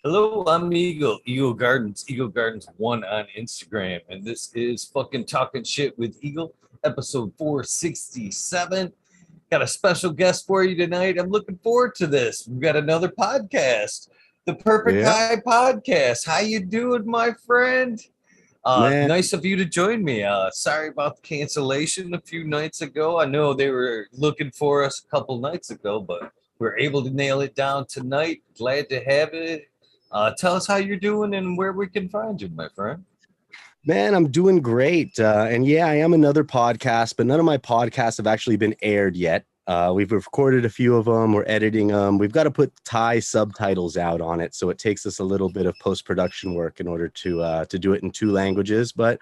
Hello, I'm Eagle Gardens 1 on Instagram, and this is fucking Talking Shit with Eagle, episode 467. Got a special guest for you tonight. I'm looking forward to this. We've got another podcast, the Perfect Yeah, High Podcast. How you doing, my friend? man. Nice of you to join me. Sorry about the cancellation a few nights ago. I know they were looking for us a couple nights ago, but we are able to nail it down tonight. Glad to have it. Tell us how you're doing and where we can find you, my friend. Man, I'm doing great. And yeah, I am another podcast, but none of my podcasts have actually been aired yet. We've recorded a few of them. We're editing them. We've got to put Thai subtitles out on it, so it takes us a little bit of post-production work in order to do it in two languages. But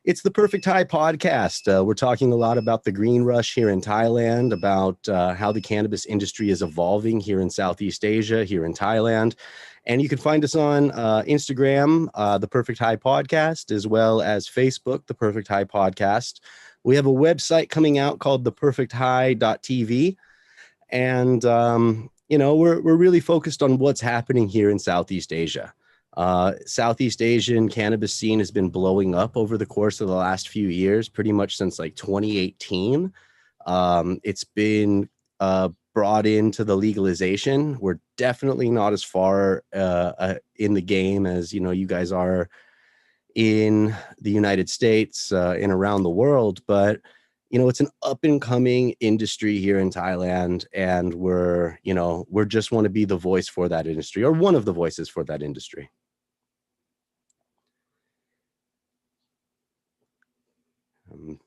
it's the Perfect Thai podcast. We're talking a lot about the green rush here in Thailand, about how the cannabis industry is evolving here in Southeast Asia, here in Thailand. And you can find us on Instagram, the Perfect High Podcast, as well as Facebook, the Perfect High Podcast. We have a website coming out called theperfecthigh.tv. And, we're really focused on what's happening here in Southeast Asia. Southeast Asian cannabis scene has been blowing up over the course of the last few years, pretty much since like 2018. It's been brought into the legalization. We're definitely not as far in the game as you guys are in the United States and around the world, but it's an up and coming industry here in Thailand, and we're just want to be the voice for that industry, or one of the voices for that industry. Um,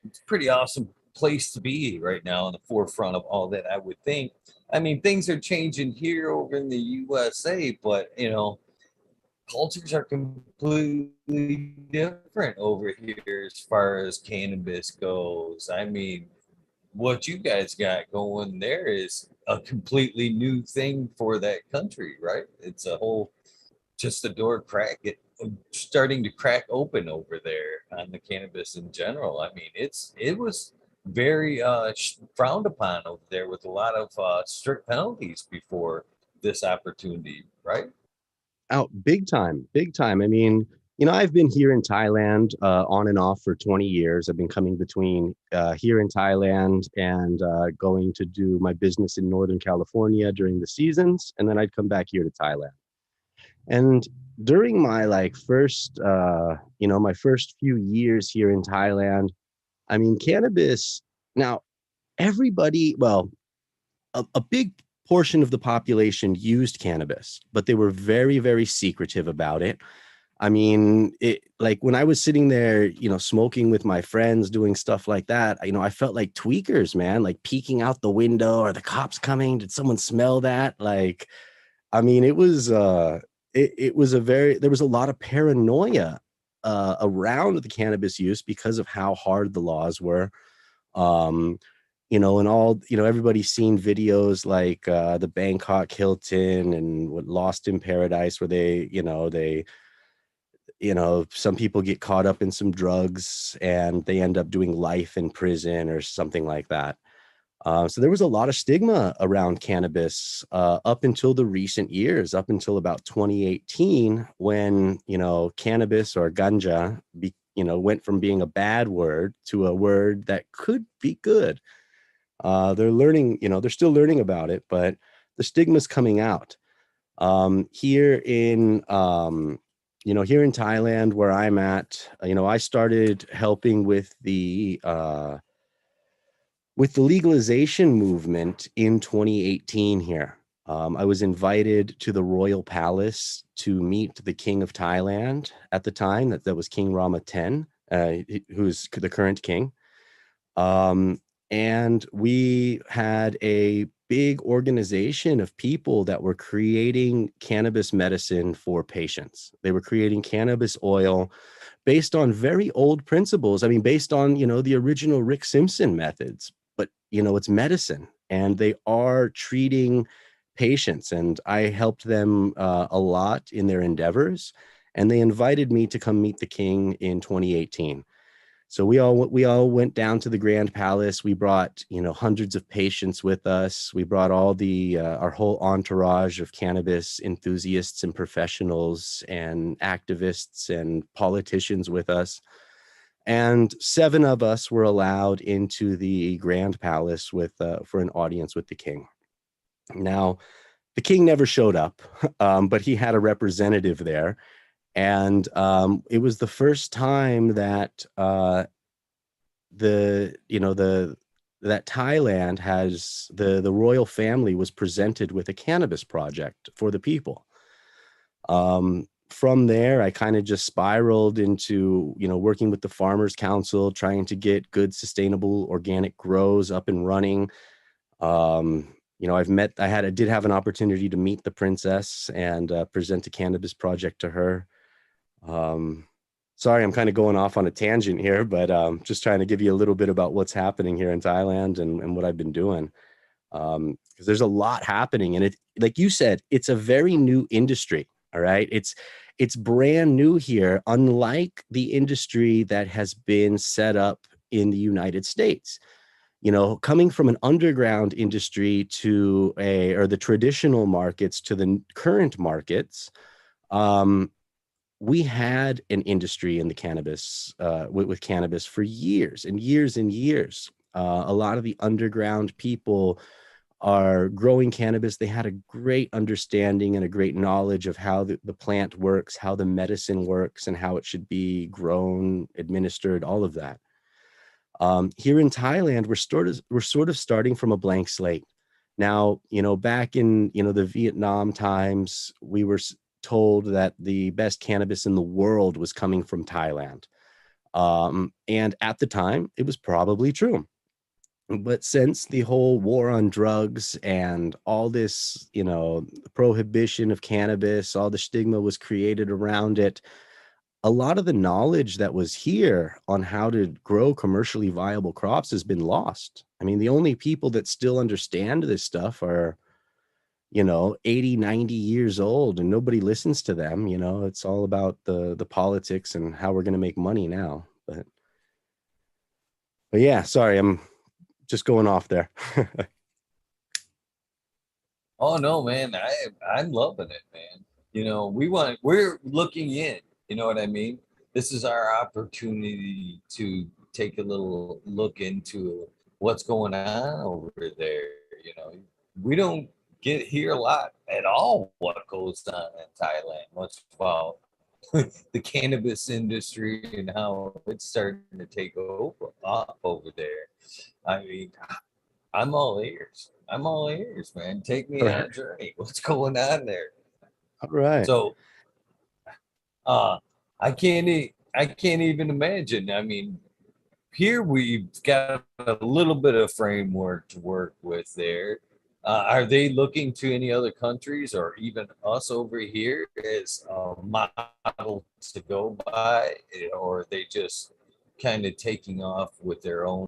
It's a pretty awesome place to be right now on the forefront of all that, I would think. I mean, things are changing here over in the USA, but cultures are completely different over here as far as cannabis goes. I mean, what you guys got going there is a completely new thing for that country, right? It's a whole just the door crack it starting to crack open over there on the cannabis in general. I mean, it was very frowned upon over there with a lot of strict penalties before this opportunity, right? Out big time, big time. I mean, I've been here in Thailand on and off for 20 years. I've been coming between here in Thailand and going to do my business in Northern California during the seasons, and then I'd come back here to Thailand. And during my my first few years here in Thailand, I mean, cannabis. Now, everybody, well, a big portion of the population used cannabis, but they were very, very secretive about it. I mean, it like when I was sitting there, smoking with my friends, doing stuff like that, I felt like tweakers, man, like peeking out the window. Are the cops coming? Did someone smell that? Like, I mean, it was there was a lot of paranoia around the cannabis use because of how hard the laws were. Um, and all, everybody's seen videos like the Bangkok Hilton and what Lost in Paradise, where some people get caught up in some drugs and they end up doing life in prison or something like that. So there was a lot of stigma around cannabis up until the recent years, up until about 2018, when, cannabis or ganja, went from being a bad word to a word that could be good. They're learning, they're still learning about it, but the stigma's coming out. Here in, here in Thailand, where I'm at, I started helping with the legalization movement in 2018 here. I was invited to the Royal Palace to meet the King of Thailand at the time. That was King Rama X, who's the current king. And we had a big organization of people that were creating cannabis medicine for patients. They were creating cannabis oil based on very old principles. I mean, based on, the original Rick Simpson methods, but, it's medicine, and they are treating patients. And I helped them a lot in their endeavors. And they invited me to come meet the king in 2018. So we all went down to the Grand Palace. We brought, hundreds of patients with us. We brought all the our whole entourage of cannabis enthusiasts and professionals and activists and politicians with us. And 7 of us were allowed into the Grand Palace with for an audience with the king. Now, the king never showed up, but he had a representative there. And it was the first time that the you know the that Thailand has the royal family was presented with a cannabis project for the people. From there, I kind of just spiraled into working with the Farmers Council, trying to get good, sustainable, organic grows up and running. I did have an opportunity to meet the princess and present a cannabis project to her. Um, Sorry, I'm kind of going off on a tangent here, but just trying to give you a little bit about what's happening here in Thailand and what I've been doing. Because there's a lot happening, and it, like you said, it's a very new industry. All right, it's brand new here, unlike the industry that has been set up in the United States. Coming from an underground industry or the traditional markets to the current markets. We had an industry in the cannabis with cannabis for years and years and years. A lot of the underground people are growing cannabis. They had a great understanding and a great knowledge of how the plant works, how the medicine works, and how it should be grown, administered, all of that. Here in Thailand, we're sort of starting from a blank slate. Now, back in the Vietnam times, we were told that the best cannabis in the world was coming from Thailand. And at the time, it was probably true. But since the whole war on drugs and all this, prohibition of cannabis, all the stigma was created around it, a lot of the knowledge that was here on how to grow commercially viable crops has been lost. I mean, the only people that still understand this stuff are 80, 90 years old, and nobody listens to them. It's all about the politics and how we're going to make money now. But yeah, sorry, I'm just going off there. Oh no, man, I'm loving it, man. We're looking in. You know what I mean? This is our opportunity to take a little look into what's going on over there. You know, we don't get here a lot at all what goes on in Thailand. What's about the cannabis industry and how it's starting to take over up over there. I mean, I'm all ears. I'm all ears, man. Take me All on right. a journey. What's going on there? All right. So, uh, I can't even imagine. I mean, here we've got a little bit of framework to work with there. Are they looking to any other countries or even us over here as a model to go by, or are they just kind of taking off with their own?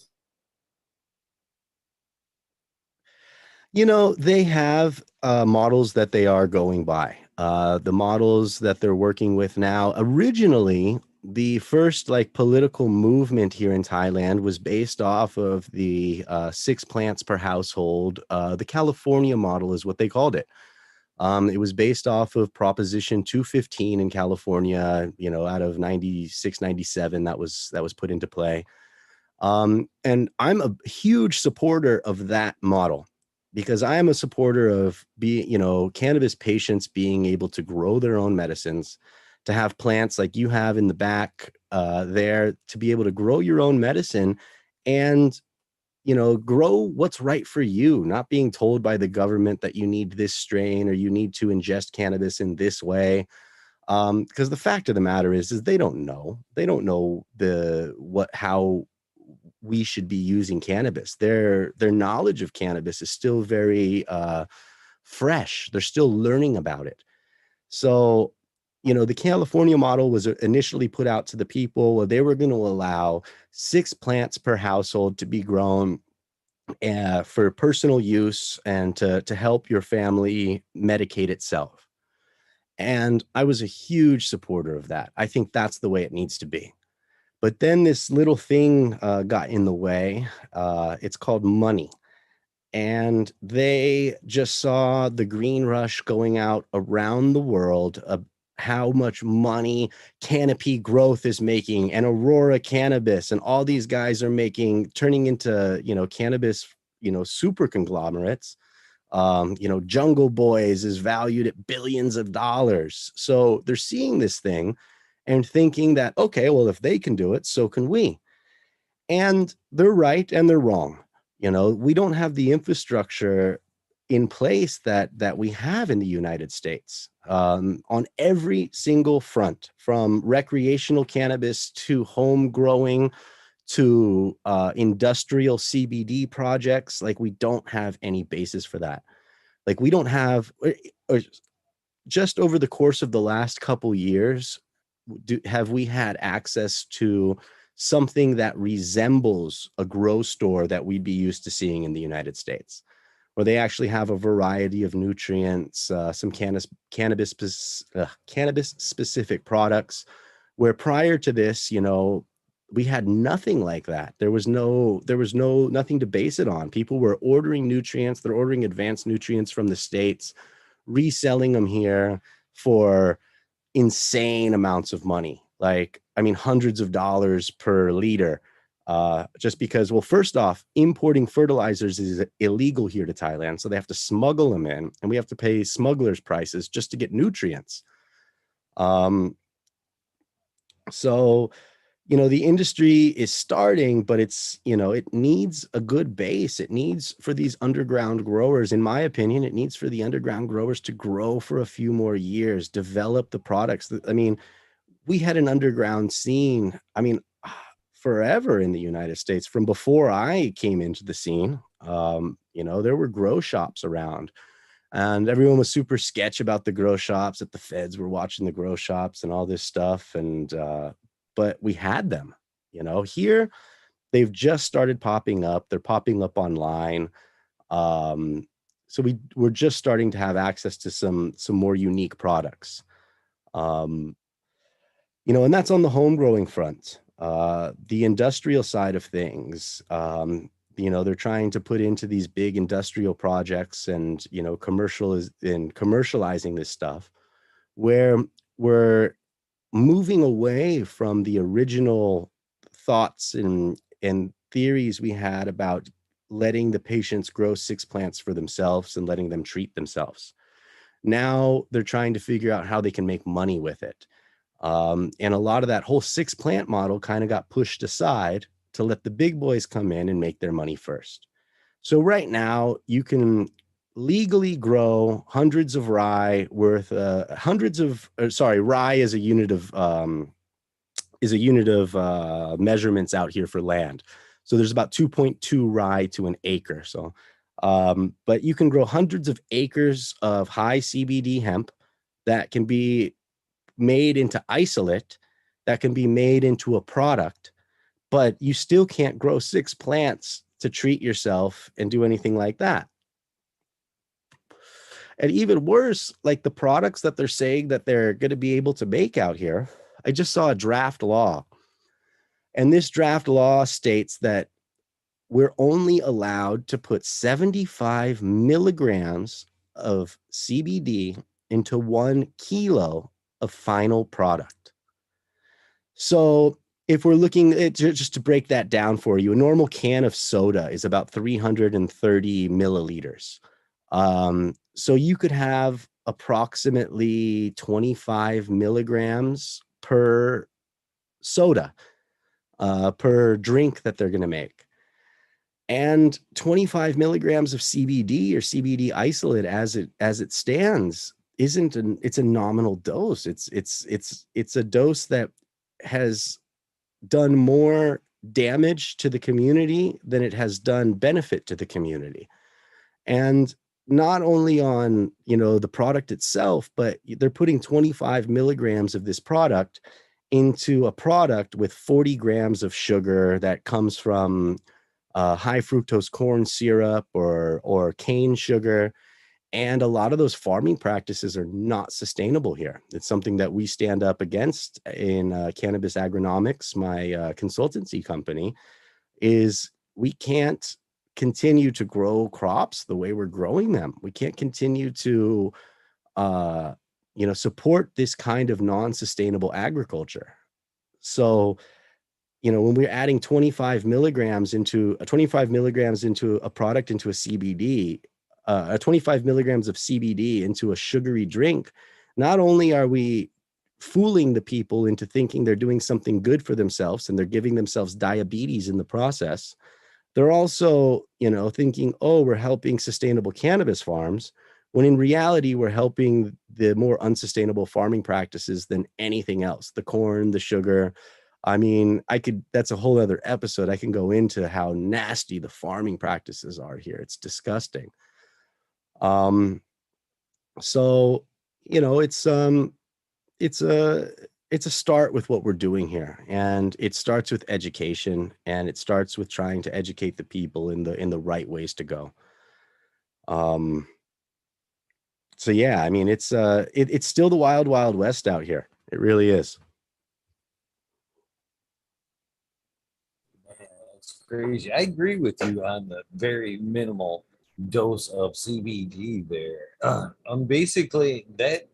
They have models that they are going by. The models that they're working with now, originally, the first political movement here in Thailand was based off of the 6 plants per household. The California model is what they called it. It was based off of Proposition 215 in California, out of 96, 97, that was put into play. And I'm a huge supporter of that model because I am a supporter of cannabis patients being able to grow their own medicines, to have plants like you have in the back there, to be able to grow your own medicine and, grow what's right for you, not being told by the government that you need this strain or you need to ingest cannabis in this way. Because the fact of the matter is they don't know. They don't know how we should be using cannabis. Their knowledge of cannabis is still very fresh. They're still learning about it. So, the California model was initially put out to the people where they were going to allow 6 plants per household to be grown for personal use and to help your family medicate itself. And I was a huge supporter of that. I think that's the way it needs to be. But then this little thing got in the way. It's called money. And they just saw the green rush going out around the world, how much money Canopy Growth is making, and Aurora Cannabis, and all these guys are turning into, cannabis, super conglomerates. Jungle Boys is valued at billions of dollars. So they're seeing this thing and thinking that, okay, well, if they can do it, so can we. And they're right and they're wrong. We don't have the infrastructure in place that we have in the United States, on every single front, from recreational cannabis to home growing to industrial CBD projects. Like, we don't have any basis for that. Like, we don't have, or just over the course of the last couple years, have we had access to something that resembles a grow store that we'd be used to seeing in the United States, where they actually have a variety of nutrients, some cannabis specific products, where prior to this, we had nothing like that. There was nothing to base it on. People were ordering nutrients. They're ordering advanced nutrients from the States, reselling them here for insane amounts of money. Like, I mean, hundreds of dollars per liter, just because, well, first off, importing fertilizers is illegal here to Thailand. So they have to smuggle them in, and we have to pay smugglers' prices just to get nutrients. So, the industry is starting, but it's, it needs a good base. It needs for these underground growers, in my opinion, it needs for the underground growers to grow for a few more years, develop the products. I mean, we had an underground scene, forever in the United States, from before I came into the scene. There were grow shops around, and everyone was super sketch about the grow shops, that the feds were watching the grow shops and all this stuff. And but we had them, here. They've just started popping up. They're popping up online. So we're just starting to have access to some more unique products. And that's on the home growing front. The industrial side of things, they're trying to put into these big industrial projects and, commercializing this stuff, where we're moving away from the original thoughts and theories we had about letting the patients grow 6 plants for themselves and letting them treat themselves. Now they're trying to figure out how they can make money with it. And a lot of that whole 6 plant model kind of got pushed aside to let the big boys come in and make their money first. So right now you can legally grow hundreds of rye worth rye is a unit of measurements out here for land. So there's about 2.2 rye to an acre. So but you can grow hundreds of acres of high CBD hemp that can be made into isolate, that can be made into a product, but you still can't grow 6 plants to treat yourself and do anything like that. And even worse, like the products that they're saying that they're going to be able to make out here, I just saw a draft law. And this draft law states that we're only allowed to put 75 milligrams of CBD into 1 kilo of final product. So if we're looking at, just to break that down for you, a normal can of soda is about 330 milliliters. So you could have approximately 25 milligrams per soda, per drink that they're going to make. And 25 milligrams of CBD or CBD isolate as it stands it's a nominal dose. It's a dose that has done more damage to the community than it has done benefit to the community. And not only on, the product itself, but they're putting 25 milligrams of this product into a product with 40 grams of sugar that comes from high fructose corn syrup or cane sugar. And a lot of those farming practices are not sustainable here. It's something that we stand up against in Cannabis Agronomics, my consultancy company, is we can't continue to grow crops the way we're growing them. We can't continue to, support this kind of non-sustainable agriculture. So, when we're adding 25 milligrams into a product, into a CBD, 25 milligrams of CBD into a sugary drink, not only are we fooling the people into thinking they're doing something good for themselves and they're giving themselves diabetes in the process, they're also, thinking, oh, we're helping sustainable cannabis farms, when in reality, we're helping the more unsustainable farming practices than anything else. The corn, the sugar. I mean, that's a whole other episode. I can go into how nasty the farming practices are here. It's disgusting. So, it's a start with what we're doing here, and it starts with education, and it starts with trying to educate the people in the right ways to go. So yeah, I mean, it's still the wild, wild west out here. It really is. Man, that's crazy. I agree with you on the very minimal dose of CBD there. Basically that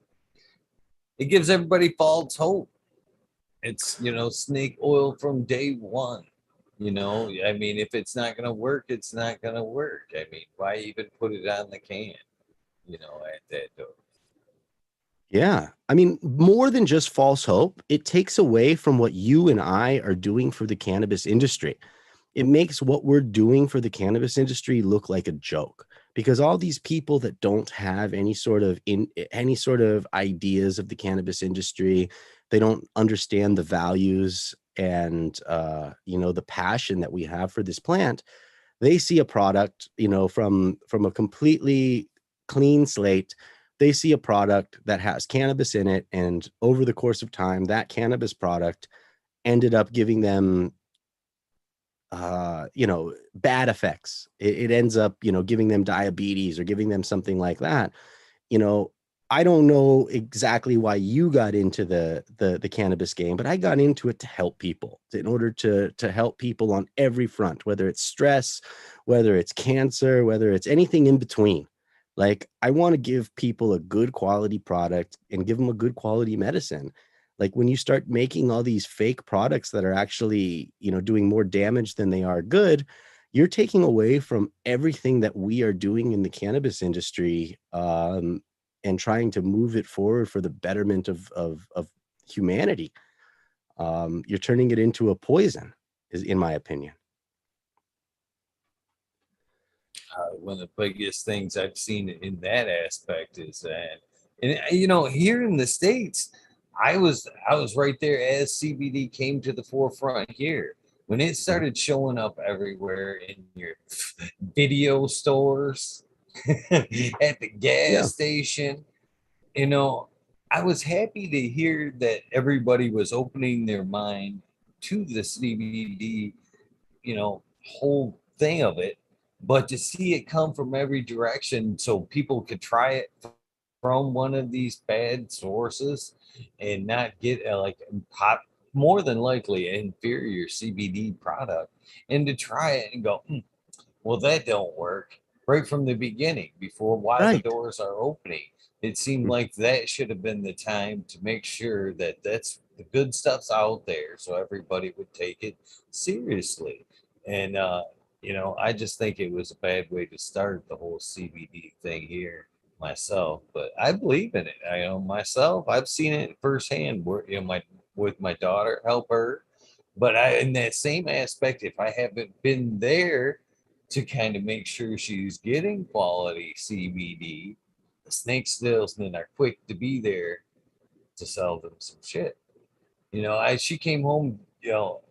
it gives everybody false hope. It's snake oil from day one. I mean, if it's not gonna work, it's not gonna work. I mean, why even put it on the can? At that dose. Yeah. I mean, more than just false hope, it takes away from what you and I are doing for the cannabis industry. It makes what we're doing for the cannabis industry look like a joke, because all these people that don't have any sort of ideas of the cannabis industry, they don't understand the values and the passion that we have for this plant. They see a product, from a completely clean slate. They see a product that has cannabis in it, and over the course of time, that cannabis product ended up giving them bad effects. It ends up, giving them diabetes or giving them something like that. You know, I don't know exactly why you got into the cannabis game, but I got into it to help people, in order to help people on every front, whether it's stress, whether it's cancer, whether it's anything in between. Like, I want to give people a good quality product and give them a good quality medicine. Like, when you start making all these fake products that are actually, doing more damage than they are good, you're taking away from everything that we are doing in the cannabis industry, and trying to move it forward for the betterment of humanity. You're turning it into a poison, is in my opinion. One of the biggest things I've seen in that aspect is that, and here in the States, I was right there as CBD came to the forefront here when it started showing up everywhere in your video stores, at the Yeah. gas station. you know, I was happy to hear that everybody was opening their mind to the CBD, whole thing of it, but to see it come from every direction so people could try it from one of these bad sources and not get like pop, more than likely an inferior CBD product, and to try it and go, well, that don't work right from the beginning before while the Right. doors are opening. It seemed like that should have been the time to make sure that that's the good stuff's out there so everybody would take it seriously. And I just think it was a bad way to start the whole CBD thing here myself, but I believe in it. Myself, I've seen it firsthand where my with my daughter, help her. But in that same aspect, if I haven't been there to kind of make sure she's getting quality CBD, the snake salesmen are quick to be there to sell them some shit. She came home,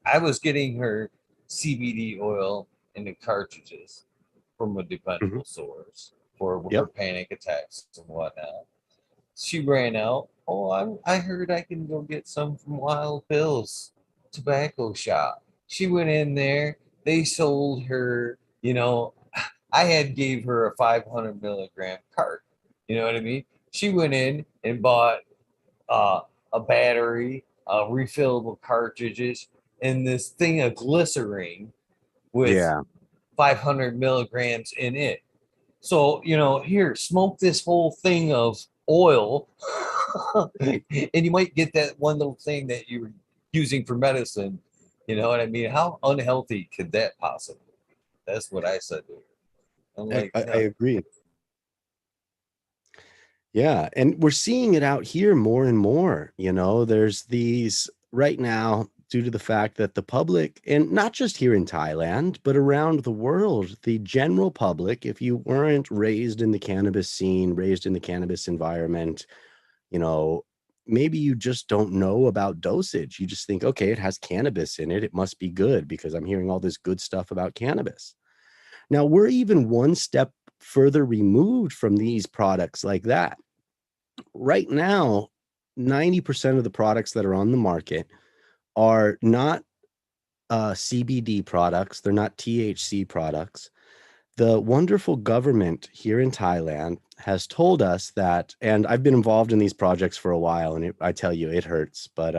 I was getting her CBD oil in the cartridges from a Mhm. dependable source for her Yep. panic attacks and whatnot. She ran out. Oh, I heard I can go get some from Wild Bill's tobacco shop. She went in there. They sold her, I had gave her a 500 milligram cart. You know what I mean? She went in and bought a battery, refillable cartridges, and this thing of glycerine with Yeah. 500 milligrams in it. So, here, smoke this whole thing of oil, and you might get that one little thing that you're using for medicine. You know what I mean? How unhealthy could that possibly be? That's what I said to her. I'm like, I no. agree. Yeah, and we're seeing it out here more and more. There's these right now due to the fact that the public, and not just here in Thailand, but around the world, the general public, if you weren't raised in the cannabis scene, raised in the cannabis environment, you know, maybe you just don't know about dosage. You just think, okay, it has cannabis in it. It must be good because I'm hearing all this good stuff about cannabis. Now, we're even one step further removed from these products like that. Right now, 90% of the products that are on the market are not CBD products. They're not THC products. The wonderful government here in Thailand has told us that, and I've been involved in these projects for a while, and I tell you, it hurts, but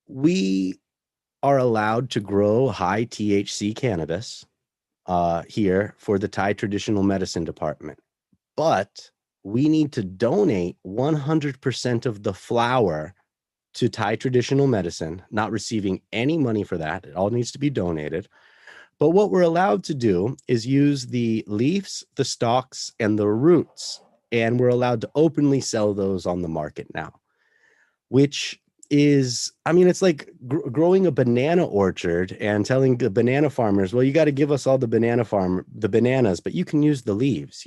we are allowed to grow high THC cannabis here for the Thai Traditional Medicine Department. But we need to donate 100% of the flower to Thai Traditional Medicine, not receiving any money for that. It all needs to be donated. But what we're allowed to do is use the leaves, the stalks, and the roots. And we're allowed to openly sell those on the market now, which is, I mean, it's like growing a banana orchard and telling the banana farmers, well, you got to give us all the bananas, but you can use the leaves.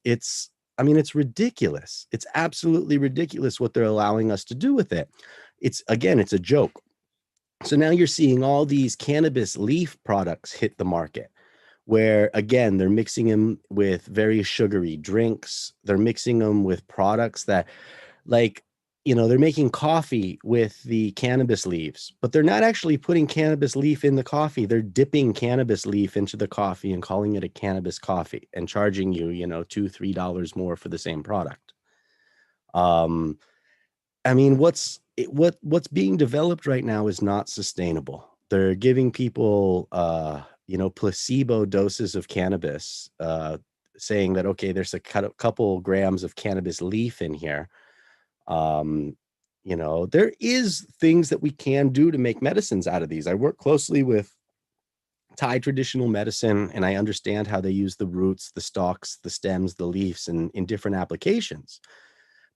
It's, I mean, it's ridiculous. It's absolutely ridiculous what they're allowing us to do with it. Again, it's a joke. So now you're seeing all these cannabis leaf products hit the market where, again, they're mixing them with very sugary drinks. They're mixing them with products that, like, they're making coffee with the cannabis leaves, but they're not actually putting cannabis leaf in the coffee. They're dipping cannabis leaf into the coffee and calling it a cannabis coffee and charging you, $2-3 more for the same product. I mean, what's being developed right now is not sustainable. They're giving people, placebo doses of cannabis, saying that, okay, there's a couple grams of cannabis leaf in here. There is things that we can do to make medicines out of these. I work closely with Thai traditional medicine, and I understand how they use the roots, the stalks, the stems, the leaves in different applications.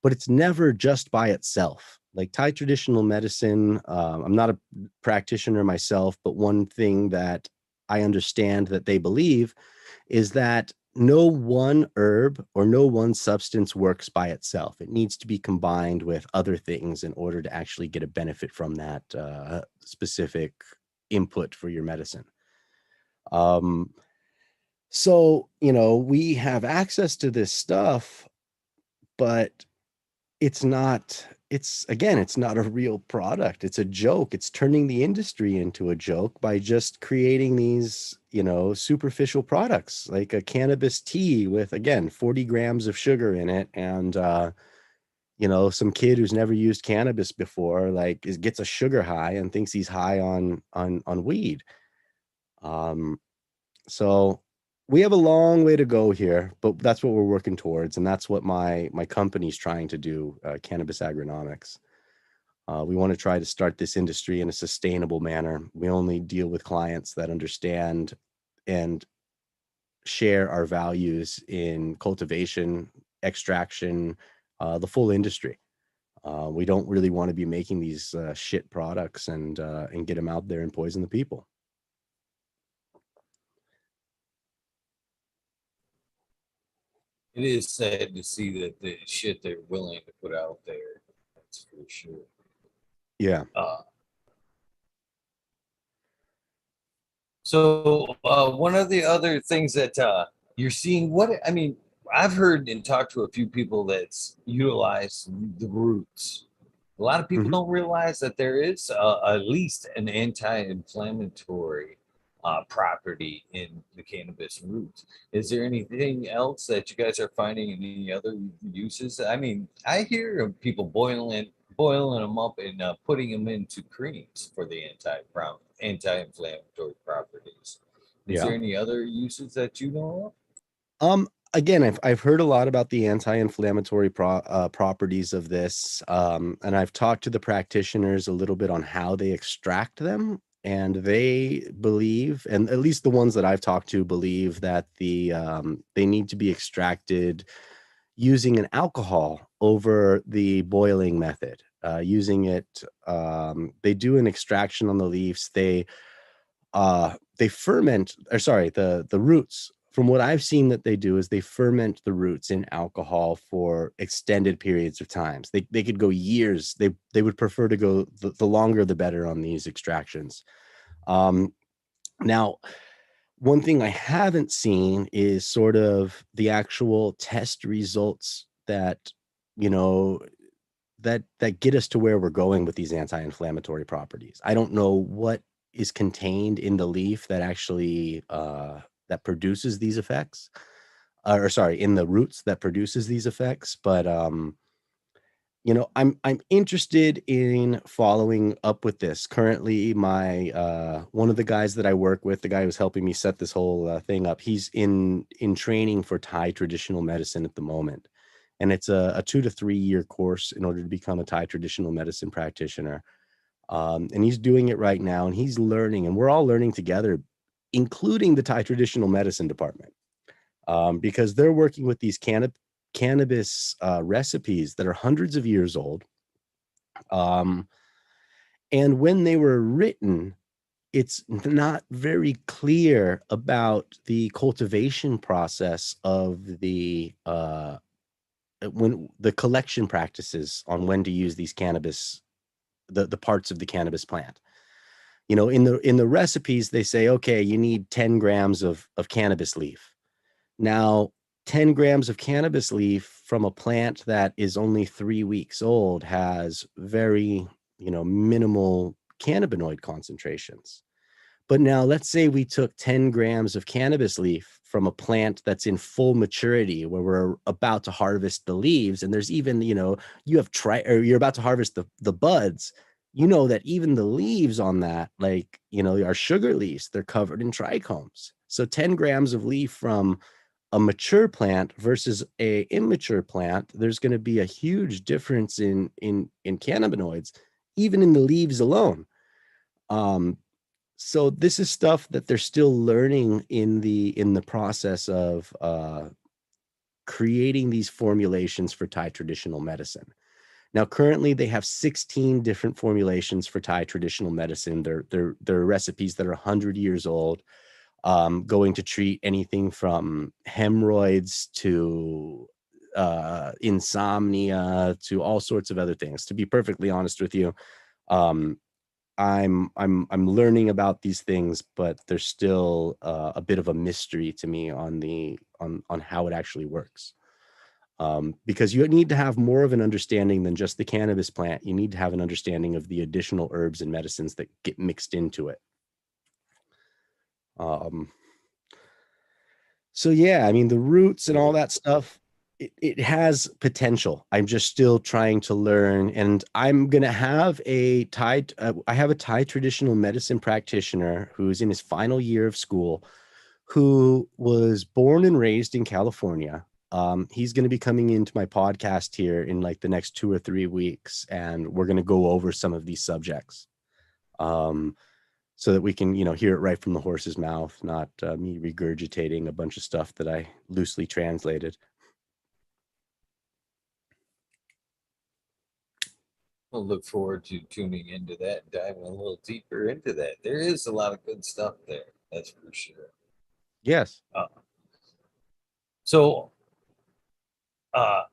But it's never just by itself. Like Thai traditional medicine, I'm not a practitioner myself, but one thing that I understand that they believe is that no one herb or no one substance works by itself. It needs to be combined with other things in order to actually get a benefit from that specific input for your medicine. So, we have access to this stuff, but it's not a real product. It's a joke. It's turning the industry into a joke by just creating these, superficial products like a cannabis tea with, again, 40 grams of sugar in it. And, some kid who's never used cannabis before, gets a sugar high and thinks he's high on weed. So we have a long way to go here, but that's what we're working towards, and that's what my company's trying to do, Cannabis Agronomics. We want to try to start this industry in a sustainable manner. We only deal with clients that understand and share our values in cultivation, extraction, the full industry. We don't really want to be making these shit products and get them out there and poison the people. It is sad to see that the shit they're willing to put out there. That's for sure. Yeah. So one of the other things that you're seeing, I've heard and talked to a few people that's utilized the roots. A lot of people Mhm. don't realize that there is at least an anti-inflammatory property in the cannabis roots. Is there anything else that you guys are finding in any other uses? I mean, I hear of people boiling them up and putting them into creams for the anti-inflammatory properties. Is Yeah. there any other uses that you know Again, I've heard a lot about the anti-inflammatory properties of this, and I've talked to the practitioners a little bit on how they extract them, and they believe, and at least the ones that I've talked to believe that they need to be extracted using an alcohol over the boiling method. Using it, they do an extraction on the leaves. They ferment, or sorry, the roots. From what I've seen that they do is they ferment the roots in alcohol for extended periods of times. They could go years. They would prefer to go the longer the better on these extractions. Now, one thing I haven't seen is sort of the actual test results that, you know, that get us to where we're going with these anti-inflammatory properties. I don't know what is contained in the leaf that actually that produces these effects, or sorry, in the roots that produces these effects. But I'm interested in following up with this. Currently, my one of the guys that I work with, the guy who's helping me set this whole thing up, he's in training for Thai traditional medicine at the moment, and it's a 2 to 3 year course in order to become a Thai traditional medicine practitioner. And he's doing it right now, and he's learning, and we're all learning together, including the Thai traditional medicine department, because they're working with these cannabis recipes that are hundreds of years old. And when they were written, it's not very clear about the cultivation process of the when the collection practices on when to use these cannabis, the parts of the cannabis plant. In the recipes, they say, okay, you need 10 grams of cannabis leaf. Now, 10 grams of cannabis leaf from a plant that is only 3 weeks old has very, minimal cannabinoid concentrations. But now let's say we took 10 grams of cannabis leaf from a plant that's in full maturity, where we're about to harvest the leaves. And there's even, you're about to harvest the buds. That even the leaves on that, are sugar leaves, they're covered in trichomes. So 10 grams of leaf from a mature plant versus a immature plant, there's going to be a huge difference in cannabinoids, even in the leaves alone. So this is stuff that they're still learning in the process of creating these formulations for Thai traditional medicine. Now, currently, they have 16 different formulations for Thai traditional medicine. They're recipes that are 100 years old, going to treat anything from hemorrhoids to insomnia to all sorts of other things. To be perfectly honest with you, I'm learning about these things, but there's still a bit of a mystery to me on how it actually works. Because you need to have more of an understanding than just the cannabis plant. You need to have an understanding of the additional herbs and medicines that get mixed into it. So yeah, I mean, the roots and all that stuff, it has potential. I'm just still trying to learn, and I'm gonna have I have a Thai traditional medicine practitioner who's in his final year of school, who was born and raised in California. He's going to be coming into my podcast here in like the next 2 or 3 weeks, and we're going to go over some of these subjects, so that we can, hear it right from the horse's mouth, not me regurgitating a bunch of stuff that I loosely translated. I'll look forward to tuning into that and diving a little deeper into that. There is a lot of good stuff there, that's for sure. Yes. So, uh,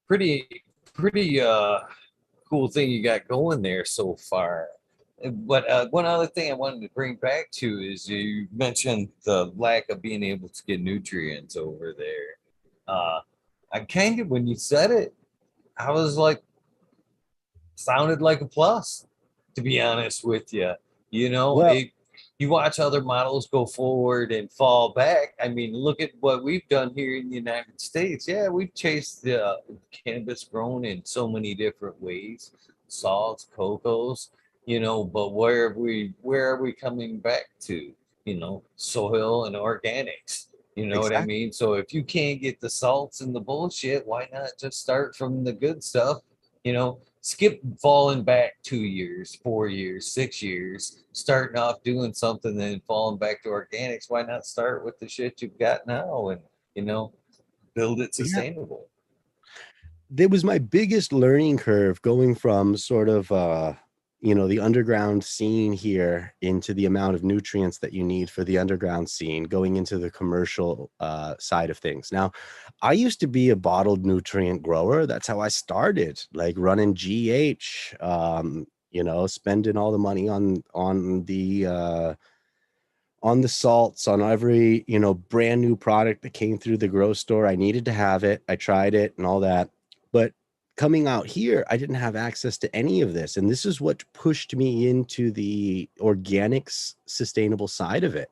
pretty cool thing you got going there so far. But one other thing I wanted to bring back to is you mentioned the lack of being able to get nutrients over there. I kind of, when you said it, I was like, sounded like a plus, to be honest with you. You know, Well, you watch other models go forward and fall back. I mean, look at what we've done here in the United States. Yeah, we've chased the cannabis grown in so many different ways, salts, cocos, but where are we coming back to? Soil and organics. You know what I Exactly. mean? So if you can't get the salts and the bullshit, why not just start from the good stuff? Skip falling back 2 years, 4 years, 6 years, starting off doing something, then falling back to organics. Why not start with the shit you've got now and, you know, build it Yeah. sustainable? That was my biggest learning curve going from sort of the underground scene here into the amount of nutrients that you need for the underground scene going into the commercial side of things. Now, I used to be a bottled nutrient grower. That's how I started, like running GH, spending all the money on the salts, on every brand new product that came through the grow store. I needed to have it. I tried it and all that, but coming out here, I didn't have access to any of this, and this is what pushed me into the organics sustainable side of it.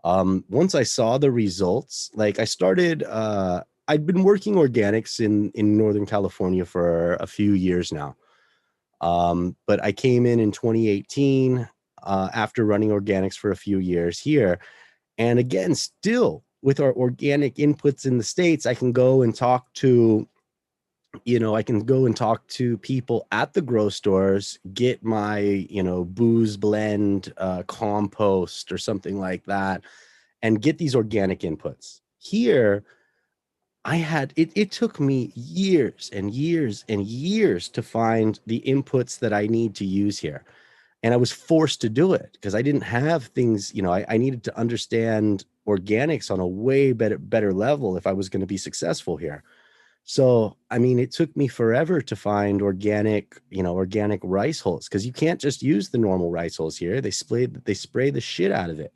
Once I saw the results, like I'd been working organics in Northern California for a few years now. But I came in 2018 after running organics for a few years here. And again, still with our organic inputs in the States, I can go and talk to people at the grow stores, get my, booze blend, compost or something like that, and get these organic inputs. Here, it took me years and years and years to find the inputs that I need to use here. And I was forced to do it because I didn't have things, I needed to understand organics on a way better level if I was going to be successful here. So, I mean, it took me forever to find organic rice hulls, because you can't just use the normal rice hulls here. They spray the shit out of it.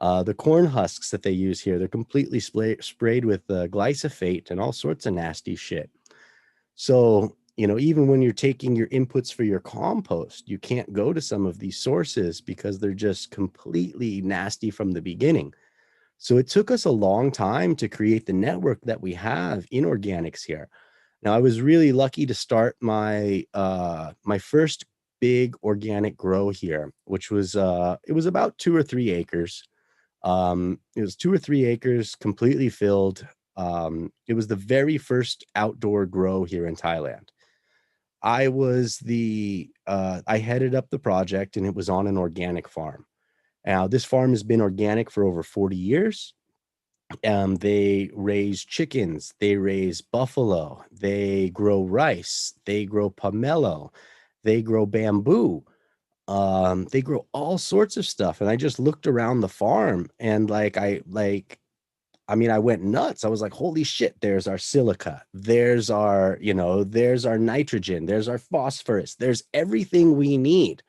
The corn husks that they use here, they're completely sprayed with glyphosate and all sorts of nasty shit. So, even when you're taking your inputs for your compost, you can't go to some of these sources because they're just completely nasty from the beginning. So it took us a long time to create the network that we have in organics here. Now, I was really lucky to start my first big organic grow here, which was it was about 2 or 3 acres. It was 2 or 3 acres completely filled. It was the very first outdoor grow here in Thailand. I headed up the project, and it was on an organic farm. Now, this farm has been organic for over 40 years. They raise chickens, they raise buffalo, they grow rice, they grow pomelo, they grow bamboo. They grow all sorts of stuff. And I just looked around the farm, and I went nuts. I was like, holy shit, there's our silica. There's our nitrogen. There's our phosphorus. There's everything we need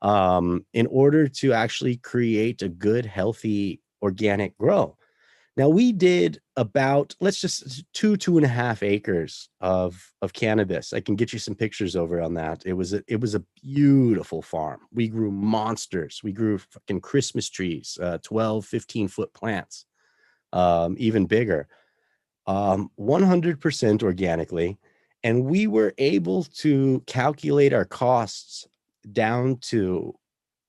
in order to actually create a good, healthy organic grow. Now, we did about, let's just 2.5 acres of cannabis. I can get you some pictures over on that. It was a beautiful farm. We grew monsters. We grew fucking Christmas trees, 12, 15-foot plants, even bigger, 100% organically. And we were able to calculate our costs down to,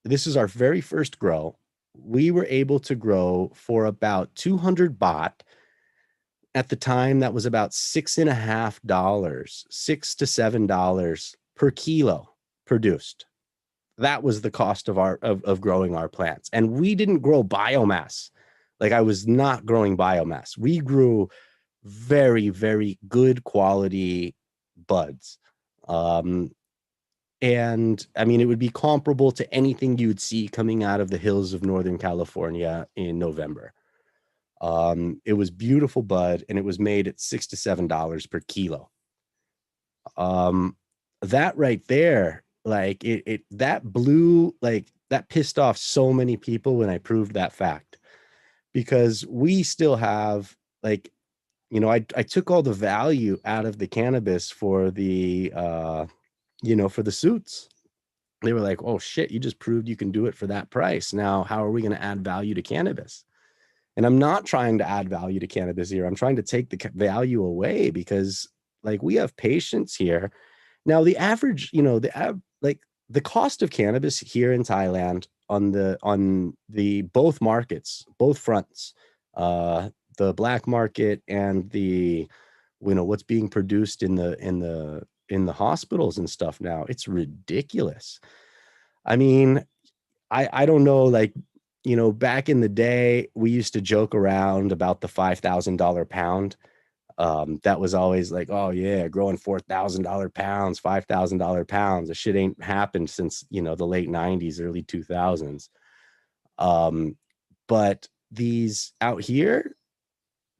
this is our very first grow. We were able to grow for about 200 baht. At the time, that was about $6.50, $6 to $7 per kilo produced. That was the cost of growing our plants. And we didn't grow biomass. Like, I was not growing biomass. We grew very, very good quality buds. And I mean, it would be comparable to anything you would see coming out of the hills of Northern California in November. It was beautiful bud, and it was made at $6 to $7 per kilo. That right there, like that pissed off so many people when I proved that fact, because we still have, like, I took all the value out of the cannabis for the for the suits. They were like, oh shit, you just proved you can do it for that price. Now, how are we going to add value to cannabis? And I'm not trying to add value to cannabis here. I'm trying to take the value away because like we have patients here. Now, the average, like the cost of cannabis here in Thailand on the both markets, both fronts, the black market and the, what's being produced in the hospitals and stuff now, it's ridiculous. I mean, I don't know, like, back in the day, we used to joke around about the $5,000 pound. That was always like, oh yeah, growing $4,000 pounds, $5,000 pounds. The shit ain't happened since, the late 90s, early 2000s. But these out here,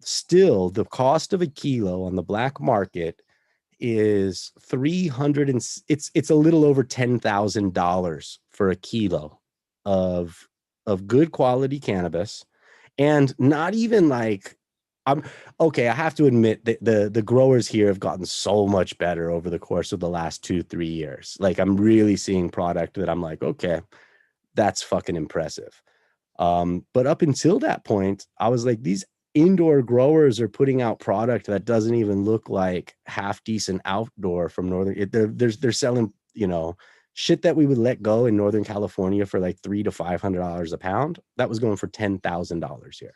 still the cost of a kilo on the black market is 300 and it's a little over $10,000 for a kilo of good quality cannabis. And not even like, I'm okay, I have to admit that the growers here have gotten so much better over the course of the last 2-3 years. Like I'm really seeing product that I'm like, okay, that's fucking impressive. But up until that point, I was like, these indoor growers are putting out product that doesn't even look like half decent outdoor from northern. They're selling, shit that we would let go in Northern California for like $300 to $500 a pound. That was going for $10,000 here.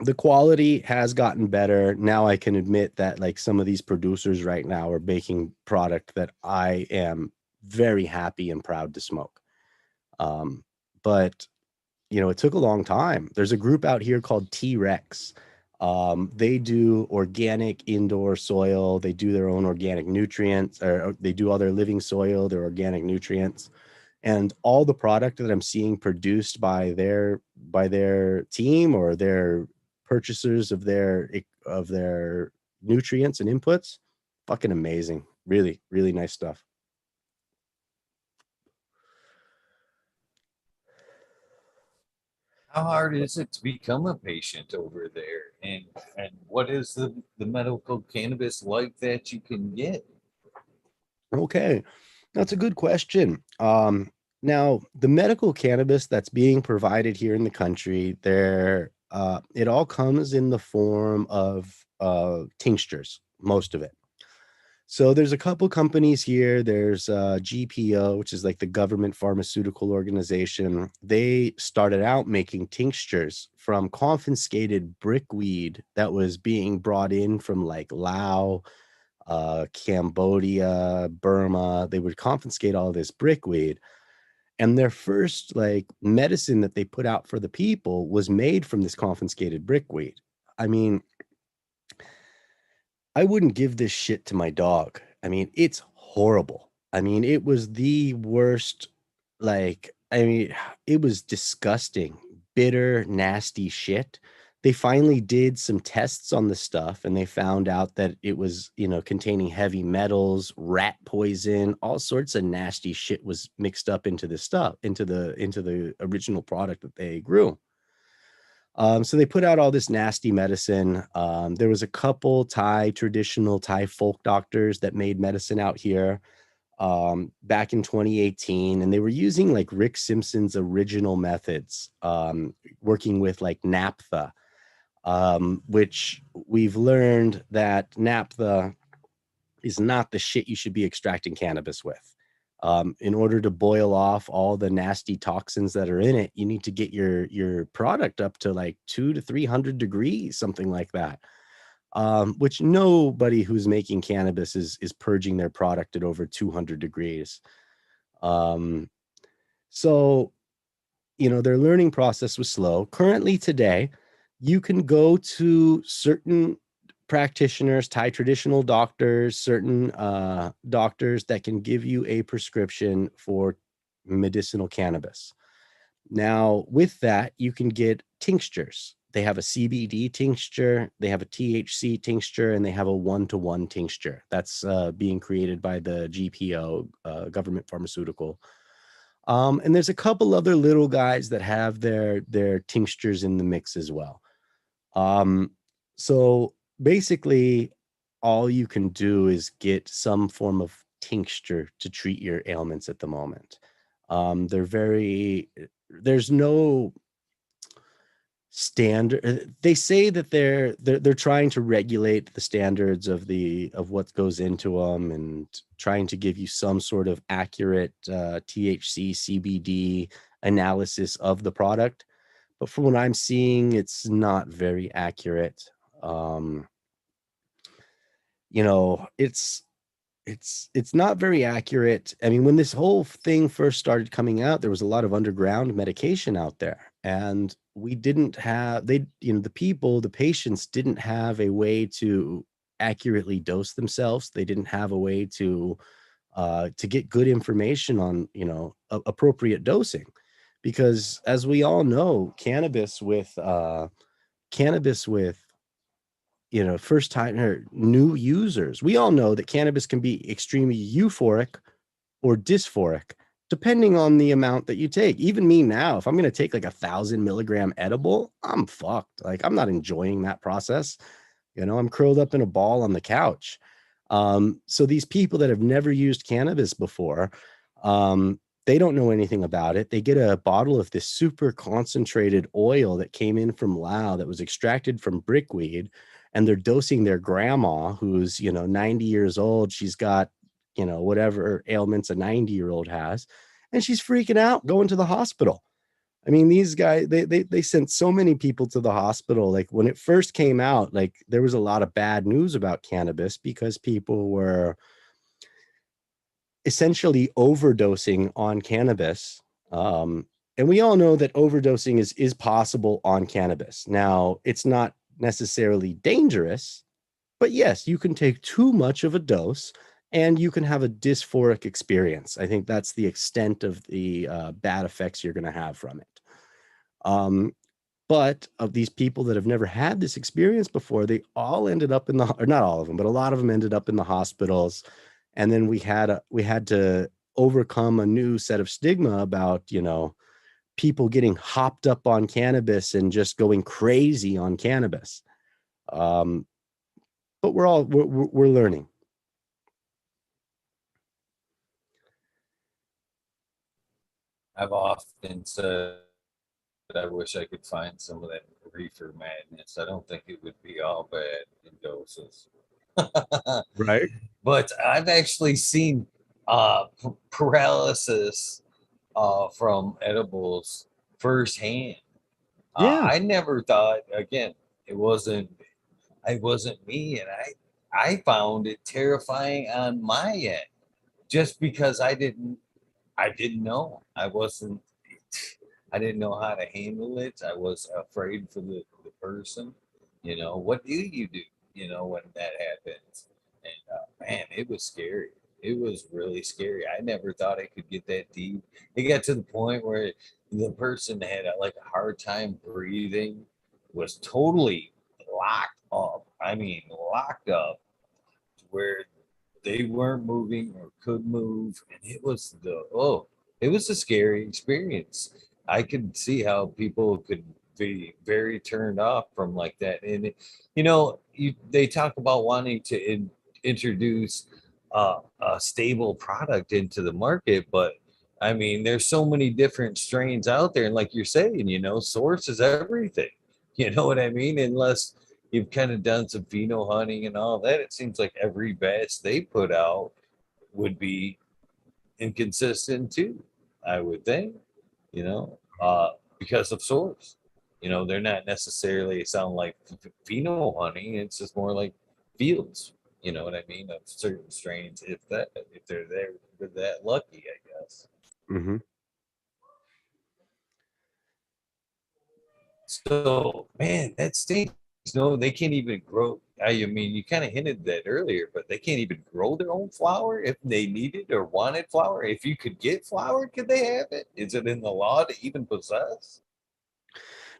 The quality has gotten better. Now I can admit that like some of these producers right now are making product that I am very happy and proud to smoke. But it took a long time. There's a group out here called T-Rex. They do organic indoor soil. They do their own organic nutrients, or they do all their living soil, their organic nutrients. And all the product that I'm seeing produced by their team or their purchasers of their nutrients and inputs, fucking amazing. Really, really nice stuff. How hard is it to become a patient over there? And what is the medical cannabis like that you can get? Okay, that's a good question. Now the medical cannabis that's being provided here in the country, it all comes in the form of tinctures, most of it. So there's a couple companies here. There's GPO, which is like the government pharmaceutical organization. They started out making tinctures from confiscated brickweed that was being brought in from like Laos, Cambodia, Burma. They would confiscate all this brickweed. And their first like medicine that they put out for the people was made from this confiscated brickweed. I mean, I wouldn't give this shit to my dog. I mean, it's horrible. I mean, it was the worst. Like, I mean, it was disgusting, bitter, nasty shit. They finally did some tests on the stuff and they found out that it was, containing heavy metals, rat poison, all sorts of nasty shit was mixed up into the stuff, into the original product that they grew. So they put out all this nasty medicine. There was a couple traditional Thai folk doctors that made medicine out here back in 2018, and they were using like Rick Simpson's original methods, working with like naphtha, which we've learned that naphtha is not the shit you should be extracting cannabis with. In order to boil off all the nasty toxins that are in it, you need to get your product up to like 200 to 300 degrees, something like that. Which nobody who's making cannabis is purging their product at over 200 degrees. So, their learning process was slow. Currently today, you can go to certain practitioners, Thai traditional doctors, certain doctors that can give you a prescription for medicinal cannabis. Now, with that, you can get tinctures. They have a CBD tincture, they have a THC tincture, and they have a 1-to-1 tincture. That's being created by the GPO, government pharmaceutical. And there's a couple other little guys that have their tinctures in the mix as well. So basically, all you can do is get some form of tincture to treat your ailments at the moment. There's no standard. They say that they're trying to regulate the standards of what goes into them, and trying to give you some sort of accurate THC CBD analysis of the product. But from what I'm seeing, it's not very accurate. It's not very accurate. I mean, when this whole thing first started coming out, there was a lot of underground medication out there, and we didn't have the patients didn't have a way to accurately dose themselves. They didn't have a way to get good information on appropriate dosing, because as we all know, cannabis with first time or new users, we all know that cannabis can be extremely euphoric or dysphoric depending on the amount that you take. Even me now, if I'm going to take like 1,000 milligram edible, I'm fucked. Like, I'm not enjoying that process. I'm curled up in a ball on the couch. So these people that have never used cannabis before, they don't know anything about it. They get a bottle of this super concentrated oil that came in from Laos that was extracted from brickweed, and they're dosing their grandma who's 90 years old. She's got whatever ailments a 90-year-old has, and she's freaking out, going to the hospital. I mean, these guys, they sent so many people to the hospital. Like, when it first came out, like, there was a lot of bad news about cannabis because people were essentially overdosing on cannabis. And we all know that overdosing is possible on cannabis. Now, it's not necessarily dangerous, but yes, you can take too much of a dose and you can have a dysphoric experience. I think that's the extent of the bad effects you're going to have from it. But of these people that have never had this experience before, they all ended up or not all of them, but a lot of them ended up in the hospitals. And then we had to overcome a new set of stigma about, people getting hopped up on cannabis and just going crazy on cannabis. But we're learning. I've often said I wish I could find some of that reefer madness. I don't think it would be all bad in doses. Right. But I've actually seen paralysis from edibles firsthand. Yeah. I never thought, again, it wasn't me, and I found it terrifying on my end, just because I didn't know. I didn't know how to handle it. I was afraid for the person. What do you do, when that happens? And man, it was scary. It was really scary. I never thought it could get that deep. It got to the point where the person had like a hard time breathing, was totally locked up. I mean, locked up to where they weren't moving or could move. And it was a scary experience. I could see how people could be very turned off from like that. And they talk about wanting to introduce a stable product into the market, but I mean, there's so many different strains out there, and like you're saying, source is everything. You know what I mean? Unless you've kind of done some pheno hunting and all that, it seems like every batch they put out would be inconsistent too, I would think, because of source. They're not necessarily sound like pheno hunting. It's just more like fields, you know what I mean, of certain strains, if they're there, they're that lucky, I guess. Mm-hmm. So, man, that stinks. No, they can't even grow. I mean, you kind of hinted that earlier, but they can't even grow their own flower if they needed or wanted flower. If you could get flower, could they have it? Is it in the law to even possess?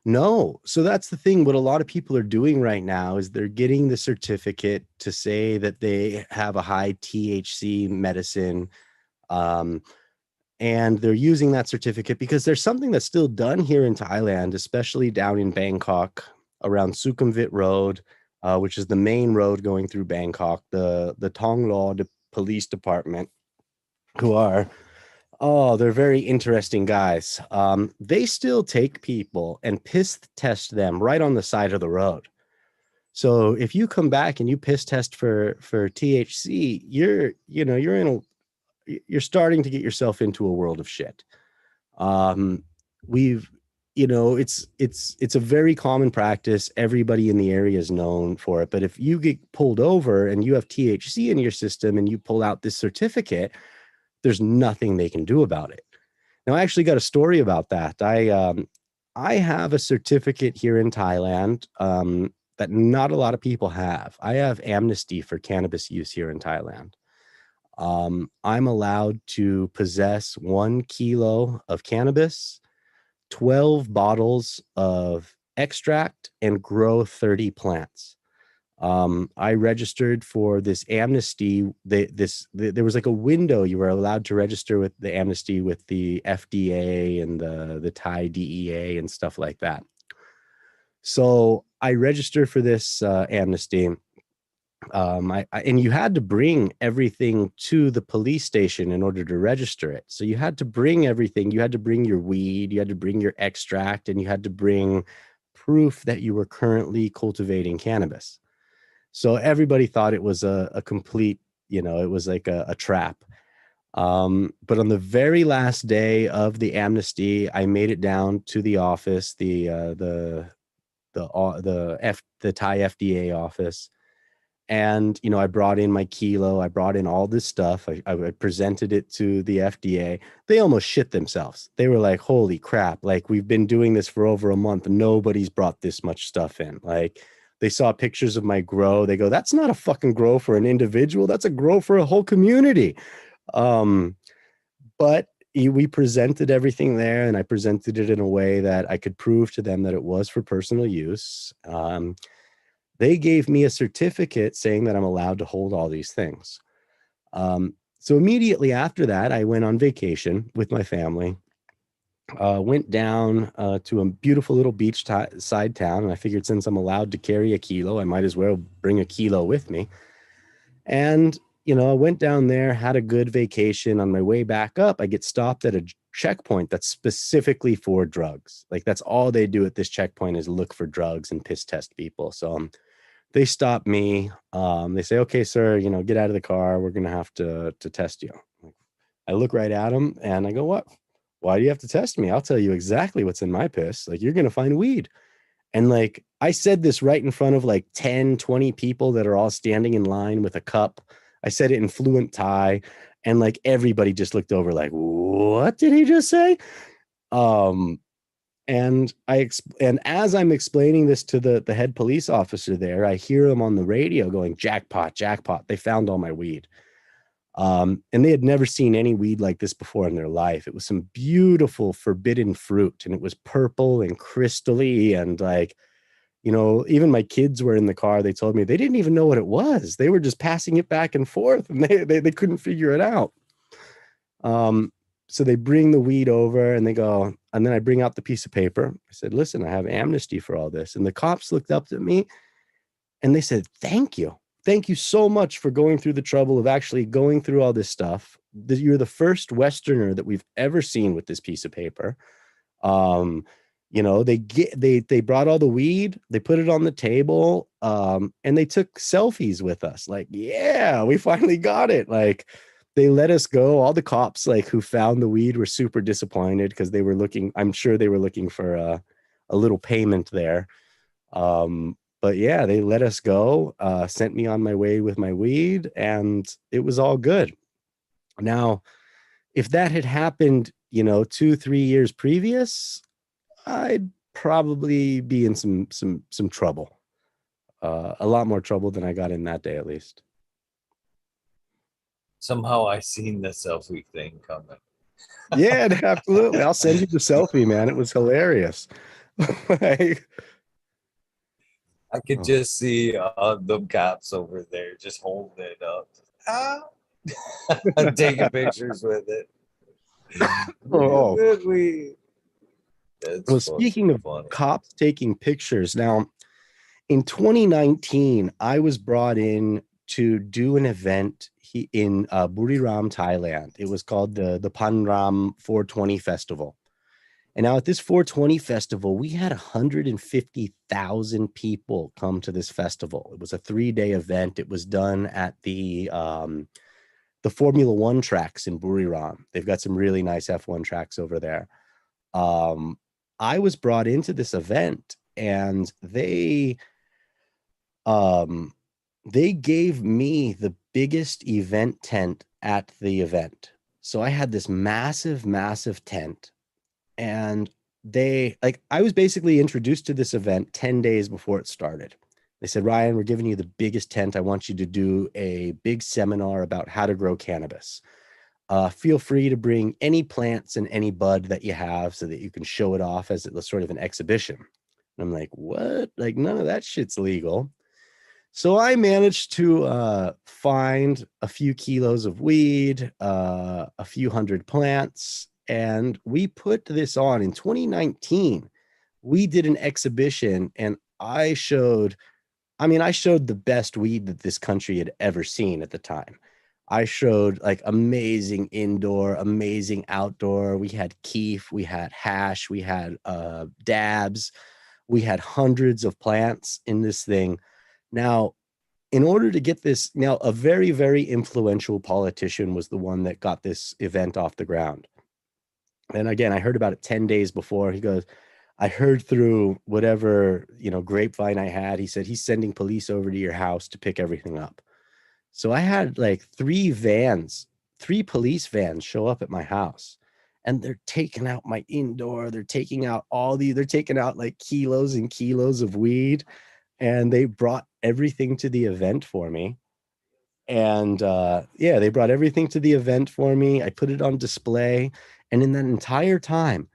No. So that's the thing. What a lot of people are doing right now is they're getting the certificate to say that they have a high THC medicine. And they're using that certificate because there's something that's still done here in Thailand, especially down in Bangkok around Sukhumvit Road, which is the main road going through Bangkok, the Thong Lo police department who are, oh, they're very interesting guys. They still take people and piss test them right on the side of the road. So if you come back and you piss test for THC, you're starting to get yourself into a world of shit. We've, it's a very common practice. Everybody in the area is known for it. But if you get pulled over and you have THC in your system and you pull out this certificate, there's nothing they can do about it. Now, I actually got a story about that. I have a certificate here in Thailand that not a lot of people have. I have amnesty for cannabis use here in Thailand. I'm allowed to possess 1 kilo of cannabis, 12 bottles of extract, and grow 30 plants. I registered for this amnesty. There was like a window you were allowed to register with the amnesty with the FDA and the Thai DEA and stuff like that. So I registered for this amnesty. And you had to bring everything to the police station in order to register it. So you had to bring everything. You had to bring your weed, you had to bring your extract, and you had to bring proof that you were currently cultivating cannabis. So everybody thought it was a complete, it was like a trap. But on the very last day of the amnesty, I made it down to the office, the Thai FDA office. And, I brought in my kilo. I brought in all this stuff. I presented it to the FDA. They almost shit themselves. They were like, holy crap. Like, we've been doing this for over a month. Nobody's brought this much stuff in. Like, they saw pictures of my grow. They go, that's not a fucking grow for an individual. That's a grow for a whole community. But we presented everything there, and I presented it in a way that I could prove to them that it was for personal use. They gave me a certificate saying that I'm allowed to hold all these things. So immediately after that, I went on vacation with my family, went down to a beautiful little beach side town. And I figured since I'm allowed to carry a kilo, I might as well bring a kilo with me. And, I went down there, had a good vacation. On my way back up, I get stopped at a checkpoint that's specifically for drugs. Like, that's all they do at this checkpoint is look for drugs and piss test people. So they stop me. They say, okay, sir, get out of the car. We're going to have to test you. I look right at them and I go, what? Why do you have to test me? I'll tell you exactly what's in my piss. Like, you're going to find weed. And like, I said this right in front of like 10, 20 people that are all standing in line with a cup. I said it in fluent Thai, and like everybody just looked over like, what did he just say? And as I'm explaining this to the head police officer there, I hear him on the radio going, jackpot, jackpot. They found all my weed. And they had never seen any weed like this before in their life. It was some beautiful forbidden fruit, and it was purple and crystally. And like, even my kids were in the car. They told me they didn't even know what it was. They were just passing it back and forth, and they couldn't figure it out. So they bring the weed over and they go, and then I bring out the piece of paper. I said, listen, I have amnesty for all this. And the cops looked up at me and they said, thank you. Thank you so much for going through the trouble of actually going through all this stuff. You're the first Westerner that we've ever seen with this piece of paper. They brought all the weed, they put it on the table, and they took selfies with us. Like, yeah, we finally got it. Like, they let us go. All the cops, like, who found the weed were super disappointed because they were I'm sure they were looking for a little payment there. But yeah, they let us go, sent me on my way with my weed, and it was all good. Now, if that had happened, 2-3 years previous, I'd probably be in some trouble, a lot more trouble than I got in that day, at least. Somehow I seen the selfie thing coming. Yeah, absolutely. I'll send you the selfie, man. It was hilarious. Like, I could just see the cops over there just holding it up. Taking pictures with it. Oh. Well, speaking of cops taking pictures, now in 2019, I was brought in to do an event in Buriram, Thailand. It was called the Panram 420 Festival. And now at this 420 festival, we had 150,000 people come to this festival. It was a 3-day event. It was done at the Formula One tracks in Buriram. They've got some really nice F1 tracks over there. I was brought into this event, and they gave me the biggest event tent at the event. So I had this massive, massive tent, and I was basically introduced to this event 10 days before it started. They said, Ryan, we're giving you the biggest tent. I want you to do a big seminar about how to grow cannabis. Feel free to bring any plants and any bud that you have so that you can show it off as a sort of an exhibition. And I'm like, what? Like, none of that shit's legal. So I managed to find a few kilos of weed, a few hundred plants, and we put this on in 2019. We did an exhibition, and I showed the best weed that this country had ever seen at the time. I showed like amazing indoor, amazing outdoor. We had keef, we had hash, we had dabs, we had hundreds of plants in this thing. Now, in order to get this, now a very, very influential politician was the one that got this event off the ground. And again, I heard about it 10 days before. He goes, I heard through whatever, grapevine I had. He said he's sending police over to your house to pick everything up. So I had like 3 police vans show up at my house, and they're taking out my indoor. They're taking out like kilos and kilos of weed, and they brought everything to the event for me. And they brought everything to the event for me. I put it on display. And in that entire time,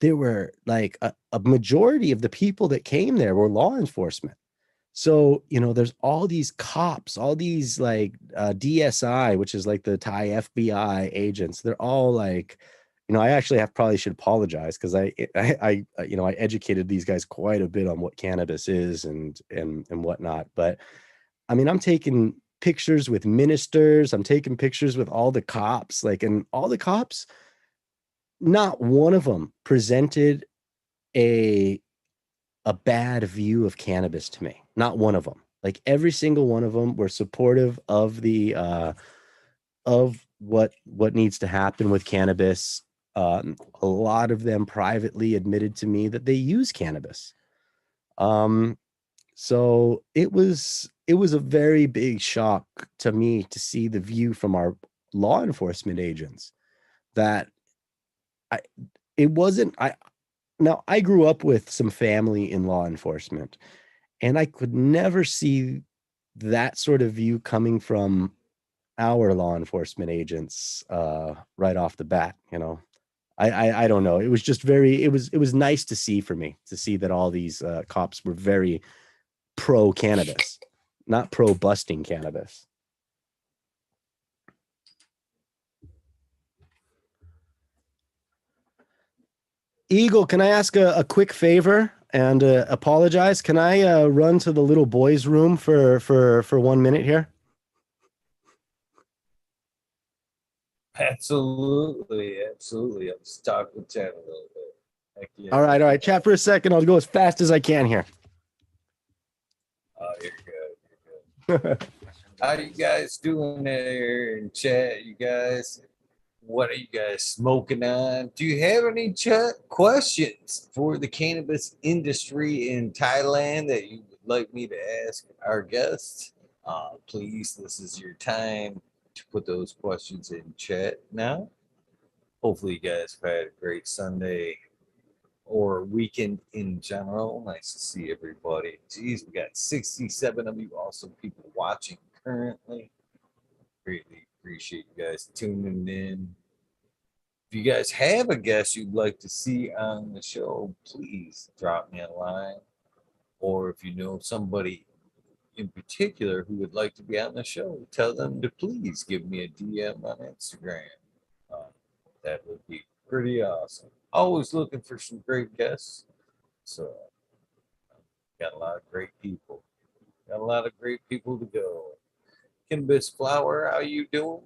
there were like a majority of the people that came there were law enforcement. So, there's all these cops, all these like DSI, which is like the Thai FBI agents. They're all like, I actually probably should apologize, because I educated these guys quite a bit on what cannabis is and whatnot. But I mean, I'm taking pictures with ministers. I'm taking pictures with all the cops, and all the cops, not one of them presented a bad view of cannabis to me. Not one of them. Like every single one of them were supportive of the of what needs to happen with cannabis. A lot of them privately admitted to me that they use cannabis. So it was a very big shock to me to see the view from our law enforcement agents that now I grew up with some family in law enforcement, and I could never see that sort of view coming from our law enforcement agents right off the bat. I don't know. It was just it was nice to see for me to see that all these cops were very pro cannabis, not pro busting cannabis. Eagle, can I ask a quick favor and apologize? Can I run to the little boys' room for 1 minute here? Absolutely. I'll just talk with Chad a little bit. Heck yeah. All right. Chat for a second. I'll go as fast as I can here. Oh, you're good. How you guys doing there in chat, you guys? What are you guys smoking on? Do you have any questions for the cannabis industry in Thailand that you would like me to ask our guests? Please, this is your time to put those questions in chat now. Hopefully, you guys have had a great Sunday or weekend in general. Nice to see everybody. Geez, we got 67 of you awesome people watching currently. Greatly appreciate you guys tuning in. If you guys have a guest you'd like to see on the show, please drop me a line. Or if you know somebody in particular who would like to be on the show, tell them to please give me a DM on Instagram. That would be pretty awesome. Always looking for some great guests. So, got a lot of great people. Got a lot of great people to go. Cannabis flower, how you doing?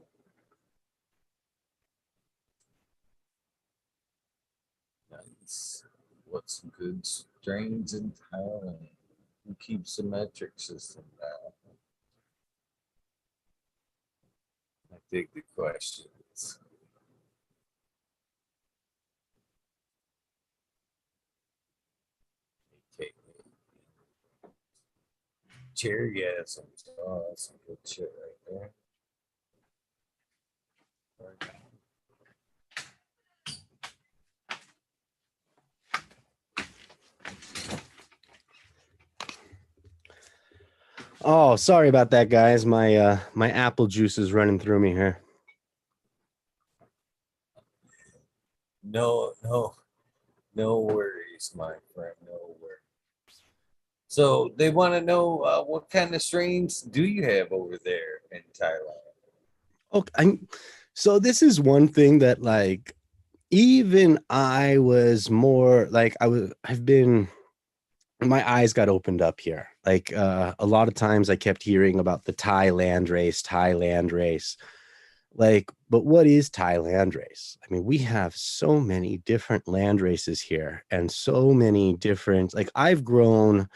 Nice. What's some good strains in Thailand? Who keeps the metric system down? I dig the questions. Okay. Cherry gas. Oh, that's some good shit right there. Oh, sorry about that, guys. My apple juice is running through me here. No worries, my friend. No worries. So they want to know what kind of strains do you have over there in Thailand? Okay, so this is one thing that like even I was more like I've been my eyes got opened up here. Like a lot of times I kept hearing about the Thailand race, Thailand race. Like, but what is Thailand race? I mean, we have so many different land races here and so many different like I've grown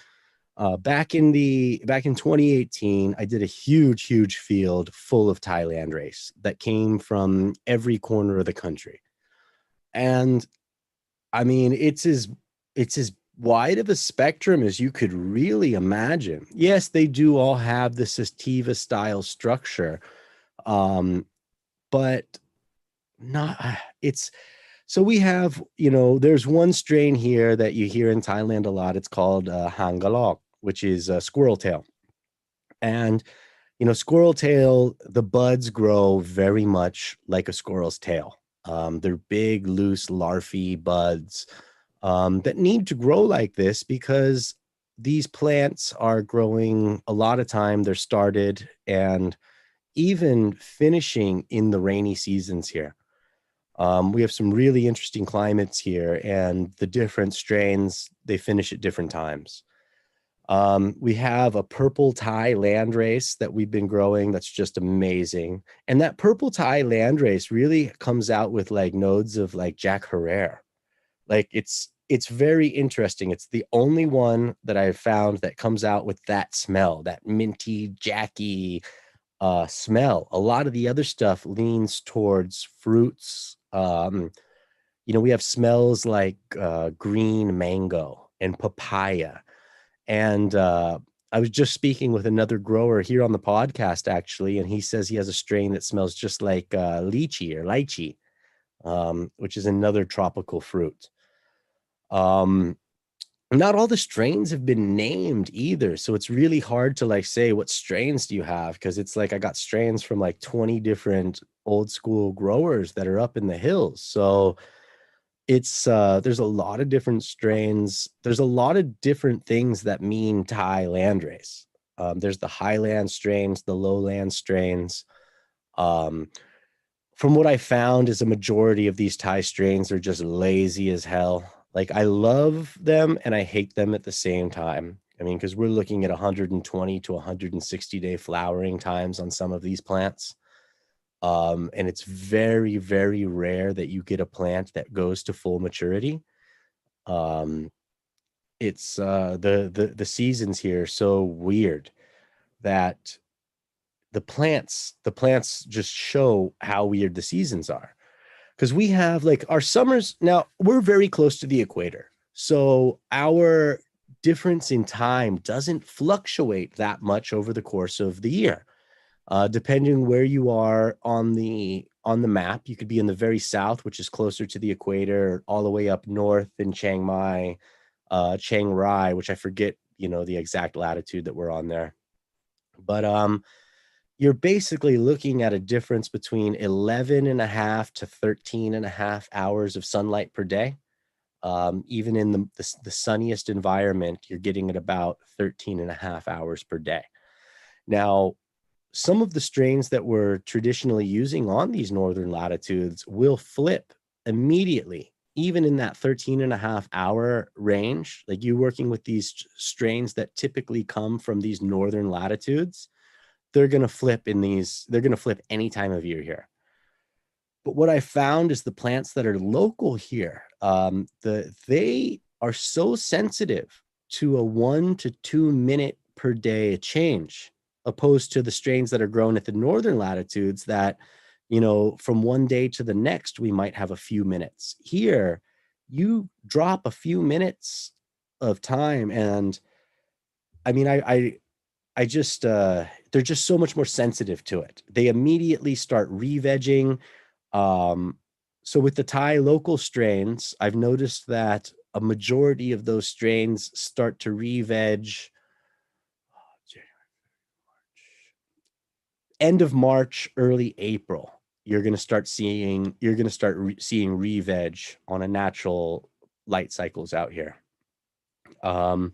back in 2018, I did a huge field full of Thailand race that came from every corner of the country. And I mean, it's as wide of a spectrum as you could really imagine. Yes, they do all have the sativa style structure, um, but not it's so we have, there's one strain here that you hear in Thailand a lot. It's called Hangalok, which is squirrel tail. And squirrel tail, the buds grow very much like a squirrel's tail. They're big, loose, larvae buds that need to grow like this because these plants are growing a lot of time. They're started and even finishing in the rainy seasons here. We have some really interesting climates here, and the different strains, they finish at different times. We have a purple Thai landrace that we've been growing that's just amazing. And that purple Thai landrace really comes out with like nodes of like Jack Herrera. Like it's very interesting. It's the only one that I've found that comes out with that smell, that minty, jacky smell. A lot of the other stuff leans towards fruits. We have smells like green mango and papaya and I was just speaking with another grower here on the podcast, actually, and he says he has a strain that smells just like lychee, which is another tropical fruit. Um, Not all the strains have been named either, so it's really hard to like say what strains do you have because it's like I got strains from like 20 different old school growers that are up in the hills. So it's there's a lot of different strains. There's a lot of different things that mean Thai landrace. There's the highland strains, the lowland strains. Um, from what I found is a majority of these Thai strains are just lazy as hell. Like I love them and I hate them at the same time. I mean, because we're looking at 120 to 160-day flowering times on some of these plants. And it's very, very rare that you get a plant that goes to full maturity. Um, it's the seasons here are so weird that the plants just show how weird the seasons are. Because we have like our summers now, we're very close to the equator. So our difference in time doesn't fluctuate that much over the course of the year. Depending where you are on the map, you could be in the very south, which is closer to the equator, all the way up north in Chiang Mai, Chiang Rai, which I forget, the exact latitude that we're on there. But you're basically looking at a difference between 11 and a half to 13 and a half hours of sunlight per day. Even in the sunniest environment, you're getting at about 13 and a half hours per day. Now, some of the strains that we're traditionally using on these northern latitudes will flip immediately, even in that 13 and a half hour range. Like you working with these strains that typically come from these northern latitudes, they're going to flip in these, they're going to flip any time of year here. But what I found is the plants that are local here, they are so sensitive to a 1 to 2 minute per day change, opposed to the strains that are grown at the northern latitudes that, from one day to the next, we might have a few minutes. Here, you drop a few minutes of time, and I mean, I just, they're just so much more sensitive to it. They immediately start re-vegging. So with the Thai local strains, I've noticed that a majority of those strains start to re-veg end of March, early April. You're going to start seeing re-veg on a natural light cycles out here. From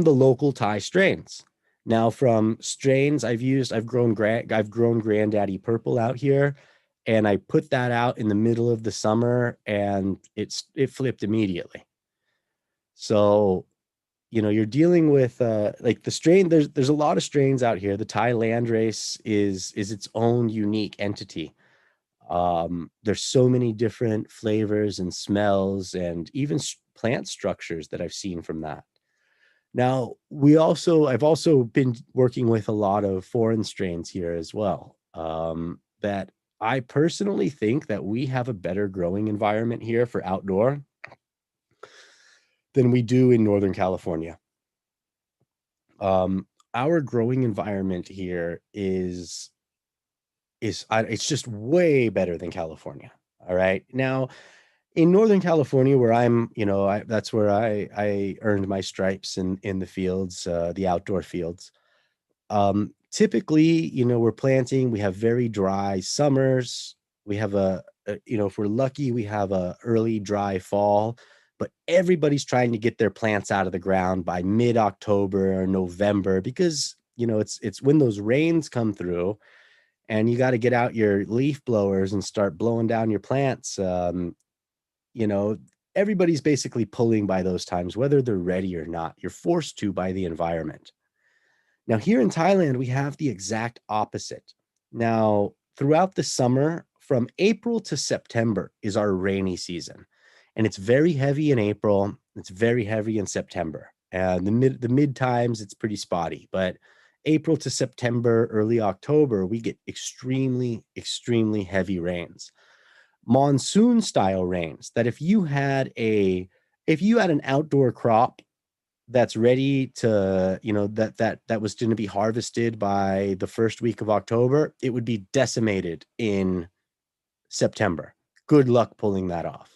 the local Thai strains. Now, from strains I've grown Granddaddy Purple out here, and I put that out in the middle of the summer, and it flipped immediately. So, you're dealing with like the strain. There's a lot of strains out here. The Thai landrace is its own unique entity. There's so many different flavors and smells, and even plant structures that I've seen from that. Now, I've also been working with a lot of foreign strains here as well, that I personally think that we have a better growing environment here for outdoor than we do in Northern California. Our growing environment here is it's just way better than California. All right. Now, in Northern California, where I'm, that's where I earned my stripes in the fields, the outdoor fields. Typically, we're planting, we have very dry summers. We have if we're lucky, we have a early dry fall, but everybody's trying to get their plants out of the ground by mid-October or November, because, it's when those rains come through and you got to get out your leaf blowers and start blowing down your plants. Everybody's basically pulling by those times, whether they're ready or not. You're forced to by the environment. Now, here in Thailand, we have the exact opposite. Now, throughout the summer, from April to September is our rainy season. And it's very heavy in April. It's very heavy in September. And the mid times, it's pretty spotty. But April to September, early October, we get extremely, extremely heavy rains. Monsoon style rains that if you had an outdoor crop that's ready to, that was going to be harvested by the first week of October, it would be decimated in September. Good luck pulling that off.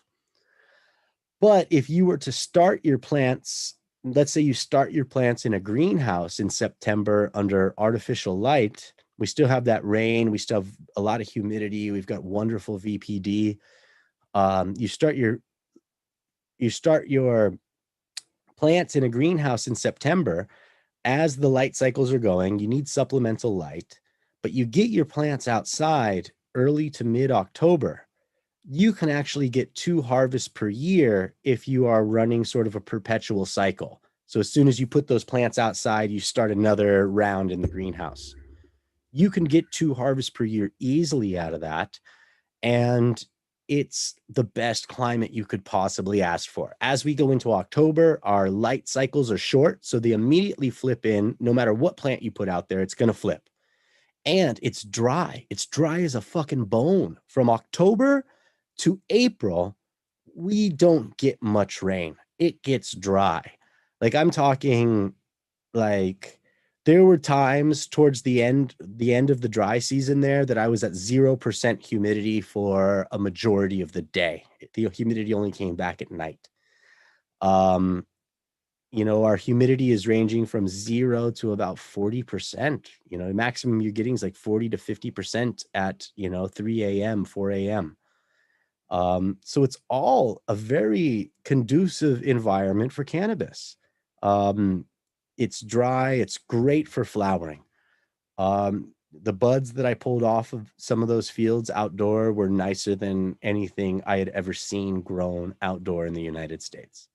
But if you were to start your plants, let's say you start your plants in a greenhouse in September under artificial light, we still have that rain. We still have a lot of humidity. We've got wonderful VPD. You start your plants in a greenhouse in September. As the light cycles are going, you need supplemental light, but you get your plants outside early to mid-October. You can actually get 2 harvests per year if you are running sort of a perpetual cycle. So as soon as you put those plants outside, you start another round in the greenhouse. You can get 2 harvests per year easily out of that. And it's the best climate you could possibly ask for. As we go into October, our light cycles are short, so they immediately flip in. No matter what plant you put out there, it's going to flip. And it's dry. It's dry as a fucking bone. From October to April, we don't get much rain. It gets dry. Like, I'm talking, like, there were times towards the end of the dry season there that I was at 0% humidity for a majority of the day. The humidity only came back at night. Our humidity is ranging from 0 to about 40%. The maximum you're getting is like 40 to 50% at, 3 a.m., 4 a.m. So it's all a very conducive environment for cannabis. It's dry. It's great for flowering. The buds that I pulled off of some of those fields outdoor were nicer than anything I had ever seen grown outdoor in the United States.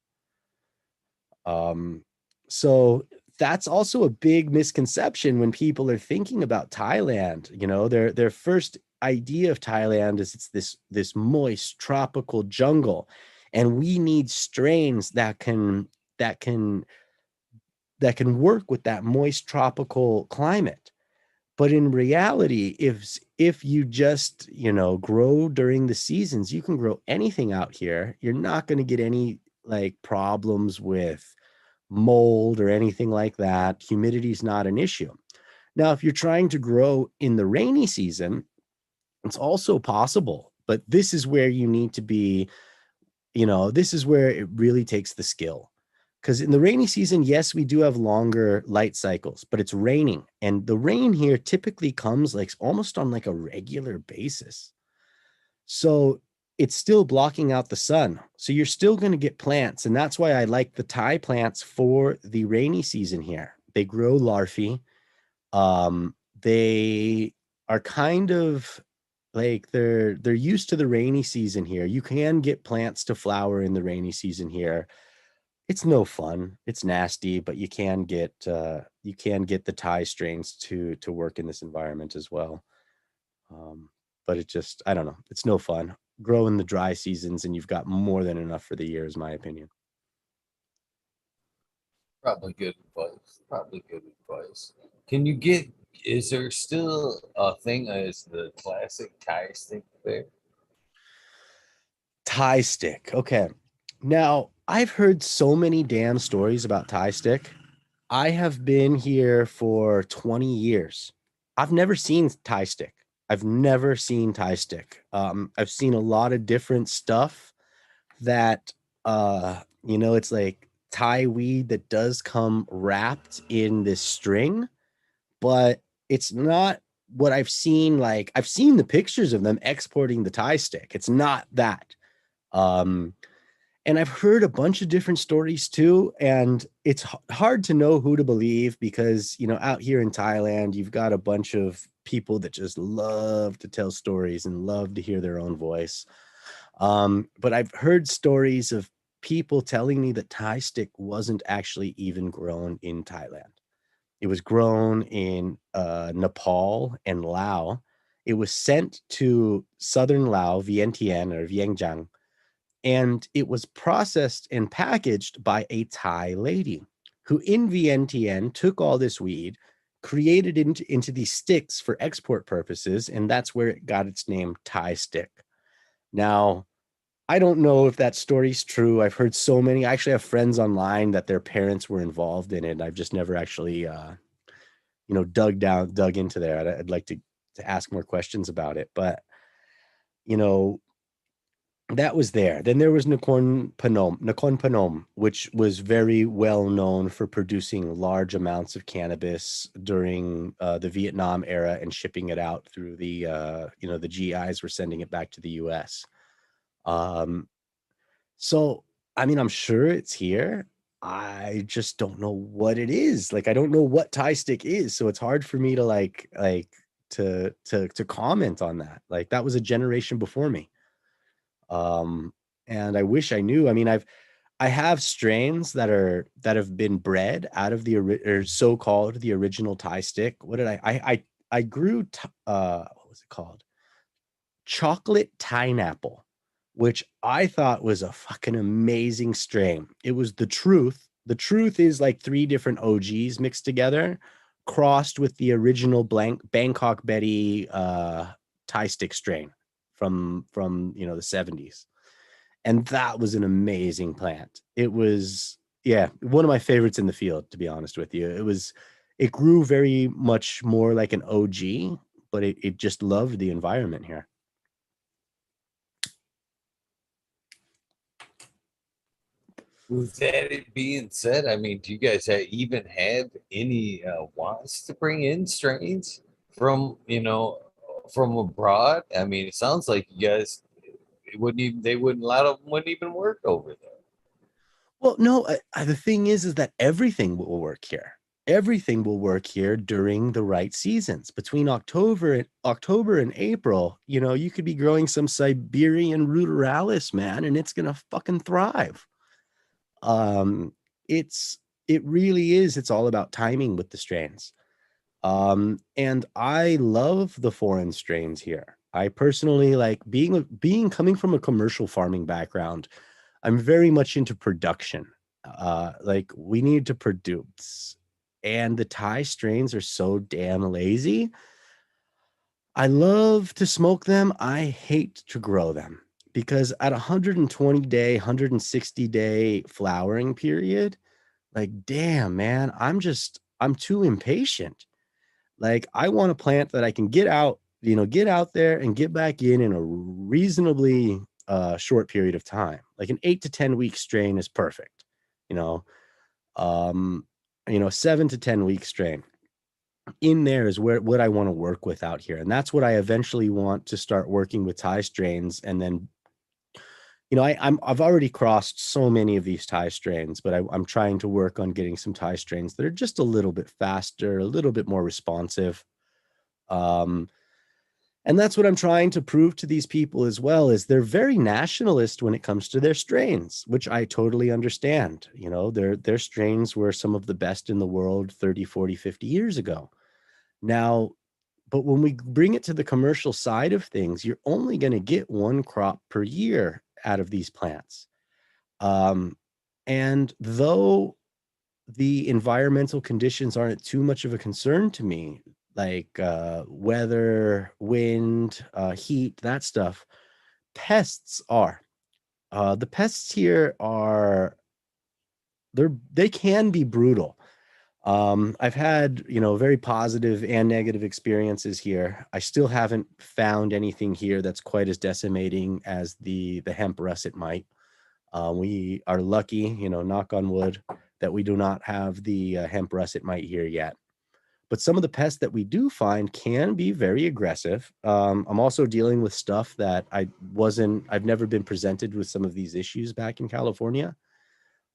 So that's also a big misconception when people are thinking about Thailand. You know, their first idea of Thailand is it's this moist tropical jungle, and we need strains that can that can work with that moist tropical climate. But in reality, if you just, you know, grow during the seasons, you can grow anything out here. You're not going to get any like problems with mold or anything like that. Humidity is not an issue. Now, if you're trying to grow in the rainy season, it's also possible, but this is where you need to be, you know, this is where it really takes the skill. Because in the rainy season, yes, we do have longer light cycles, but it's raining. And the rain here typically comes like almost on like a regular basis. So it's still blocking out the sun. So you're still going to get plants. And that's why I like the Thai plants for the rainy season here. They grow larvae. They are kind of like they're used to the rainy season here. You can get plants to flower in the rainy season here. It's no fun. It's nasty, but you can get the Thai strains to work in this environment as well. But it just, I don't know. It's no fun. Grow in the dry seasons and you've got more than enough for the year, is my opinion. Probably good advice. Probably good advice. Can you get? Is there still a thing as the classic Thai stick there? Thai stick. Okay. Now, I've heard so many damn stories about Thai stick. I have been here for 20 years. I've never seen Thai stick. I've never seen Thai stick. I've seen a lot of different stuff that you know, it's like Thai weed that does come wrapped in this string, but it's not what I've seen. Like I've seen the pictures of them exporting the Thai stick. It's not that. Um, and I've heard a bunch of different stories too, and it's hard to know who to believe because, you know, out here in Thailand, you've got a bunch of people that just love to tell stories and love to hear their own voice. But I've heard stories of people telling me that Thai stick wasn't actually even grown in Thailand. It was grown in Nepal and Laos. It was sent to southern Laos, Vientiane or Vientiane, and it was processed and packaged by a Thai lady who in Vientiane took all this weed, created it into these sticks for export purposes, and that's where it got its name, Thai stick. Now, I don't know if that story's true. I've heard so many. I actually have friends online that their parents were involved in it. I've just never actually, you know, dug into there. I'd like to ask more questions about it, but you know, that was there. Then there was Nakhon Phanom, which was very well known for producing large amounts of cannabis during the Vietnam era and shipping it out through the, you know, the GIs were sending it back to the US. Um, so, I mean, I'm sure it's here. I just don't know what it is. Like, I don't know what Thai stick is, so it's hard for me to to comment on that. Like, that was a generation before me. Um, and I wish I knew. I mean, I have strains that have been bred out of the or so-called the original Thai stick. What did I grew what was it called? Chocolate pineapple, which I thought was a fucking amazing strain. It was the truth. The truth is like three different OGs mixed together, crossed with the original Bangkok Betty Thai stick strain from you know the 70s. And that was an amazing plant. It was, yeah, one of my favorites in the field, to be honest with you. It grew very much more like an OG, but it just loved the environment here. With that it being said, I mean, do you guys even have any wants to bring in strains from, you know, from abroad? I mean, it sounds like you guys it wouldn't even they wouldn't a lot of them wouldn't even work over there. Well, no, the thing is that everything will work here. Everything will work here during the right seasons. Between October and April, you know, you could be growing some Siberian ruderalis, man, and it's gonna fucking thrive. Um, it's It really is. It's all about timing with the strains. And I love the foreign strains here. I personally like being coming from a commercial farming background. I'm very much into production. Like we need to produce, and the Thai strains are so damn lazy. I love to smoke them. I hate to grow them because at 120 day, 160 day flowering period, like, damn, man, I'm too impatient. Like, I want a plant that I can get out, get out there and get back in a reasonably short period of time. Like an 8 to 10 week strain is perfect, you know, um, 7 to 10 week strain in there is where what I want to work with out here. And that's what I eventually want to start working with Thai strains. And then, I've already crossed so many of these Thai strains, but I'm trying to work on getting some Thai strains that are just a little bit faster, a little bit more responsive. Um, and that's what I'm trying to prove to these people as well, is they're very nationalist when it comes to their strains, which I totally understand. Their strains were some of the best in the world 30, 40, 50 years ago. Now, but when we bring it to the commercial side of things, you're only going to get one crop per year out of these plants. And though the environmental conditions aren't too much of a concern to me, like weather, wind, heat, that stuff, pests are. The pests here they can be brutal. I've had, very positive and negative experiences here. I still haven't found anything here that's quite as decimating as the hemp russet mite. We are lucky, knock on wood, that we do not have the hemp russet mite here yet. But some of the pests that we do find can be very aggressive. I'm also dealing with stuff that I've never been presented with some of these issues back in California,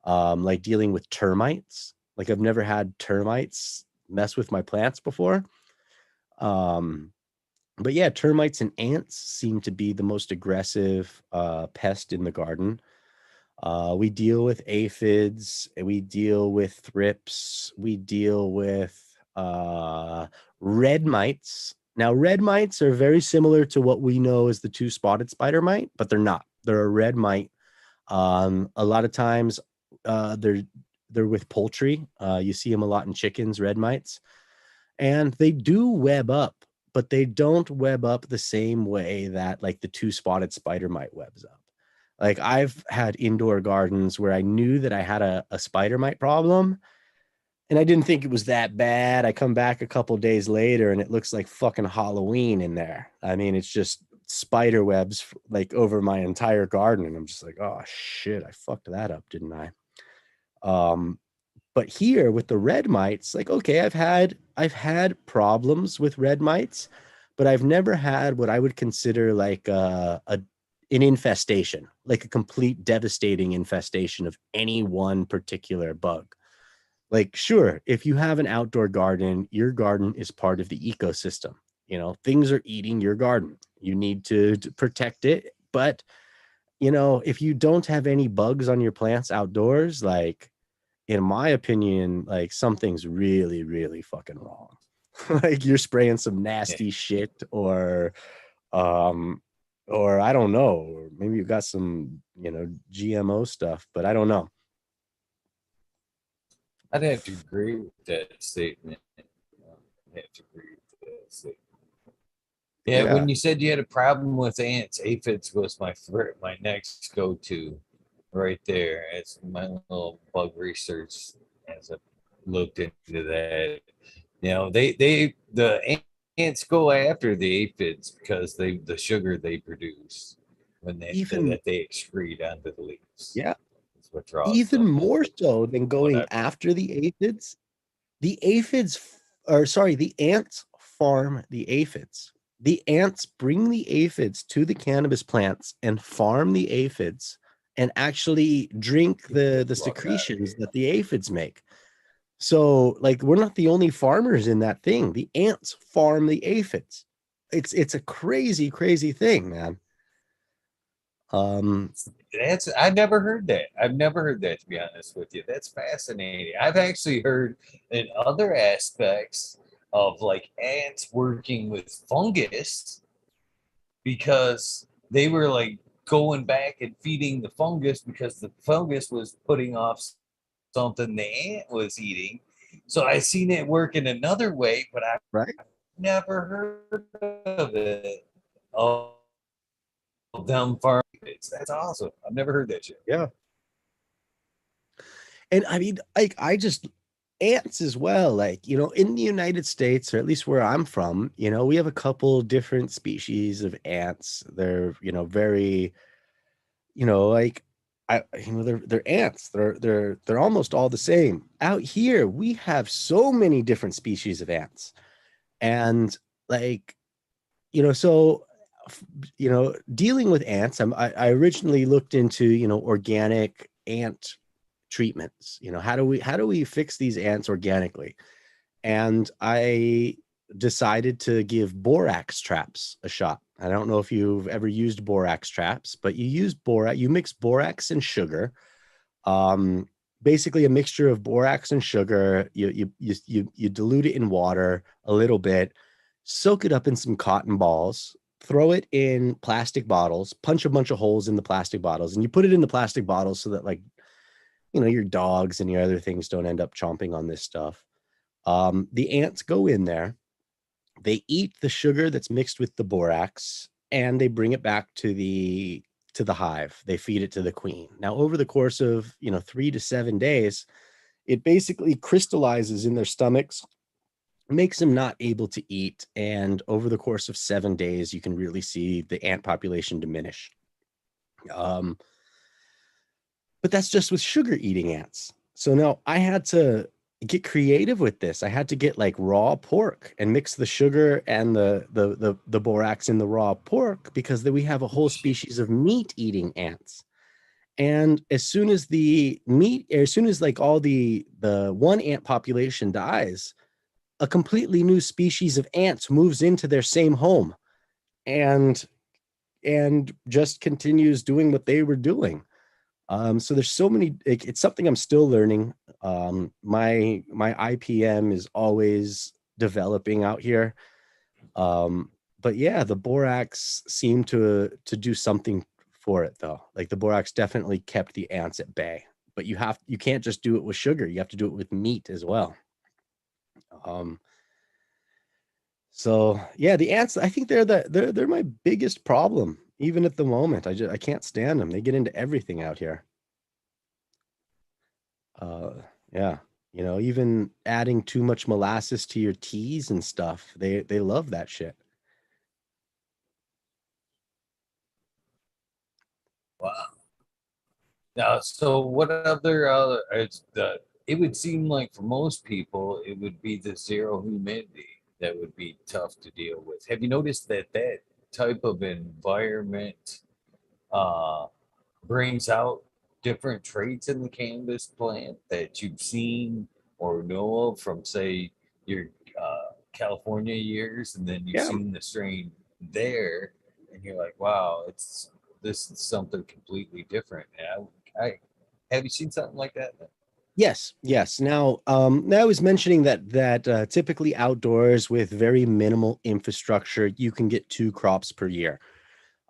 like dealing with termites. Like I've never had termites mess with my plants before. But yeah, termites and ants seem to be the most aggressive pest in the garden. We deal with aphids, we deal with thrips, we deal with red mites. Now, red mites are very similar to what we know as the two-spotted spider mite, but they're not. They're a red mite. A lot of times, they're with poultry. You see them a lot in chickens, red mites, and they do web up, but they don't web up the same way that like the two-spotted spider mite webs up. Like I've had indoor gardens where I knew that I had a spider mite problem, and I didn't think it was that bad. I come back a couple days later and it looks like fucking Halloween in there. I mean, it's just spider webs like over my entire garden. And I'm just like, oh shit, I fucked that up, didn't I? But here with the red mites, like, okay, I've had problems with red mites, but I've never had what I would consider like an infestation, like a complete devastating infestation of any one particular bug. Like, sure, if you have an outdoor garden, your garden is part of the ecosystem. Things are eating your garden. You need to protect it. But, if you don't have any bugs on your plants outdoors, like, in my opinion, like something's really, really fucking wrong. Like you're spraying some nasty shit um, or I don't know, or maybe you've got some, GMO stuff, but I don't know. I'd have to agree with that statement. I'd have to agree with that statement. Yeah, Yeah. when you said you had a problem with ants, aphids was my next go-to right there. As my little bug research, as I looked into that, the ants go after the aphids because the sugar they produce when Even, that they excrete onto the leaves. yeah, That's what draws even them. more so than What going I after the ants farm the aphids. The ants bring the aphids to the cannabis plants and farm the aphids and actually drink the fuck out of secretions here. that the aphids make. So, like, we're not the only farmers in that thing. The ants farm the aphids. It's a crazy, crazy thing, man. I've never heard that. I've never heard that, to be honest with you. That's fascinating. I've actually heard in other aspects of like ants working with fungus because they were like going back and feeding the fungus because the fungus was putting off something the ant was eating. So I seen it work in another way, but I've right? never heard of it. Of them farming. That's awesome. I've never heard that shit. Yeah. And I mean, like, I just ants as well. Like, in the United States, or at least where I'm from, we have a couple different species of ants. They're, very, like, they're ants. They're almost all the same. Out here, we have so many different species of ants. And like, so dealing with ants, I originally looked into, organic ant treatments. How do we fix these ants organically? And I decided to give borax traps a shot. I don't know if you've ever used borax traps, but you mix borax and sugar. Um, Basically a mixture of borax and sugar. You dilute it in water a little bit, soak it up in some cotton balls, throw it in plastic bottles, punch a bunch of holes in the plastic bottles, and you put it in the plastic bottles so that, like, your dogs and your other things don't end up chomping on this stuff. The ants go in there, they eat the sugar that's mixed with the borax, and they bring it back to the hive. They feed it to the queen. Now, over the course of 3 to 7 days, it basically crystallizes in their stomachs, makes them not able to eat, and over the course of 7 days, you can really see the ant population diminish. Um, but that's just with sugar eating ants. So now I had to get creative with this. I had to get like raw pork and mix the sugar and the borax in the raw pork, because then we have a whole species of meat eating ants. And as soon as like all the one ant population dies, a completely new species of ants moves into their same home and just continues doing what they were doing. So there's so many. It's something I'm still learning. My IPM is always developing out here. Um, but yeah, the borax seemed to do something for it though. Like the borax definitely kept the ants at bay. But you can't just do it with sugar. You have to do it with meat as well. Um, so yeah, the ants. I think they're my biggest problem even at the moment. I can't stand them. They get into everything out here. Uh, yeah, even adding too much molasses to your teas and stuff, they love that shit. Wow. Now, so what other it's the it would seem like for most people it would be the zero humidity that would be tough to deal with. Have you noticed that that type of environment uh brings out different traits in the cannabis plant that you've seen or know of from, say, your California years, and then you've Yeah. seen the strain there, and you're like, wow, this is something completely different. And I have you seen something like that? Yes, yes. Now I was mentioning that typically outdoors with very minimal infrastructure, you can get 2 crops per year.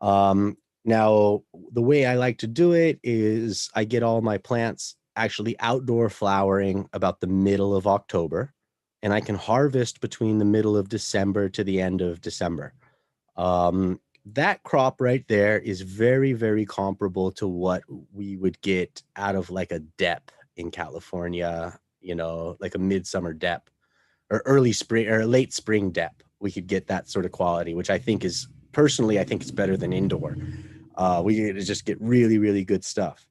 Now the way I like to do it is I get all my plants actually outdoor flowering about the middle of October, and I can harvest between the middle of December to the end of December. That crop right there is very, very comparable to what we would get out of like a dep in California, like a midsummer dep or early spring or late spring dep. We could get that sort of quality, which I think it's better than indoor. We just get really, really good stuff.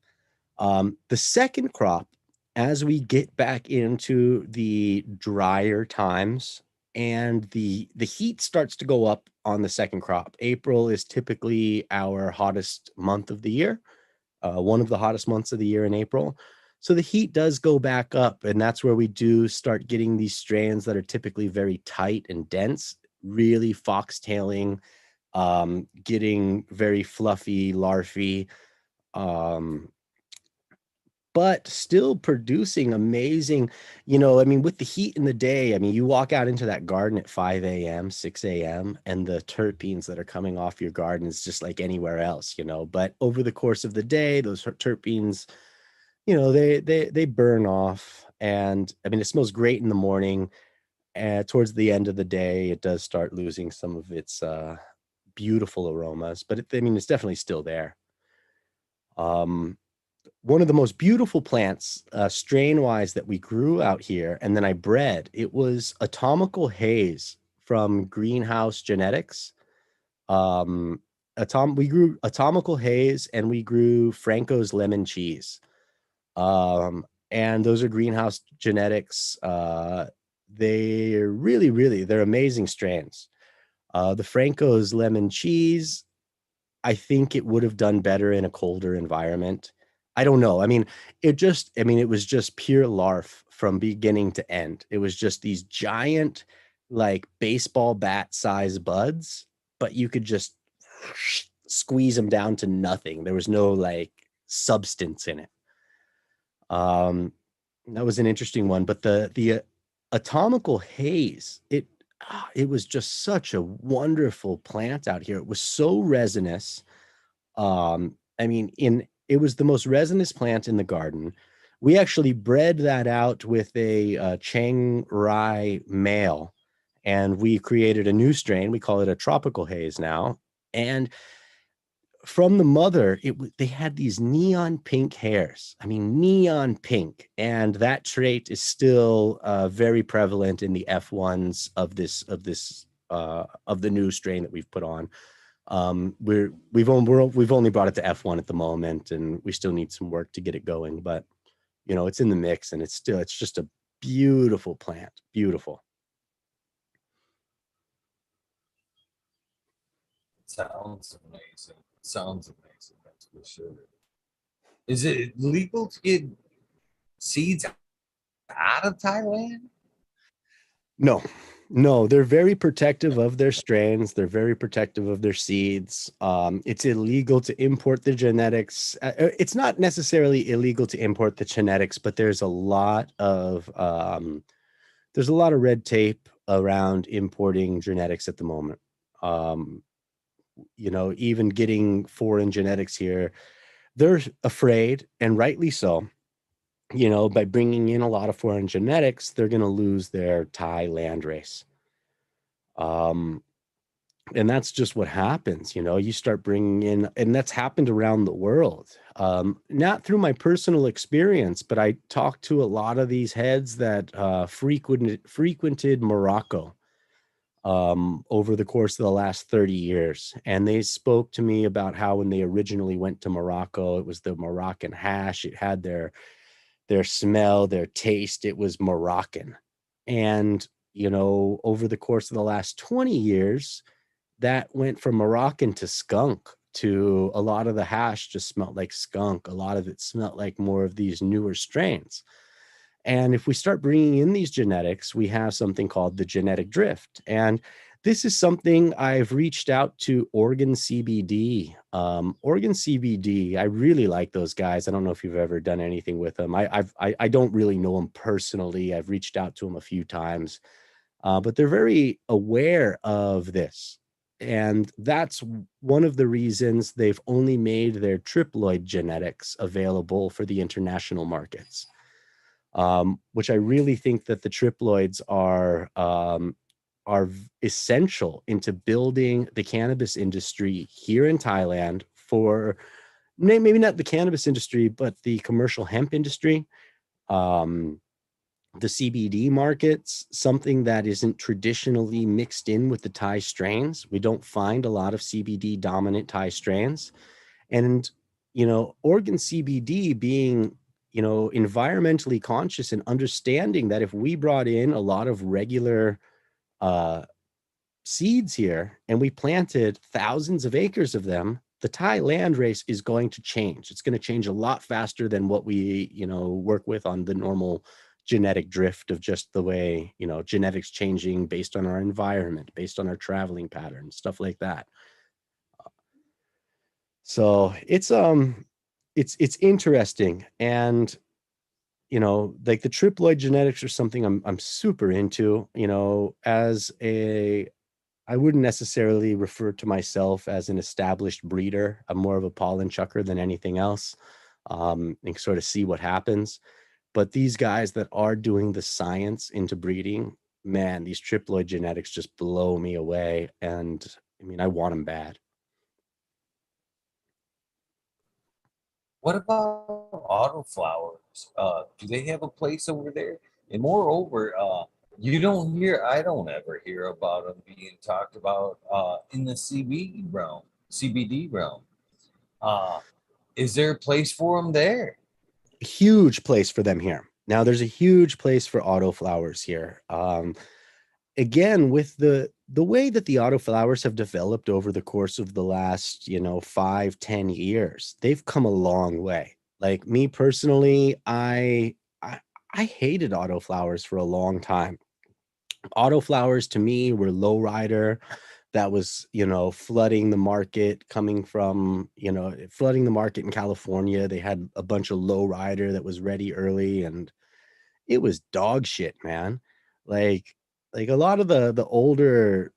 The second crop, as we get back into the drier times and the heat starts to go up on the second crop. April is typically our hottest month of the year, one of the hottest months of the year in April. So the heat does go back up, and that's where we do start getting these strains that are typically very tight and dense, really foxtailing getting very fluffy, larfy, um, but still producing amazing, I mean, with the heat in the day, I mean, you walk out into that garden at 5 a.m., 6 a.m., and the terpenes that are coming off your garden is just like anywhere else, but over the course of the day, those terpenes, they burn off. And I mean, it smells great in the morning. And towards the end of the day, it does start losing some of its beautiful aromas, but I mean, it's definitely still there. One of the most beautiful plants, strain wise, that we grew out here, and then I bred, it was Atomical Haze from Greenhouse Genetics. Um, we grew Atomical Haze, and we grew Franco's Lemon Cheese. And those are Greenhouse Genetics. They're they're amazing strains. The Franco's Lemon Cheese, I think it would have done better in a colder environment. I don't know. I mean, it was just pure larf from beginning to end. It was just these giant, like baseball bat size buds, but you could just squeeze them down to nothing. There was no like substance in it. That was an interesting one, but the Atomical Haze, it was just such a wonderful plant out here. It was so resinous. I mean, it was the most resinous plant in the garden. We actually bred that out with a Chiang Rai male, and we created a new strain. We call it a Tropical Haze now. And from the mother, they had these neon pink hairs. I mean, neon pink, and that trait is still very prevalent in the F1s of the new strain that we've put on. We've only brought it to F1 at the moment, and we still need some work to get it going. But it's in the mix, and it's just a beautiful plant, beautiful. Sounds amazing. Sounds amazing. That's for sure. Is it legal to get seeds out of Thailand? No, no, they're very protective of their strains. They're very protective of their seeds. It's illegal to import the genetics. It's not necessarily illegal to import the genetics, but there's a lot of red tape around importing genetics at the moment. Even getting foreign genetics here, they're afraid, and rightly so. By bringing in a lot of foreign genetics, they're going to lose their Thai land race. And that's just what happens. You start bringing in, and that's happened around the world. Not through my personal experience, but I talked to a lot of these heads that frequented Morocco over the course of the last 30 years. And they spoke to me about how when they originally went to Morocco, it was the Moroccan hash. It had their smell, their taste. It was Moroccan. And, over the course of the last 20 years, that went from Moroccan to skunk, to a lot of the hash just smelled like skunk. A lot of it smelled like more of these newer strains. And if we start bringing in these genetics, we have something called the genetic drift. And this is something I've reached out to Oregon CBD. Oregon CBD, I really like those guys. I don't know if you've ever done anything with them. I don't really know them personally. I've reached out to them a few times, but they're very aware of this. And that's one of the reasons they've only made their triploid genetics available for the international markets. Which I really think that the triploids are essential into building the cannabis industry here in Thailand, for maybe not the cannabis industry, but the commercial hemp industry, the CBD markets, something that isn't traditionally mixed in with the Thai strains. We don't find a lot of CBD dominant Thai strains. And, Oregon CBD being, environmentally conscious and understanding that if we brought in a lot of regular seeds here and we planted thousands of acres of them, the Thai land race is going to change. It's going to change a lot faster than what we, work with on the normal genetic drift of just the way, genetics changing based on our environment, based on our traveling patterns, stuff like that. So it's interesting. And like the triploid genetics are something I'm super into. As a I wouldn't necessarily refer to myself as an established breeder. I'm more of a pollen chucker than anything else, and sort of see what happens. But these guys that are doing the science into breeding, man, these triploid genetics just blow me away. And I mean, I want them bad. What about autoflowers? Do they have a place over there? And moreover, you don't hear, I don't ever hear about them being talked about in the CBD realm. Uh, is there a place for them there? Huge place for them here. Now, there's a huge place for autoflowers here. Again, with the way that the autoflowers have developed over the course of the last 5-10 years, they've come a long way. Like me personally, I hated autoflowers for a long time. Autoflowers to me were lowrider that was flooding the market, coming from flooding the market in California. They had a bunch of lowrider that was ready early, and it was dog shit, man. Like like a lot of the older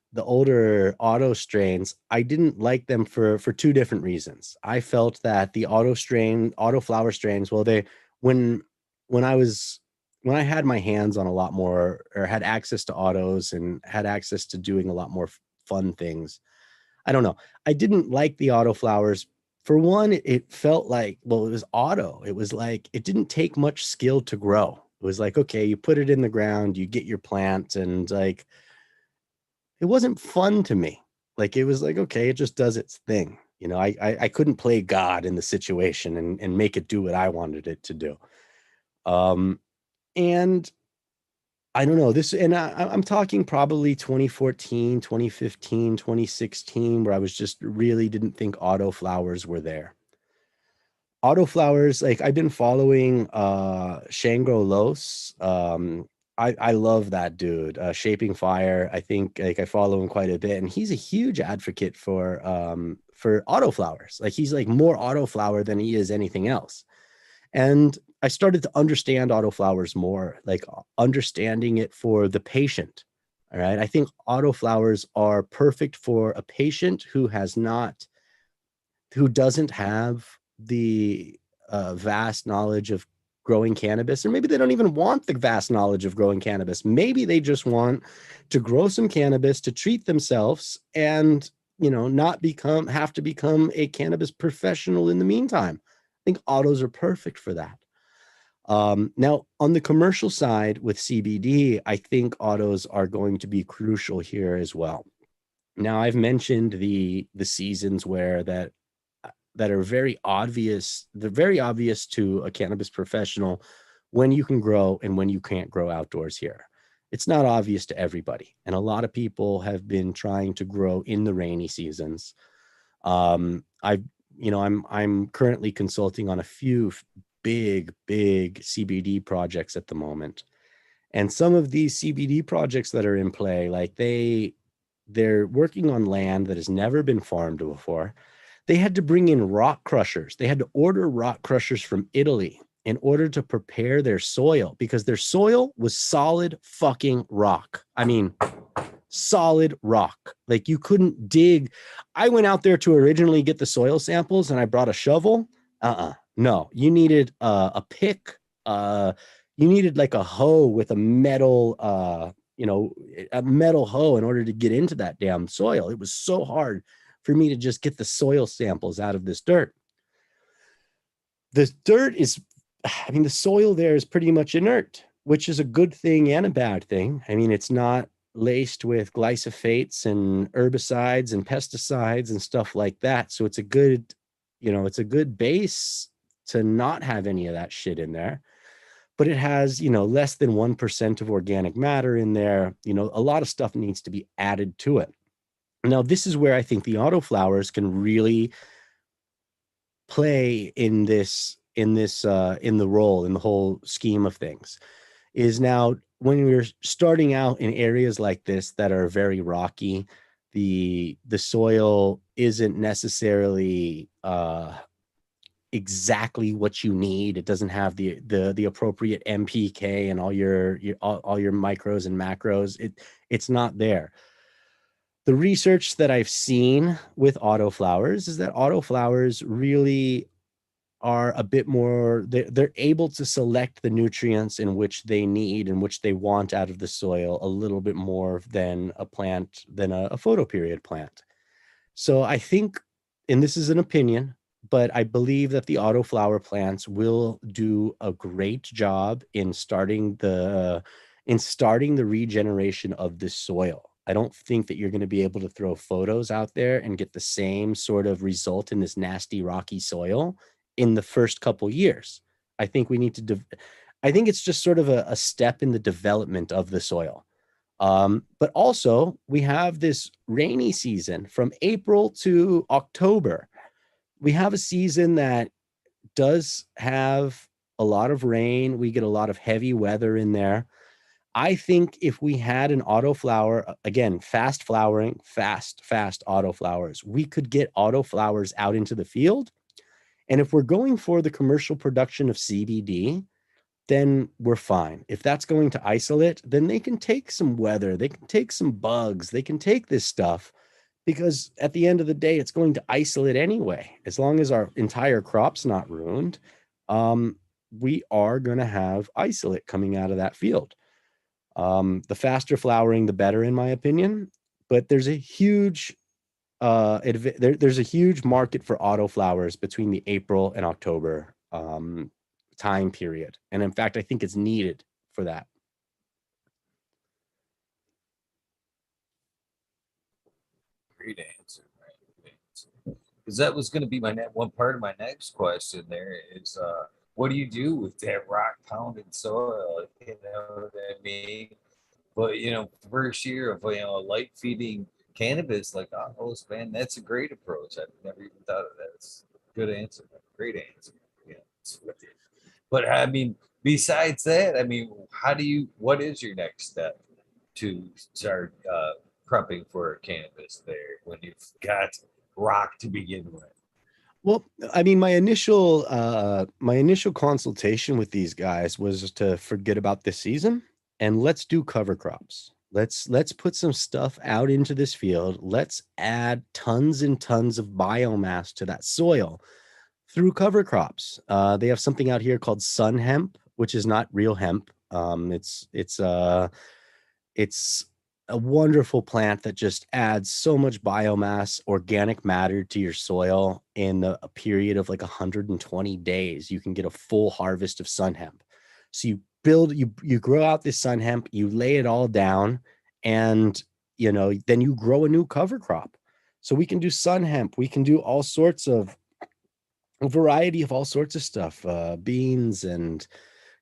auto strains, I didn't like them for two different reasons. I felt that the autoflower strains, well, they when when I was when I had my hands on a lot more, or had access to autos and had access to doing a lot more fun things, I don't know. I didn't like the autoflowers. For one, it felt like, well, it was auto. It was like it didn't take much skill to grow. It was like, okay, you put it in the ground, you get your plant, and like it wasn't fun to me. Like it was like, okay, it just does its thing. I couldn't play God in the situation and make it do what I wanted it to do. Um, and I don't know this, and I'm talking probably 2014, 2015, 2016, where I was just really didn't think autoflowers were there. Autoflowers, like I've been following Shangro Los. I love that dude. Shaping Fire. I think like I follow him quite a bit, and he's a huge advocate for autoflowers. Like he's like more autoflower than he is anything else. And I started to understand autoflowers more, like understanding it for the patient. All right. I think autoflowers are perfect for a patient who doesn't have the vast knowledge of growing cannabis, or maybe they don't even want the vast knowledge of growing cannabis. Maybe they just want to grow some cannabis to treat themselves and not have to become a cannabis professional in the meantime. I think autos are perfect for that. Now, on the commercial side with CBD, I think autos are going to be crucial here as well. Now, I've mentioned the seasons that are very obvious. They're very obvious to a cannabis professional when you can grow and when you can't grow outdoors here. It's not obvious to everybody, and a lot of people have been trying to grow in the rainy seasons. I've I'm currently consulting on a few big CBD projects at the moment. And some of these CBD projects that are in play, like they're working on land that has never been farmed before. They had to bring in rock crushers. They had to order rock crushers from Italy in order to prepare their soil, because their soil was solid fucking rock. I mean, solid rock. Like you couldn't dig. I went out there to originally get the soil samples and I brought a shovel. No, you needed a pick. You needed like a hoe with a metal, a metal hoe in order to get into that damn soil. It was so hard for me to just get the soil samples out of this dirt. The dirt is, I mean, the soil there is pretty much inert, which is a good thing and a bad thing. I mean, it's not laced with glyphosates and herbicides and pesticides and stuff like that. So it's a good, it's a good base to not have any of that shit in there. But it has, less than 1% of organic matter in there. A lot of stuff needs to be added to it. Now, this is where I think the autoflowers can really play in the role, in the whole scheme of things. Is now when we're starting out in areas like this that are very rocky, the soil isn't necessarily exactly what you need. It doesn't have the appropriate MPK and all your micros and macros. It's not there. The research that I've seen with autoflowers is that autoflowers really are a bit more, they're able to select the nutrients in which they need and which they want out of the soil a little bit more than a plant, than a photoperiod plant. So I think, and this is an opinion, but I believe that the autoflower plants will do a great job in starting the regeneration of the soil. I don't think that you're going to be able to throw photos out there and get the same sort of result in this nasty rocky soil in the first couple years. I think we need to I think it's just sort of a step in the development of the soil. But also, we have this rainy season from April to October. We have a season that does have a lot of rain. We get a lot of heavy weather in there. I think if we had an autoflower, again, fast flowering, fast autoflowers, we could get autoflowers out into the field. And if we're going for the commercial production of CBD, then we're fine. If that's going to isolate, then they can take some weather, they can take some bugs, they can take this stuff, because at the end of the day, it's going to isolate anyway. As long as our entire crop's not ruined, we are going to have isolate coming out of that field. The faster flowering, the better, in my opinion. But there's a huge there's a huge market for autoflowers between the April and October time period. And in fact, I think it's needed for that. Great answer. Because that was going to be my one part of my next question. There is, what do you do with that rock pounded soil? You know what I mean? But first year of light feeding cannabis, like oh man, that's a great approach. I've never even thought of that. It's a good answer. Great answer. Yeah, but I mean, besides that, I mean, what is your next step to start prepping for cannabis there when you've got rock to begin with? Well, I mean, my initial consultation with these guys was to forget about this season and let's do cover crops. Let's put some stuff out into this field. Let's add tons and tons of biomass to that soil through cover crops. They have something out here called sun hemp, which is not real hemp. It's a wonderful plant that just adds so much biomass, organic matter to your soil in a period of like 120 days. You can get a full harvest of sun hemp. So you grow out this sun hemp, you lay it all down, and then you grow a new cover crop. So we can do sun hemp. We can do all sorts of a variety of all sorts of stuff, beans and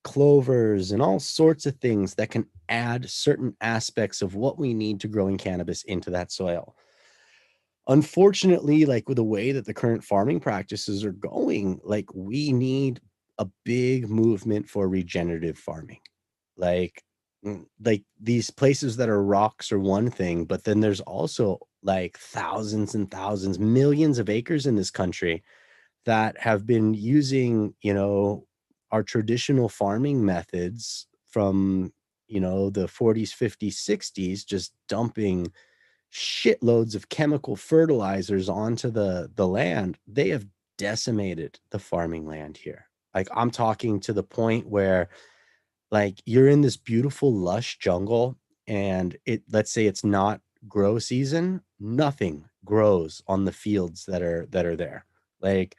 clovers and all sorts of things that can add certain aspects of what we need to growing cannabis into that soil. Unfortunately, like with the way that the current farming practices are going, like we need a big movement for regenerative farming. Like these places that are rocks are one thing, but then there's also like thousands and thousands, millions of acres in this country that have been using, our traditional farming methods from, the 40s, 50s, 60s, just dumping shitloads of chemical fertilizers onto the land. They have decimated the farming land here. Like I'm talking to the point where like you're in this beautiful lush jungle and let's say it's not grow season, nothing grows on the fields that are there. Like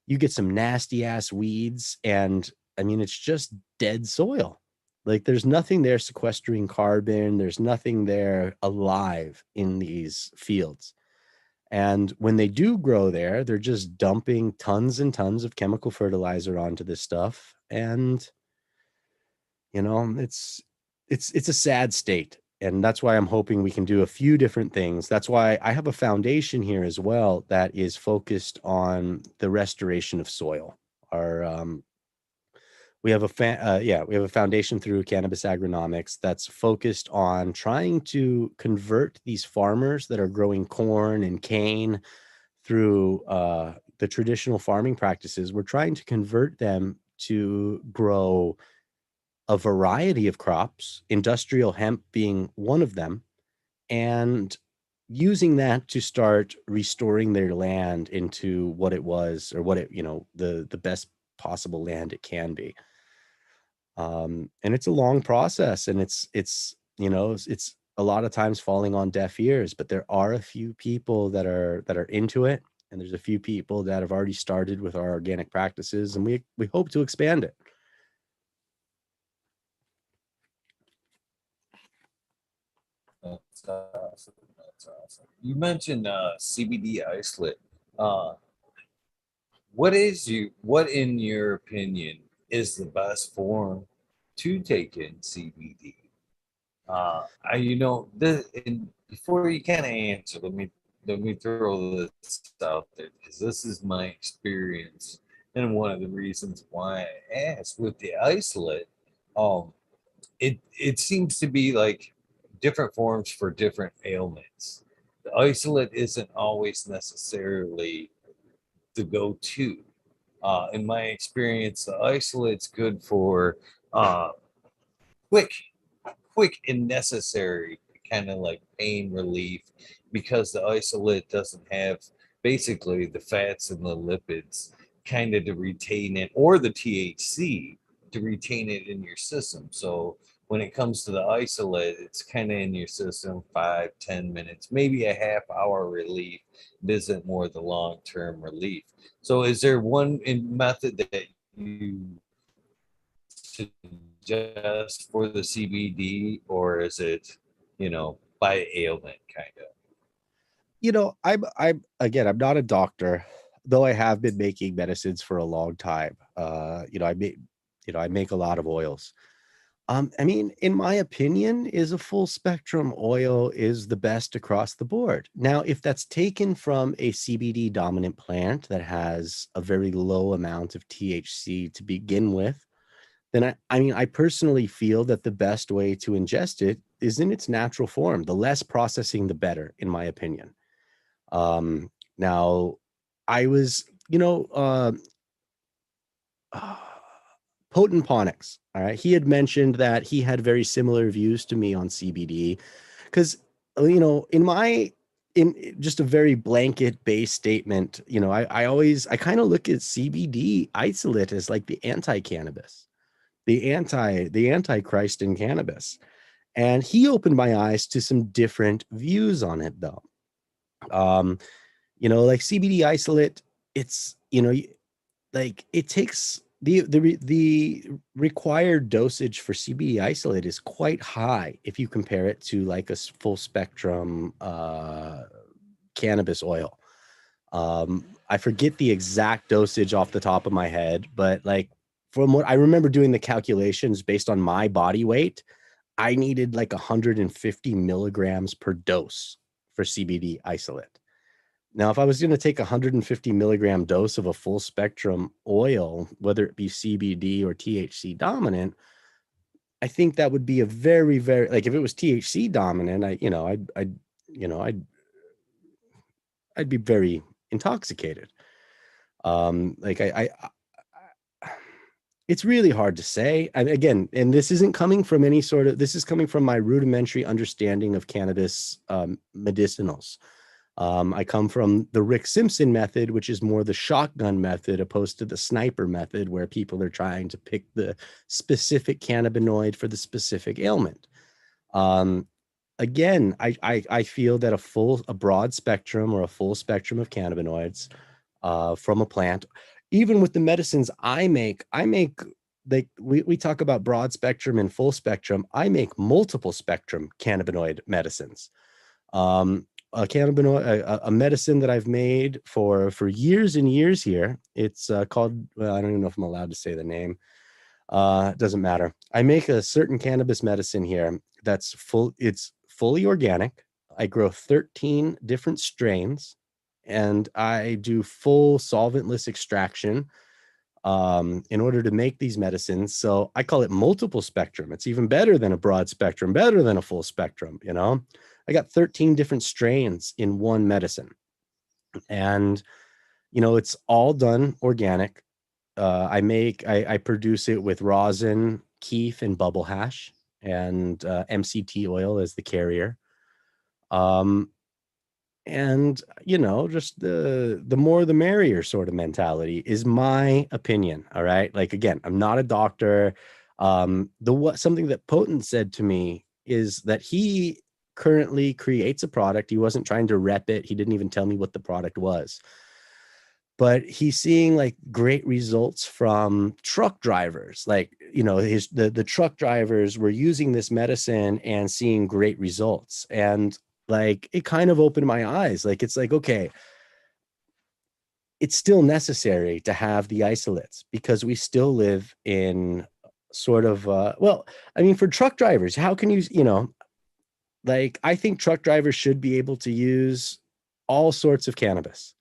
you get some nasty ass weeds and I mean it's just dead soil. Like there's nothing there sequestering carbon, there's nothing there alive in these fields. And when they do grow there, they're just dumping tons and tons of chemical fertilizer onto this stuff. And it's a sad state. And that's why I'm hoping we can do a few different things. That's why I have a foundation here as well that is focused on the restoration of soil. we have a foundation through Cannabis Agronomics that's focused on trying to convert these farmers that are growing corn and cane through the traditional farming practices. We're trying to convert them to grow a variety of crops, industrial hemp being one of them, and using that to start restoring their land into what it was, or what it, the best possible land it can be. And it's a long process, and it's a lot of times falling on deaf ears, but there are a few people that are into it, and there's a few people that have already started with our organic practices, and we hope to expand it. That's awesome. That's awesome. You mentioned CBD isolate. Uh, what in your opinion is the best form to take in CBD? And before you kind of answer, let me throw this out there, because this is my experience and one of the reasons why I asked with the isolate. Um, it seems to be like different forms for different ailments. The isolate isn't always necessarily the go-to. In my experience, the isolate's good for uh, quick quick and necessary kind of like pain relief, because the isolate doesn't have basically the fats and the lipids kind of to retain it, or the THC to retain it in your system. So when it comes to the isolate, it's kind of in your system 5-10 minutes, maybe a half hour relief, visit more the long-term relief. So is there one method that you suggest for the CBD, or is it, by ailment kind of? I'm not a doctor, though I have been making medicines for a long time. I make a lot of oils. I mean, in my opinion, is a full spectrum oil is the best across the board. Now, if that's taken from a CBD dominant plant that has a very low amount of THC to begin with, then I personally feel that the best way to ingest it is in its natural form. The less processing, the better, in my opinion. Now, I was, Potent Ponix. All right. He had mentioned that he had very similar views to me on CBD because, in just a very blanket based statement, I kind of look at CBD isolate as like the anti-cannabis, the antichrist in cannabis. And he opened my eyes to some different views on it, though. Like CBD isolate, it's, like it takes the required dosage for CBD isolate is quite high if you compare it to like a full spectrum cannabis oil. I forget the exact dosage off the top of my head, but like from what I remember doing the calculations based on my body weight, I needed like 150 milligrams per dose for CBD isolate. Now, if I was going to take a 150 milligram dose of a full spectrum oil, whether it be CBD or THC dominant, I think that would be a very, very, like if it was THC dominant, I'd be very intoxicated. Like it's really hard to say. And again, and this isn't coming from this is coming from my rudimentary understanding of cannabis medicinals. I come from the Rick Simpson method, which is more the shotgun method opposed to the sniper method, where people are trying to pick the specific cannabinoid for the specific ailment. Again, I feel that a broad spectrum or a full spectrum of cannabinoids from a plant, even with the medicines I make we talk about broad spectrum and full spectrum. I make multiple spectrum cannabinoid medicines. A cannabinoid, a medicine that I've made for years and years here. It's called, well, I don't even know if I'm allowed to say the name. It doesn't matter. I make a certain cannabis medicine here that's it's fully organic. I grow 13 different strains, and I do full solventless extraction. in order to make these medicines. So I call it multiple spectrum. It's even better than a broad spectrum, better than a full spectrum. You know, I got 13 different strains in one medicine, and you know, it's all done organic. I produce it with rosin, keef, and bubble hash, and MCT oil as the carrier. Um, and you know, just the more the merrier sort of mentality is my opinion. All right, like again, I'm not a doctor. The what something that Potent said to me is that he currently creates a product. He wasn't trying to rep it. He didn't even tell me what the product was, but he's seeing like great results from truck drivers. Like, you know, the truck drivers were using this medicine and seeing great results. And like, it kind of opened my eyes. Like, it's like, okay, it's still necessary to have the isolates because we still live in sort of, well, I mean, for truck drivers, how can you, you know, like, I think truck drivers should be able to use all sorts of cannabis.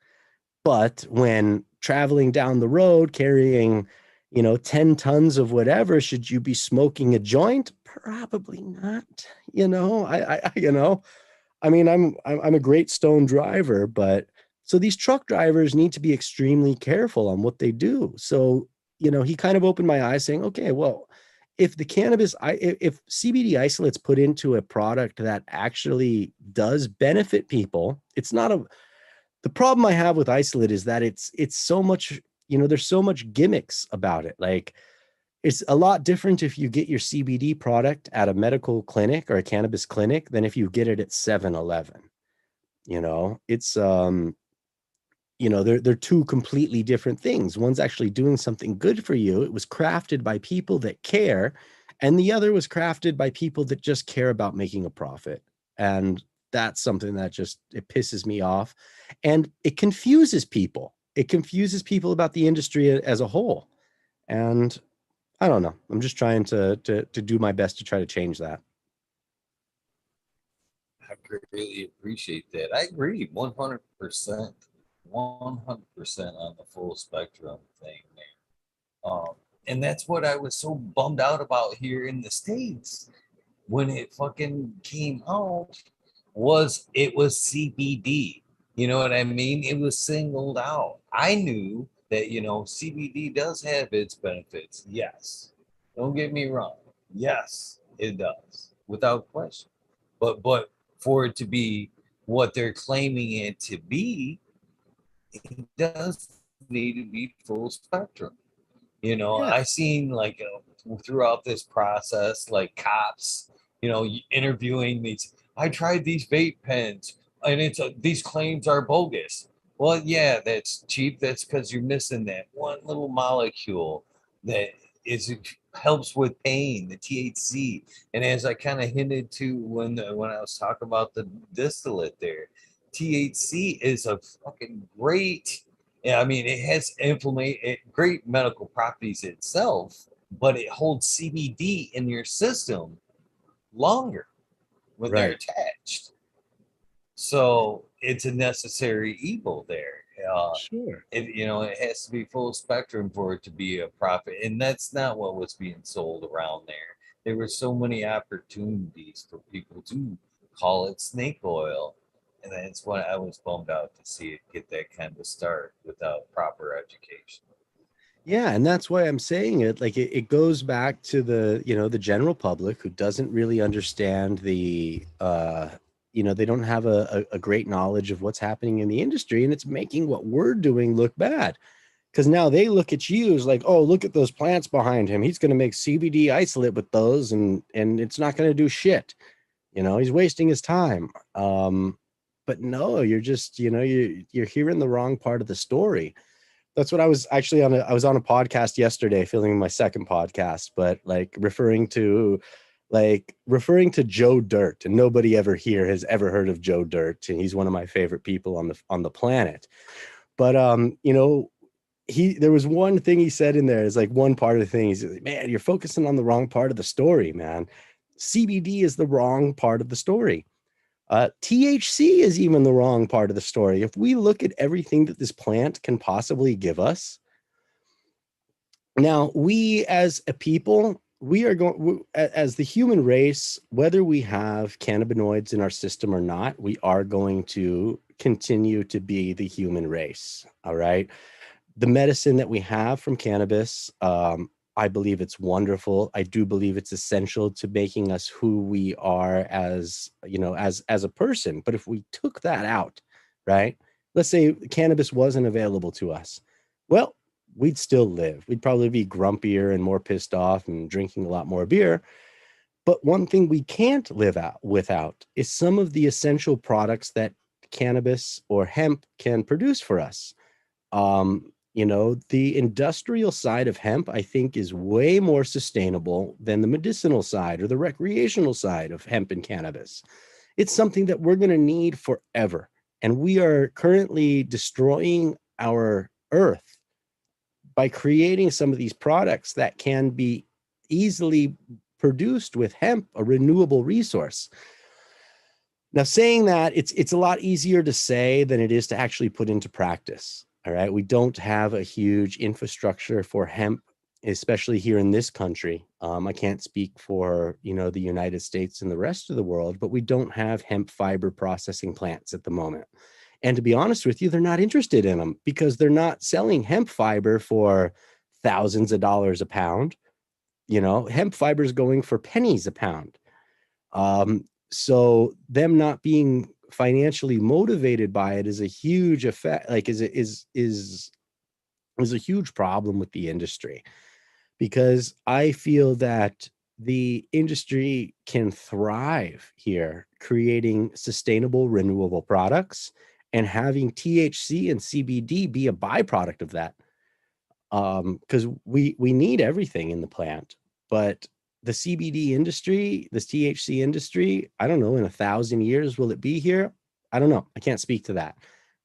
But when traveling down the road carrying, you know, 10 tons of whatever, should you be smoking a joint? Probably not. You know, you know, I mean, I'm a great stone driver, but so these truck drivers need to be extremely careful on what they do. So, you know, he kind of opened my eyes saying, okay, well, if the cannabis, if CBD isolates put into a product that actually does benefit people, it's not a, the problem I have with isolate is that it's so much, you know, there's so much gimmicks about it. Like, it's a lot different if you get your CBD product at a medical clinic or a cannabis clinic than if you get it at 7-Eleven. You know, it's you know, they're two completely different things. One's actually doing something good for you. It was crafted by people that care, and the other was crafted by people that just care about making a profit. And that's something that just, it pisses me off, and it confuses people. It confuses people about the industry as a whole. And I don't know. I'm just trying to do my best to try to change that. I really appreciate that. I agree 100%, 100% on the full spectrum thing, man. And that's what I was so bummed out about here in the States when it fucking came out, was it was CBD. You know what I mean? It was singled out. I knew that, you know, CBD does have its benefits. Yes. Don't get me wrong. Yes, it does, without question. But for it to be what they're claiming it to be, it does need to be full spectrum. You know, Yeah. I seen like throughout this process, like cops, you know, interviewing these. I tried these vape pens, and these claims are bogus. Well, yeah, that's cheap. That's because you're missing that one little molecule that is helps with pain, the THC. And as I kind of hinted to when I was talking about the distillate there, THC is a fucking great, yeah, I mean, it has great medical properties itself, but it holds CBD in your system longer when they're Right. attached. So it's a necessary evil there. Sure. You know, it has to be full spectrum for it to be a profit, and that's not what was being sold around there. There were so many opportunities for people to call it snake oil, and that's why I was bummed out to see it get that kind of start without proper education. Yeah, and that's why I'm saying it. Like, it goes back to the, you know, the general public who doesn't really understand the you know, they don't have a great knowledge of what's happening in the industry, and it's making what we're doing look bad. Because now they look at you as like, oh, look at those plants behind him. He's going to make CBD isolate with those, and it's not going to do shit. You know, he's wasting his time. But no, you're just, you know, you're hearing the wrong part of the story. That's what I was actually I was on a podcast yesterday, filming my second podcast, but referring to Joe Dirt, and nobody ever here has ever heard of Joe Dirt, and he's one of my favorite people on the planet. But you know, there was one thing he said in there, is like one part of the thing. He's like, man, you're focusing on the wrong part of the story, man. CBD is the wrong part of the story. THC is even the wrong part of the story. If we look at everything that this plant can possibly give us, Now, we as a people, we are going, as the human race, whether we have cannabinoids in our system or not, we are going to continue to be the human race. All right. The medicine that we have from cannabis, I believe it's wonderful. I do believe it's essential to making us who we are as, you know, as a person. But if we took that out, right? Let's say cannabis wasn't available to us. Well, we'd still live. We'd probably be grumpier and more pissed off and drinking a lot more beer. But one thing we can't live out without is some of the essential products that cannabis or hemp can produce for us. You know, the industrial side of hemp, I think, is way more sustainable than the medicinal side or the recreational side of hemp and cannabis. It's something that we're going to need forever. And we are currently destroying our earth by creating some of these products that can be easily produced with hemp, a renewable resource. Now, saying that, it's a lot easier to say than it is to actually put into practice. All right. We don't have a huge infrastructure for hemp, especially here in this country. I can't speak for, you know, the United States and the rest of the world, but we don't have hemp fiber processing plants at the moment. And to be honest with you, they're not interested in them because they're not selling hemp fiber for thousands of dollars a pound. You know, hemp fiber is going for pennies a pound. So them not being financially motivated by it is a huge effect, like is a huge problem with the industry, because I feel that the industry can thrive here creating sustainable renewable products and having THC and CBD be a byproduct of that. Because we need everything in the plant, but the CBD industry, this THC industry, I don't know, in 1,000 years, will it be here? I don't know. I can't speak to that.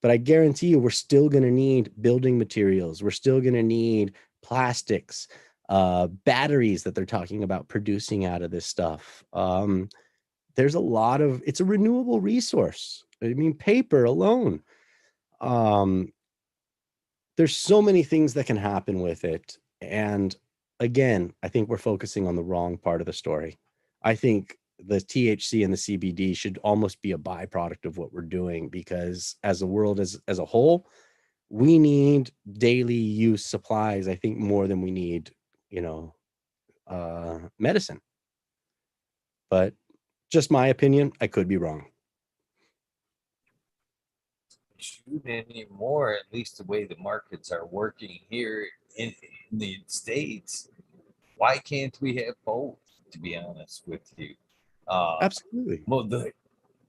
But I guarantee you, we're still going to need building materials. We're still going to need plastics, batteries that they're talking about producing out of this stuff. There's a lot of, it's a renewable resource. I mean, paper alone. Um, there's so many things that can happen with it. And again, I think we're focusing on the wrong part of the story. I think the THC and the CBD should almost be a byproduct of what we're doing, because as a world, as a whole, we need daily use supplies, I think, more than we need, you know, medicine. But just my opinion, I could be wrong. Shoot anymore, at least the way the markets are working here in the States. Why can't we have both, to be honest with you? Absolutely. Well,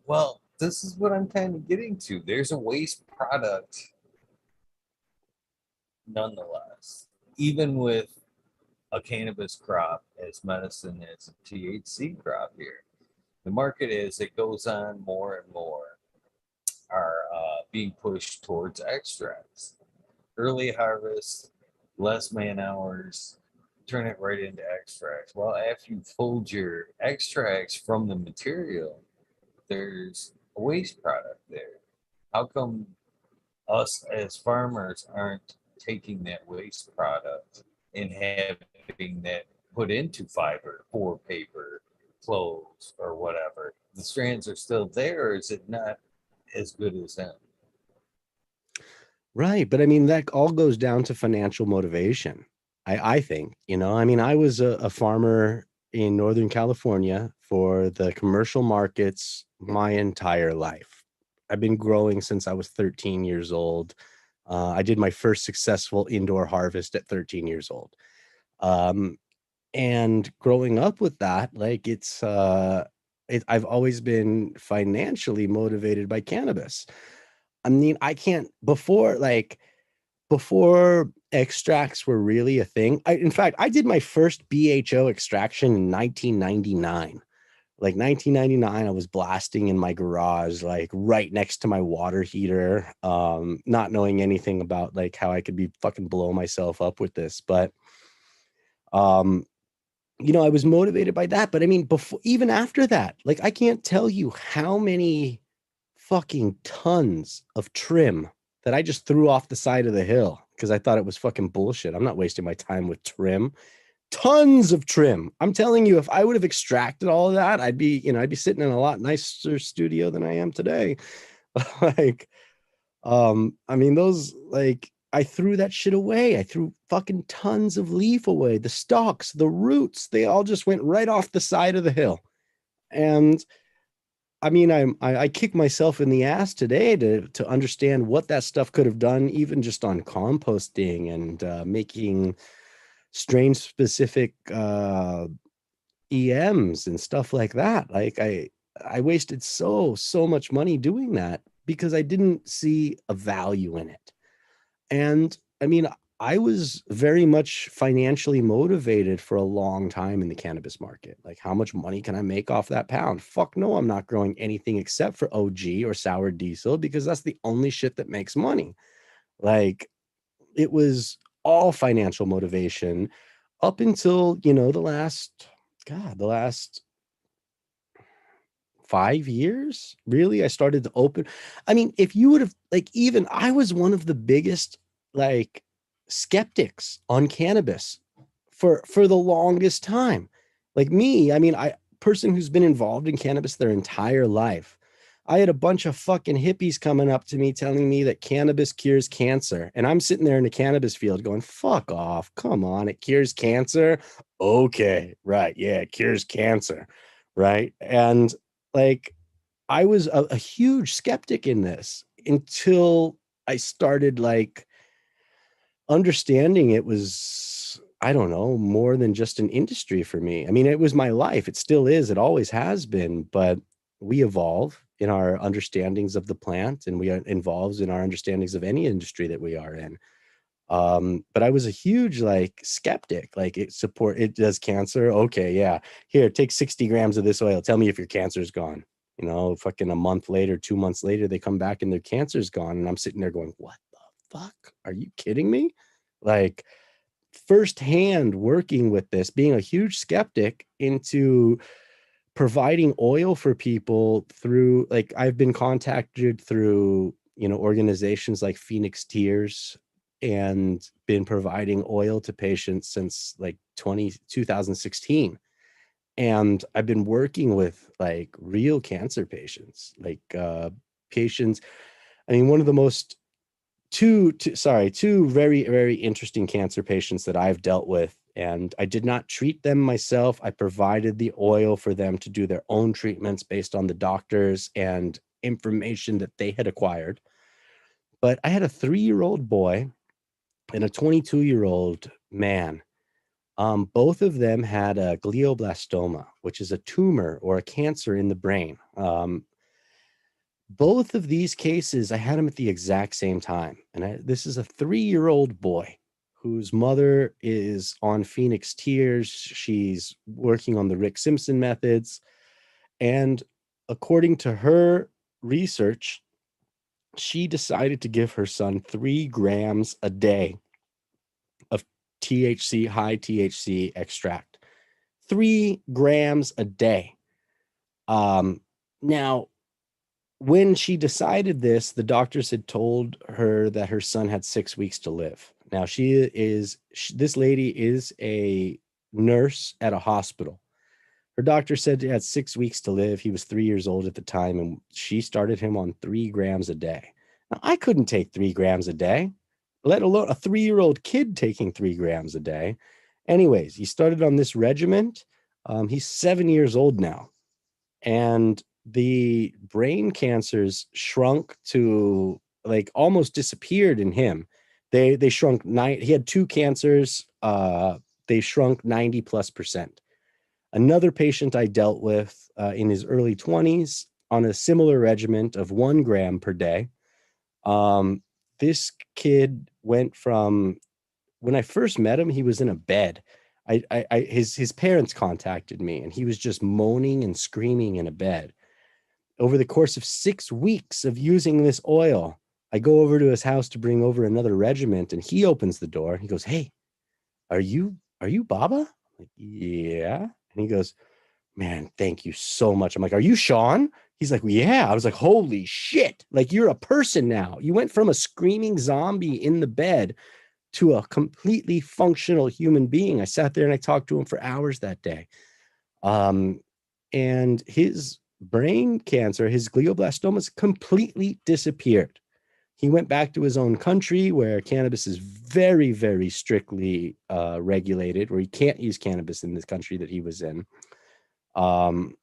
well, this is what I'm kind of getting to. There's a waste product nonetheless, even with a cannabis crop as medicine as a THC crop here. The market, as it goes on more and more, are being pushed towards extracts. Early harvest, less man hours, turn it right into extracts. Well, after you've pulled your extracts from the material, there's a waste product there. How come us as farmers aren't taking that waste product and having that put into fiber for paper, clothes, or whatever? The strands are still there, or is it not as good as them? Right. But I mean, that all goes down to financial motivation. I think, you know, I mean, I was a farmer in Northern California for the commercial markets my entire life. I've been growing since I was 13 years old. I did my first successful indoor harvest at 13 years old. Um, and growing up with that, like I've always been financially motivated by cannabis. I mean, I can't before extracts were really a thing. In fact, I did my first BHO extraction in 1999. Like 1999, I was blasting in my garage, like right next to my water heater, not knowing anything about like how I could be fucking blow myself up with this. But, um, you know, I was motivated by that. But I mean, before, even after that, like I can't tell you how many fucking tons of trim that I just threw off the side of the hill because I thought it was fucking bullshit. I'm not wasting my time with trim. Tons of trim. I'm telling you, if I would have extracted all of that, I'd be, I'd be sitting in a lot nicer studio than I am today. Like, I mean, those, like, I threw that shit away. I threw fucking tons of leaf away. The stalks, the roots, they all just went right off the side of the hill. And I mean, I kick myself in the ass today to understand what that stuff could have done, even just on composting and making strain specific EMs and stuff like that. Like I wasted so much money doing that because I didn't see a value in it. And I mean, I was very much financially motivated for a long time in the cannabis market. Like, how much money can I make off that pound? Fuck no, I'm not growing anything except for OG or sour diesel because that's the only shit that makes money. Like, it was all financial motivation up until, the last 5 years, really. I started to open. I mean, if you would have, like, even I was one of the biggest, like, skeptics on cannabis for the longest time. Like me, I mean, I person who's been involved in cannabis their entire life. I had a bunch of fucking hippies coming up to me telling me that cannabis cures cancer. And I'm sitting there in the cannabis field going, fuck off. Come on. It cures cancer. Okay. Right. Yeah. It cures cancer. Right. And like, I was a huge skeptic in this until I started, like, understanding it was, I don't know, more than just an industry for me. I mean, it was my life. It still is. It always has been. But we evolve in our understandings of the plant, and we are involved in our understandings of any industry that we are in. But I was a huge, like, skeptic. Like, it does cancer. Okay, yeah. Here, take 60 grams of this oil. Tell me if your cancer's gone. Fucking a month later, 2 months later, they come back and their cancer's gone. And I'm sitting there going, what the fuck? Are you kidding me? Like, firsthand working with this, being a huge skeptic into providing oil for people through, like, I've been contacted through, organizations like Phoenix Tears, and been providing oil to patients since like 2016. And I've been working with, like, real cancer patients, like, patients. I mean, one of the most two very, very interesting cancer patients that I've dealt with. And I did not treat them myself. I provided the oil for them to do their own treatments based on the doctors and information that they had acquired. But I had a 3-year-old boy and a 22-year-old man. Both of them had a glioblastoma, which is a tumor or a cancer in the brain. Both of these cases, I had them at the exact same time. And this is a 3-year-old boy whose mother is on Phoenix Tears. She's working on the Rick Simpson methods. And according to her research, she decided to give her son 3 grams a day of THC, high THC extract. 3 grams a day. Now, when she decided this, the doctors had told her that her son had 6 weeks to live. Now, this lady is a nurse at a hospital. Her doctor said he had 6 weeks to live. He was 3 years old at the time, and she started him on 3 grams a day. Now, I couldn't take 3 grams a day, let alone a 3-year-old kid taking 3 grams a day. Anyways, he started on this regimen. He's 7 years old now. And the brain cancers shrunk to, like, almost disappeared in him. They shrunk he had 2 cancers. They shrunk 90+%. Another patient I dealt with in his early 20s on a similar regimen of 1 gram per day. This kid went from, when I first met him, he was in a bed. His parents contacted me, and he was just moaning and screaming in a bed. Over the course of 6 weeks of using this oil, I go over to his house to bring over another regimen, and he opens the door. He goes, "Hey, are you Baba?" I'm like, "Yeah." And he goes, Man, thank you so much. I'm like, are you Sean? He's like, yeah. I was like, holy shit. Like, you're a person now. You went from a screaming zombie in the bed to a completely functional human being. I sat there and I talked to him for hours that day. And his brain cancer, his glioblastomas completely disappeared. He went back to his own country where cannabis is very, very strictly regulated, where he can't use cannabis in this country that he was in. And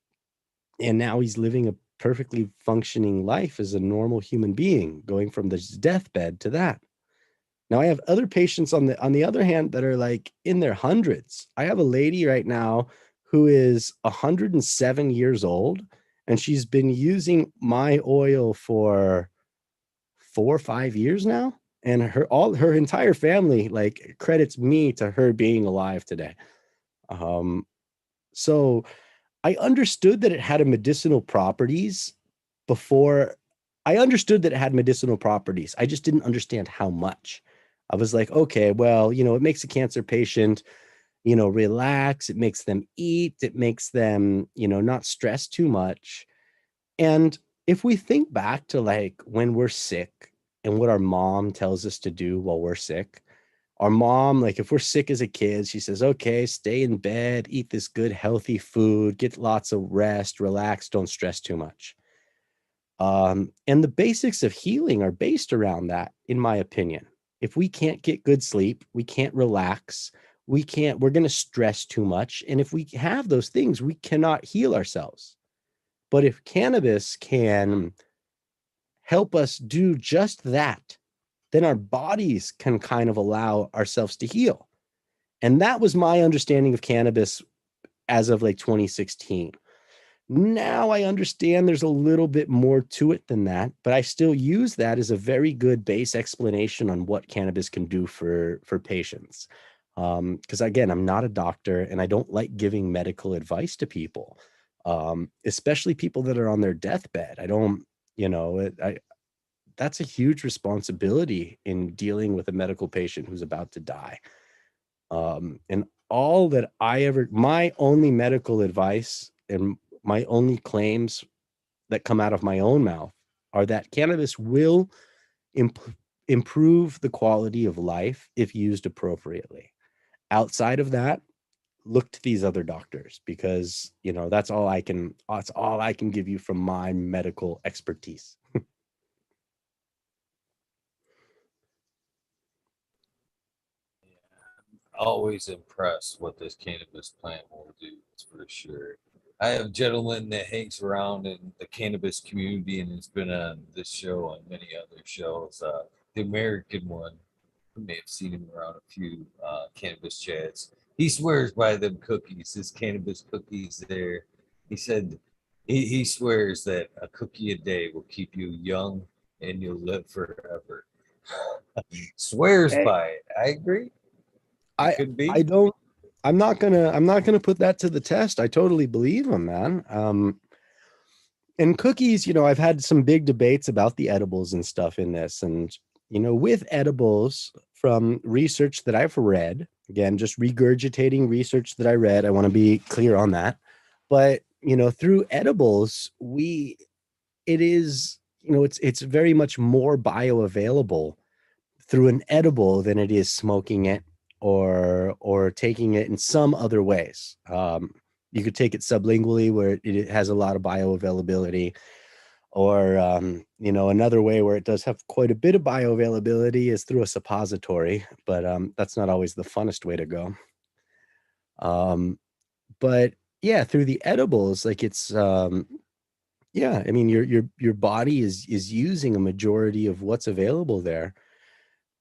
now he's living a perfectly functioning life as a normal human being, going from this deathbed to that. Now I have other patients on the other hand that are like in their hundreds. I have a lady right now who is 107 years old, and she's been using my oil for 4 or 5 years now. And her entire family like credits me to her being alive today. So I understood that it had a medicinal properties before. I understood that it had medicinal properties. I just didn't understand how much. I was like, okay, well, it makes a cancer patient, relax. It makes them eat. It makes them, not stress too much. And if we think back to like when we're sick and what our mom tells us to do while we're sick, our mom, like if we're sick as a kid, she says, okay, stay in bed, eat this good, healthy food, get lots of rest, relax, don't stress too much. And the basics of healing are based around that, in my opinion. If we can't get good sleep, we can't relax, we're going to stress too much. And if we have those things, we cannot heal ourselves. But if cannabis can help us do just that, then our bodies can kind of allow ourselves to heal. And that was my understanding of cannabis as of like 2016. Now I understand there's a little bit more to it than that, but I still use that as a very good base explanation on what cannabis can do for patients. Because again, I'm not a doctor and I don't like giving medical advice to people, especially people that are on their deathbed. I don't, that's a huge responsibility in dealing with a medical patient who's about to die. And all that my only medical advice and my only claims that come out of my own mouth are that cannabis will improve the quality of life if used appropriately. Outside of that, look to these other doctors because, that's all I can give you from my medical expertise. Always impressed what this cannabis plant will do. It's for sure. I have a gentleman that hangs around in the cannabis community and has been on this show and many other shows. The American one, you may have seen him around a few cannabis chats. He swears by them cookies, his cannabis cookies there. He said he swears that a cookie a day will keep you young and you'll live forever. Swears Hey, by it. I agree. It I could I be. don't I'm not gonna put that to the test. I totally believe him, man. And cookies, I've had some big debates about the edibles and stuff in this. And, with edibles, from research that I've read, again, just regurgitating research that I read, I want to be clear on that. But, through edibles, it is, it's very much more bioavailable through an edible than it is smoking it or taking it in some other ways. You could take it sublingually where it has a lot of bioavailability, or another way where it does have quite a bit of bioavailability is through a suppository, but that's not always the funnest way to go. But yeah, through the edibles, like it's yeah, I mean your body is using a majority of what's available there.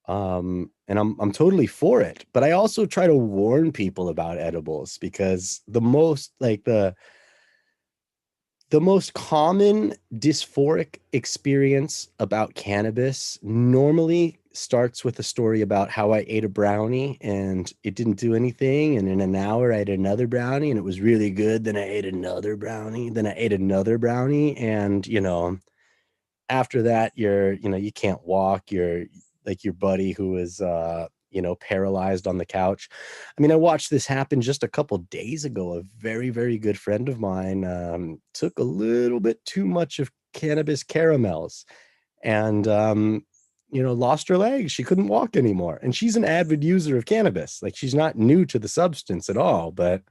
And I'm totally for it, but I also try to warn people about edibles because the most common dysphoric experience about cannabis normally starts with a story about how I ate a brownie and it didn't do anything. And in an hour, I ate another brownie and it was really good. Then I ate another brownie. Then I ate another brownie. And, after that, you can't walk. You're like your buddy who was paralyzed on the couch. I mean, I watched this happen just a couple days ago. A very, very good friend of mine took a little bit too much of cannabis caramels and, lost her legs. She couldn't walk anymore. And she's an avid user of cannabis. Like, she's not new to the substance at all, but,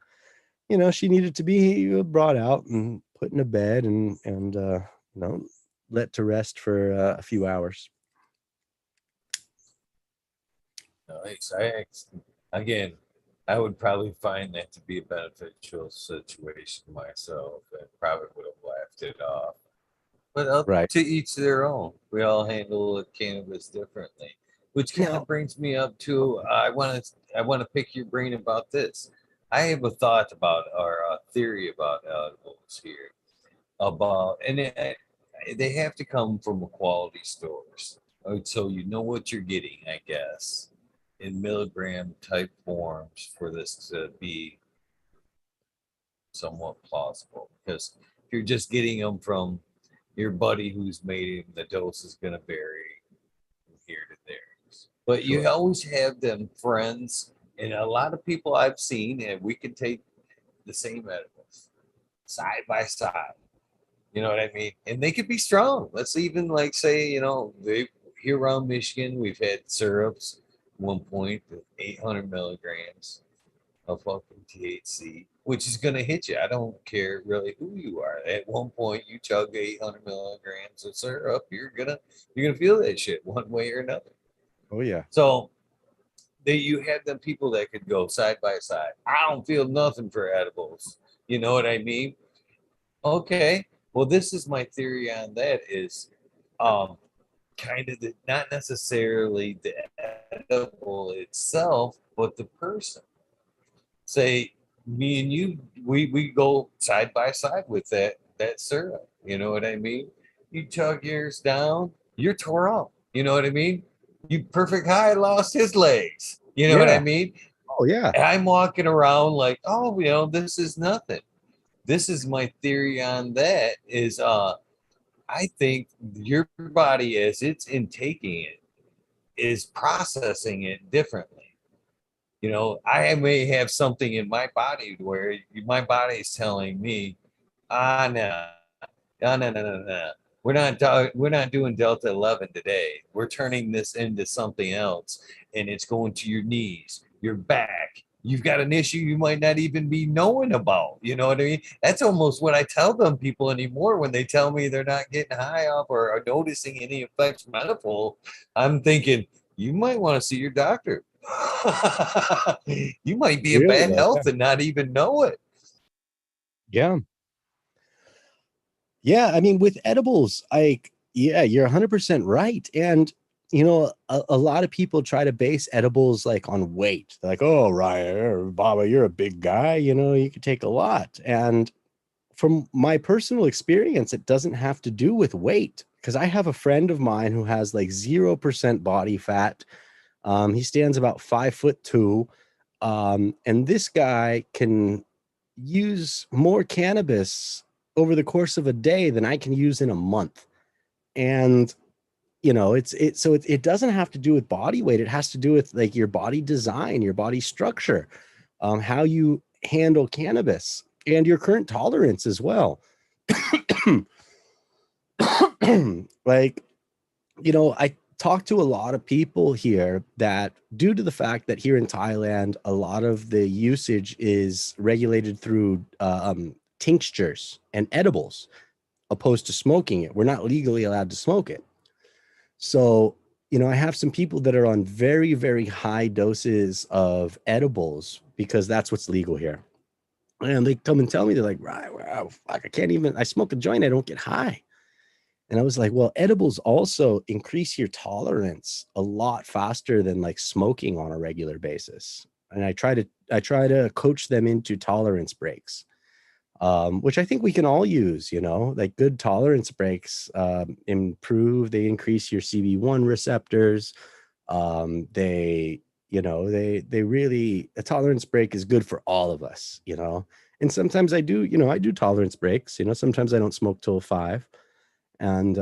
she needed to be brought out and put in a bed and let to rest for a few hours. Nice. Again, I would probably find that to be a beneficial situation myself, and probably would have laughed it off. But Right. to each their own. We all handle cannabis differently, which kind of brings me up to I want to pick your brain about this. I have a thought about or a theory about edibles here. They have to come from quality stores, so you know what you're getting, I guess, in milligram type forms for this to be somewhat plausible. Because if you're just getting them from your buddy who's made him, the dose is going to vary from here to there. But Sure. you always have them friends, and a lot of people I've seen, and we can take the same edibles side by side. You know what I mean? And they could be strong. Let's even like say, they here around Michigan, we've had syrups 1 point with 800 milligrams of fucking THC, which is gonna hit you. I don't care really who you are. At 1 point, you chug 800 milligrams of syrup, you're gonna feel that shit one way or another. Oh yeah. So you have them people that could go side by side. I don't feel nothing for edibles. You know what I mean? Okay. Well, this is my theory on that is kind of not necessarily the edible itself, but the person. Say me and you, we go side by side with that syrup. You know what I mean? You chug yours down, you're tore up. You know what I mean? You perfect high lost his legs. You know what I mean? Oh yeah. And I'm walking around like, oh, this is nothing. This is my theory on that is I think your body as it's intaking it is processing it differently. I may have something in my body where my body is telling me, no, no. We're not doing Delta 11 today. We're turning this into something else, and it's going to your knees, your back. You've got an issue you might not even be knowing about. You know what I mean? That's almost what I tell them people anymore when they tell me they're not getting high off or are noticing any effects from edible. I'm thinking you might want to see your doctor. You might be in Really? bad health and not even know it. Yeah. Yeah. I mean, with edibles, you're 100% right. And, a lot of people try to base edibles like on weight. They're like, oh, Ryan or Baba, you're a big guy, you could take a lot. And from my personal experience, it doesn't have to do with weight, because I have a friend of mine who has like 0% body fat. He stands about 5'2". And this guy can use more cannabis over the course of a day than I can use in a month. And, it doesn't have to do with body weight. It has to do with like your body design, your body structure, how you handle cannabis and your current tolerance as well. Like, I talk to a lot of people here that, due to the fact that here in Thailand, a lot of the usage is regulated through tinctures and edibles, opposed to smoking it. We're not legally allowed to smoke it. So, I have some people that are on very, very high doses of edibles because that's what's legal here. And they come and tell me, they're like, right, wow, I can't even, I smoke a joint, I don't get high. And I was like, well, edibles also increase your tolerance a lot faster than like smoking on a regular basis. And I try to coach them into tolerance breaks, which I think we can all use, like good tolerance breaks, they increase your CB1 receptors. They really, a tolerance break is good for all of us, and sometimes I do tolerance breaks, sometimes I don't smoke till 5. And,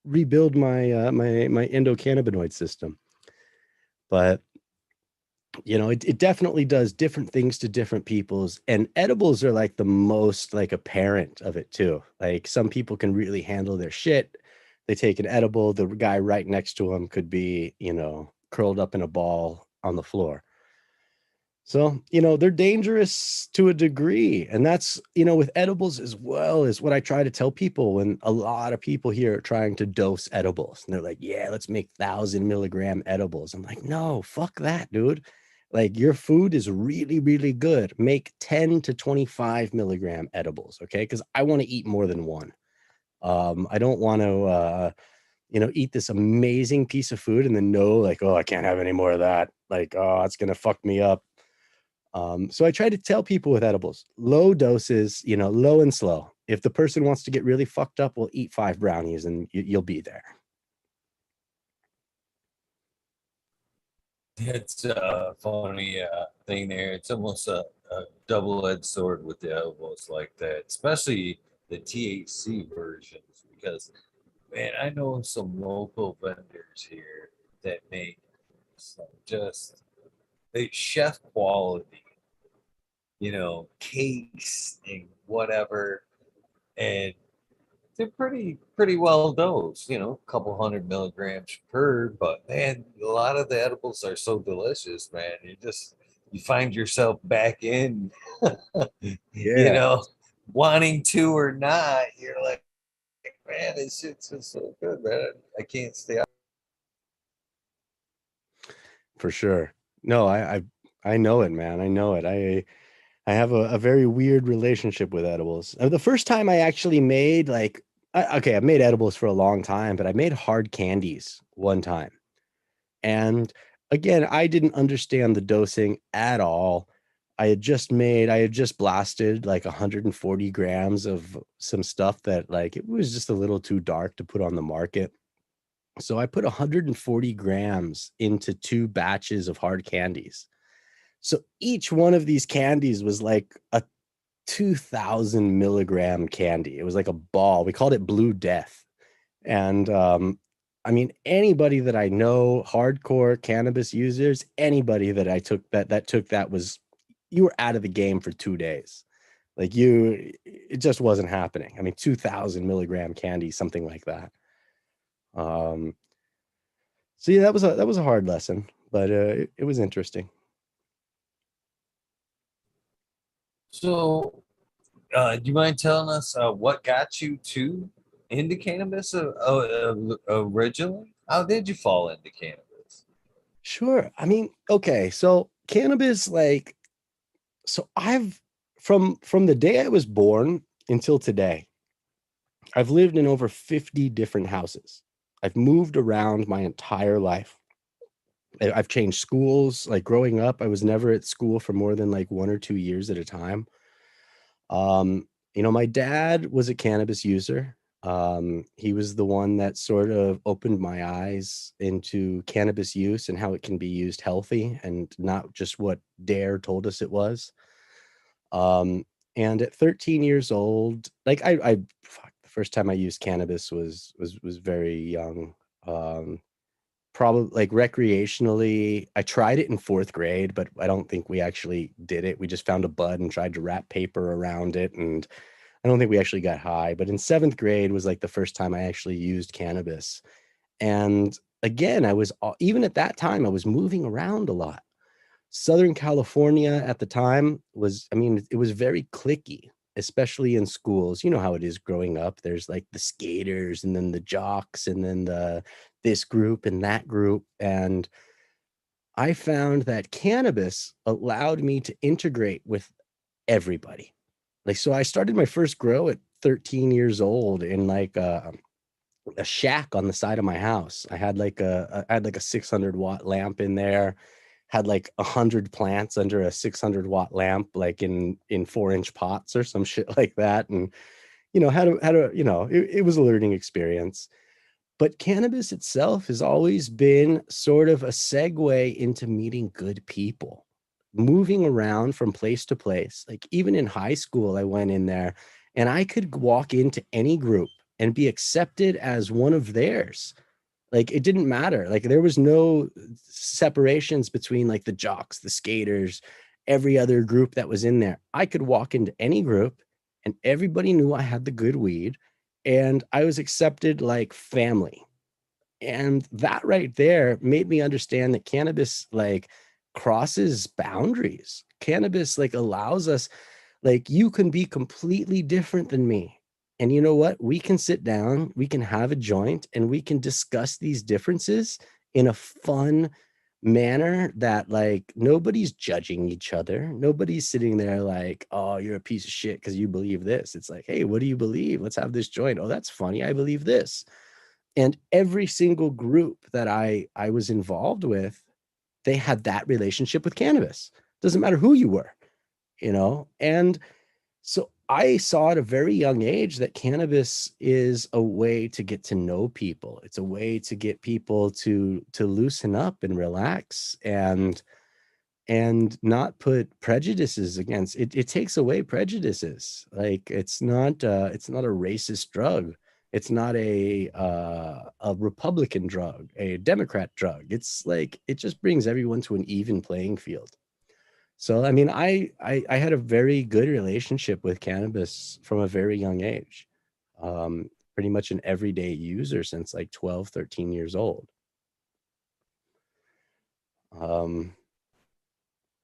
rebuild my my endocannabinoid system. But you know, it definitely does different things to different people's, and edibles are like the most like apparent of it too. Like some people can really handle their shit. They take an edible, the guy right next to them could be, you know, curled up in a ball on the floor. So, you know, they're dangerous to a degree. And that's, you know, with edibles as well, is what I try to tell people when a lot of people here are trying to dose edibles. And they're like, yeah, let's make 1,000 milligram edibles. I'm like, no, fuck that, dude. Like your food is really, really good. Make 10 to 25 milligram edibles. Okay. Cause I want to eat more than one. I don't want to, you know, eat this amazing piece of food and then know like, oh, I can't have any more of that. Like, oh, it's going to fuck me up. So I try to tell people with edibles, low doses, you know, low and slow. If the person wants to get really fucked up, we'll eat 5 brownies and you'll be there. It's a funny thing there. It's almost a double-edged sword with the edibles like that, especially the THC versions, because man, I know some local vendors here that make some just they chef quality, you know, cakes and whatever, and they're pretty well dosed, you know, a couple 100 milligrams per. But man, a lot of the edibles are so delicious, man. You find yourself back in, you Yeah, know, wanting to or not. You're like, man, this shit's just so good, man. I can't stay out. for sure. No, I know it, man. I know it. I have a very weird relationship with edibles. The first time I actually made like okay, I've made edibles for a long time, but I made hard candies one time. And again, I didn't understand the dosing at all. I had just blasted like 140 grams of some stuff that like it was just a little too dark to put on the market. So I put 140 grams into 2 batches of hard candies. So each one of these candies was like a 2,000 milligram candy. It was like a ball. We called it Blue Death. And I mean, anybody that I know, hardcore cannabis users, anybody that I took that took that was you were out of the game for 2 days. Like it just wasn't happening. I mean, 2,000 milligram candy, something like that. Um, so yeah, that was a hard lesson, but it was interesting. So, do you mind telling us what got you to into cannabis originally? How did you fall into cannabis? Sure. I mean, okay, so cannabis, like, so I've from the day I was born until today, I've lived in over 50 different houses. I've moved around my entire life. I've changed schools. Like growing up, I was never at school for more than like 1 or 2 years at a time. You know, my dad was a cannabis user. He was the one that sort of opened my eyes into cannabis use and how it can be used healthy and not just what Dare told us it was. Um, and at 13 years old, like fuck, the first time I used cannabis was very young. Um, Probably like recreationally. I tried it in 4th grade, but I don't think we actually did it. We just found a bud and tried to wrap paper around it, and I don't think we actually got high. But in 7th grade was like the first time I actually used cannabis. And again, even at that time, I was moving around a lot. Southern California at the time was, I mean, it was very clicky, especially in schools. You know how it is growing up. There's like the skaters and then the jocks and then the this group and that group. And I found that cannabis allowed me to integrate with everybody. Like, so I started my first grow at 13 years old in like a shack on the side of my house. I had like a 600-watt lamp in there, had like 100 plants under a 600-watt lamp, like in 4-inch pots or some shit like that. And you know, you know, it was a learning experience. But cannabis itself has always been sort of a segue into meeting good people, moving around from place to place. Like even in high school, I went in there and I could walk into any group and be accepted as one of theirs. Like, it didn't matter. Like, there was no separations between like the jocks, the skaters, every other group that was in there. I could walk into any group and everybody knew I had the good weed, and I was accepted like family. And that right there made me understand that cannabis like crosses boundaries. Cannabis like allows us, like, you can be completely different than me. And you know what? We can sit down, we can have a joint, and we can discuss these differences in a fun manner that like nobody's judging each other. Nobody's sitting there like, oh, you're a piece of shit because you believe this. It's like, hey, what do you believe? Let's have this joint. Oh, that's funny. I believe this. And every single group that I was involved with, they had that relationship with cannabis. Doesn't matter who you were, you know? And so I saw at a very young age that cannabis is a way to get to know people. It's a way to get people to loosen up and relax and not put prejudices against it. It takes away prejudices. Like, it's not a racist drug. It's not a Republican drug, a Democrat drug. It's like, it just brings everyone to an even playing field. So, I mean, I had a very good relationship with cannabis from a very young age. Pretty much an everyday user since like 12, 13 years old.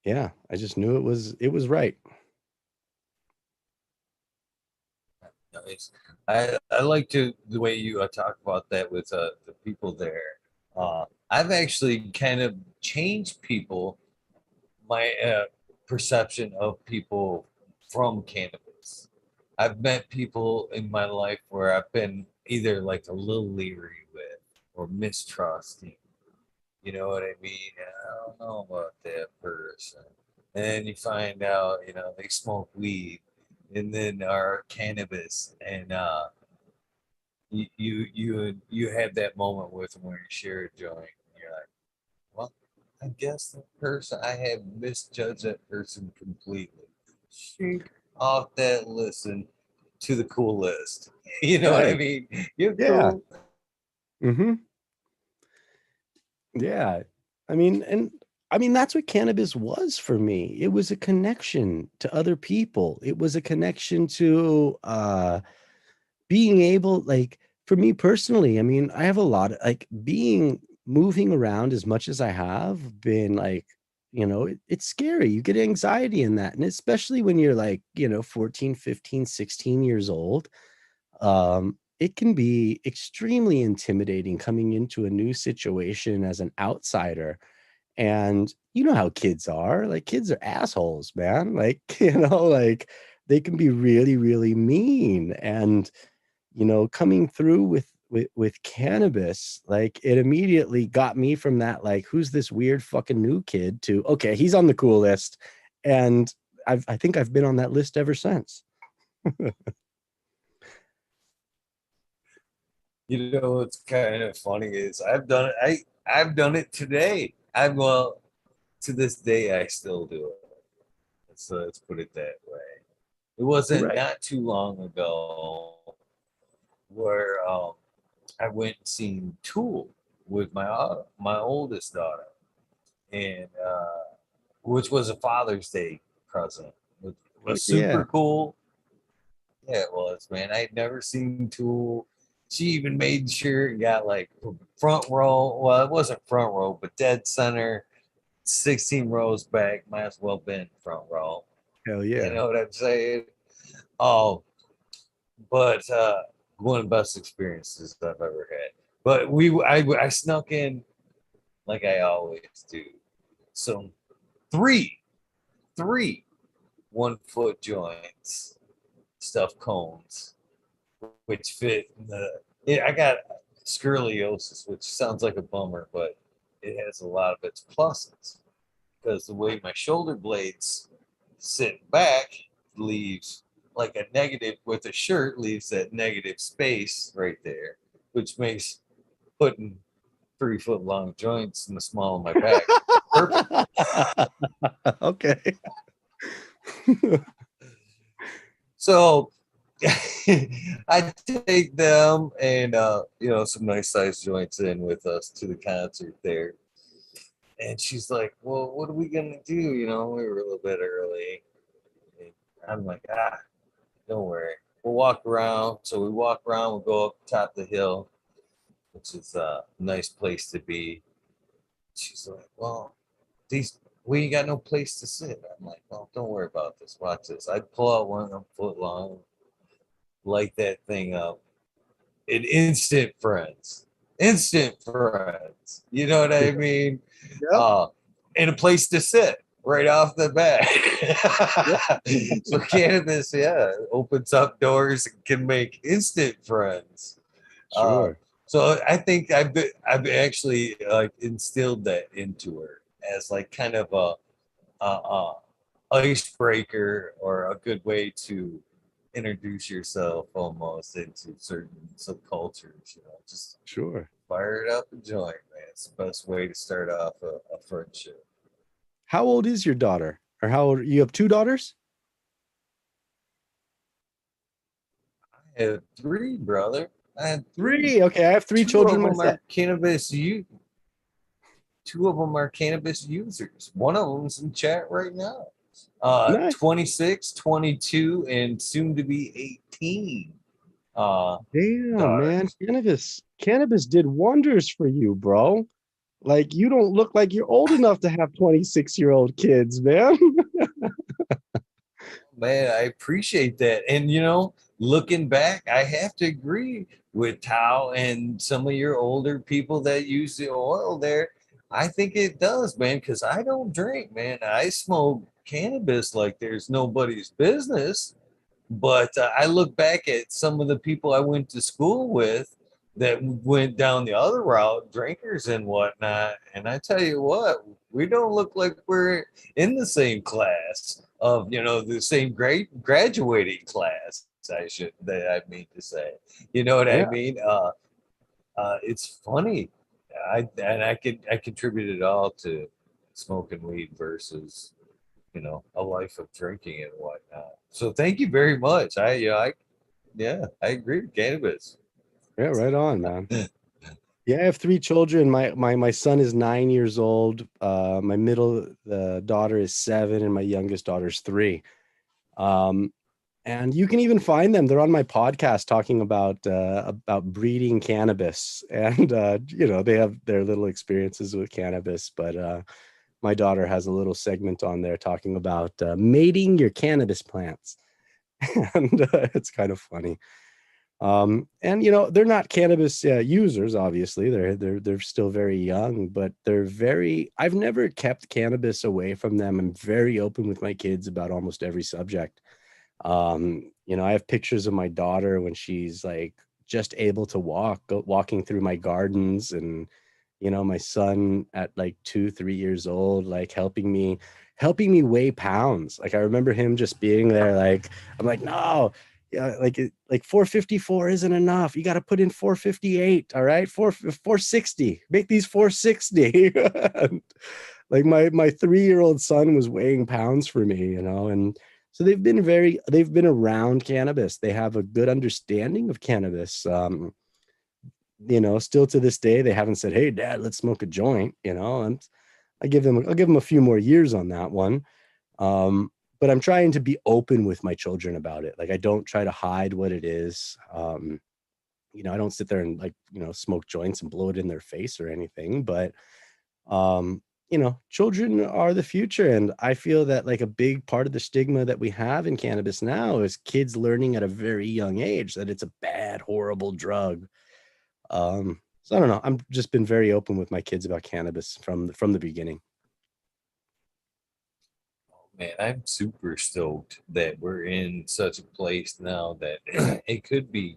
Yeah, I just knew it was right. Nice. I like to the way you talk about that with the people there. I've actually kind of changed people my perception of people from cannabis. I've met people in my life where I've been either like a little leery with or mistrusting. You know what I mean? I don't know about that person. And then you find out, you know, they smoke weed and then are cannabis, and you have that moment with them where you share a joint and you're like, well, I guess the person I have misjudged that person completely. Shink off that listen to the cool list. You know what I Yeah. mean? You're Yeah. cool. Mm-hmm. Yeah. I mean, and I mean, that's what cannabis was for me. It was a connection to other people. It was a connection to being able, like, for me personally, I mean, I have a lot of like moving around as much as I have been, like, it's scary. You get anxiety in that. And especially when you're like, 14, 15, 16 years old, it can be extremely intimidating coming into a new situation as an outsider. And you know how kids are. Like, kids are assholes, man. Like, like, they can be really, really mean. And coming through with cannabis, like, it immediately got me from that, like, who's this weird fucking new kid, to, okay, he's on the cool list. And I think I've been on that list ever since. You know what's kind of funny is I've done it. I've done it today. Well, to this day I still do it. Let's put it that way. It wasn't Right. not too long ago where I went and seen Tool with my oldest daughter, and which was a Father's Day present. It was super Yeah. cool. Yeah, it was, man. I'd never seen Tool. She even made sure it got like front row. Well, it wasn't front row, but dead center, 16 rows back. Might as well been front row. Hell You yeah. know what I'm saying? Oh, but one of the best experiences I've ever had. But I snuck in like I always do. So three, three 1 foot joints, stuffed cones, which fit in the. Yeah, I got scoliosis, which sounds like a bummer, but it has a lot of its pluses because the way my shoulder blades sit back leaves like a negative with a shirt leaves that negative space right there, which makes putting 3 foot long joints in the small of my back perfect. Okay. So I take them and some nice sized joints in with us to the concert there. And she's like, "Well, what are we gonna do?" We were a little bit early. And I'm like, don't worry. We'll walk around. So we walk around, we'll go up top the hill, which is a nice place to be. She's like, "Well, we ain't got no place to sit." I'm like, "Well, don't worry about this. Watch this." I pull out one of them foot long, light that thing up, and instant friends. Instant friends. You know what I mean? Yep. Uh, and a place to sit right off the bat. So cannabis, yeah, opens up doors and can make instant friends. Uh, Sure. so I think I've actually like instilled that into her as like kind of a icebreaker or a good way to introduce yourself almost into certain subcultures. Just Sure. fire it up and join, man. It's the best way to start off a friendship. How old is your daughter? Or how old you have two daughters? I have three, brother. I had three. Three. Okay, I have three Two of children them myself. are cannabis you. Two of them are cannabis users. One of them's in chat right now. Nice. 26, 22, and soon to be 18. Damn, man. Daughters. Cannabis did wonders for you, bro. Like you don't look like you're old enough to have 26-year-old kids, man. Man, I appreciate that. And looking back, I have to agree with Tao and some of your older people that use the oil there. I think it does, man, because I don't drink, man. I smoke cannabis like there's nobody's business. But I look back at some of the people I went to school with that went down the other route, drinkers and whatnot. And I tell you what, we don't look like we're in the same class of, the same graduating class. I mean to say, you know what I Yeah. mean? It's funny. I contribute it all to smoking weed versus a life of drinking and whatnot. So thank you very much. I agree with cannabis. Yeah, right on, man. Yeah, I have three children. My son is 9 years old. My middle daughter is 7, and my youngest daughter's 3. And you can even find them. They're on my podcast talking about breeding cannabis, and they have their little experiences with cannabis. But my daughter has a little segment on there talking about mating your cannabis plants, and it's kind of funny. And they're not cannabis users, obviously. They're still very young, but I've never kept cannabis away from them. I'm very open with my kids about almost every subject. I have pictures of my daughter when she's like just able to walking through my gardens, and my son at like 2, 3 years old, like helping me weigh pounds. Like I remember him just being there, like, I'm like, no, yeah, like 454 isn't enough. You got to put in 458. All right. 460, make these 460. Like my 3-year-old son was weighing pounds for me, and so they've been around cannabis. They have a good understanding of cannabis. Still to this day, they haven't said, "Hey, Dad, let's smoke a joint." And I'll give them a few more years on that one. But I'm trying to be open with my children about it. Like I don't try to hide what it is. I don't sit there and like, smoke joints and blow it in their face or anything. But children are the future. And I feel that like a big part of the stigma that we have in cannabis now is kids learning at a very young age that it's a bad, horrible drug. So I don't know. I'm just been very open with my kids about cannabis from the beginning. Man, I'm super stoked that we're in such a place now that it could be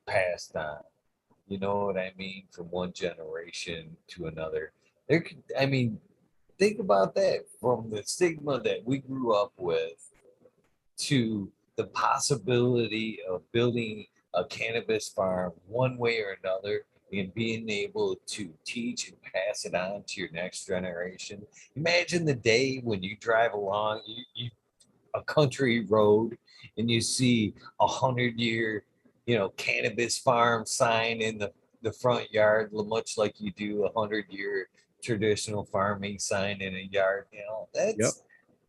passed on. You know what I mean? From one generation to another. I mean, think about that from the stigma that we grew up with to the possibility of building a cannabis farm one way or another and being able to teach and pass it on to your next generation. Imagine the day when you drive along, a country road and you see 100-year, cannabis farm sign in the front yard, much like you do 100-year traditional farming sign in a yard. Yep. That's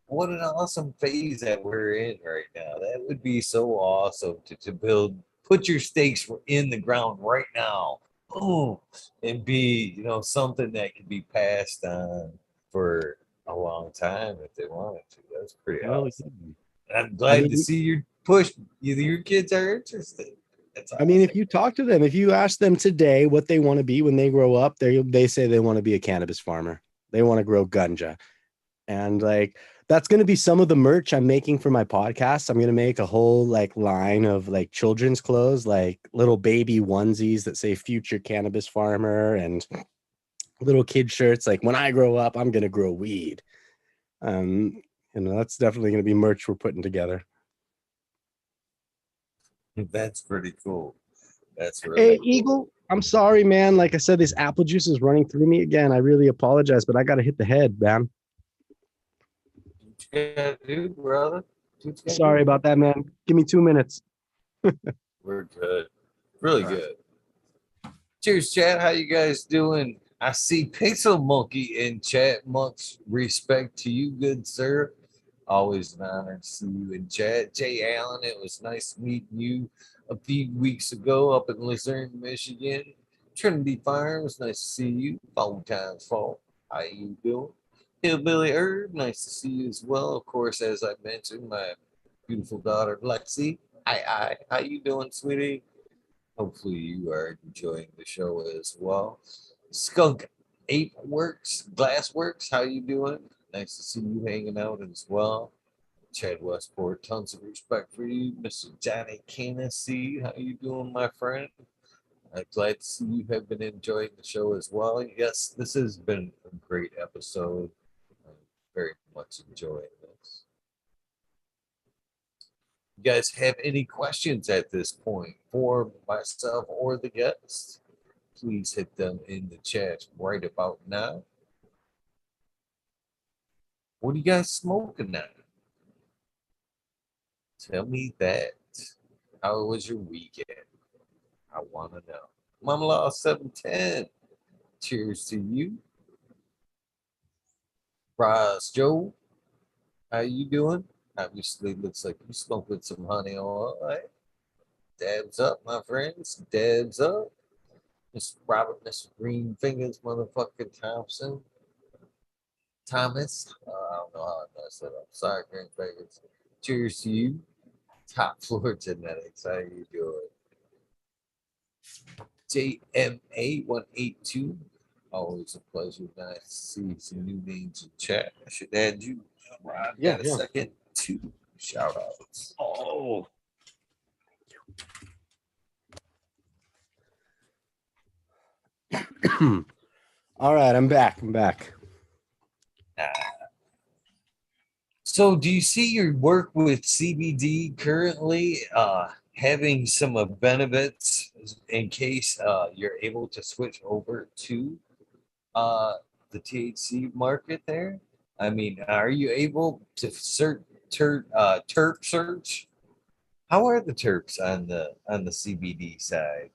what an awesome phase that we're in right now. That would be so awesome to build, put your stakes in the ground right now. Boom, and be, something that can be passed on for a long time if they wanted to. That's pretty Hell awesome. yeah. I'm I glad to mean, see you push. Your kids are interested. That's I mean, if awesome. you talk to them, if you ask them today what they want to be when they grow up, they say they want to be a cannabis farmer. They want to grow ganja. And like that's going to be some of the merch I'm making for my podcast. I'm going to make a whole like line of like children's clothes, like little baby onesies that say future cannabis farmer and little kid shirts like when I grow up, I'm going to grow weed. That's definitely going to be merch we're putting together. That's pretty cool. That's really Hey, cool. Eagle, I'm sorry, man. Like I said, this apple juice is running through me again. I really apologize, but I got to hit the head, man. What you gotta do, brother? What you gotta Sorry do? about that, man. Give me 2 minutes. We're good. Really good. Cheers, chat. How you guys doing? I see Pixel Monkey in chat. Much respect to you, good sir. Always an honor to see you in chat. Jay Allen, it was nice meeting you a few weeks ago up in Luzerne, Michigan. Trinity Farms, nice to see you. Phone Times Fall. How you doing? Hillbilly Herb, nice to see you as well. Of course, as I mentioned, my beautiful daughter Lexi. Hi. How you doing, sweetie? Hopefully you are enjoying the show as well. Skunk Ape Works, Glassworks, how you doing? Nice to see you hanging out as well. Chad Westport, tons of respect for you. Mr. Johnny Canessy, how you doing, my friend? I'm glad to see you have been enjoying the show as well. Yes, this has been a great episode. I'm very much enjoying this. You guys have any questions at this point for myself or the guests? Please hit them in the chat right about now. What are you guys smoking now? Tell me that. How was your weekend? I want to know. Mama Law 710. Cheers to you. Ross Joe, how you doing? Obviously, looks like you smoke with some honey oil. All right. Dabs up, my friends. Dabs up. Mr. Robert, Mr. Green Fingers, motherfucking Thomas. I don't know how I messed it up. Sorry, Green Fingers. Cheers to you. Top Floor Genetics. How you doing? JMA182. Always a pleasure. Nice to see some new names in chat. I should add you. I've got a second. 2 shout outs. Oh. All right, I'm back. So, do you see your work with CBD currently having some benefits in case you're able to switch over to the THC market there? I mean, are you able to search terp search? How are the terps on the CBD side?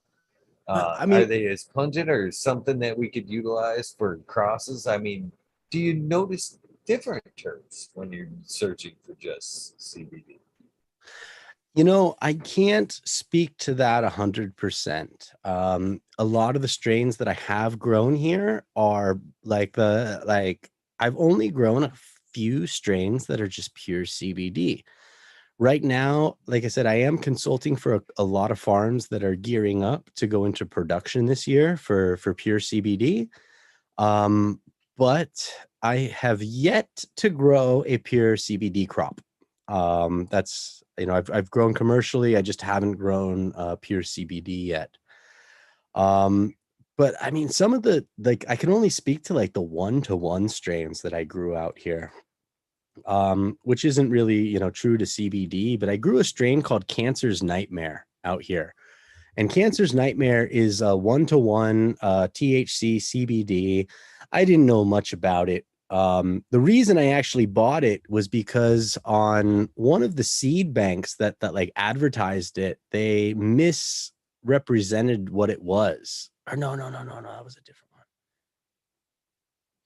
I Are mean, they as pungent or something that we could utilize for crosses? I mean, do you notice different terps when you're searching for just CBD? I can't speak to that 100%. A lot of the strains that I have grown here are I've only grown a few strains that are just pure CBD. Right now, like I said, I am consulting for a lot of farms that are gearing up to go into production this year for pure CBD. But I have yet to grow a pure CBD crop. That's I've grown commercially. I just haven't grown pure CBD yet. But I mean, some of the I can only speak to like the 1-to-1 strains that I grew out here, which isn't really true to CBD. But I grew a strain called Cancer's Nightmare out here, and Cancer's Nightmare is a 1-to-1 THC CBD. I didn't know much about it The reason I actually bought it was because on one of the seed banks that like advertised it, they misrepresented what it was. Or no, that was a different one.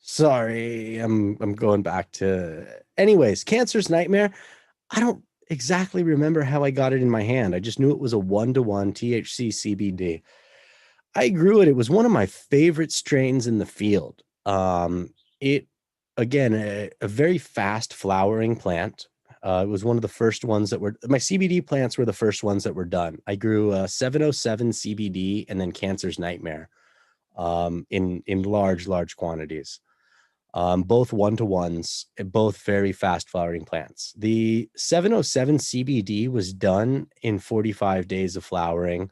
Sorry, I'm going back to. Anyways, Cancer's Nightmare. I don't exactly remember how I got it in my hand. I just knew it was a 1-to-1 THC CBD. I grew it. It was one of my favorite strains in the field. It again a very fast flowering plant. It was one of the first ones that were my CBD plants were the first ones that were done. I grew 707 CBD and then Cancer's Nightmare in large quantities. Both 1-to-1s, both very fast flowering plants. The 707 CBD was done in 45 days of flowering.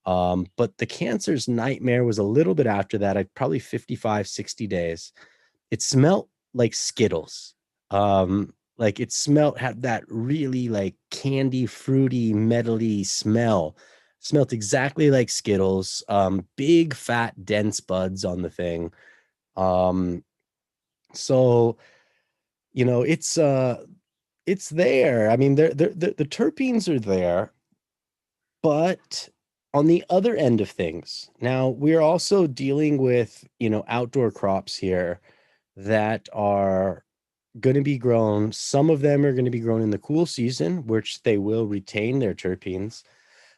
But the Cancer's Nightmare was a little bit after that, probably 55, 60 days. It smelled like Skittles. Like it had that really like candy, fruity, metally smell. Smelled exactly like Skittles. Big, fat, dense buds on the thing. So it's there. I mean, the terpenes are there, but on the other end of things, now we're also dealing with, outdoor crops here that are going to be grown. Some of them are going to be grown in the cool season, which they will retain their terpenes.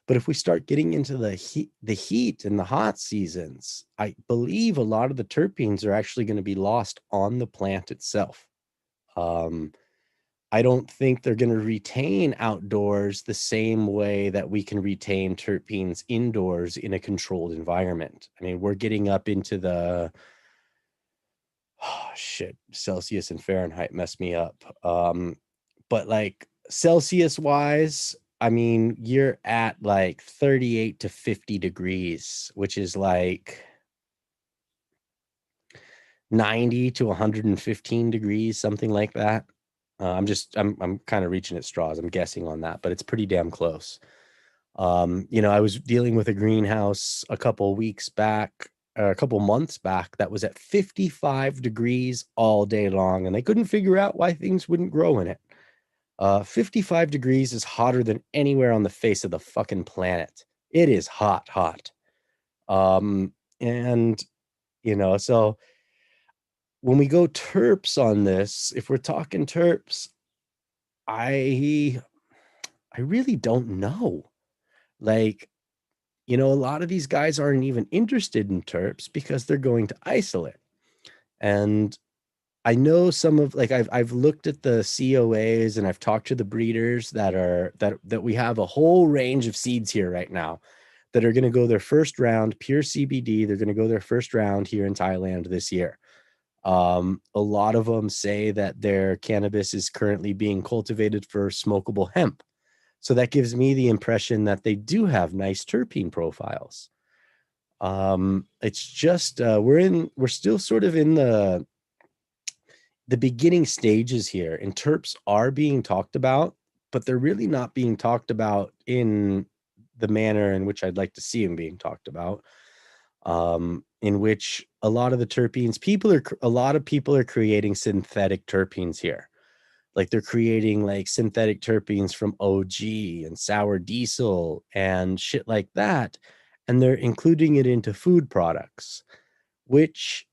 But if we start getting into the heat and the hot seasons, I believe a lot of the terpenes are actually going to be lost on the plant itself. I don't think they're going to retain outdoors the same way that we can retain terpenes indoors in a controlled environment. I mean, we're getting up into the Celsius and Fahrenheit mess me up. But like Celsius wise, I mean, you're at like 38 to 50 degrees, which is like 90 to 115 degrees, something like that. I'm kind of reaching at straws. I'm guessing on that, but it's pretty damn close. I was dealing with a greenhouse a couple months back that was at 55 degrees all day long, and they couldn't figure out why things wouldn't grow in it. 55 degrees is hotter than anywhere on the face of the fucking planet. It is hot. And so when we go terps on this, if we're talking terps, I really don't know. Like, a lot of these guys aren't even interested in terps because they're going to isolate. And I know some of like I've looked at the COAs and I've talked to the breeders that we have a whole range of seeds here right now that are going to go their first round pure CBD. They're going to go their first round here in Thailand this year. A lot of them say that their cannabis is currently being cultivated for smokable hemp. So that gives me the impression that they do have nice terpene profiles. It's just we're still sort of in the beginning stages here, and terps are being talked about, but they're really not being talked about in the manner in which I'd like to see them being talked about. In which a lot of the terpenes, a lot of people are creating synthetic terpenes here. Like they're creating like synthetic terpenes from OG and sour diesel and shit like that. And they're including it into food products, which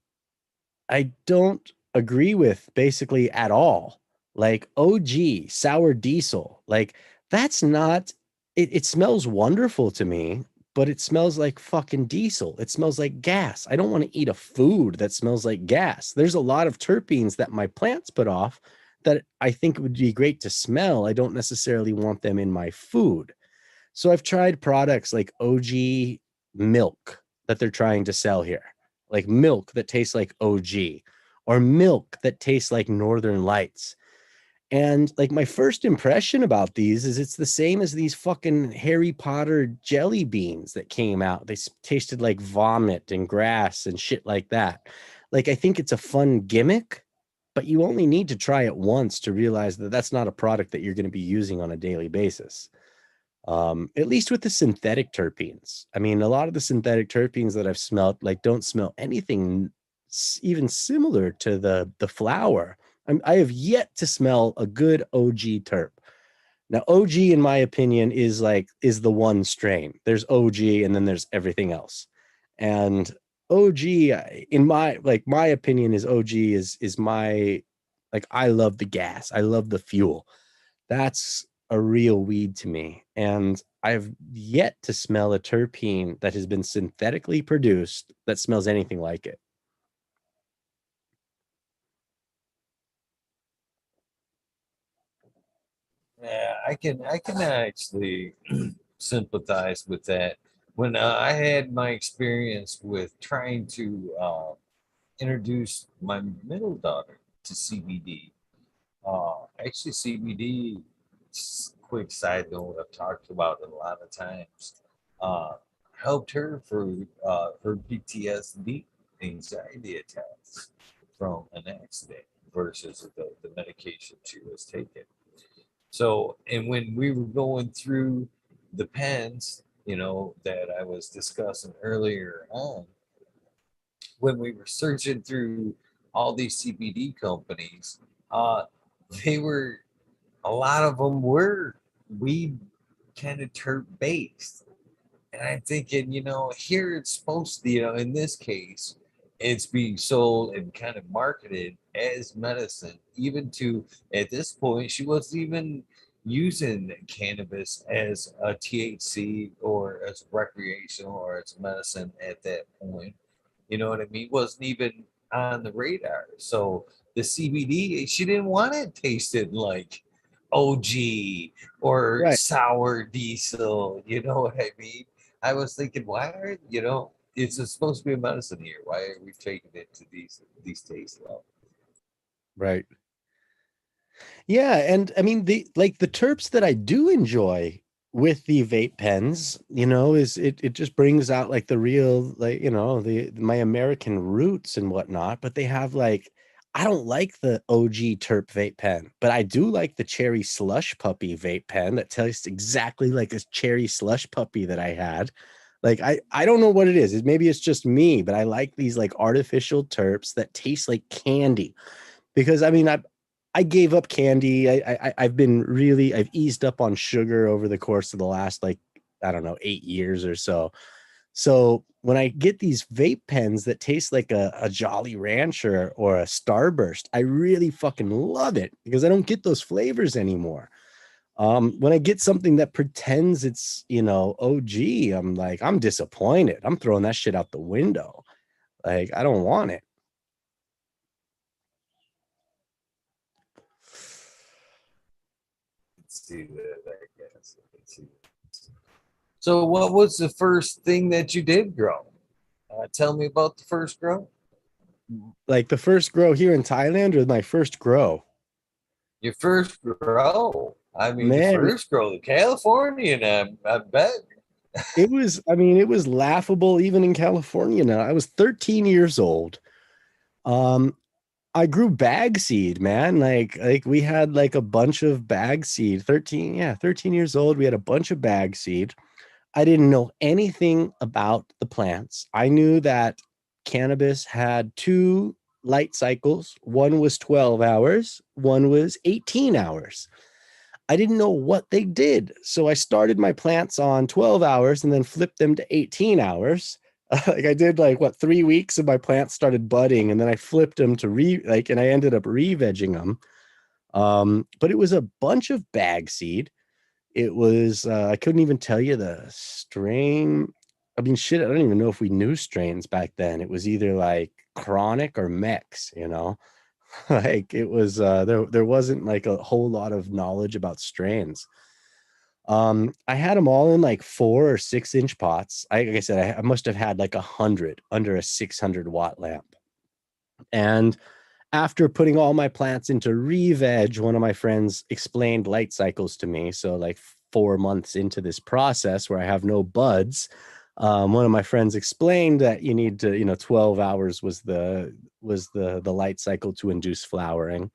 I don't agree with basically at all. Like OG, sour diesel, like that's not, it smells wonderful to me, but it smells like fucking diesel. It smells like gas. I don't want to eat a food that smells like gas. There's a lot of terpenes that my plants put off that I think would be great to smell. I don't necessarily want them in my food. So I've tried products like OG milk that they're trying to sell here, like milk that tastes like OG or milk that tastes like Northern Lights. And like my first impression about these is it's the same as these fucking Harry Potter jelly beans that came out. They tasted like vomit and grass and shit like that. Like I think it's a fun gimmick, but you only need to try it once to realize that that's not a product that you're going to be using on a daily basis. At least with the synthetic terpenes. I mean, a lot of the synthetic terpenes that I've smelled like don't smell anything even similar to the flower. I have yet to smell a good OG terp. Now, OG, in my opinion, is the one strain. There's OG, and then there's everything else. And OG, in my opinion, is OG is my, like, I love the gas. I love the fuel. That's a real weed to me. And I've yet to smell a terpene that has been synthetically produced that smells anything like it. Yeah, I can actually sympathize with that. When I had my experience with trying to introduce my middle daughter to CBD, actually CBD, quick side note, I've talked about it a lot of times, uh, helped her for her PTSD, anxiety attacks from an accident versus the medication she was taking. So, and when we were going through the pens, that I was discussing earlier on, when we were searching through all these CBD companies, uh, they were, a lot of them were weed kind of terp based. And I'm thinking, here it's supposed to, in this case, it's being sold and kind of marketed as medicine. Even to, at this point, she wasn't even using cannabis as a THC or as recreational or as medicine at that point. You know what I mean? Wasn't even on the radar. So the CBD, she didn't want it tasted like OG or Right. sour diesel. You know what I mean? I was thinking, why are it's supposed to be a medicine here? Why are we taking it to these taste levels? Right. Yeah, and I mean the terps that I do enjoy with the vape pens, is it just brings out like the real, like, the my American roots and whatnot, but they have like, I don't like the OG terp vape pen, but I do like the cherry slush puppy vape pen that tastes exactly like a cherry slush puppy that I had. Like, I don't know what it is. Maybe it's just me, but I like these like artificial terps that taste like candy, because I mean I gave up candy. I've eased up on sugar over the course of the last, like, I don't know, 8 years or so. So when I get these vape pens that taste like a Jolly Rancher or a Starburst, I really fucking love it because I don't get those flavors anymore. When I get something that pretends it's, OG, I'm like, I'm disappointed. I'm throwing that shit out the window. Like, I don't want it. Let's see that, I guess. Let's see. So, what was the first thing that you did grow? Tell me about the first grow. Like the first grow here in Thailand or my first grow? Your first grow. I mean, your Man, first grow, the Californian, I bet. it was laughable even in California now. I was 13 years old. Um, I grew bag seed, man. Like we had like a bunch of bag seed. 13, yeah, 13 years old. We had a bunch of bag seed. I didn't know anything about the plants. I knew that cannabis had two light cycles. One was 12 hours, one was 18 hours. I didn't know what they did. So I started my plants on 12 hours and then flipped them to 18 hours. Like I did like what 3 weeks and my plants started budding and then I flipped them to and I ended up re-vegging them. But it was a bunch of bag seed. It was I couldn't even tell you the strain. I mean, shit, I don't even know if we knew strains back then. It was either like chronic or mex. Like it was there wasn't like a whole lot of knowledge about strains. I had them all in like 4 or 6 inch pots. Like I said, I must have had like 100 under a 600-watt lamp. And after putting all my plants into re-veg, one of my friends explained light cycles to me. So like 4 months into this process where I have no buds, one of my friends explained that you need to, 12 hours was the light cycle to induce flowering.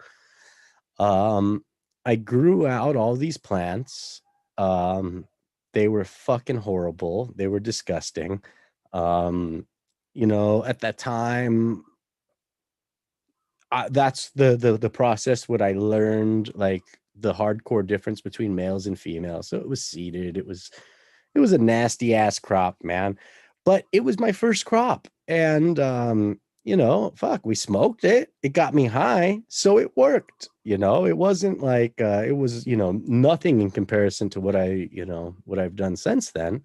I grew out all these plants. Um, they were fucking horrible. They were disgusting. Um, at that time, that's the process. What I learned, like the hardcore difference between males and females. So it was seeded. It was a nasty ass crop, man. But it was my first crop. And fuck, we smoked it. It got me high. So it worked. It wasn't like it was, nothing in comparison to what I've done since then.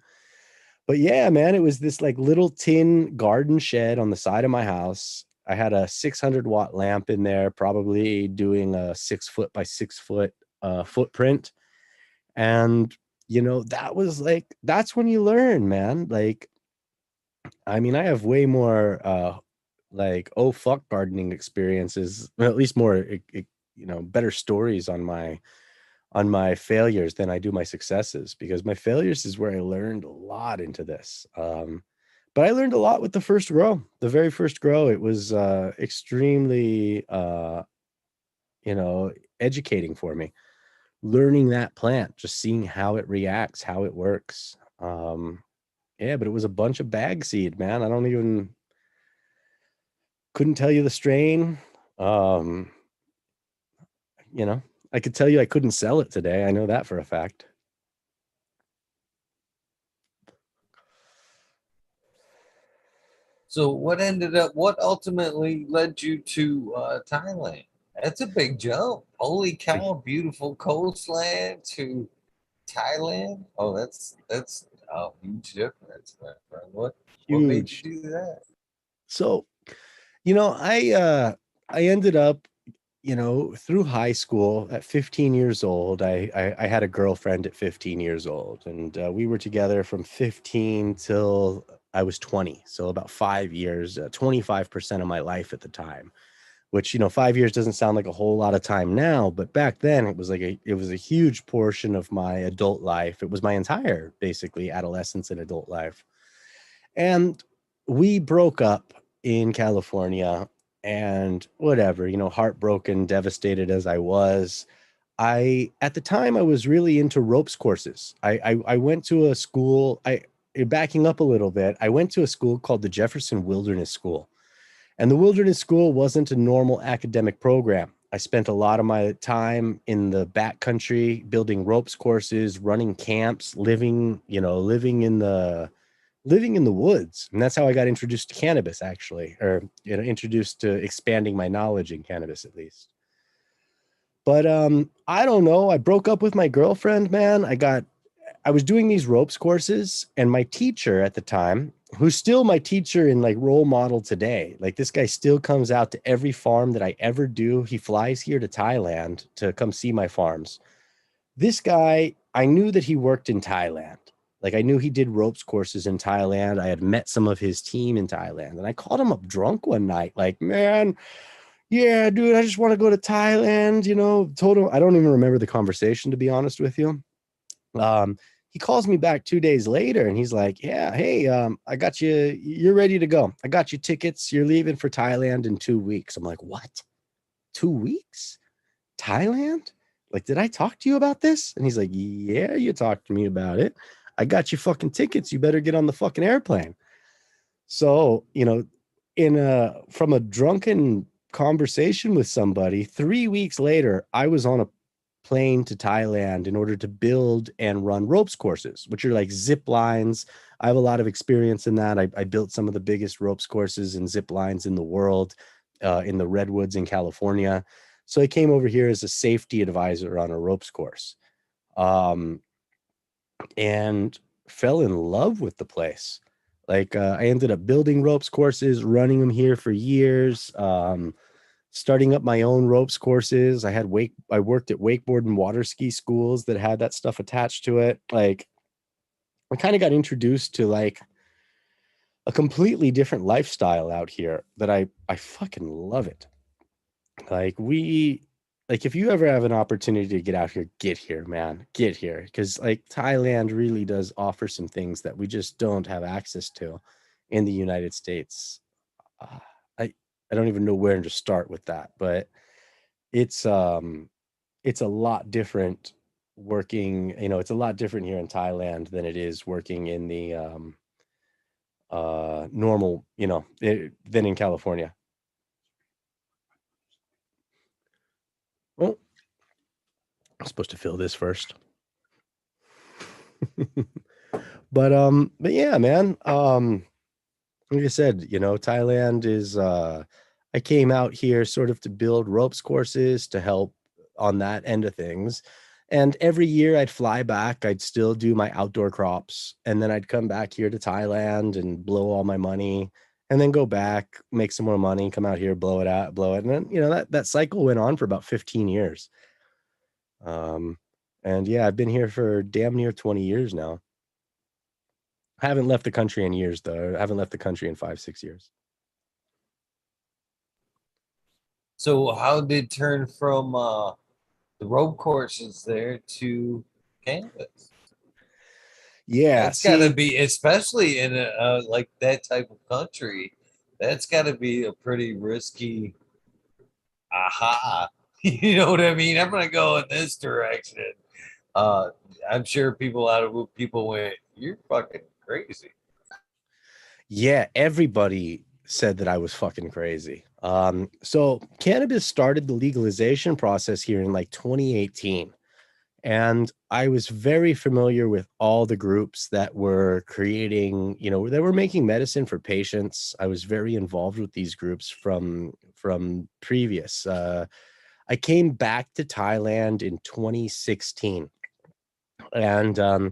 But yeah, man, it was this like little tin garden shed on the side of my house. I had a 600-watt lamp in there, probably doing a 6 foot by 6 foot footprint. And that's when you learn, man. Like, I mean, I have way more like oh fuck gardening experiences, well, at least more better stories on my failures than I do my successes, because my failures is where I learned a lot into this. But I learned a lot with the first grow, the very first grow. It was extremely educating for me, learning that plant, just seeing how it reacts, how it works. Yeah, but it was a bunch of bag seed, man. I don't even couldn't tell you the strain. Um, I could tell you I couldn't sell it today. I know that for a fact. So what ultimately led you to Thailand? That's a big jump. Holy cow, beautiful coastland to Thailand. Oh, that's a huge difference, my friend. What made you Huge. do that? So, I ended up, through high school at 15 years old. I had a girlfriend at 15 years old, and we were together from 15 till I was 20. So about 5 years, 25% of my life at the time, which, 5 years doesn't sound like a whole lot of time now, but back then it was a huge portion of my adult life. It was my entire, basically, adolescence and adult life. And we broke up in California, and whatever, heartbroken, devastated as I was, at the time, I was really into ropes courses. I went to a school, backing up a little bit, I went to a school called the Jefferson Wilderness School. And the Wilderness School wasn't a normal academic program. I spent a lot of my time in the backcountry building ropes courses, running camps, living in the woods. And that's how I got introduced to cannabis, actually, or introduced to expanding my knowledge in cannabis, at least. But I don't know. I broke up with my girlfriend, man. I was doing these ropes courses, and my teacher at the time, who's still my teacher and like role model today, like this guy still comes out to every farm that I ever do. He flies here to Thailand to come see my farms. This guy, I knew that he worked in Thailand. Like I knew he did ropes courses in Thailand. I had met some of his team in Thailand, and I called him up drunk one night, like, man, yeah, dude, I just want to go to Thailand, told him. I don't even remember the conversation, to be honest with you. Um, he calls me back 2 days later, and he's like, yeah, hey, I got you, you're ready to go. I got you tickets. You're leaving for Thailand in 2 weeks. I'm like, what? 2 weeks? Thailand? Like, did I talk to you about this? And he's like, yeah, you talked to me about it. I got you fucking tickets. You better get on the fucking airplane. So, in from a drunken conversation with somebody, 3 weeks later, I was on a plane to Thailand in order to build and run ropes courses, which are like zip lines. I have a lot of experience in that. I built some of the biggest ropes courses and zip lines in the world, in the redwoods in California. So I came over here as a safety advisor on a ropes course, um, and fell in love with the place. Like I ended up building ropes courses, running them here for years, starting up my own ropes courses. I worked at wakeboard and water ski schools that had that stuff attached to it. Like I kind of got introduced to like a completely different lifestyle out here that I fucking love it. Like like if you ever have an opportunity to get out here, get here, man. Get here. Because like Thailand really does offer some things that we just don't have access to in the United States. Uh, I I don't even know where to start with that, but it's um it's a lot different working, it's a lot different here in Thailand than it is working in the normal, than in California. I'm supposed to fill this first. But yeah, man. Like I said, Thailand is I came out here sort of to build ropes courses to help on that end of things. And every year I'd fly back, I'd still do my outdoor crops, and then I'd come back here to Thailand and blow all my money, and then go back, make some more money, come out here, blow it out, blow it. And then, that cycle went on for about 15 years. And yeah, I've been here for damn near 20 years now. I haven't left the country in years, though. I haven't left the country in 5, 6 years. So how did it turn from the rope courses there to cannabis? Yeah, That's got to see, be, especially in a like that type of country, that's got to be a pretty risky. Aha, you know what I mean? I'm gonna go in this direction. Uh, I'm sure people went, "You're fucking crazy." yeah, everybody said that I was fucking crazy. So cannabis started the legalization process here in like 2018. And I was very familiar with all the groups that were creating, that were making medicine for patients. I was very involved with these groups from previous. I came back to Thailand in 2016, and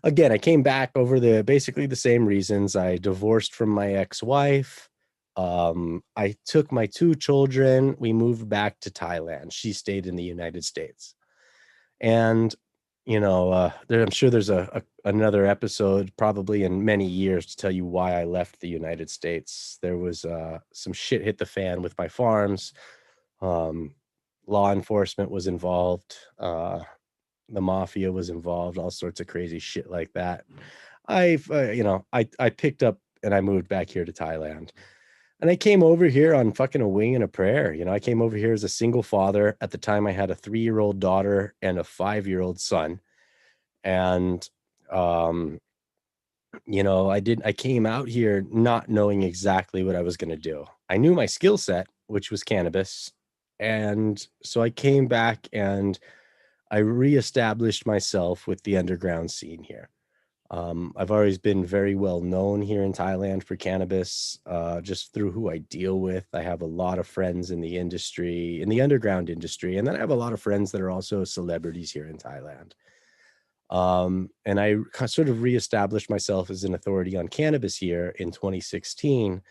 again, I came back over the basically the same reasons. I divorced from my ex-wife. I took my 2 children. We moved back to Thailand. She stayed in the United States. And I'm sure there's another episode probably in many years to tell you why I left the United States. There was some shit hit the fan with my farms. Um, Law enforcement was involved. The mafia was involved. All sorts of crazy shit like that. I picked up and I moved back here to Thailand. And I came over here on fucking a wing and a prayer. I came over here as a single father. At the time, I had a 3-year-old daughter and a 5-year-old son. And, I came out here not knowing exactly what I was going to do. I knew my skill set, which was cannabis. And so I came back and I reestablished myself with the underground scene here. I've always been very well known here in Thailand for cannabis, just through who I deal with. I have a lot of friends in the industry, in the underground industry, and then I have a lot of friends that are also celebrities here in Thailand. And I sort of reestablished myself as an authority on cannabis here in 2016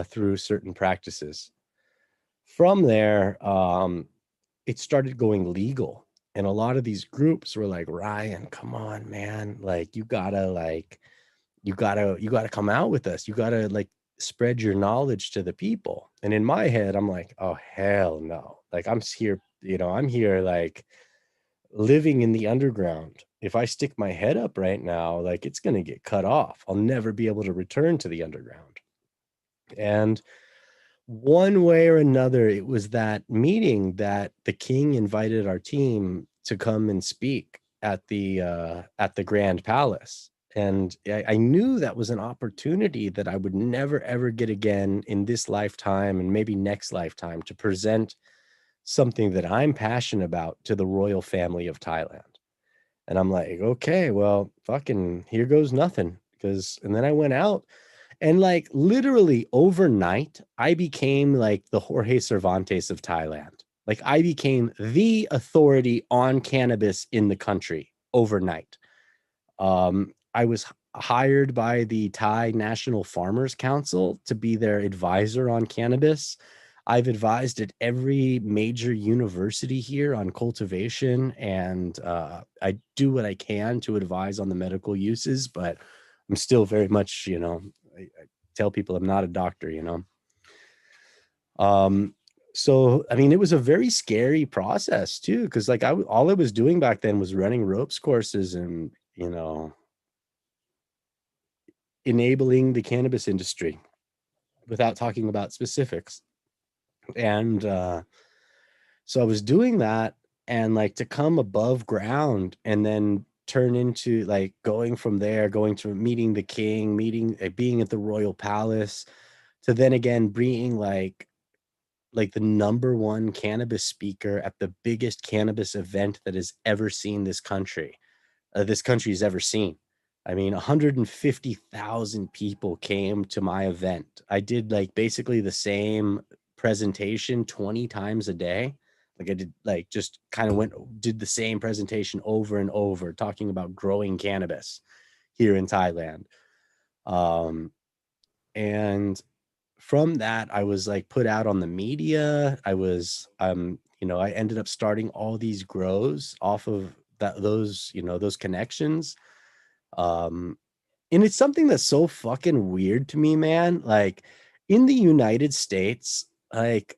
through certain practices. From there, it started going legal. And a lot of these groups were like, Ryan, come on, man. Like, you gotta come out with us. You gotta like spread your knowledge to the people. And in my head, I'm like, oh, hell no. Like, I'm here like living in the underground. If I stick my head up right now, like it's gonna get cut off. I'll never be able to return to the underground. And one way or another, it was that meeting that the king invited our team to come and speak at the Grand Palace. And I knew that was an opportunity that I would never ever get again in this lifetime and maybe next lifetime to present something that I'm passionate about to the royal family of Thailand. And I'm like, okay, well, fucking here goes nothing. And then I went out and like literally overnight, I became like the Jorge Cervantes of Thailand. Like I became the authority on cannabis in the country overnight. I was hired by the Thai National Farmers Council to be their advisor on cannabis. I've advised at every major university here on cultivation, and I do what I can to advise on the medical uses, but I'm still very much, I tell people I'm not a doctor. So I mean, it was a very scary process too, because like all I was doing back then was running ropes courses and enabling the cannabis industry without talking about specifics. And so I was doing that, and like to come above ground and then turn into like going from there, going to meeting the king, being at the royal palace, to then again being like like the #1 cannabis speaker at the biggest cannabis event that has ever seen this country's ever seen. I mean, 150,000 people came to my event. I did like basically the same presentation 20 times a day. Like I did like just kind of did the same presentation over and over, talking about growing cannabis here in Thailand. And from that, I was like put out on the media. I ended up starting all these grows off of those connections. Um, and it's something that's so fucking weird to me, man. Like in the United States, like,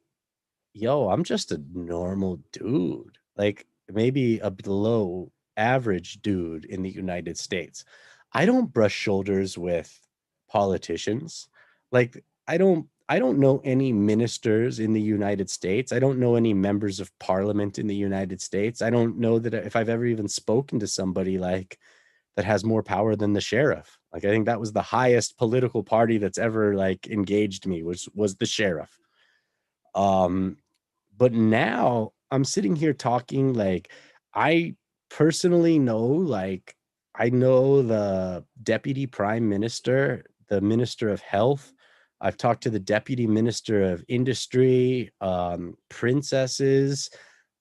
yo, I'm just a normal dude, like maybe a below average dude in the United States. I don't brush shoulders with politicians. Like I don't know any ministers in the United States. I don't know any members of parliament in the United States. I don't know that if I've ever even spoken to somebody like that has more power than the sheriff. Like I think that was the highest political party that's ever like engaged me was the sheriff. Um but now I'm sitting here talking like I personally know, like I know the deputy prime minister, the minister of health. I've talked to the deputy minister of industry, princesses,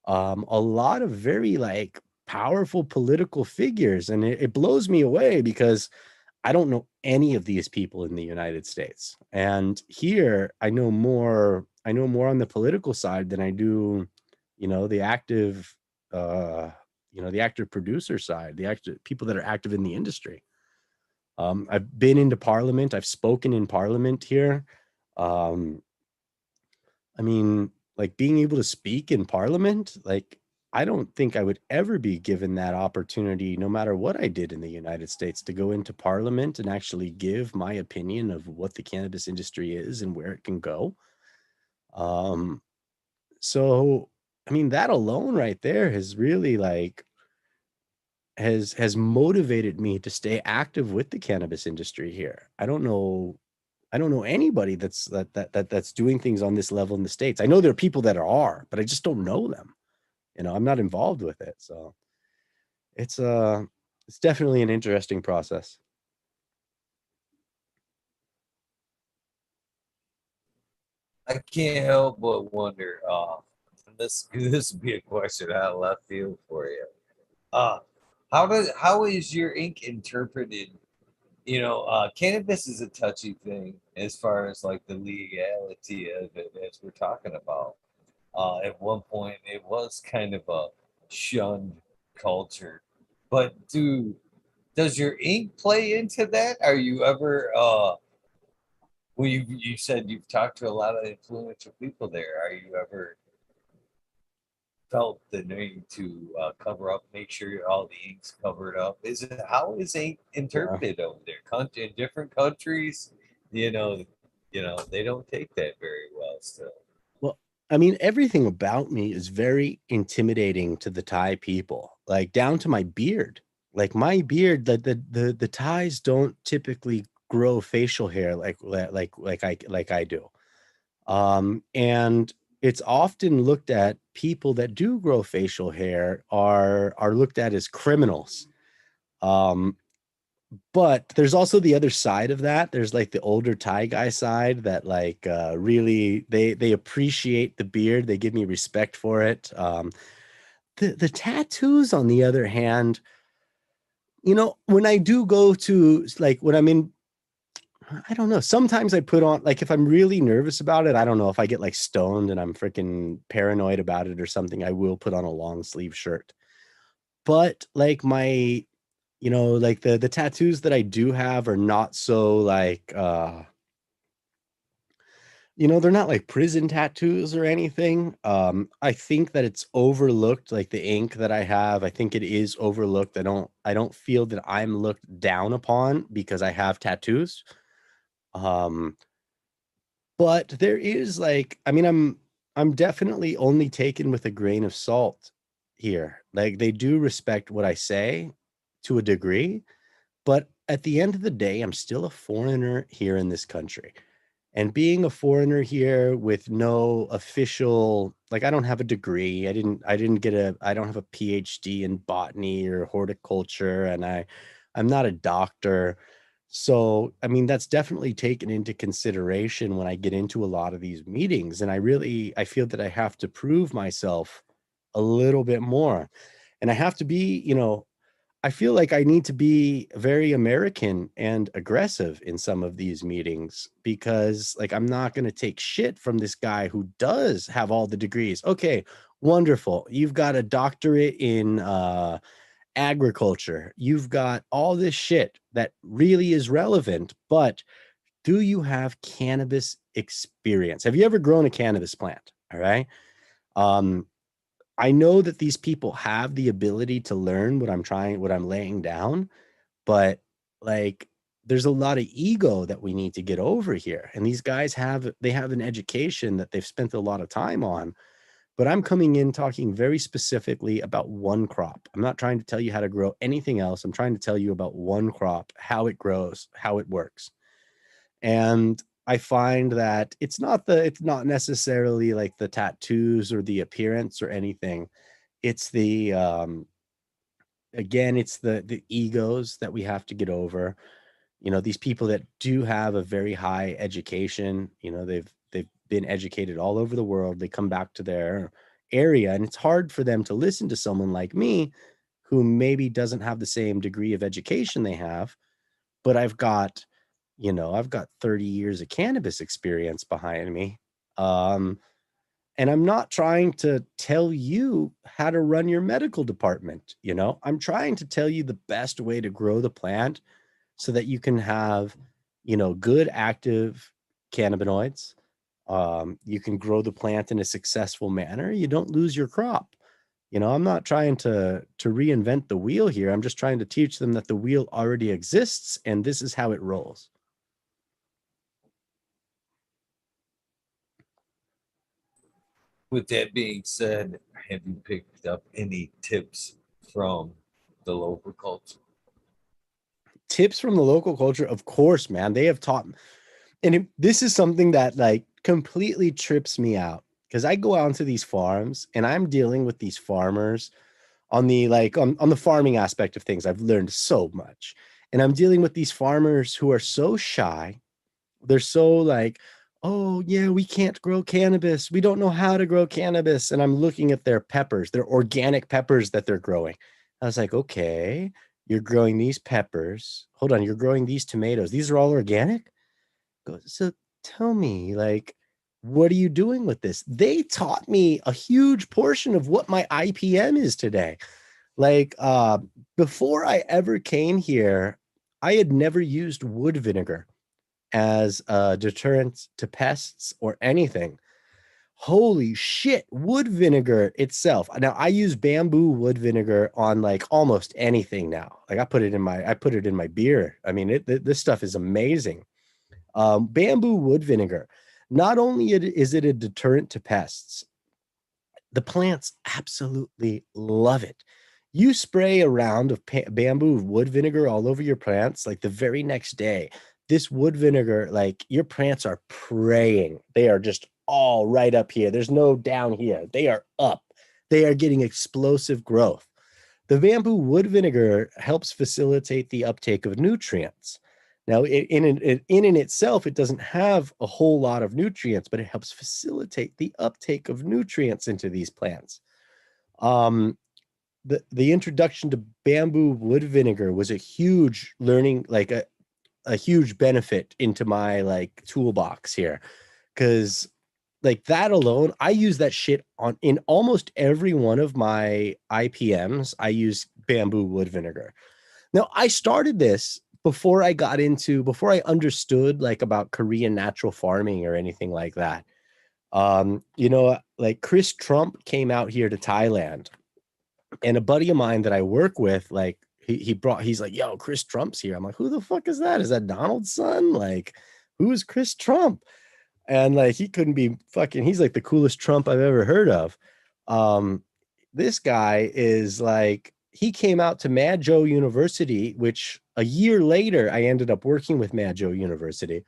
a lot of very like powerful political figures. And it blows me away because I don't know any of these people in the United States. And here I know more on the political side than I do, the active the active producer side, the active people that are active in the industry. I've been into parliament, I've spoken in parliament here. Um, I mean, like being able to speak in parliament, like I don't think I would ever be given that opportunity, no matter what I did in the United States, to go into parliament and actually give my opinion of what the cannabis industry is and where it can go. Um, so I mean, that alone right there has really like has motivated me to stay active with the cannabis industry here. I don't know anybody that's doing things on this level in the States. I know there are people that are, but I just don't know them. I'm not involved with it. So it's it's definitely an interesting process. I can't help but wonder. This would be a question out of left field for you. Uh, how is your ink interpreted? Cannabis is a touchy thing as far as like the legality of it, as we're talking about. At one point, it was kind of a shunned culture, but does your ink play into that? Are you ever well, you said you've talked to a lot of influential people there. Are you ever felt the need to cover up, make sure all the ink's covered up? How is ink Yeah. interpreted over there? In different countries, you know, they don't take that very well still. Well, I mean, everything about me is very intimidating to the Thai people, like down to my beard. Like my beard, the Thais don't typically grow facial hair like I do. And it's often looked at, people that do grow facial hair are looked at as criminals. Um, but there's also the other side of that. There's like the older Thai guy side that like really they appreciate the beard. They give me respect for it. The tattoos, on the other hand, when I do go to like when I'm in, I don't know. Sometimes I put on, like, if I'm really nervous about it, I don't know, if I get like stoned and I'm freaking paranoid about it or something, I will put on a long sleeve shirt. But like like the tattoos that I do have are not so like they're not like prison tattoos or anything. I think that it's overlooked, like the ink that I have. I think it is overlooked. I don't feel that I'm looked down upon because I have tattoos. Um But there is like, I mean, I'm definitely only taken with a grain of salt here. Like they do respect what I say to a degree, but at the end of the day, I'm still a foreigner here in this country. And being a foreigner here with no official, like I don't have a degree. I don't have a PhD in botany or horticulture, and I'm not a doctor. So, I mean, that's definitely taken into consideration when I get into a lot of these meetings. And I feel that I have to prove myself a little bit more. And I have to be, I feel like I need to be very American and aggressive in some of these meetings because, like, I'm not going to take shit from this guy who does have all the degrees. Okay, wonderful. You've got a doctorate in agriculture. You've got all this shit that really is relevant, but do you have cannabis experience? Have you ever grown a cannabis plant? All right. Um, I know that these people have the ability to learn what I'm laying down, but like there's a lot of ego that we need to get over here. And these guys they have an education that they've spent a lot of time on, but I'm coming in talking very specifically about one crop. I'm not trying to tell you how to grow anything else. I'm trying to tell you about one crop, how it grows, how it works. And I find that it's not necessarily like the tattoos or the appearance or anything. It's the again, it's the egos that we have to get over. These people that do have a very high education, they've been educated all over the world. They come back to their area, and it's hard for them to listen to someone like me who maybe doesn't have the same degree of education they have, but I've got 30 years of cannabis experience behind me. And I'm not trying to tell you how to run your medical department. I'm trying to tell you the best way to grow the plant so that you can have, good active cannabinoids. You can grow the plant in a successful manner. You don't lose your crop. I'm not trying to reinvent the wheel here. I'm just trying to teach them that the wheel already exists and this is how it rolls. With that being said, have you picked up any tips from the local culture? Tips from the local culture, of course, man. They have taught, and this is something that like completely trips me out because I go out into these farms and I'm dealing with these farmers on the on the farming aspect of things. I've learned so much, and I'm dealing with these farmers who are so shy. They're so like, oh yeah, we can't grow cannabis, we don't know how to grow cannabis. And I'm looking at their peppers, their organic peppers that they're growing. I was like, okay, you're growing these peppers, hold on, you're growing these tomatoes, these are all organic. So tell me, like, what are you doing with this? They taught me a huge portion of what my IPM is today. Like, before I ever came here, I had never used wood vinegar as a deterrent to pests or anything. Holy shit, wood vinegar itself. Now I use bamboo wood vinegar on like almost anything now. Like I put it in my beer. I mean, this stuff is amazing. Bamboo wood vinegar. Not only is it a deterrent to pests, the plants absolutely love it. You spray a round of bamboo wood vinegar all over your plants, like the very next day, this wood vinegar, like your plants are praying. They are just all right up here. There's no down here. They are up. They are getting explosive growth. The bamboo wood vinegar helps facilitate the uptake of nutrients. Now, in itself, it doesn't have a whole lot of nutrients, but it helps facilitate the uptake of nutrients into these plants. Um, the introduction to bamboo wood vinegar was a huge learning, like a huge benefit into my like toolbox here, because like that alone, I use that shit on in almost every one of my IPMs. I use bamboo wood vinegar. Now, I started this before I understood like about Korean natural farming or anything like that. Like Chris Trump came out here to Thailand, and a buddy of mine that I work with, like he's like, yo, Chris Trump's here. I'm like, who the fuck is that? Is that Donald's son? Like, who is Chris Trump? And like he couldn't be fucking, he's like the coolest Trump I've ever heard of. Um, this guy is like, he came out to Mad Joe University, which a year later I ended up working with Mad Joe University.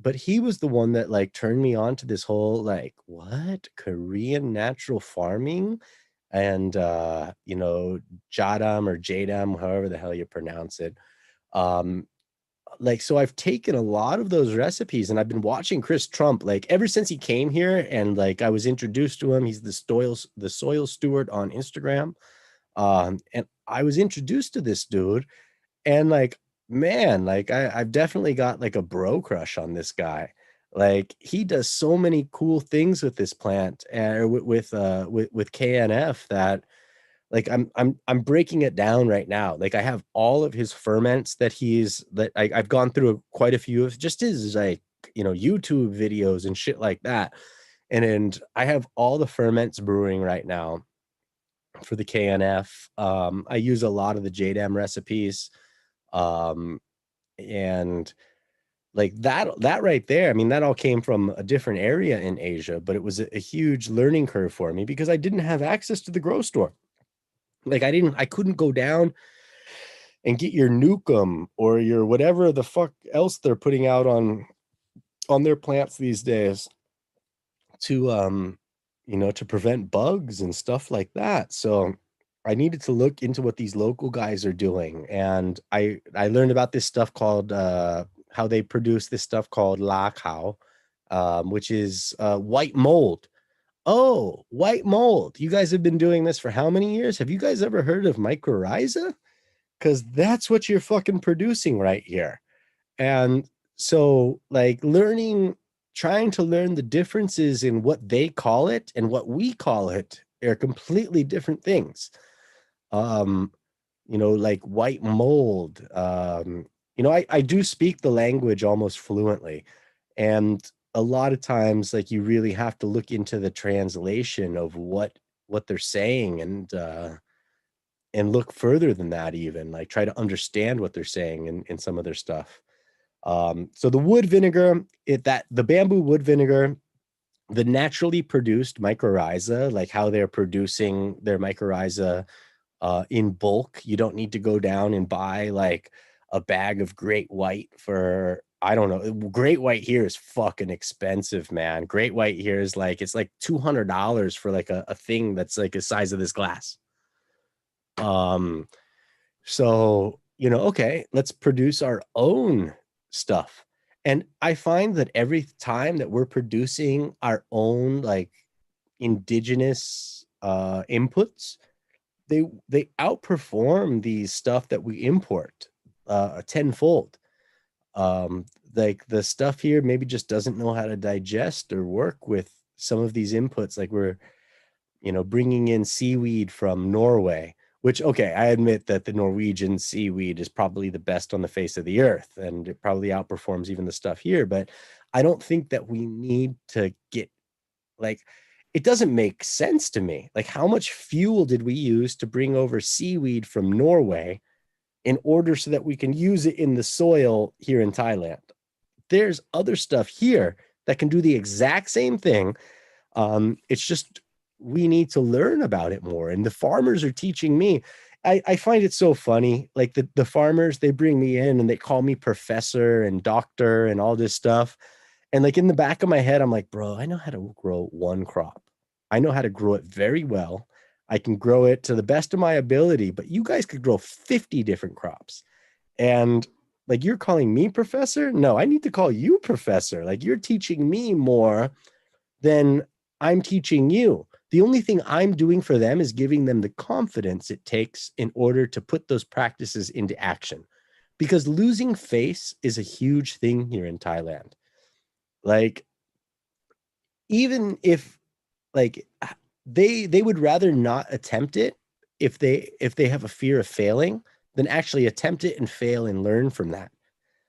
but he was the one that like turned me on to this whole like what Korean natural farming and you know, jadam or jadam, however the hell you pronounce it. um like, so I've taken a lot of those recipes and I've been watching Chris Trump like ever since he came here, and like I was introduced to him. He's the soil steward on Instagram. And I was introduced to this dude, and like, man, like I've definitely got like a bro crush on this guy. Like he does so many cool things with this plant and with KNF that like I'm breaking it down right now. Like I have all of his ferments that I've gone through quite a few of just his like, you know, YouTube videos and shit like that. And I have all the ferments brewing right now for the KNF. I use a lot of the JDAM recipes. Um, and like that right there, I mean, that all came from a different area in Asia, but it was a huge learning curve for me because I didn't have access to the grow store. Like I couldn't go down and get your Nukem or your whatever the fuck else they're putting out on their plants these days to you know, to prevent bugs and stuff like that. So I needed to look into what these local guys are doing, and I learned about this stuff called how they produce this stuff called la cow, which is white mold. Oh, white mold. You guys have been doing this for how many years? Have you guys ever heard of mycorrhiza? Because that's what you're fucking producing right here. And so, like, trying to learn the differences in what they call it and what we call it are completely different things. Um, you know, like white mold. You know, I do speak the language almost fluently. And a lot of times, like, you really have to look into the translation of what they're saying, and look further than that, even like try to understand what they're saying in some of their stuff. So the wood vinegar, the bamboo wood vinegar, the naturally produced mycorrhiza, like how they're producing their mycorrhiza in bulk. You don't need to go down and buy like a bag of great white for, I don't know. Great white here is fucking expensive, man. Great white here is like, it's like $200 for like a thing that's like the size of this glass. Um, so, you know, okay, let's produce our own stuff. And I find that every time that we're producing our own like indigenous inputs, they outperform the stuff that we import tenfold. Like the stuff here maybe just doesn't know how to digest or work with some of these inputs. Like we're, you know, bringing in seaweed from Norway, which, okay, I admit that the Norwegian seaweed is probably the best on the face of the earth, and it probably outperforms even the stuff here. But I don't think that we need to get like, it doesn't make sense to me. Like, how much fuel did we use to bring over seaweed from Norway in order so that we can use it in the soil here in Thailand? There's other stuff here that can do the exact same thing. It's just we need to learn about it more. And the farmers are teaching me. I find it so funny. Like the farmers, they bring me in and they call me professor and doctor and all this stuff. And like in the back of my head, I'm like, bro, I know how to grow one crop. I know how to grow it very well. I can grow it to the best of my ability, but you guys could grow 50 different crops. And like, you're calling me professor? No, I need to call you professor. Like, you're teaching me more than I'm teaching you. The only thing I'm doing for them is giving them the confidence it takes in order to put those practices into action. Because losing face is a huge thing here in Thailand. Like, even if like they would rather not attempt it if they have a fear of failing than actually attempt it and fail and learn from that.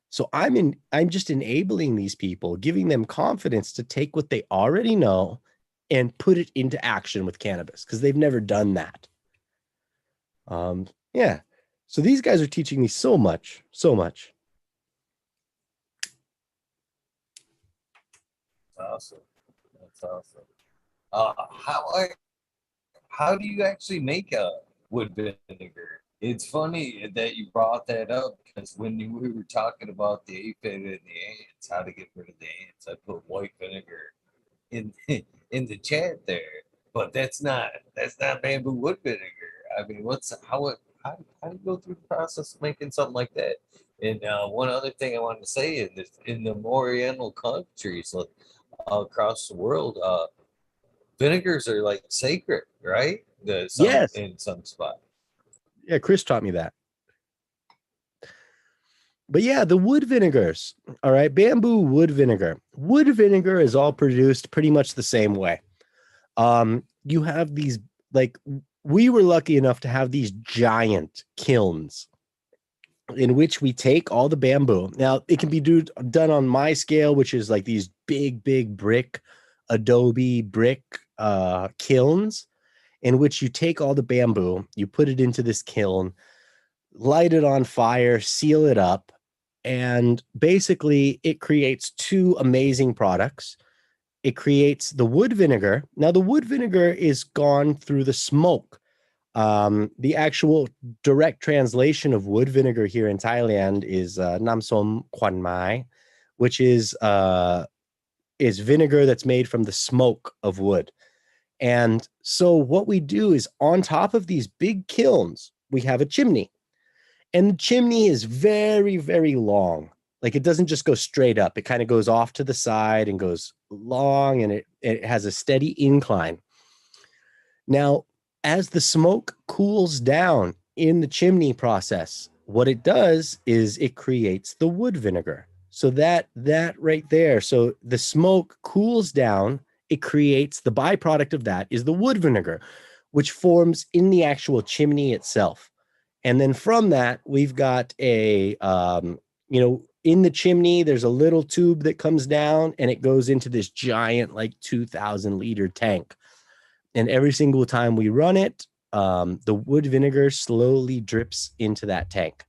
So I'm just enabling these people, giving them confidence to take what they already know and put it into action with cannabis because they've never done that. Yeah. So these guys are teaching me so much, so much. That's awesome. That's awesome. Uh, how how do you actually make a wood vinegar? It's funny that you brought that up because we were talking about the aphid and the ants, how to get rid of the ants, I put white vinegar in in the chat there, but that's not bamboo wood vinegar. I mean, how do you go through the process of making something like that? And one other thing I wanted to say in the Oriental countries like, across the world, vinegars are like sacred, right? The some Yes. in some spot. Yeah, Chris taught me that. But yeah, the wood vinegars. All right, bamboo wood vinegar. Wood vinegar is all produced pretty much the same way. You have these, like, we were lucky enough to have these giant kilns in which we take all the bamboo. Now, it can be done on my scale, which is like these big brick, adobe brick kilns, in which you take all the bamboo, you put it into this kiln, light it on fire, seal it up, and basically it creates two amazing products. It creates the wood vinegar. Now, the wood vinegar is gone through the smoke. The actual direct translation of wood vinegar here in Thailand is namsom kwan mai, which is vinegar that's made from the smoke of wood. And so what we do is on top of these big kilns, we have a chimney. And the chimney is very long. Like, it doesn't just go straight up. It kind of goes off to the side and goes long, and it has a steady incline. Now, as the smoke cools down in the chimney process, what it does is it creates the wood vinegar. So that right there, so the smoke cools down, it creates the byproduct of that is the wood vinegar, which forms in the actual chimney itself. And then from that, we've got in the chimney, there's a little tube that comes down and it goes into this giant, like 2,000-liter tank. And every single time we run it, the wood vinegar slowly drips into that tank.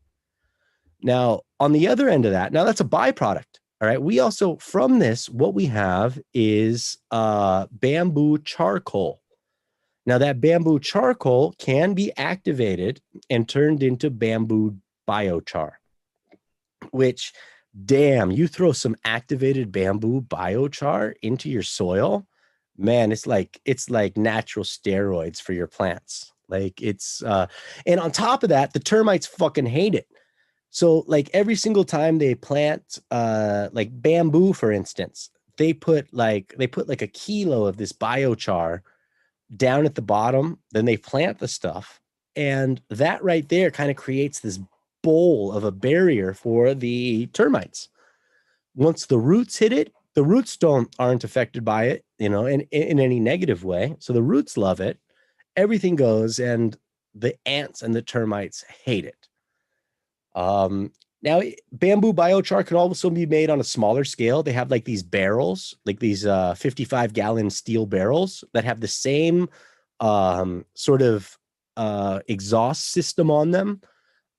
Now, on the other end of that, now that's a byproduct. All right. We also, from this, what we have is bamboo charcoal. Now, that bamboo charcoal can be activated and turned into bamboo biochar, which, damn, you throw some activated bamboo biochar into your soil, man, it's like natural steroids for your plants. Like, it's and on top of that, the termites fucking hate it. So, like, every single time they plant like bamboo, for instance, they put like a kilo of this biochar down at the bottom, then they plant the stuff, and that right there kind of creates this bowl of a barrier for the termites. Once the roots hit it, the roots aren't affected by it, in any negative way. So the roots love it. Everything goes, and the ants and the termites hate it. Now, bamboo biochar can also be made on a smaller scale. They have like these barrels, like these 55-gallon steel barrels that have the same sort of exhaust system on them,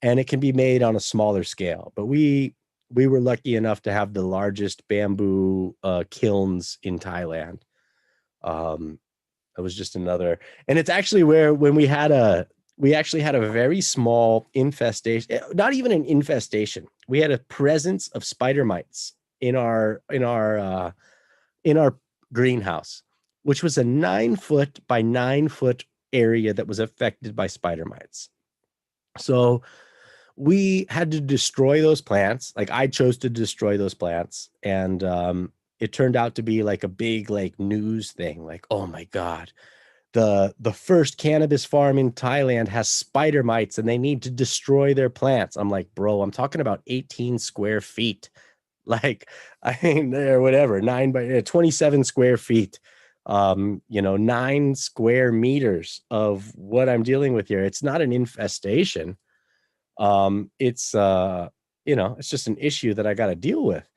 and it can be made on a smaller scale. But we were lucky enough to have the largest bamboo kilns in Thailand. That was just another, and it's actually where when we actually had a very small infestation, not even an infestation. We had a presence of spider mites in our greenhouse, which was a 9-foot by 9-foot area that was affected by spider mites. So we had to destroy those plants. Like, I chose to destroy those plants, and it turned out to be like a big like news thing. Like, oh my God, the first cannabis farm in Thailand has spider mites and they need to destroy their plants. I'm like, bro, I'm talking about 18 square feet. Like, I mean, they're whatever, 27 square feet, 9 square meters of what I'm dealing with here. It's not an infestation. It's it's just an issue that I got to deal with.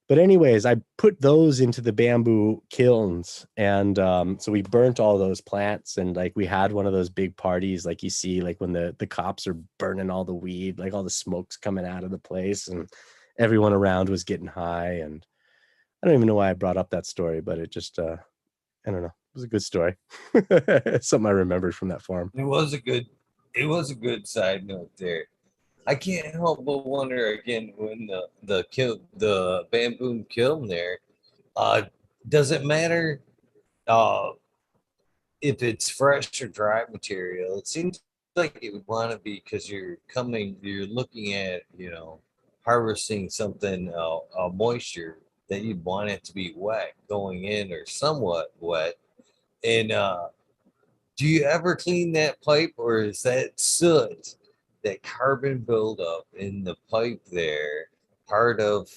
But anyways, I put those into the bamboo kilns, and so we burnt all those plants, and like we had one of those big parties, like you see, like when the cops are burning all the weed, like all the smoke's coming out of the place, and everyone around was getting high. And I don't even know why I brought up that story, but it just I don't know, it was a good story. Something I remembered from that farm. It was a good it was a good side note there. I can't help but wonder again when the bamboo kiln there. Uh, does it matter uh, if it's fresh or dry material? It seems like it would want to be because you're looking at harvesting something moisture that you'd want it to be wet going in or somewhat wet. And do you ever clean that pipe, or is that soot, that carbon buildup in the pipe there, part of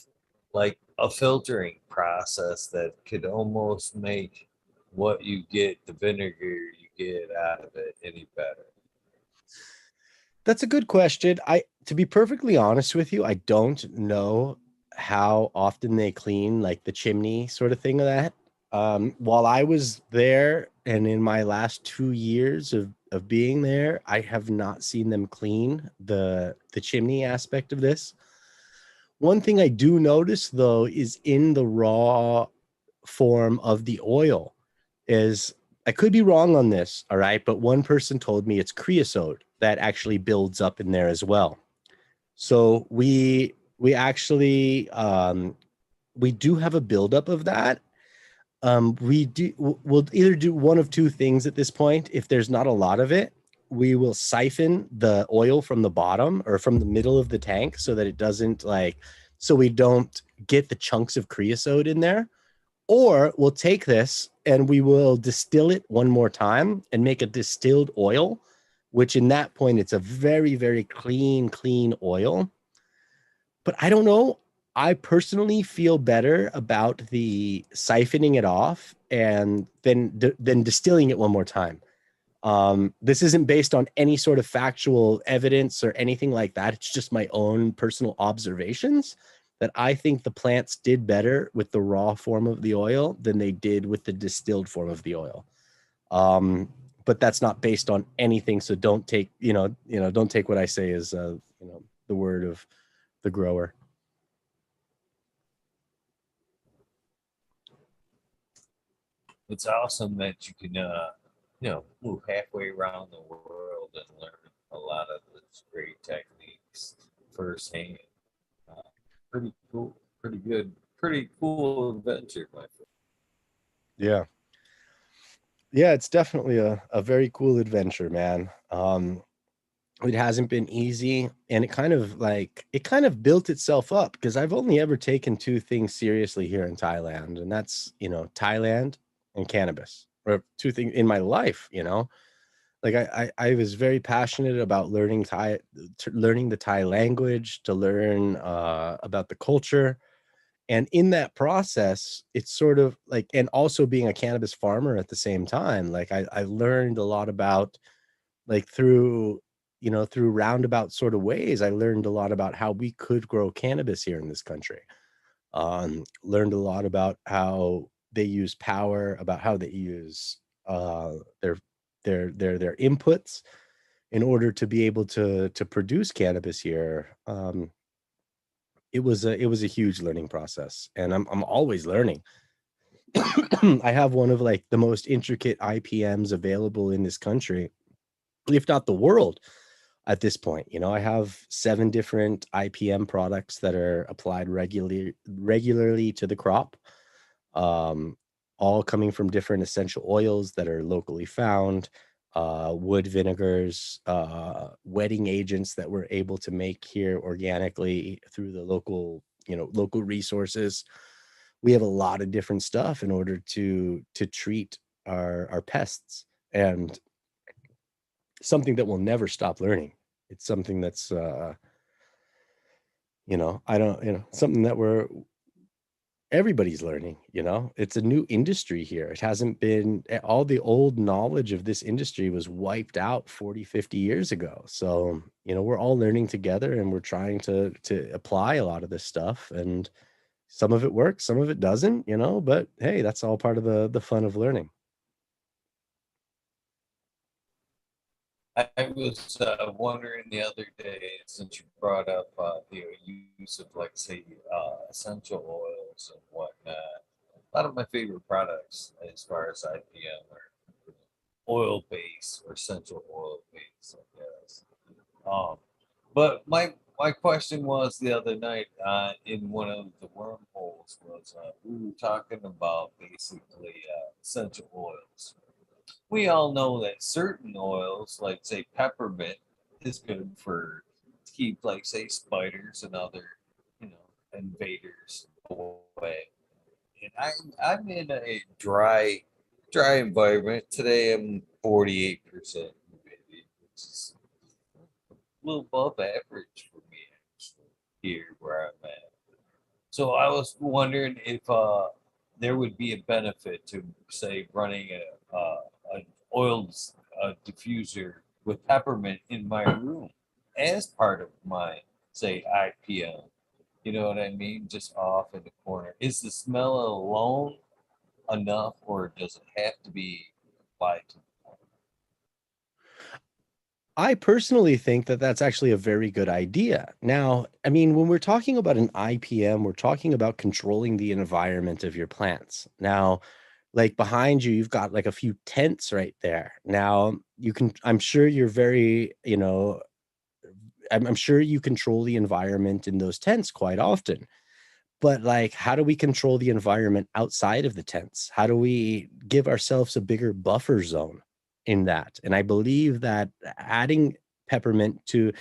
like a filtering process that could almost make what you get, the vinegar you get out of it, any better? That's a good question. To be perfectly honest with you, I don't know how often they clean like the chimney sort of thing of that. While I was there and in my last 2 years of being there, I have not seen them clean the chimney aspect of this. One thing I do notice though is in the raw form of the oil is, I could be wrong on this, all right, but one person told me it's creosote that actually builds up in there as well. So we actually we do have a buildup of that. We'll either do one of two things at this point. If there's not a lot of it, we will siphon the oil from the bottom or from the middle of the tank so that it doesn't so we don't get the chunks of creosote in there. Or we'll take this and we will distill it one more time and make a distilled oil, which in that point, it's a very, very clean oil. But I don't know. I personally feel better about the siphoning it off and then distilling it one more time. This isn't based on any sort of factual evidence or anything like that. It's just my own personal observations that I think the plants did better with the raw form of the oil than they did with the distilled form of the oil. But that's not based on anything. So don't take, don't take what I say as, the word of the grower. It's awesome that you can, move halfway around the world and learn a lot of those great techniques firsthand. Uh, Pretty cool, pretty cool adventure, my friend. Yeah. Yeah, it's definitely a very cool adventure, man. It hasn't been easy, and it kind of built itself up because I've only ever taken two things seriously here in Thailand, and that's, Thailand and cannabis, or two things in my life. Like I was very passionate about learning the Thai language, to learn about the culture. And in that process, it's sort of like, and also being a cannabis farmer at the same time, like I learned a lot about, like, through roundabout sort of ways, I learned a lot about how we could grow cannabis here in this country. Learned a lot about how they use power, about how they use their their inputs in order to be able to produce cannabis here. It was a huge learning process, and I'm always learning. I have one of like the most intricate IPMs available in this country, if not the world at this point. I have 7 different IPM products that are applied regularly to the crop, um, all coming from different essential oils that are locally found, wood vinegars, wetting agents that we're able to make here organically through the local resources. We have a lot of different stuff in order to treat our pests, and something that we'll never stop learning. It's something that's I don't, something that everybody's learning. It's a new industry here. It hasn't been, all the old knowledge of this industry was wiped out 40, 50 years ago. So, we're all learning together, and we're trying to apply a lot of this stuff, and some of it works, some of it doesn't, but hey, that's all part of the fun of learning. I was wondering the other day, since you brought up the use of, like, say, essential oils and whatnot. A lot of my favorite products, as far as IPM, are oil based or essential oil based, I guess. But my question was the other night in one of the wormholes was we were talking about basically essential oils. We all know that certain oils, like say peppermint, is good for to keep like say spiders and other invaders away. And I'm in a dry environment today. I'm 48% humidity, which is a little above average for me actually here where I'm at. So I was wondering if there would be a benefit to say running an oiled diffuser with peppermint in my room as part of my say IPM. You know what I mean? Just off in the corner. Is the smell alone enough, or does it have to be applied to? I personally think that that's actually a very good idea. Now, I mean, when we're talking about an IPM, we're talking about controlling the environment of your plants. Now, like behind you, you've got like a few tents right there. Now, I'm sure you're very, I'm sure you control the environment in those tents quite often. But like, how do we control the environment outside of the tents? How do we give ourselves a bigger buffer zone in that? And I believe that adding peppermint to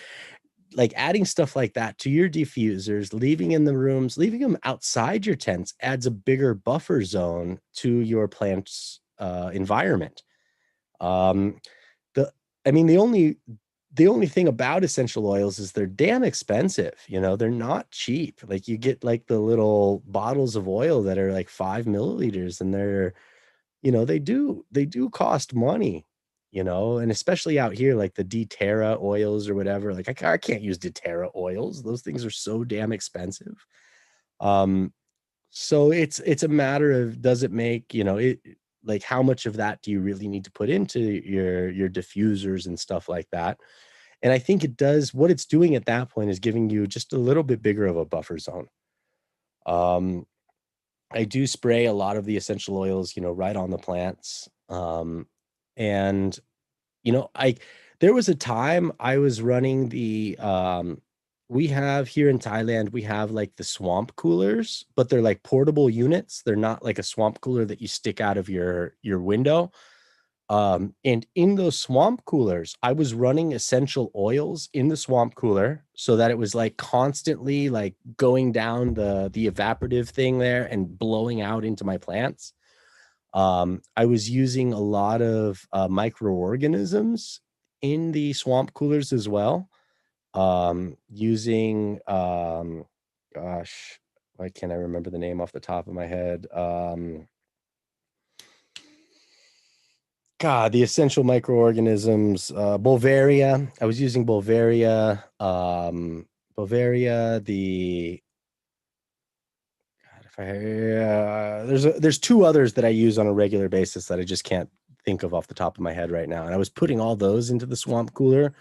like adding stuff like that to your diffusers, leaving in the rooms, leaving them outside your tents adds a bigger buffer zone to your plant's environment. Um, the I mean, the only thing about essential oils is they're damn expensive. They're not cheap. Like you get like the little bottles of oil that are like 5 milliliters, and they do cost money. And especially out here, like the DTerra oils or whatever. Like I can't use DTerra oils. Those things are so damn expensive. Um, so it's a matter of, does it make, it like, how much of that do you really need to put into your diffusers and stuff like that? And I think it does, what it's doing at that point is giving you just a little bit bigger of a buffer zone. Um, I do spray a lot of the essential oils, right on the plants. And I there was a time I was running we have here in Thailand, we have like the swamp coolers, but they're like portable units. They're not like a swamp cooler that you stick out of your window. And in those swamp coolers, I was running essential oils in the swamp cooler so that it was like constantly like going down the evaporative thing there and blowing out into my plants. I was using a lot of microorganisms in the swamp coolers as well. Using gosh, why can't I remember the name off the top of my head? God, the essential microorganisms, Bulvaria. I was using Bulvaria, Bulvaria, the God, if I there's two others that I use on a regular basis that I just can't think of off the top of my head right now. And I was putting all those into the swamp cooler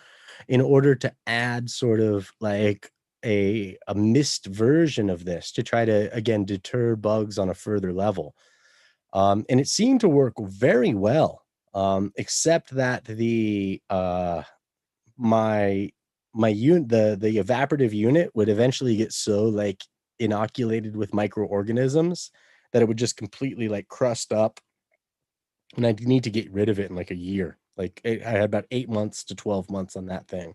in order to add sort of like a mist version of this to try to again deter bugs on a further level. And it seemed to work very well, except that my unit, the evaporative unit would eventually get so like inoculated with microorganisms that it would just completely like crust up, and I'd need to get rid of it in like a year. Like I had about 8 months to 12 months on that thing,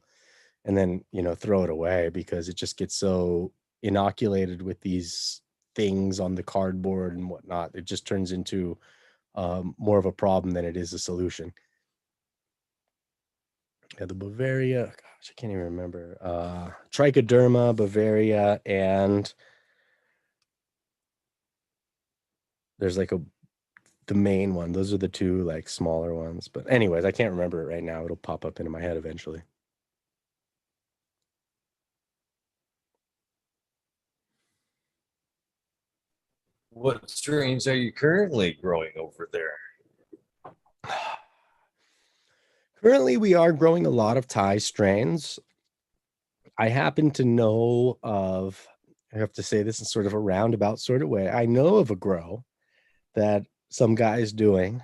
and then throw it away because it just gets so inoculated with these things on the cardboard and whatnot. It just turns into more of a problem than it is a solution. Yeah, the Bavaria, gosh, I can't even remember. Trichoderma, Bavaria, and there's like the main one. Those are the two like smaller ones. But anyways, I can't remember it right now. It'll pop up into my head eventually. What strains are you currently growing over there? Currently, we are growing a lot of Thai strains. I happen to know of, I have to say this in sort of a roundabout sort of way. I know of a grow that some guy is doing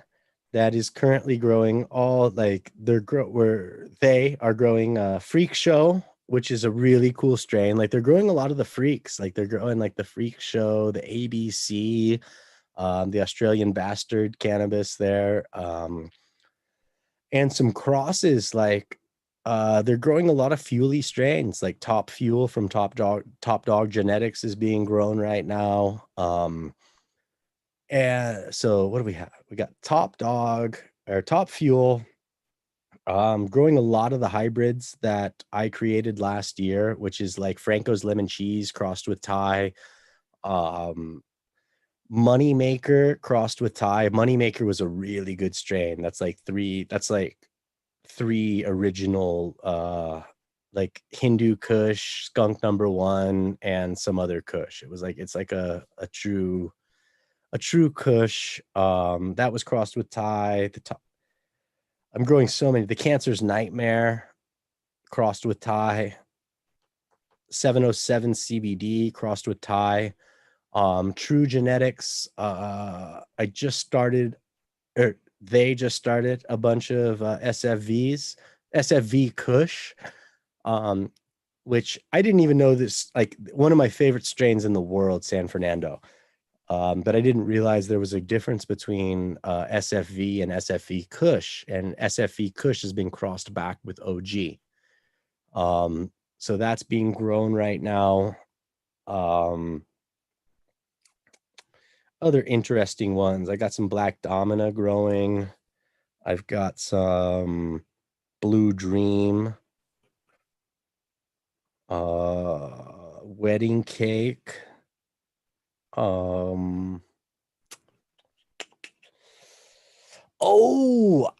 that is currently growing all like they are growing Freak Show, which is a really cool strain. Like they're growing a lot of the freaks, like they're growing like the Freak Show, the ABC, the Australian Bastard cannabis there, and some crosses like they're growing a lot of fuely strains, like Top Fuel from Top Dog Genetics is being grown right now. And so what do we have? We got Top Dog or Top Fuel, growing a lot of the hybrids that I created last year, which is like Franco's lemon cheese crossed with Thai, um, Moneymaker crossed with Thai. Moneymaker was a really good strain. That's like three original like Hindu Kush, Skunk Number One, and some other Kush. It's like a true Kush. That was crossed with Thai. I'm growing so many. The Cancer's Nightmare crossed with Thai. 707 CBD crossed with Thai. True Genetics. I just started, or they just started a bunch of SFV Kush, which I didn't even know this. Like one of my favorite strains in the world, San Fernando. But I didn't realize there was a difference between SFV and SFV Kush, and SFV Kush has been crossed back with OG. So that's being grown right now. Other interesting ones. I got some Black Domina growing. I've got some Blue Dream, Wedding Cake. Oh,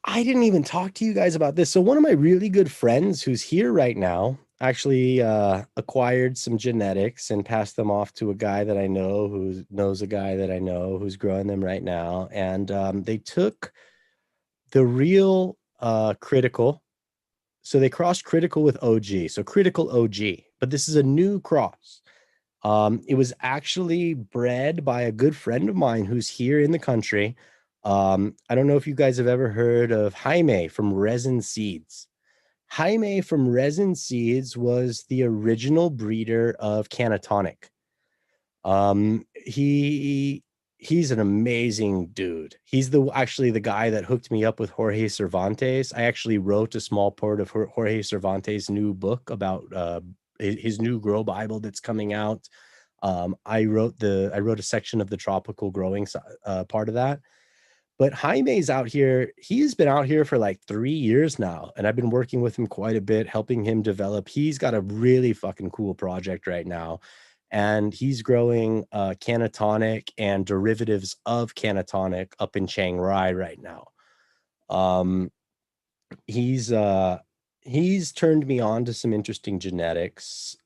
I didn't even talk to you guys about this. So one of my really good friends who's here right now actually acquired some genetics and passed them off to a guy that I know who knows a guy that I know who's growing them right now. And they took the real critical. So they crossed critical with OG. So critical OG, but this is a new cross. It was actually bred by a good friend of mine who's here in the country. I don't know if you guys have ever heard of Jaime from Resin Seeds. Jaime from Resin Seeds was the original breeder of Cannatonic. He's an amazing dude. He's actually the guy that hooked me up with Jorge Cervantes. I actually wrote a small part of Jorge Cervantes' new book about his new grow Bible that's coming out. I wrote a section of the tropical growing part of that. But Jaime's out here. He's been out here for like 3 years now, and I've been working with him quite a bit, helping him develop. He's got a really fucking cool project right now, and he's growing Cannatonic and derivatives of Cannatonic up in Chiang Rai right now. He's turned me on to some interesting genetics.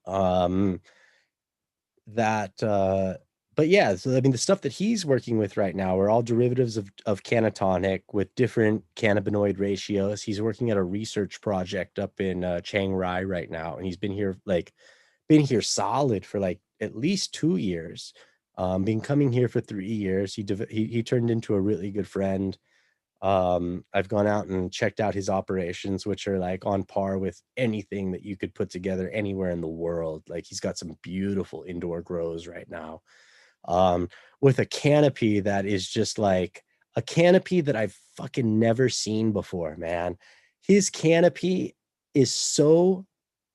But yeah, so I mean, the stuff that he's working with right now are all derivatives of Cannatonic with different cannabinoid ratios. He's working at a research project up in Chiang Rai right now, and he's been here solid for like at least 2 years. Been coming here for 3 years. He turned into a really good friend. I've gone out and checked out his operations, which are like on par with anything that you could put together anywhere in the world. Like he's got some beautiful indoor grows right now, with a canopy that is just like a canopy that I've fucking never seen before, man. His canopy is so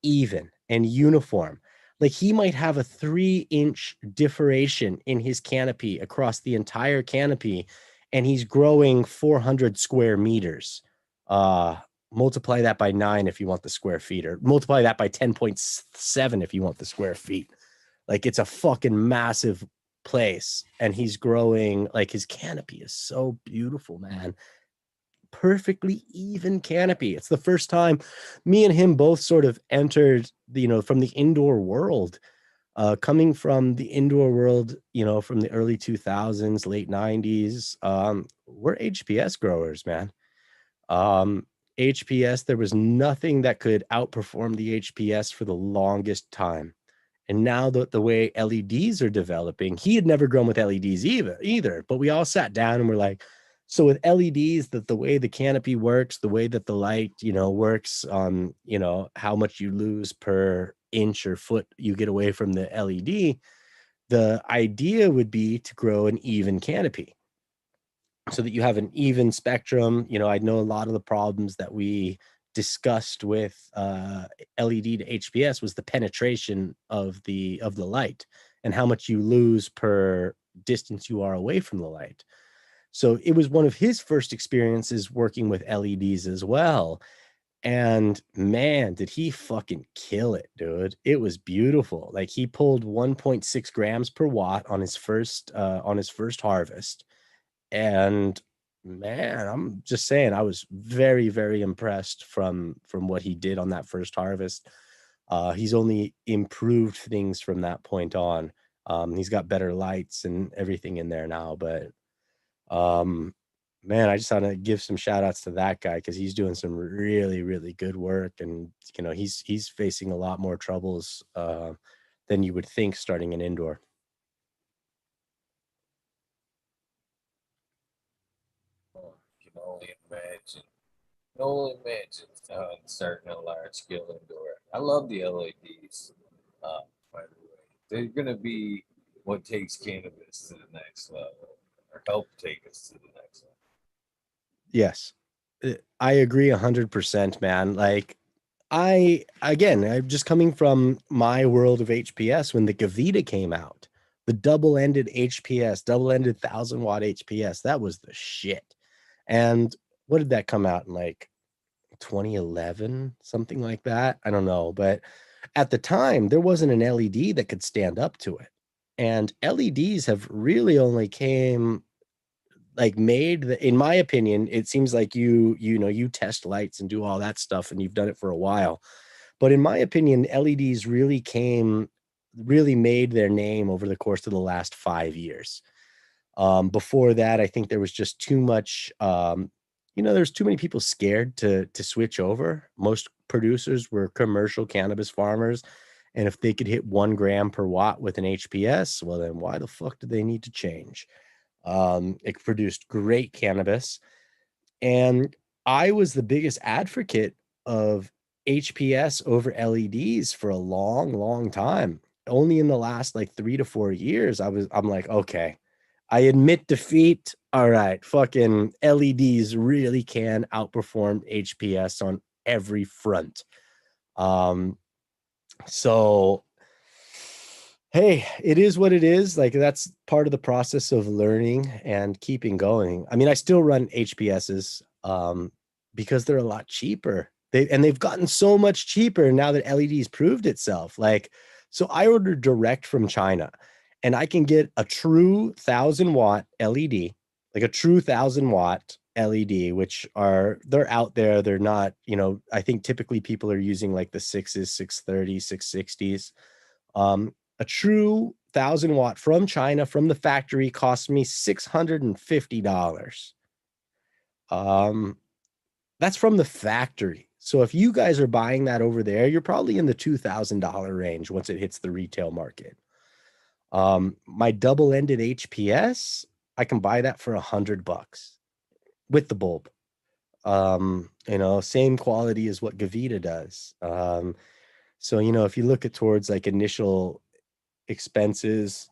even and uniform. Like he might have a 3-inch differentiation in his canopy across the entire canopy, and he's growing 400 square meters. Multiply that by 9 if you want the square feet, or multiply that by 10.7 if you want the square feet. Like it's a fucking massive place, and he's growing. Like his canopy is so beautiful, man. Perfectly even canopy. It's the first time me and him both sort of entered, from the indoor world. Coming from the indoor world, from the early 2000s, late 90s, we're HPS growers, man. HPS, there was nothing that could outperform the HPS for the longest time. And now the way LEDs are developing, he had never grown with LEDs either, but we all sat down and we're like, So with LEDs, that the way the canopy works, the way that the light, works on, how much you lose per inch or foot you get away from the LED, the idea would be to grow an even canopy so that you have an even spectrum. I know a lot of the problems that we discussed with LED to HPS was the penetration of the light and how much you lose per distance you are away from the light. So it was one of his first experiences working with LEDs as well. And man, did he fucking kill it, dude. It was beautiful. Like he pulled 1.6 grams per watt on his first harvest. And man, I'm just saying, I was very, very impressed from what he did on that first harvest. He's only improved things from that point on. He's got better lights and everything in there now, but man, I just want to give some shout outs to that guy because he's doing some really, really good work. And he's facing a lot more troubles than you would think starting an indoor. You can only imagine. Can only imagine starting a large scale indoor. I love the LEDs. By the way, they're gonna be what takes cannabis to the next level, or help take us to the next level. Yes, I agree 100%, man. Like I'm just coming from my world of HPS when the Gavita came out, the double-ended HPS, double-ended 1,000-watt HPS. That was the shit. And what did that come out in, like 2011, something like that? I don't know, but at the time there wasn't an LED that could stand up to it. And LEDs have really only came like made the, in my opinion, it seems like you test lights and do all that stuff and you've done it for a while. But in my opinion, LEDs really made their name over the course of the last 5 years. Before that, I think there was just too much, there's too many people scared to switch over. Most producers were commercial cannabis farmers. And if they could hit 1 gram per watt with an HPS, well, then why the fuck do they need to change? It produced great cannabis. And I was the biggest advocate of HPS over LEDs for a long, long time. Only in the last like 3 to 4 years, I'm like, okay, I admit defeat. All right, fucking LEDs really can outperform HPS on every front. So hey, it is what it is. Like that's part of the process of learning and keeping going. I mean, I still run HPSs because they're a lot cheaper. They've gotten so much cheaper now that LEDs proved itself. Like, so I ordered direct from China and I can get a true 1,000-watt LED, like a true 1,000-watt LED, which they're out there. They're not, I think typically people are using like the 6s, 630, 660s. A true 1,000-watt from China from the factory cost me $650. That's from the factory. So if you guys are buying that over there, you're probably in the $2,000 range once it hits the retail market. My double-ended HPS, I can buy that for $100 with the bulb. Same quality as what Gavita does. So, if you look at towards like initial expenses,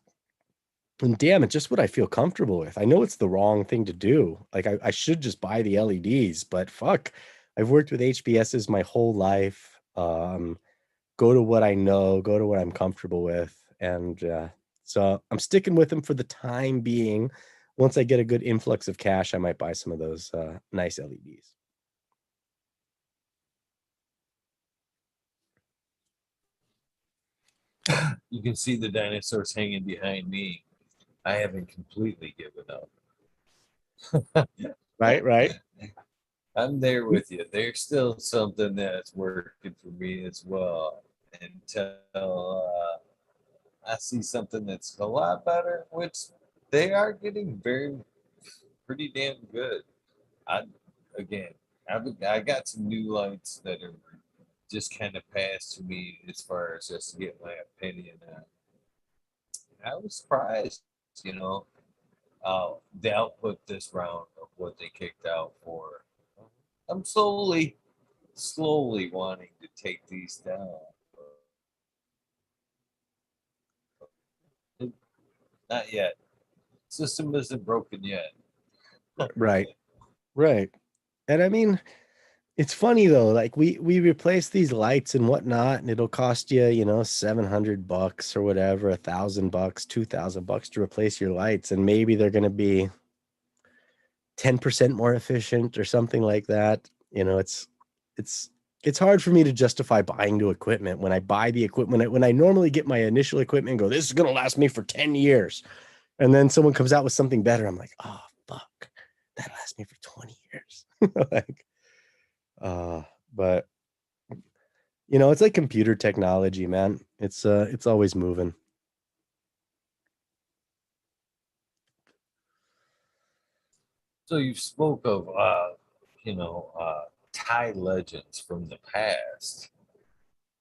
and damn it, just what I feel comfortable with. I know it's the wrong thing to do. Like I should just buy the LEDs, but fuck, I've worked with HBSs my whole life. Go to what I know, go to what I'm comfortable with. And so I'm sticking with them for the time being. Once I get a good influx of cash, I might buy some of those nice LEDs. You can see the dinosaurs hanging behind me. I haven't completely given up. Right, right. I'm there with you. There's still something that's working for me as well until I see something that's a lot better, which they are getting pretty damn good. I again, I got some new lights that are just kind of passed to me as far as just to get my opinion on. I was surprised, you know, the output this round. what they kicked out for. I'm slowly wanting to take these down. Not yet. System isn't broken yet. Right. Right. And I mean, it's funny though, like we replace these lights and whatnot, and it'll cost you, $700 or whatever, $1,000, $2,000 to replace your lights, and maybe they're going to be 10% more efficient or something like that. It's it's hard for me to justify buying new equipment when I buy the equipment when I normally get my initial equipment and go, this is going to last me for 10 years. And then someone comes out with something better. I'm like, oh fuck, that lasts me for 20 years. Like, uh, but it's like computer technology, man. It's always moving. So you spoke of Thai legends from the past.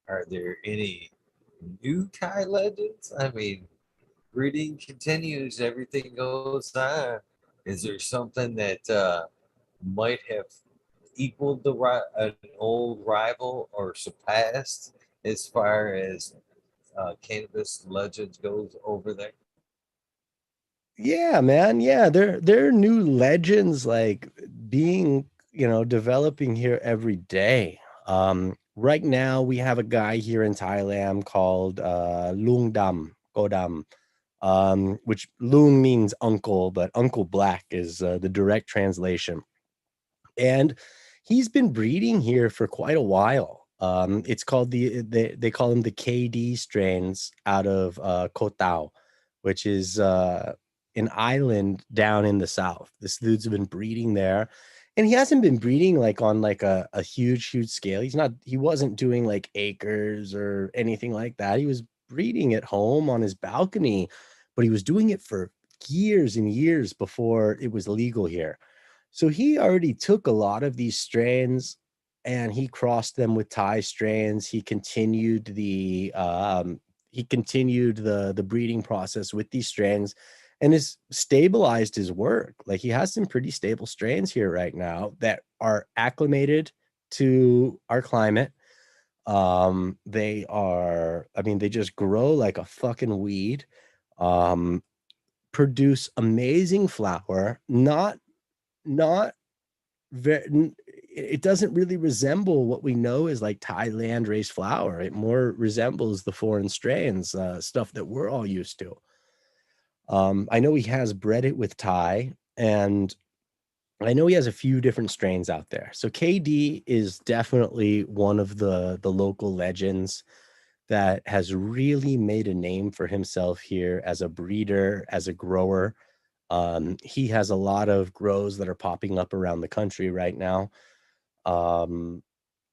Are there any new Thai legends? I mean, breeding continues, everything goes on. Is there something that might have equaled an old rival or surpassed as far as cannabis legends goes over there? Yeah, man. Yeah, there are new legends like being, developing here every day. Right now we have a guy here in Thailand called Lung Dam Godam, which Lung means uncle, but Uncle Black is the direct translation. And he's been breeding here for quite a while. It's called they call them the KD strains out of Koh Tao, which is an island down in the south. This dude's been breeding there, and he hasn't been breeding like on like a huge scale. He wasn't doing like acres or anything like that. He was breeding at home on his balcony, but he was doing it for years and years before it was legal here. So he already took a lot of these strains and he crossed them with Thai strains. He continued the breeding process with these strains and has stabilized his work. Like he has some pretty stable strains here right now that are acclimated to our climate. They just grow like a fucking weed. Um, Produce amazing flower, not very, it doesn't really resemble what we know as like Thailand raised flower. It more resembles the foreign strains, stuff that we're all used to. I know he has bred it with Thai, and I know he has a few different strains out there. So KD is definitely one of the local legends that has really made a name for himself here as a breeder, as a grower. He has a lot of grows that are popping up around the country right now. And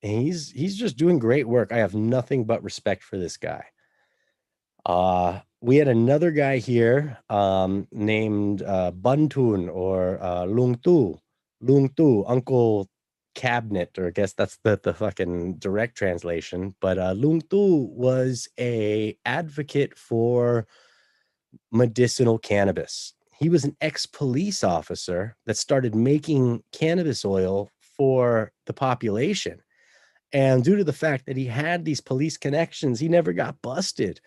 he's just doing great work. I have nothing but respect for this guy. We had another guy here named Buntun or Lung Tu, Uncle Cabinet, or I guess that's the fucking direct translation. But Lung Tu was a advocate for medicinal cannabis. He was an ex-police officer that started making cannabis oil for the population. And due to the fact that he had these police connections, he never got busted.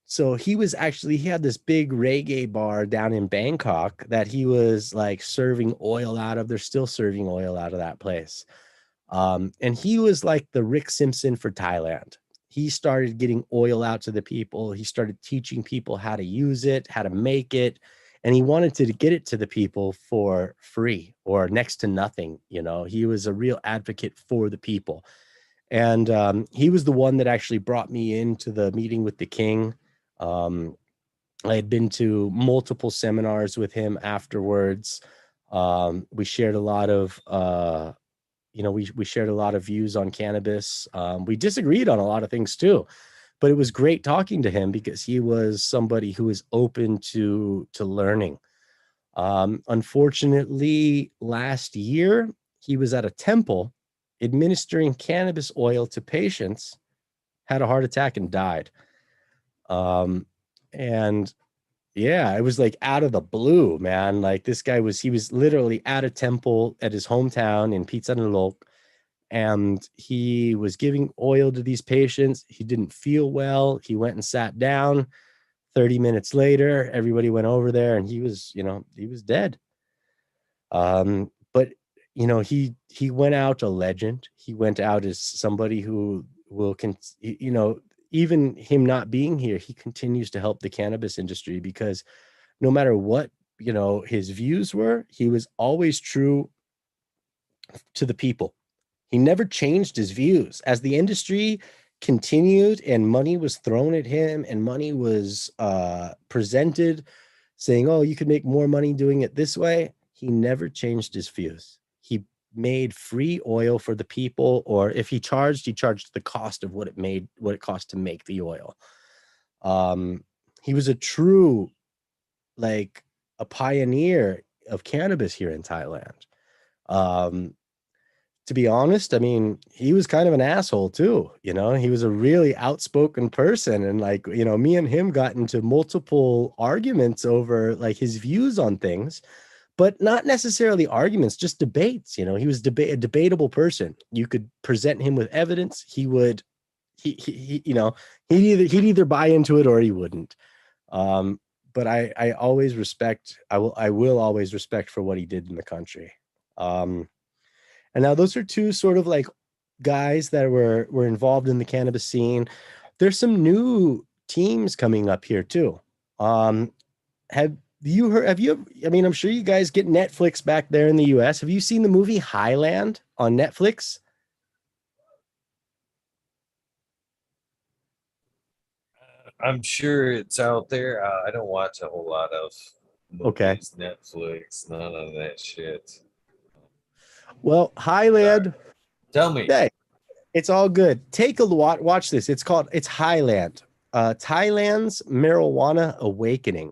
So he had this big reggae bar down in Bangkok that he was like serving oil out of. They're still serving oil out of that place. And he was like the Rick Simpson for Thailand. He started getting oil out to the people. He started teaching people how to use it, how to make it. And he wanted to get it to the people for free or next to nothing. He was a real advocate for the people. And he was the one that actually brought me into the meeting with the king. I had been to multiple seminars with him afterwards. We shared a lot of we shared a lot of views on cannabis. We disagreed on a lot of things too, but it was great talking to him because he was somebody who was open to learning. Unfortunately, last year he was at a temple administering cannabis oil to patients, had a heart attack and died. And Yeah, it was like out of the blue, man. Like this guy he was literally at a temple at his hometown in Pizzanulok, and he was giving oil to these patients. He didn't feel well. He went and sat down. 30 minutes later, everybody went over there and he was, he was dead. But he went out a legend. He went out as somebody who even him not being here, he continues to help the cannabis industry because no matter what, his views were, he was always true to the people. He never changed his views. As the industry continued and money was thrown at him and money was presented saying, oh, you could make more money doing it this way, he never changed his views. He made free oil for the people, or if he charged the cost of what it cost to make the oil. He was a true, like, a pioneer of cannabis here in Thailand. To be honest, I mean, he was kind of an asshole too. He was a really outspoken person. And like, me and him got into multiple arguments over like his views on things, but not necessarily arguments, just debates. He was a debatable person. You could present him with evidence. He would, he'd either buy into it or he wouldn't. But I always respect, I will always respect for what he did in the country. And now those are two sort of like guys that were involved in the cannabis scene. There's some new teams coming up here too. Have you heard? I mean, I'm sure you guys get Netflix back there in the US. Have you seen the movie Highland on Netflix? I'm sure it's out there. I don't watch a whole lot of Okay. movies, Netflix, none of that shit. Well, Sorry. Highland. Tell me. Hey, it's all good. Take a watch this. It's Highland. Thailand's Marijuana Awakening.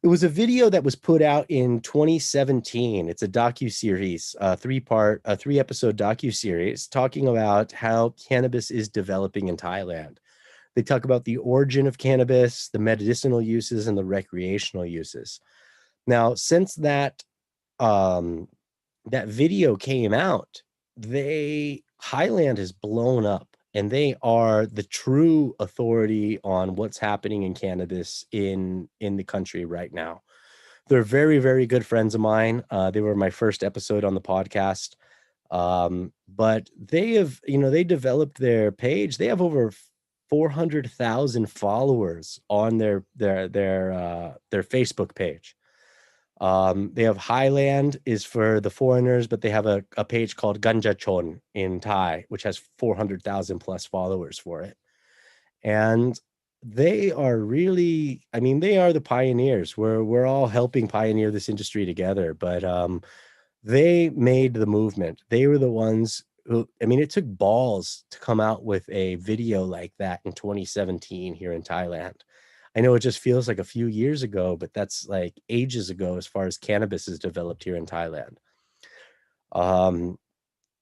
It was a video that was put out in 2017. It's a docu-series, a three-episode docu-series talking about how cannabis is developing in Thailand. They talk about the origin of cannabis, the medicinal uses, and the recreational uses. Now, since that video came out, Highland has blown up and they are the true authority on what's happening in cannabis in the country right now. They're very, very good friends of mine. They were my first episode on the podcast. But they developed their page. They have over 400,000 followers on their Facebook page. They have Highland is for the foreigners, but they have a page called Ganjachon in Thai, which has 400,000 plus followers for it. And they are really, I mean, they are the pioneers. We're all helping pioneer this industry together, but they made the movement. They were the ones who, I mean, it took balls to come out with a video like that in 2017 here in Thailand. I know it just feels like a few years ago, but that's like ages ago as far as cannabis is developed here in Thailand.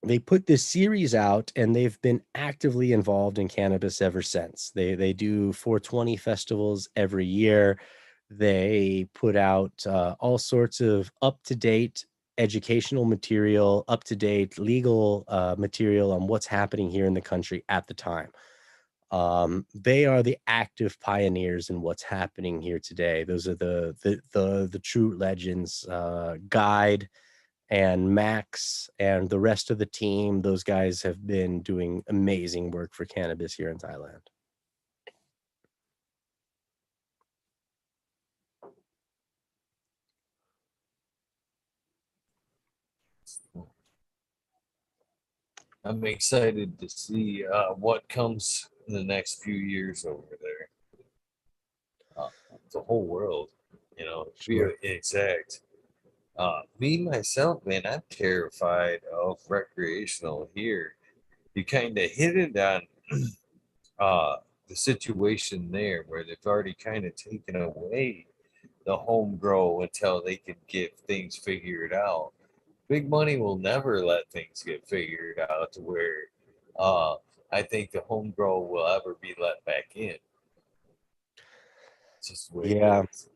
They put this series out and they've been actively involved in cannabis ever since. They do 420 festivals every year. They put out all sorts of up-to-date educational material, up-to-date legal material on what's happening here in the country at the time. They are the active pioneers in what's happening here today. Those are the true legends. Guide and Max and the rest of the team, those guys have been doing amazing work for cannabis here in Thailand. I'm excited to see what comes in the next few years over there. The whole world, to be exact. Me myself, man, I'm terrified of recreational here. You kind of hit it on the situation there where they've already kind of taken away the home grow until they can get things figured out. Big money will never let things get figured out to where uh, I think the home grow will ever be let back in. It's just the way it Yeah. is.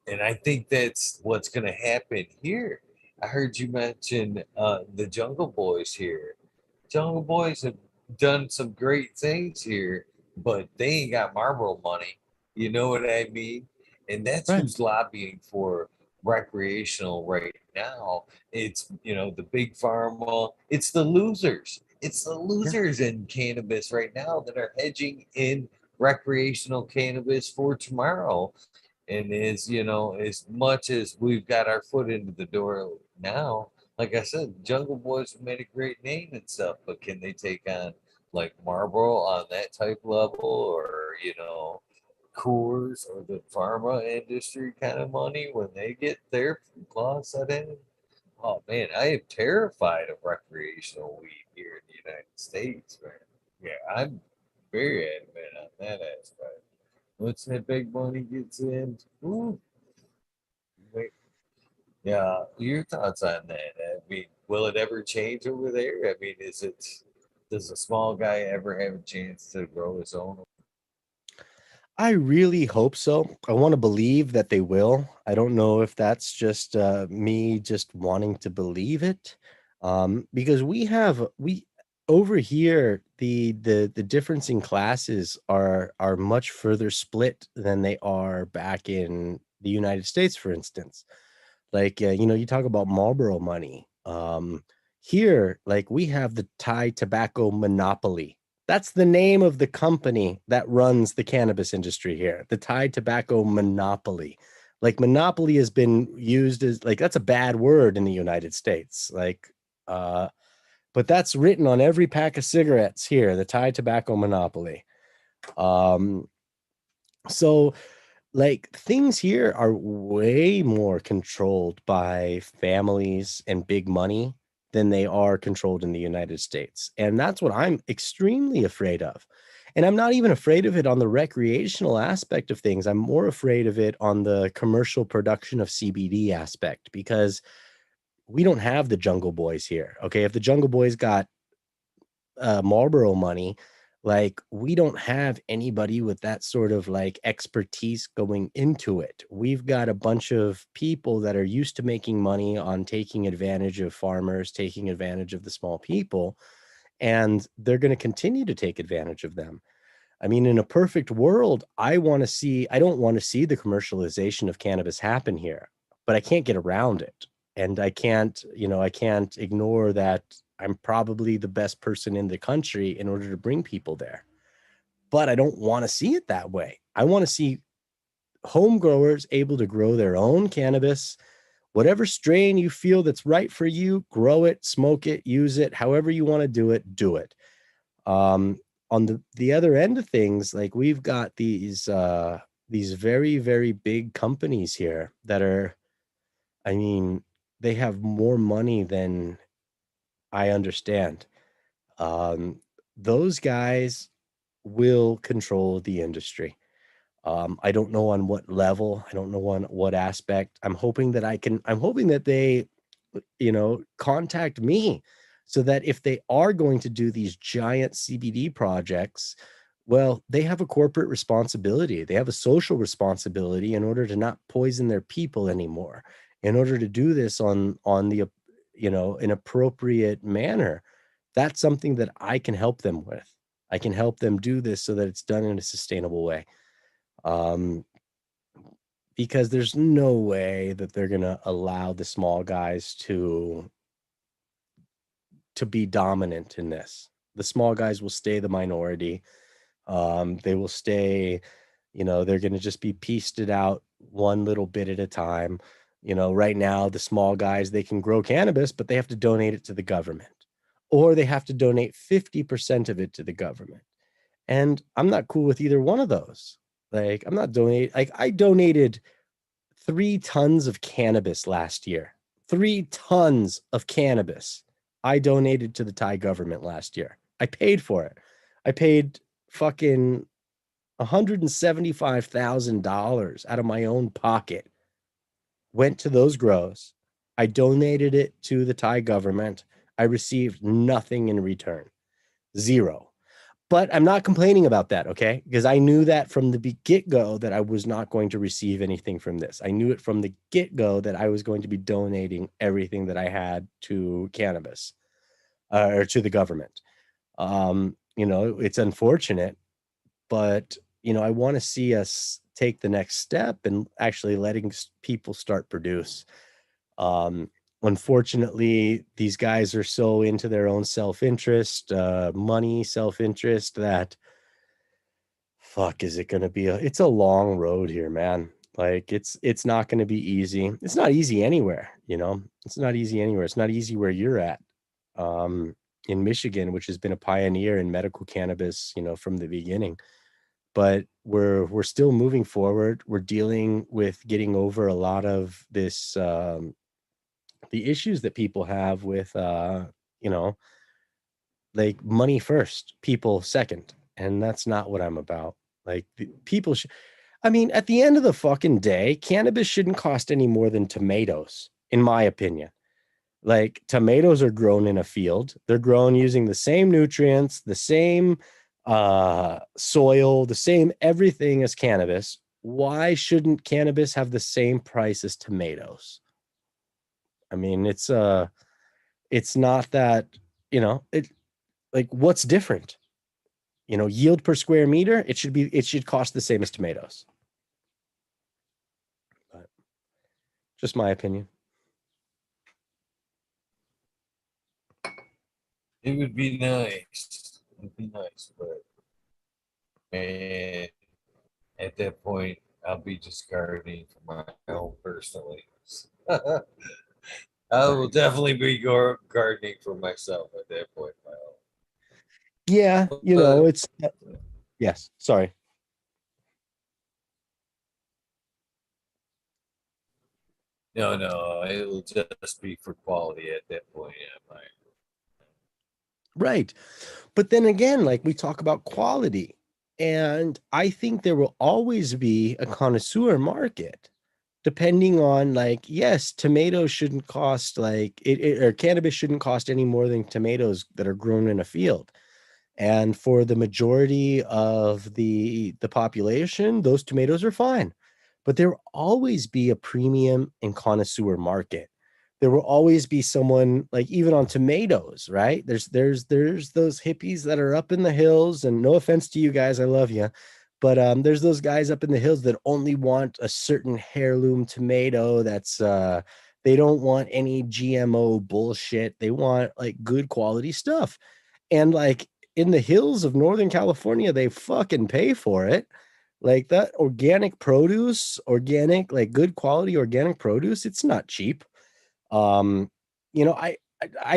And I think that's what's going to happen here. I heard you mention the Jungle Boys here. Jungle Boys have done some great things here, but they ain't got Marlboro money. You know what I mean? And that's Right. who's lobbying for recreational right now. It's, the big pharma, it's the losers. It's the Yeah. losers in cannabis right now that are hedging in recreational cannabis for tomorrow. And as much as we've got our foot into the door now, like I said, Jungle Boys have made a great name and stuff, but can they take on like Marlboro on that type level, or Coors or the pharma industry kind of money when they get their claws set in? Oh man, I am terrified of recreational weed here in the United States, man. Yeah, I'm very adamant on that aspect. Once that big money gets in, ooh, wait, yeah, your thoughts on that? I mean, will it ever change over there? I mean, does a small guy ever have a chance to grow his own? I really hope so. I want to believe that they will. I don't know if that's just me just wanting to believe it, because we over here the difference in classes are much further split than they are back in the United States, for instance. Like, you talk about Marlboro money. Here, like we have the Thai tobacco monopoly. That's the name of the company that runs the cannabis industry here, the Thai tobacco monopoly. Like monopoly has been used as like that's a bad word in the United States. Uh, but that's written on every pack of cigarettes here, the Thai tobacco monopoly. Um, so like things here are way more controlled by families and big money than they are controlled in the United States. And that's what I'm extremely afraid of. And I'm not even afraid of it on the recreational aspect of things. I'm more afraid of it on the commercial production of CBD aspect because we don't have the Jungle Boys here. Okay. If the Jungle Boys got Marlboro money, like we don't have anybody with that sort of like expertise going into it. We've got a bunch of people that are used to making money on taking advantage of farmers, taking advantage of the small people, and they're going to continue to take advantage of them. I mean, in a perfect world, I don't want to see the commercialization of cannabis happen here, but I can't get around it. And I can't ignore that I'm probably the best person in the country in order to bring people there. But I don't want to see it that way. I want to see home growers able to grow their own cannabis, whatever strain you feel that's right for you, grow it, smoke it, use it, however you want to do it, do it. On the other end of things, like we've got these very, very big companies here that are, I mean, they have more money than I understand. Um, those guys will control the industry. I don't know on what level, I don't know on what aspect. I'm hoping that they, contact me so that if they are going to do these giant CBD projects, well, they have a corporate responsibility. They have a social responsibility in order to not poison their people anymore, in order to do this on the, an appropriate manner. That's something that I can help them with. I can help them do this so that it's done in a sustainable way. Um, because there's no way that they're going to allow the small guys to be dominant in this. The small guys will stay the minority. They will stay, they're going to just be pieced it out one little bit at a time. Right now, the small guys, they can grow cannabis, but they have to donate it to the government, or they have to donate 50% of it to the government. And I'm not cool with either one of those. Like, I'm not donating, like, I donated 3 tons of cannabis last year. 3 tons of cannabis I donated to the Thai government last year. I paid for it. I paid fucking $175,000 out of my own pocket. Went to those grows. I donated it to the Thai government. I received nothing in return. Zero. But I'm not complaining about that, okay? Because I knew that from the get-go that I was not going to receive anything from this. I knew it from the get-go that I was going to be donating everything that I had to cannabis, or to the government. It's unfortunate, but I want to see us take the next step and actually letting people start produce. Unfortunately, these guys are so into their own self-interest, money, self-interest, that fuck, is it going to be it's a long road here, man. Like it's not going to be easy. It's not easy anywhere, it's not easy anywhere. It's not easy where you're at. In Michigan, which has been a pioneer in medical cannabis, from the beginning. But we're still moving forward. We're dealing with getting over a lot of this, the issues that people have with, like money first, people second. And that's not what I'm about. Like people should, I mean, at the end of the fucking day, cannabis shouldn't cost any more than tomatoes, in my opinion. Like tomatoes are grown in a field. They're grown using the same nutrients, the same soil, the same everything as cannabis. Why shouldn't cannabis have the same price as tomatoes? I mean, it's not that, it like what's different? Yield per square meter, it should cost the same as tomatoes. But just my opinion. It would be nice. It'd be nice, but man, at that point, I'll be just gardening for my own personal use. I will definitely be gardening for myself at that point. My Yeah, own. But it's yes, sorry. no, it'll just be for quality at that point. Yeah, Right. But then again, like we talk about quality, and I think there will always be a connoisseur market, depending on, like, yes, tomatoes shouldn't cost like or cannabis shouldn't cost any more than tomatoes that are grown in a field. And for the majority of the population, those tomatoes are fine. But there will always be a premium and connoisseur market. There will always be someone, like, even on tomatoes, right? There's those hippies that are up in the hills, and no offense to you guys, I love you, but there's those guys up in the hills that only want a certain heirloom tomato that's they don't want any GMO bullshit. They want like good quality stuff. And like in the hills of Northern California, they fucking pay for it. Like that organic produce, organic, like good quality organic produce, it's not cheap. Um, I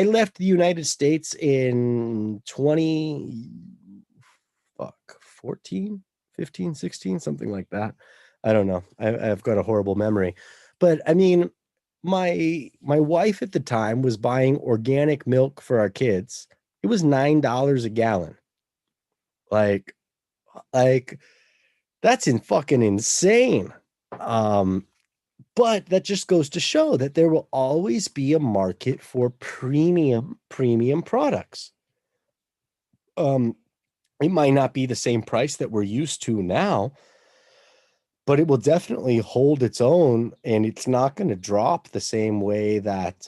left the United States in 14, 15, 16, something like that. I don't know. I've got a horrible memory. But I mean, my wife at the time was buying organic milk for our kids. It was $9 a gallon. Like, like that's in fucking insane. Um, but that just goes to show that there will always be a market for premium products. Um, it might not be the same price that we're used to now, but it will definitely hold its own, and it's not going to drop the same way that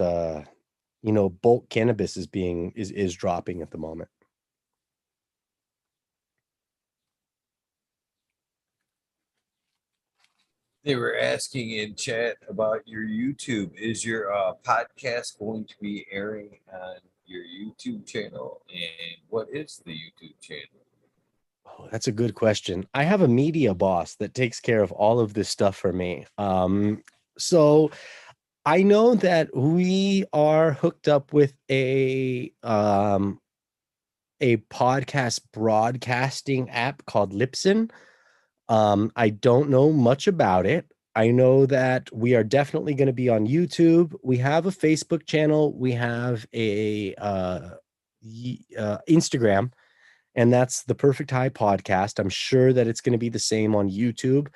bulk cannabis is dropping at the moment. they were asking in chat about your YouTube. Is your podcast going to be airing on your YouTube channel? And what is the YouTube channel? Oh, that's a good question. I have a media boss that takes care of all of this stuff for me. So I know that we are hooked up with a podcast broadcasting app called Lipson. I don't know much about it. I know that we are definitely going to be on YouTube. We have a Facebook channel. We have a Instagram, and that's the Perfect High Podcast. I'm sure that it's going to be the same on YouTube.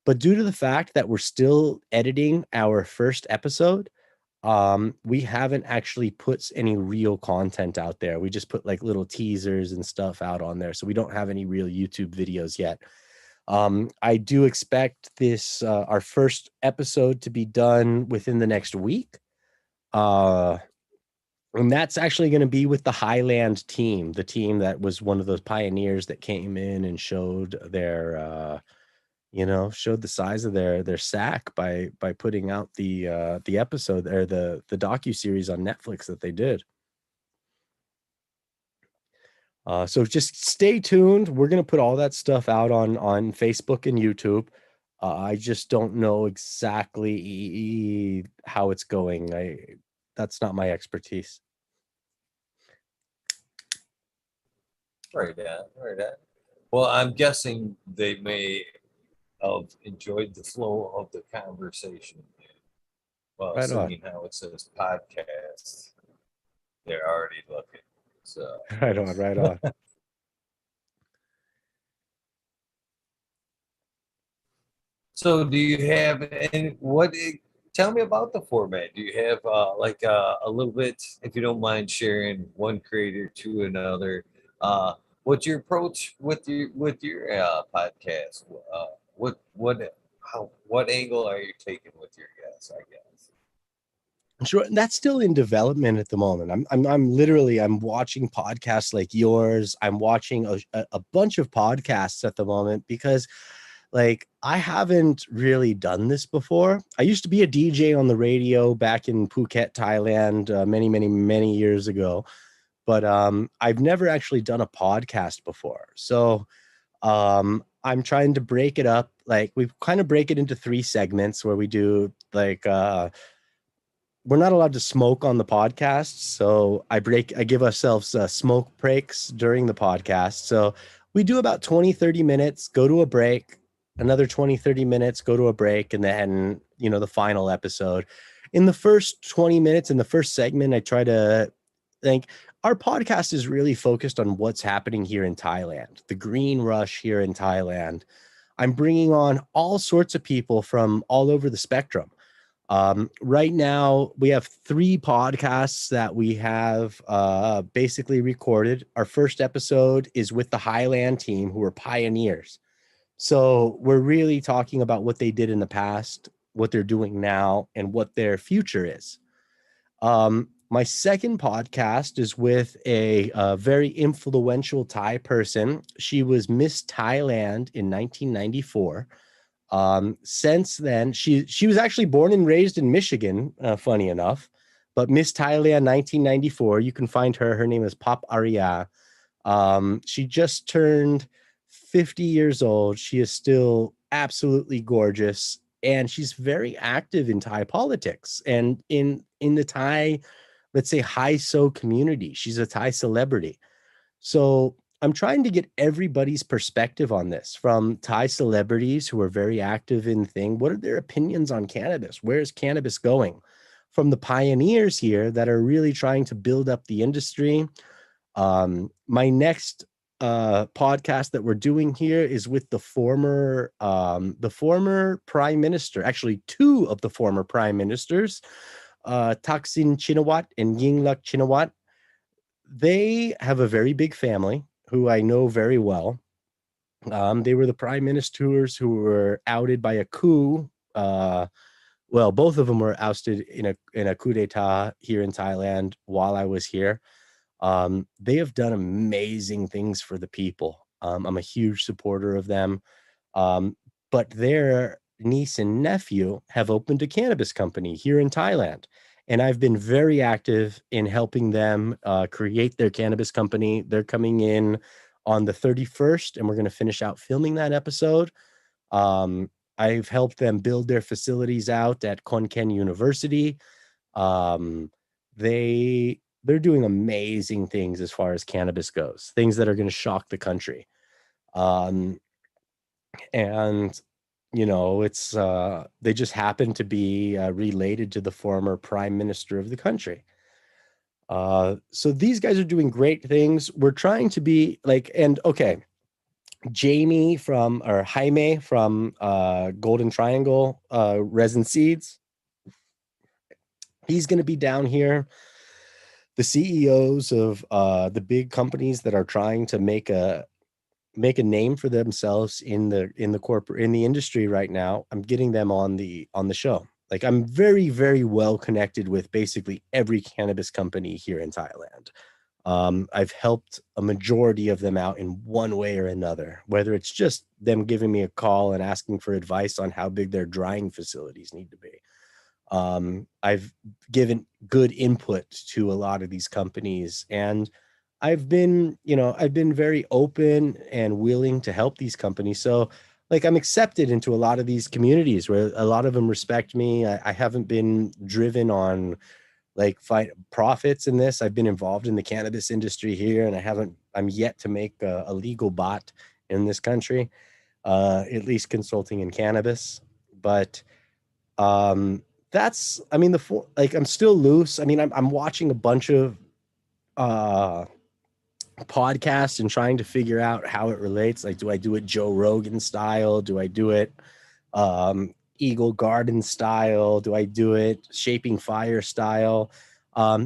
But due to the fact that we're still editing our first episode, We haven't actually put any real content out there. We just put like little teasers and stuff out on there. So we don't have any real YouTube videos yet. I do expect this, our first episode to be done within the next week. And that's actually going to be with the Highland team, the team that was one of those pioneers that came in and showed their, showed the size of their sack by putting out the episode or the docuseries on Netflix that they did. So just stay tuned. We're gonna put all that stuff out on Facebook and YouTube. I just don't know exactly how it's going. That's not my expertise. Right on, right on. Well, I'm guessing they may have enjoyed the flow of the conversation. Well, Right on. seeing how it says podcast, they're already looking. So, Right on. Right on. so do you have any? Tell me about the format. Do you have a little bit, if you don't mind sharing one creator to another? What's your approach with your podcast? What angle are you taking with your guests? I guess. Sure, that's still in development at the moment. I'm literally I'm watching podcasts like yours. I'm watching a bunch of podcasts at the moment because like I haven't really done this before. I used to be a DJ on the radio back in Phuket, Thailand, many years ago, but I've never actually done a podcast before. So I'm trying to break it up. Like we kind of break it into 3 segments where we do like we're not allowed to smoke on the podcast, so I give ourselves smoke breaks during the podcast. So we do about 20-30 minutes, go to a break, another 20-30 minutes, go to a break, and then the final episode. In the first 20 minutes in the first segment, I try to think our podcast is really focused on what's happening here in Thailand, the green rush here in Thailand. I'm bringing on all sorts of people from all over the spectrum. Right now, we have 3 podcasts that we have basically recorded. Our first episode is with the Highland team, who are pioneers. So we're really talking about what they did in the past, what they're doing now, and what their future is. My second podcast is with a very influential Thai person. She was Miss Thailand in 1994. Since then, she was actually born and raised in Michigan, funny enough, but Miss Thailand 1994, you can find her. Her name is Pop Arya. She just turned 50 years old. She is still absolutely gorgeous, and she's very active in Thai politics and in the Thai, let's say, high so community. She's a Thai celebrity. So I'm trying to get everybody's perspective on this, from Thai celebrities who are very active in thing. What are their opinions on cannabis? Where is cannabis going? From the pioneers here that are really trying to build up the industry. My next podcast that we're doing here is with the former prime minister, actually 2 of the former prime ministers, Thaksin Chinawat and Yingluck Chinawat. They have a very big family who I know very well. They were the prime ministers who were outed by a coup. Well, both of them were ousted in a coup d'état here in Thailand while I was here. They have done amazing things for the people. I'm a huge supporter of them. But their niece and nephew have opened a cannabis company here in Thailand. And I've been very active in helping them create their cannabis company. They're coming in on the 31st, and we're going to finish out filming that episode. I've helped them build their facilities out at Khon Kaen University. Um, they're doing amazing things as far as cannabis goes, things that are going to shock the country. And it's they just happen to be related to the former prime minister of the country. So these guys are doing great things. We're trying to be like, and okay, Jaime from Golden Triangle Resin Seeds, He's going to be down here. The CEOs of the big companies that are trying to make a name for themselves in the industry right now, I'm getting them on the show. Like, I'm very, very well connected with basically every cannabis company here in Thailand. I've helped a majority of them out in one way or another, whether it's just them giving me a call and asking for advice on how big their drying facilities need to be. I've given good input to a lot of these companies, and I've been very open and willing to help these companies. So, like, I'm accepted into a lot of these communities where a lot of them respect me. I haven't been driven on like fight profits in this. I've been involved in the cannabis industry here, and I'm yet to make a legal bot in this country, at least consulting in cannabis. But that's, I mean, I'm still loose. I mean, I'm watching a bunch of uh podcasts and trying to figure out how it relates. Like, do I do it Joe Rogan style? Do I do it Eagle Garden style? Do I do it Shaping Fire style?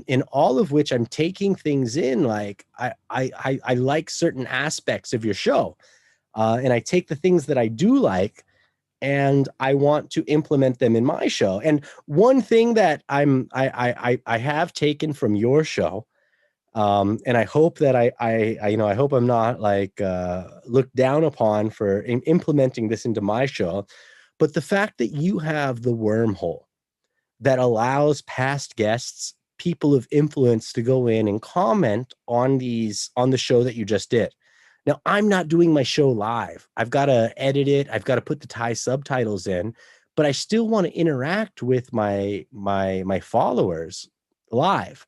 In all of which I'm taking things in. Like, I like certain aspects of your show, and I take the things that I do like, and I want to implement them in my show. And one thing that I have taken from your show, and I hope that I hope I'm not like looked down upon for implementing this into my show, but the fact that you have the wormhole that allows past guests, people of influence, to go in and comment on the show that you just did. Now, I'm not doing my show live. I've got to edit it. I've got to put the Thai subtitles in, but I still want to interact with my followers live.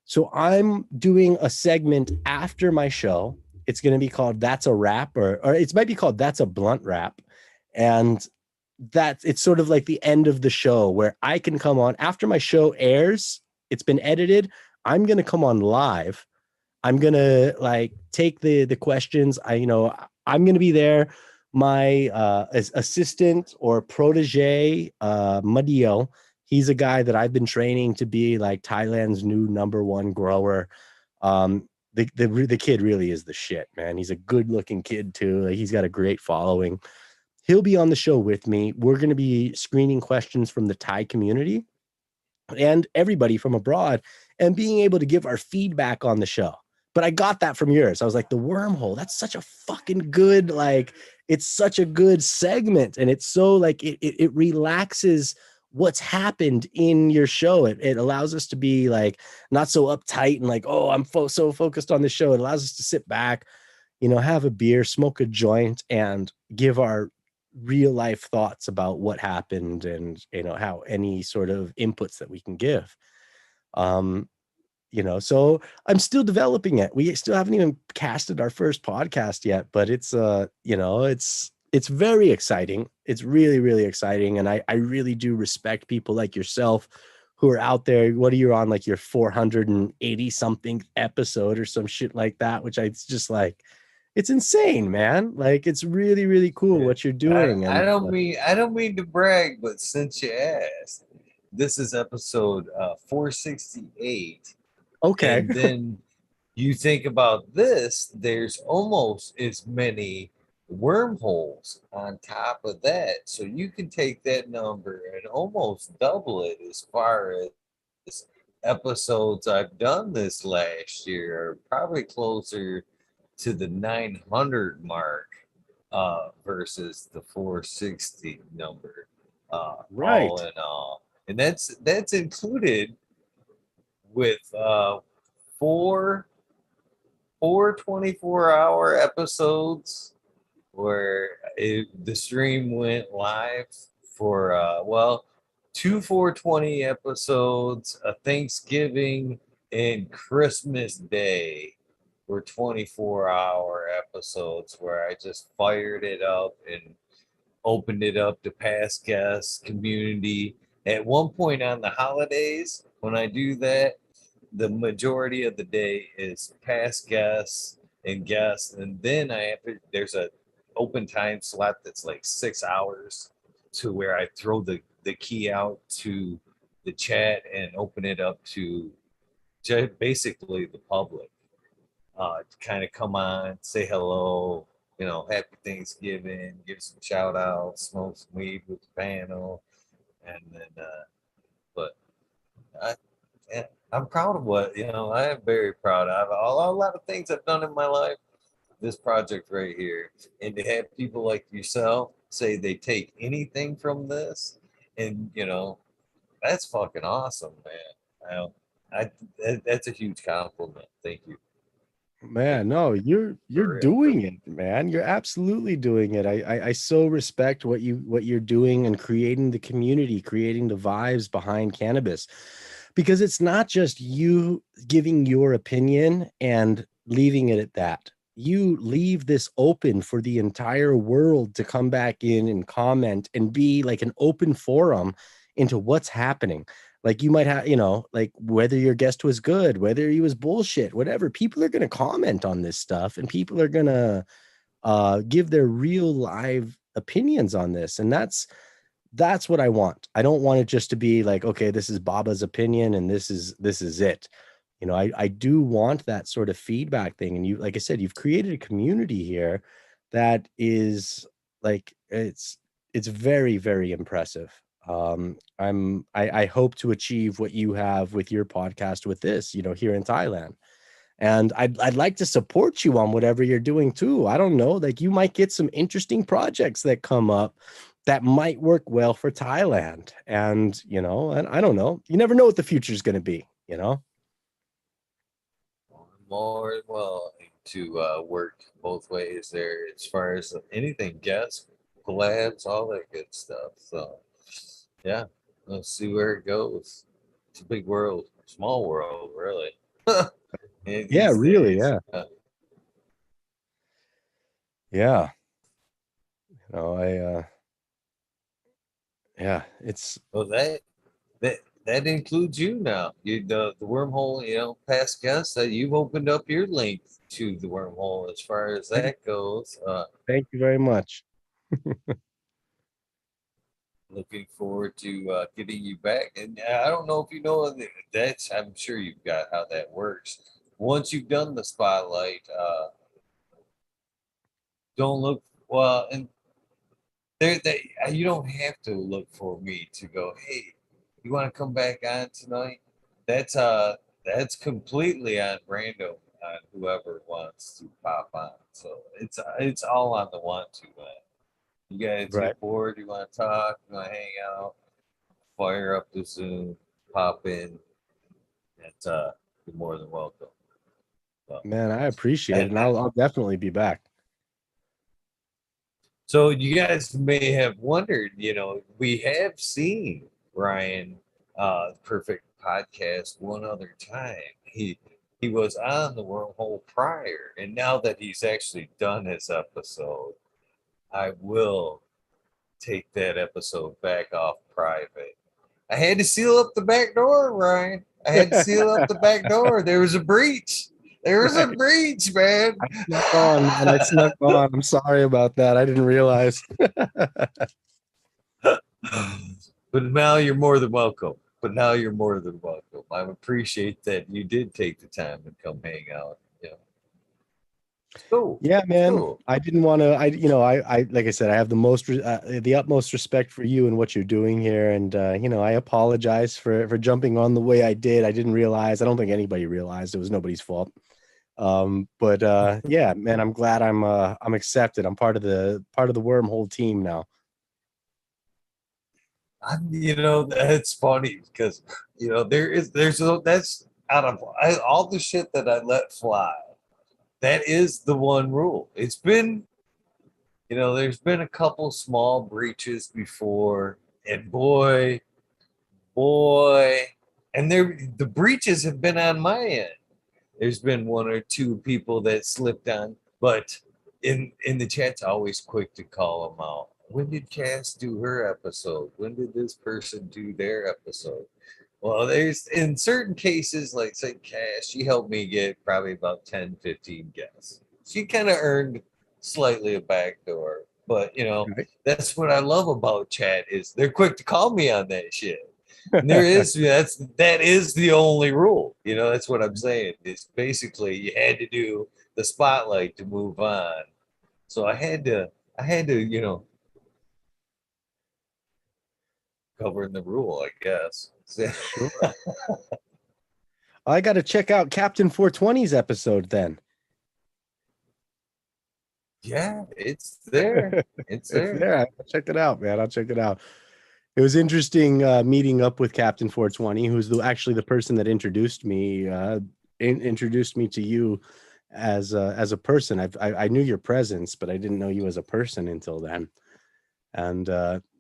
So I'm doing a segment after my show. It's going to be called That's a Wrap, or it might be called That's a Blunt Wrap. And it's sort of like the end of the show where I can come on after my show airs. It's been edited. I'm going to come on live. I'm going to like take the questions. I'm going to be there. My assistant or protege, Madio, he's a guy that I've been training to be like Thailand's new #1 grower. The kid really is the shit, man. He's a good looking kid too. Like, he's got a great following. He'll be on the show with me. We're going to be screening questions from the Thai community and everybody from abroad, and being able to give our feedback on the show. But I got that from yours. I was like, the wormhole, that's such a fucking good, like, it's such a good segment. And it's so like, it relaxes what's happened in your show. It allows us to be like, not so uptight and like, oh, I'm so focused on the show. It allows us to sit back, have a beer, smoke a joint, and give our real life thoughts about what happened, and how any sort of inputs that we can give. um so I'm still developing it. We still haven't even casted our first podcast yet, but it's very exciting. It's really, really exciting. And I really do respect people like yourself who are out there. What are you on, like your 480 something episode or some shit like that, which it's just like, it's insane, man. Like, it's really, really cool what you're doing. I And don't mean to brag, but since you asked, this is episode 468. okay. And then you think about this, there's almost as many wormholes on top of that. So you can take that number and almost double it as far as episodes I've done this last year, probably closer to the 900 mark versus the 460 number, all Right. in all. And that's included with four 24-hour episodes where the stream went live for two 420 episodes, a Thanksgiving and Christmas Day were 24-hour episodes where I just fired it up and opened it up to past guests, community. At one point on the holidays, when I do that, the majority of the day is past guests and guests, and then there's a open time slot that's like 6 hours to where I throw the key out to the chat and open it up to basically the public to kind of come on, say hello, happy Thanksgiving, give some shout outs, smoke some weed with the panel, and then, but I, yeah, I'm proud of I am very proud of a lot of things I've done in my life. This project right here, and to have people like yourself say they take anything from this, and that's fucking awesome, man. That's a huge compliment. Thank you. Thank Man, you. no, you're For real. doing it, man. You're absolutely doing it. I so respect what you're doing and creating the community, creating the vibes behind cannabis. Because it's not just you giving your opinion and leaving it at that. You leave this open for the entire world to come back in and comment and be like an open forum into what's happening. Like you might have, like whether your guest was good, whether he was bullshit, whatever, people are going to comment on this stuff and people are going to give their real live opinions on this. And that's what I want. I don't want it just to be like, okay, this is Baba's opinion and this is it. I do want that sort of feedback thing. And you, like I said, you've created a community here that is like, it's very, very impressive. I hope to achieve what you have with your podcast with this, here in Thailand. And I'd like to support you on whatever you're doing too. I don't know, like you might get some interesting projects that come up that might work well for Thailand. And, and I don't know, you never know what the future is going to be. More well to work both ways there as far as anything, guests, collabs, all that good stuff. So, yeah, let's see where it goes. It's a big world, small world, really. Yeah, These really. days. Yeah. Yeah. Yeah, it's Well, that that includes you now. The wormhole, past guests that you've opened up your link to the wormhole as far as thank, that goes. thank you very much. Looking forward to getting you back. And I don't know if you know that's. I'm sure you've got how that works. Once you've done the spotlight, don't look well, and you don't have to look for me to go. Hey, you want to come back on tonight? That's completely on random on whoever wants to pop on. So it's all on the want to. You guys Right. get bored, you want to talk, you want to hang out, fire up the Zoom, pop in. And you're more than welcome. So, Man, I appreciate it. and And I'll definitely be back. so you guys may have wondered, we have seen Ryan Perfect Podcast one other time. He was on the wormhole prior, and now that he's actually done his episode, I will take that episode back off private. I had to seal up the back door, Ryan. I had to seal up the back door. There was a breach. There was a Right. breach, man. I snuck on, man. I snuck on. I'm sorry about that. I didn't realize. But now you're more than welcome. But now you're more than welcome. I appreciate that you did take the time to come hang out. Yeah. It's cool. Yeah, It's man. cool. I didn't want to. I like I said, I have the utmost respect for you and what you're doing here, and I apologize for jumping on the way I did. I didn't realize. I don't think anybody realized it was nobody's fault. But yeah, man, I'm glad I'm accepted. I'm part of the wormhole team now. That's funny because that's out of all the shit that I let fly. That is the one rule. It's been, there's been a couple small breaches before, and boy, and the breaches have been on my end. There's been one or two people that slipped on, but in the chat's always quick to call them out. When did Cass do her episode? When did this person do their episode? Well, there's in certain cases, like say Cass, she helped me get probably about 10, 15 guests. She kind of earned slightly a backdoor, but Right. that's what I love about chat is they're quick to call me on that shit. And that is the only rule. You know, that's what I'm saying. It's basically you had to do the spotlight to move on. So I had to, covering the rule, I guess. Sure. I got to check out Captain 420's episode then. Yeah, it's there. It's It's there. there. I'll check it out, man. I'll check it out. It was interesting meeting up with Captain 420, who's actually the person that introduced me to you as a person. I knew your presence, but I didn't know you as a person until then. And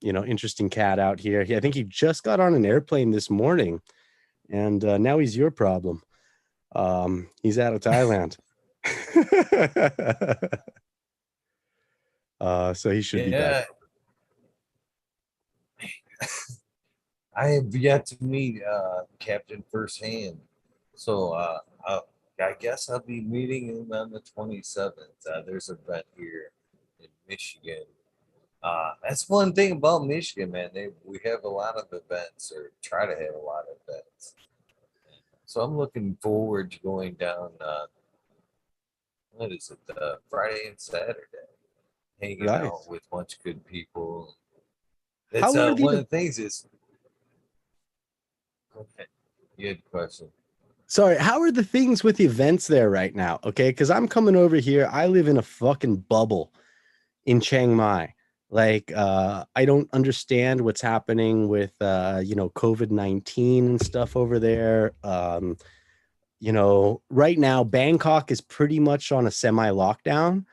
interesting cat out here. I think he just got on an airplane this morning, and now he's your problem. He's out of Thailand. So he should be back. I have yet to meet Captain firsthand. So I guess I'll be meeting him on the 27th. There's an event here in Michigan. That's one thing about Michigan, man. We have a lot of events, or try to have a lot of events. So I'm looking forward to going down. What is it? Friday and Saturday, hanging out Nice. with a bunch of good people. How It's are one the of the things is. Okay, you had a question. Sorry, how are the things with events there right now? Okay, because I'm coming over here. I live in a fucking bubble in Chiang Mai. Like, I don't understand what's happening with COVID-19 and stuff over there. Right now, Bangkok is pretty much on a semi-lockdown.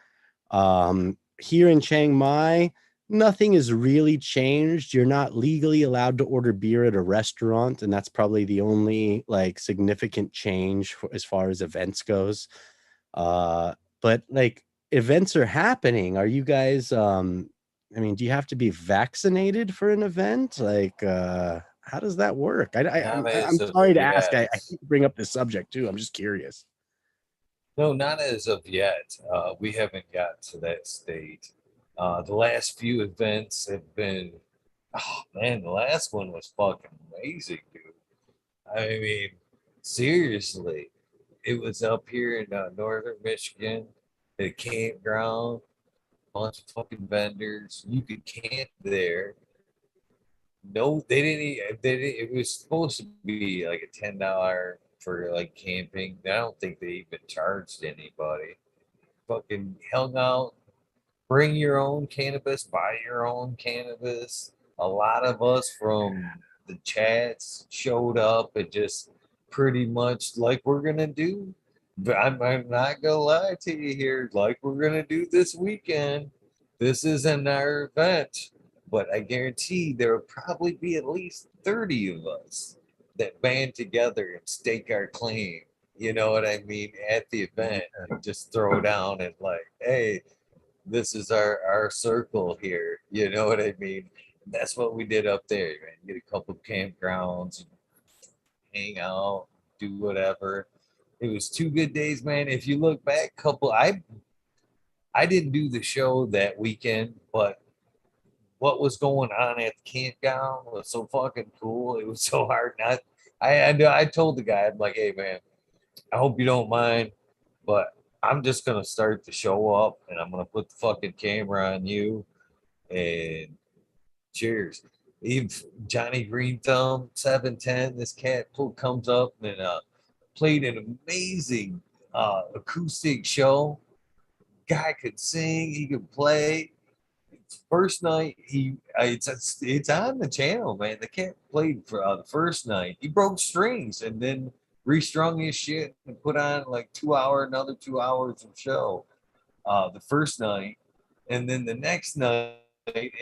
Here in Chiang Mai, nothing has really changed. You're not legally allowed to order beer at a restaurant, and that's probably the only like significant change as far as events goes. But like events are happening. Are you guys do you have to be vaccinated for an event? Like how does that work? Not I'm as of sorry to ask. I yet. hate to bring up this subject too. I'm just curious. No, not as of yet. We haven't got to that state. The last few events have been, oh man, the last one was fucking amazing, dude. I mean, seriously, it was up here in northern Michigan, at a campground, bunch of fucking vendors. You could camp there. No, they didn't. They didn't, it was supposed to be like a $10 for like camping. I don't think they even charged anybody. Fucking hung out. Bring your own cannabis. Buy your own cannabis. A lot of us from the chats showed up and just pretty much like we're gonna do. But I'm not gonna lie to you here, like we're gonna do this weekend. This isn't our event, but I guarantee there will probably be at least 30 of us that band together and stake our claim. You know what I mean? At the event and just throw down and like, hey, this is our circle here. You know what I mean? That's what we did up there, man. Get a couple of campgrounds, hang out, do whatever. It was 2 good days, man. If you look back, I didn't do the show that weekend, but what was going on at the campground was so fucking cool. It was so hard not. I told the guy, I'm like, hey man, I hope you don't mind, but I'm just gonna start the show up and I'm gonna put the fucking camera on you and cheers. Even Johnny Green Thumb, 710, this cat comes up and played an amazing acoustic show. Guy could sing, he could play. First night, it's on the channel, man. The cat played for the first night. He broke strings and then restrung his shit and put on like another 2 hours of show. The first night, and then the next night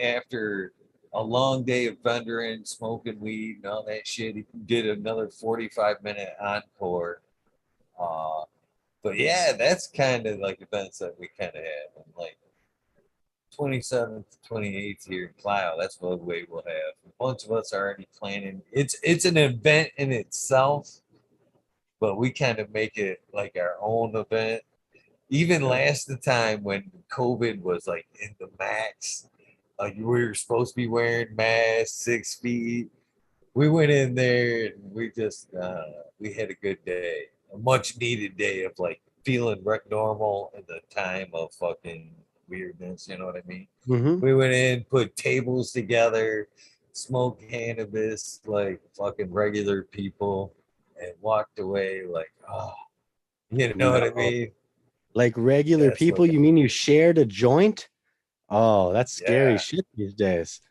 after a long day of vendoring, smoking weed, and all that shit, he did another 45-minute encore. Uh, but yeah, that's kind of like events that we kind of have. And like 27th to 28th here in Clio, that's what way we'll have. A bunch of us are already planning. It's an event in itself, but we kind of make it like our own event. Even last the time when COVID was like in the max, like we were supposed to be wearing masks, 6 feet. we went in there and we just we had a good day, a much needed day of like feeling normal in the time of fucking weirdness. You know what I mean? Mm-hmm. We went in, put tables together, smoked cannabis like fucking regular people, and walked away like, oh, you know what I No, mean? like regular That's people, what. you mean you shared a joint? Oh, that's scary Yeah. shit these days.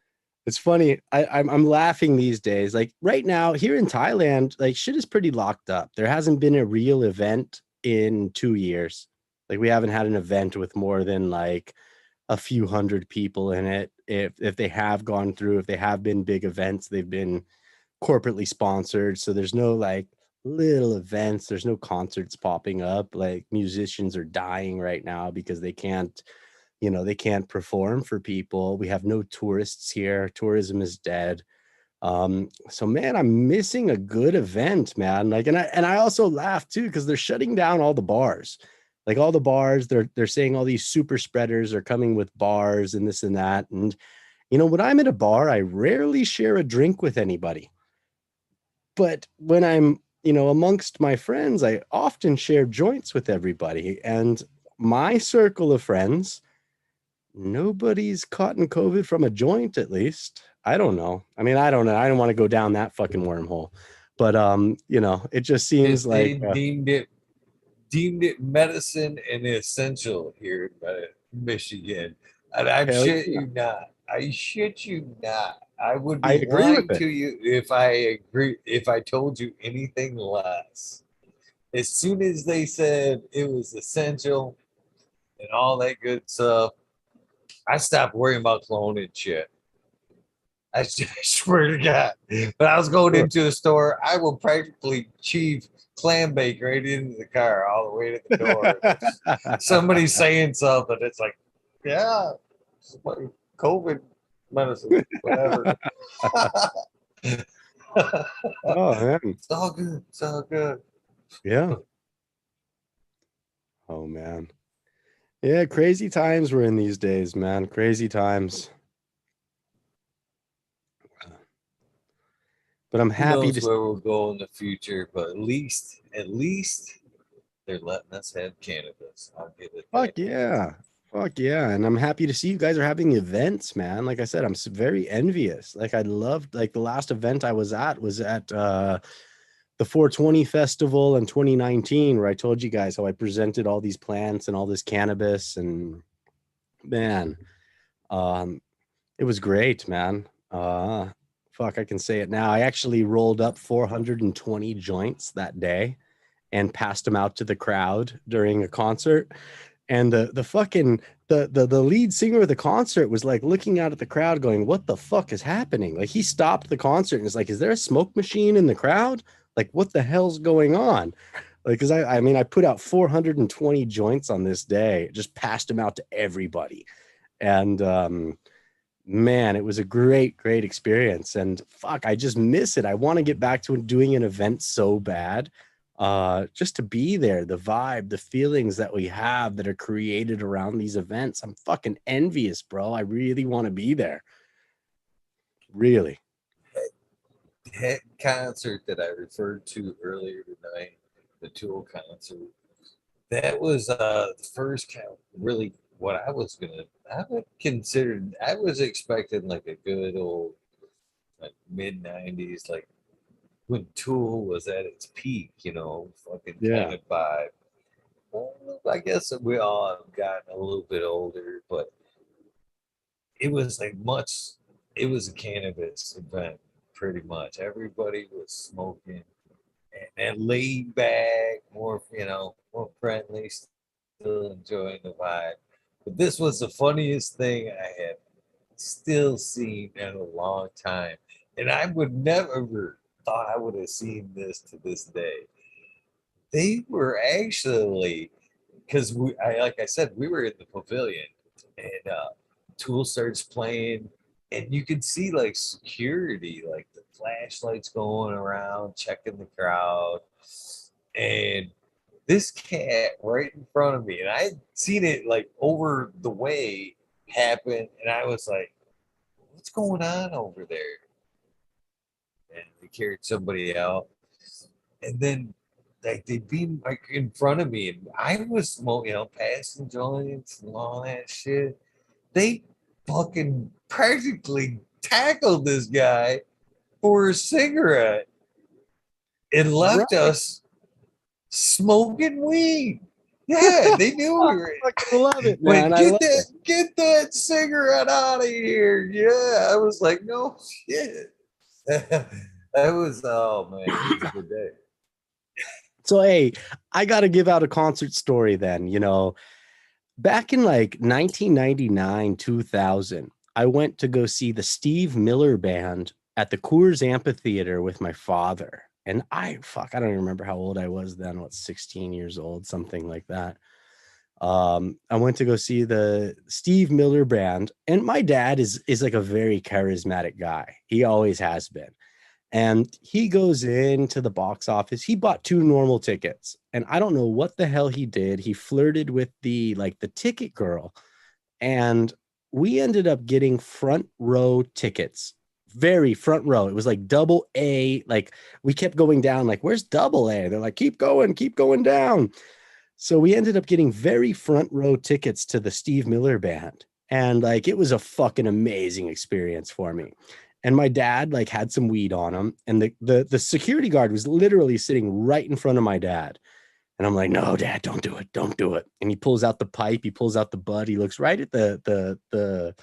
It's funny. I'm laughing these days. Like right now here in Thailand, like shit is pretty locked up. There hasn't been a real event in 2 years. Like we haven't had an event with more than like a few hundred people in it. If they have gone through, if they have been big events, they've been corporately sponsored. So there's no like little events, there's no concerts popping up. Like musicians are dying right now because they can't, they can't perform for people. We have no tourists here. Tourism is dead. So man, I'm missing a good event, man. Like, and I also laugh too because they're shutting down all the bars. Like all the bars, they're saying all these super spreaders are coming with bars and this and that. And when I'm at a bar, I rarely share a drink with anybody. But when I'm, amongst my friends, I often share joints with everybody. And my circle of friends, nobody's caught in COVID from a joint, at least. I don't know. I mean, I don't know. I don't want to go down that fucking wormhole. But it just seems Because like they deemed it medicine and essential here in Michigan. And I'm hell shit yeah. you not. I shit you not. I would I be agree with lying it. to you if I told you anything less. As soon as they said it was essential and all that good stuff, I stopped worrying about cloning shit. I swear to God. But I was going Sure. into a store, I will practically achieve clam bake right into the car all the way to the door. If somebody's saying something, it's like, yeah, it's like COVID medicine, whatever. It's Oh man. all good. It's all good. Yeah. Oh man. Yeah, crazy times we're in these days, man. Crazy times. But I'm Who happy knows to where we'll go in the future, but at least they're letting us have cannabis. I'll give it fuck that. yeah. Fuck yeah. And I'm happy to see you guys are having events, man. Like I said, I'm very envious. Like I loved like the last event I was at the 420 festival in 2019 where I told you guys how I presented all these plants and all this cannabis and man, um it was great, man. Fuck, I can say it now. I actually rolled up 420 joints that day and passed them out to the crowd during a concert. And the fucking the lead singer of the concert was like looking out at the crowd going, what the fuck is happening? Like he stopped the concert and is like, is there a smoke machine in the crowd? Like what the hell's going on? Like because I mean I put out 420 joints on this day, just passed them out to everybody. And man, it was a great experience. And fuck, I just miss it. I want to get back to doing an event so bad. Just to be there, the vibe, the feelings that we have that are created around these events. I'm fucking envious, bro. I really want to be there. Really. That concert that I referred to earlier tonight, the Tool concert, that was the first kind of really what I would consider. I was expecting like a good old like mid '90s, like when Tool was at its peak, fucking kind Yeah. of vibe. Well, I guess we all have gotten a little bit older, but it was like much. It was a cannabis event, pretty much. Everybody was smoking and laid back, more friendly, still enjoying the vibe. But this was the funniest thing I had still seen in a long time. And I would never thought I would have seen this to this day. They were actually, because like I said, we were in the pavilion and Tool starts playing and you could see like security, like the flashlights going around, checking the crowd. And this cat right in front of me, and I had seen it like over the way happen, and I was like, what's going on over there? and they carried somebody out, and then like they'd be like in front of me, and I was smoking, passing joints and all that shit. They fucking practically tackled this guy for a cigarette and left Right. us smoking weed. Yeah, they knew we I were. fucking love it, Wait, man. I love it. get that cigarette out of here. Yeah, I was like, no shit. That was, oh man, it was a good day. So hey, I got to give out a concert story then. Back in like 1999, 2000, I went to go see the Steve Miller Band at the Coors Amphitheater with my father. And I don't even remember how old I was then, 16 years old, something like that. I went to go see the Steve Miller Band, and my dad is like a very charismatic guy. He always has been. And he goes into the box office. He bought two normal tickets, and I don't know what the hell he did. He flirted with the ticket girl, and we ended up getting front row tickets, very front row. It was like double A. Like we kept going down, like, where's double A? They're like, keep going down. So we ended up getting very front row tickets to the Steve Miller Band. And like it was a fucking amazing experience for me. And my dad like had some weed on him, and the security guard was literally sitting right in front of my dad. And I'm like, no, Dad, don't do it. Don't do it. And he pulls out the pipe, he pulls out the bud, he looks right at the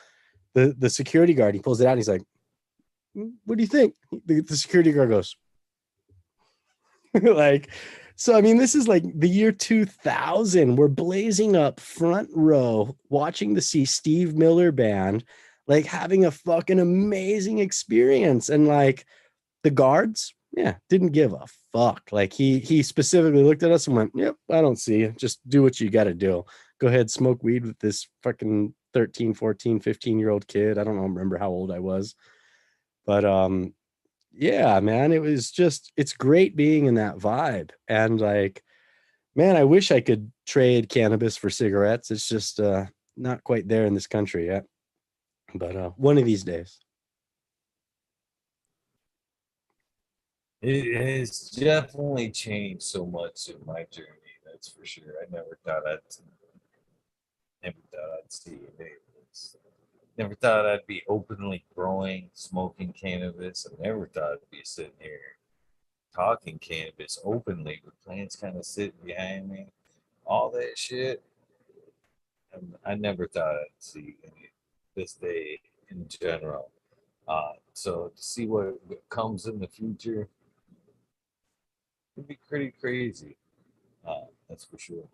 security guard, he pulls it out, and he's like, what do you think? The security guard goes, like, so I mean, this is like the year 2000. We're blazing up front row, watching the Steve Miller Band, like having a fucking amazing experience. And like the guards, yeah, didn't give a fuck. Like he specifically looked at us and went, yep, I don't see you. Just do what you got to do. Go ahead, smoke weed with this fucking 13, 14, 15-year-old kid. I don't remember how old I was. But yeah, man, it's great being in that vibe. And like, man, I wish I could trade cannabis for cigarettes. It's just not quite there in this country yet. But one of these days. It has definitely changed so much in my journey. That's for sure. I never thought I'd see it. Never thought I'd be openly growing, smoking cannabis. I never thought I'd be sitting here talking cannabis openly with plants kind of sitting behind me. All that shit. I never thought I'd see this day in general. So to see what comes in the future, it'd be pretty crazy. That's for sure.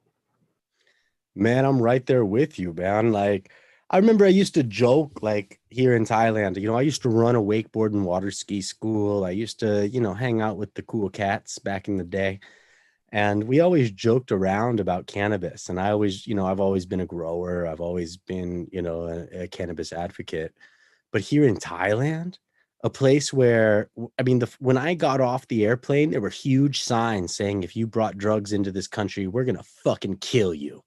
Man, I'm right there with you, man. Like, I remember I used to joke, like, here in Thailand, I used to run a wakeboard and water ski school. I used to, hang out with the cool cats back in the day. And we always joked around about cannabis. And I always, I've always been a grower. I've always been, a cannabis advocate. But here in Thailand, a place where, I mean, when I got off the airplane, there were huge signs saying, if you brought drugs into this country, we're going to fucking kill you.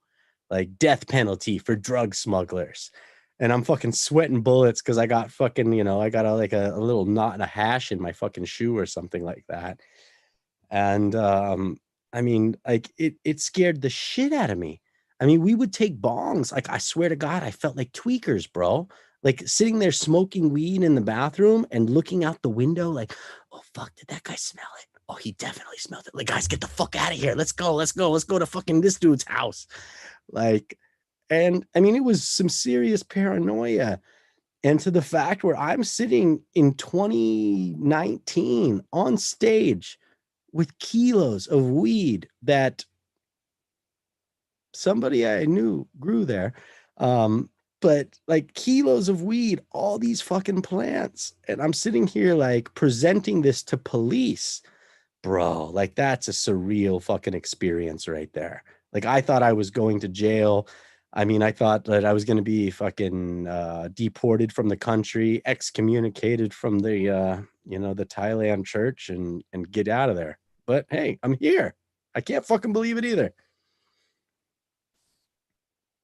Like death penalty for drug smugglers. And I'm fucking sweating bullets because I got fucking, I got a little knot and a hash in my fucking shoe or something like that. And I mean, like it scared the shit out of me. I mean, we would take bongs. Like, I swear to God, I felt like tweakers, bro. Like sitting there smoking weed in the bathroom and looking out the window, like, oh fuck, did that guy smell it? Oh, he definitely smelled it. Like, guys, get the fuck out of here. Let's go. Let's go to fucking this dude's house. Like, and I mean, it was some serious paranoia. And to the fact where I'm sitting in 2019 on stage with kilos of weed that somebody I knew grew there. But like kilos of weed, all these fucking plants. And I'm sitting here like presenting this to police, bro. Like, that's a surreal fucking experience right there. Like, I thought I was going to jail. I mean, I thought that I was going to be fucking deported from the country, excommunicated from the Thailand church and get out of there. But hey, I'm here. I can't fucking believe it either.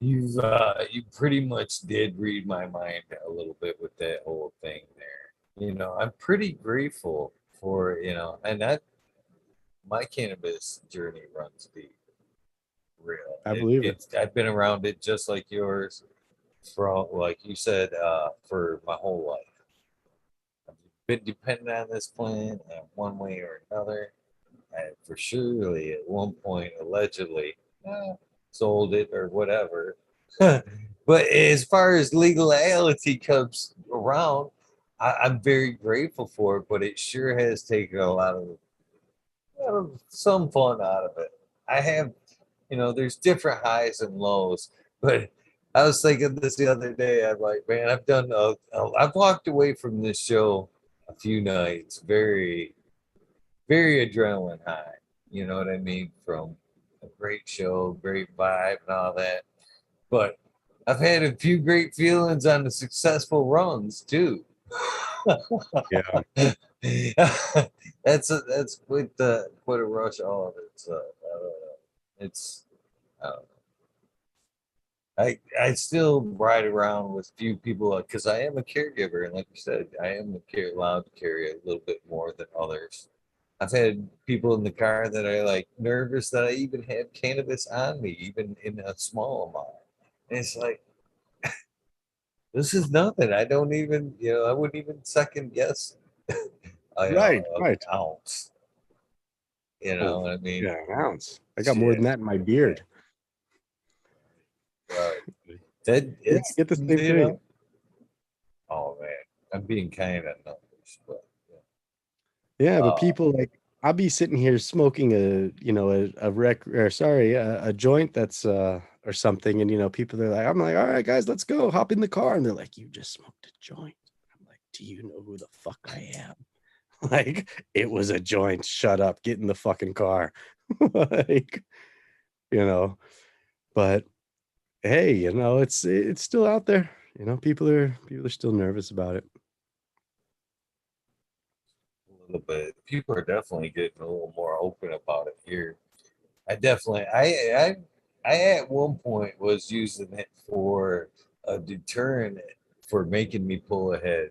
You pretty much did read my mind a little bit with that whole thing there. I'm pretty grateful for, and that my cannabis journey runs deep, real. I believe it. It's I've been around it just like yours for, like you said, for my whole life. I've been dependent on this plant in one way or another. I for surely at one point allegedly sold it or whatever. But as far as legality comes around, I'm very grateful for it, but it sure has taken a lot of some fun out of it. I have, there's different highs and lows, but I was thinking this the other day. I'm like, man, I've walked away from this show a few nights, very, very adrenaline high. You know what I mean? From a great show, great vibe, and all that. But I've had a few great feelings on the successful runs too. Yeah. That's with the quite a rush. All of it. It's I don't know. I still ride around with few people because I am a caregiver, and like you said, I am allowed to carry a little bit more than others. I've had people in the car that are like nervous that I even have cannabis on me, even in a small amount. And it's like, this is nothing. I don't even, I wouldn't even second guess Right, an right. ounce. You Oh, know what I mean? yeah, an ounce. I got more than Shit. that in my beard. Right. That Yeah, I it's, get the same thing. oh man, I'm being kind of numbers, but Yeah, but uh, people like I'll be sitting here smoking a rec or sorry, a joint that's or something, and people are like, I'm like, all right, guys, let's go, hop in the car, and they're like, you just smoked a joint. I'm like, do you know who the fuck I am? Like, it was a joint. Shut up, get in the fucking car. Like, you know, but hey, it's still out there. People are still nervous about it. a little bit. People are definitely getting a little more open about it here. I definitely, I at one point was using it for a deterrent for making me pull ahead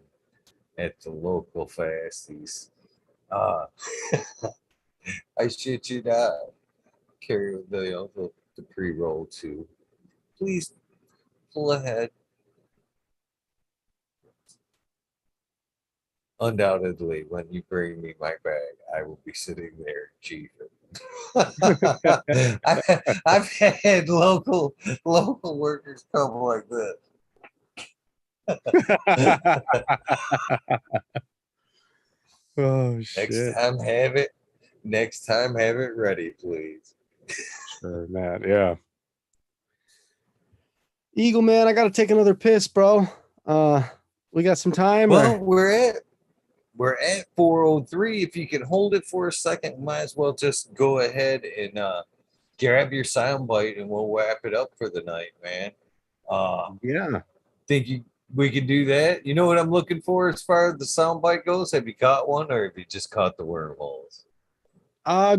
at the local fasties. Uh, I shit you not. Carry the pre-roll too. Please pull ahead. Undoubtedly, when you bring me my bag, I will be sitting there chiefing. I've had local workers come like this. Oh Next shit. time, have it. Next time, have it ready, please. Sure, man. Yeah. Eagle man, I gotta take another piss, bro. We got some time Well, or we're at 4:03. If you can hold it for a second, might as well just go ahead and grab your sound bite, and we'll wrap it up for the night, man. yeah. Think we can do that? You know what I'm looking for as far as the sound bite goes? Have you caught one, or have you just caught the wormholes?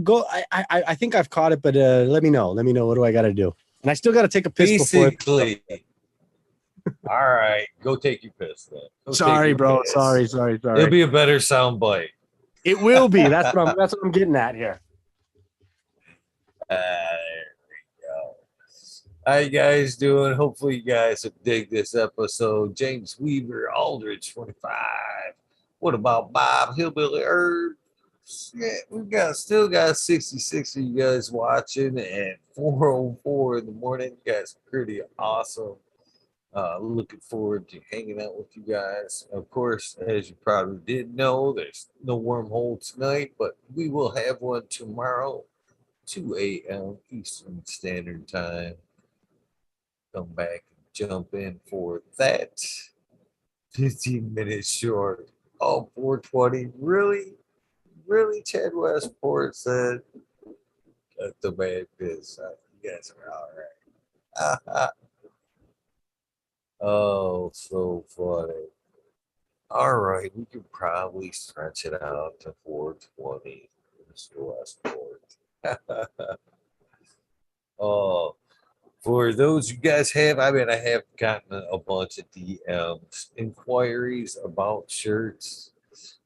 Go. I think I've caught it, but let me know. Let me know. What do I gotta do? And I still gotta take a piss before. Basically, all right, go take your piss then. Go take Sorry, your bro. piss. Sorry. It'll be a better sound bite. It will be. That's what I'm getting at here. There we go. How you guys doing? Hopefully you guys have dig this episode. James Weaver, Aldridge 25. What about Bob Hillbilly Herb? Yeah, still got 66 of you guys watching at 4:04 in the morning. You guys are pretty awesome. Looking forward to hanging out with you guys. Of course, as you probably did know, there's no wormhole tonight, but we will have one tomorrow, 2 a.m. Eastern Standard Time. Come back and jump in for that. 15 minutes short. Oh, 420. Really? Really? Chad Westport said, cut the bad biz. You guys are all right. Oh, so funny. All right, we could probably stretch it out to 420, Mr. Westport. Oh, for those you guys have, I have gotten a bunch of DMs, inquiries about shirts.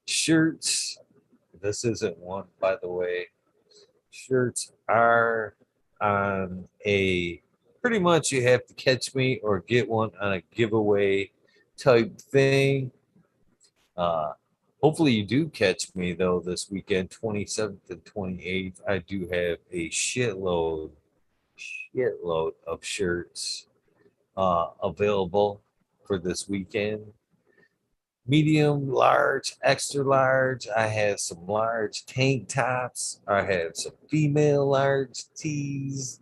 Shirts, this isn't one, by the way. Shirts are on a pretty much you have to catch me or get one on a giveaway type thing. Uh, hopefully you do catch me though this weekend, 27th and 28th. I do have a shitload of shirts available for this weekend. Medium, large, extra large. I have some large tank tops. I have some female large tees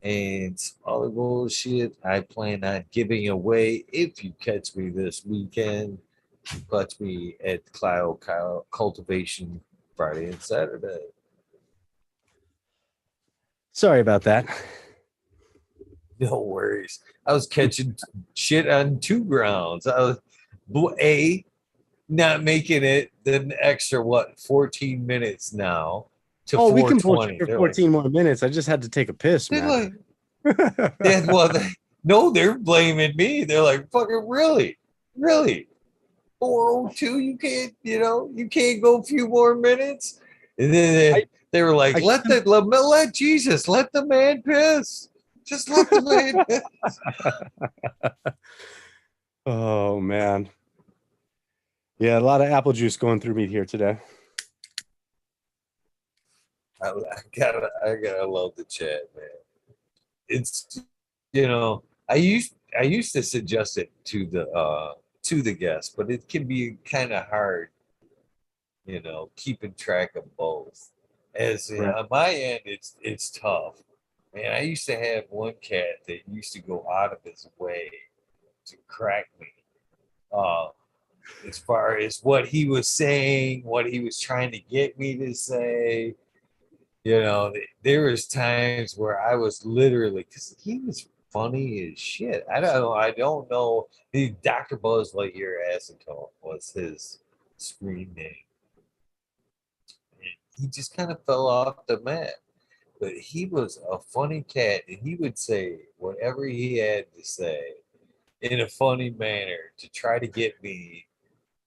and all the bullshit I plan on giving away if you catch me this weekend. Catch me at Kyle Cultivation Friday and Saturday. Sorry about that. No worries. I was catching shit on two grounds. I was not making it then extra 14 minutes now to Oh, we can bullshit 420. for They're 14 more minutes. I just had to take a piss, they're man. like, no, they're blaming me. They're like, fucking really? 402, you can't, you can't go a few more minutes. And then they were like, I let Jesus, let the man piss. Just let the man piss. Oh man. Yeah, a lot of apple juice going through me here today. I gotta love the chat, man. It's I used to suggest it to the guests, but it can be kind of hard, keeping track of both. As Right. on my end, it's tough. Man, I used to have one cat that used to go out of his way to crack me. Uh, as far as what he was saying, what he was trying to get me to say. There was times where I was literally, because he was funny as shit. I don't know. Dr. Buzz Lightyear Acetone was his screen name. And he just kind of fell off the map. But he was a funny cat, and he would say whatever he had to say in a funny manner to try to get me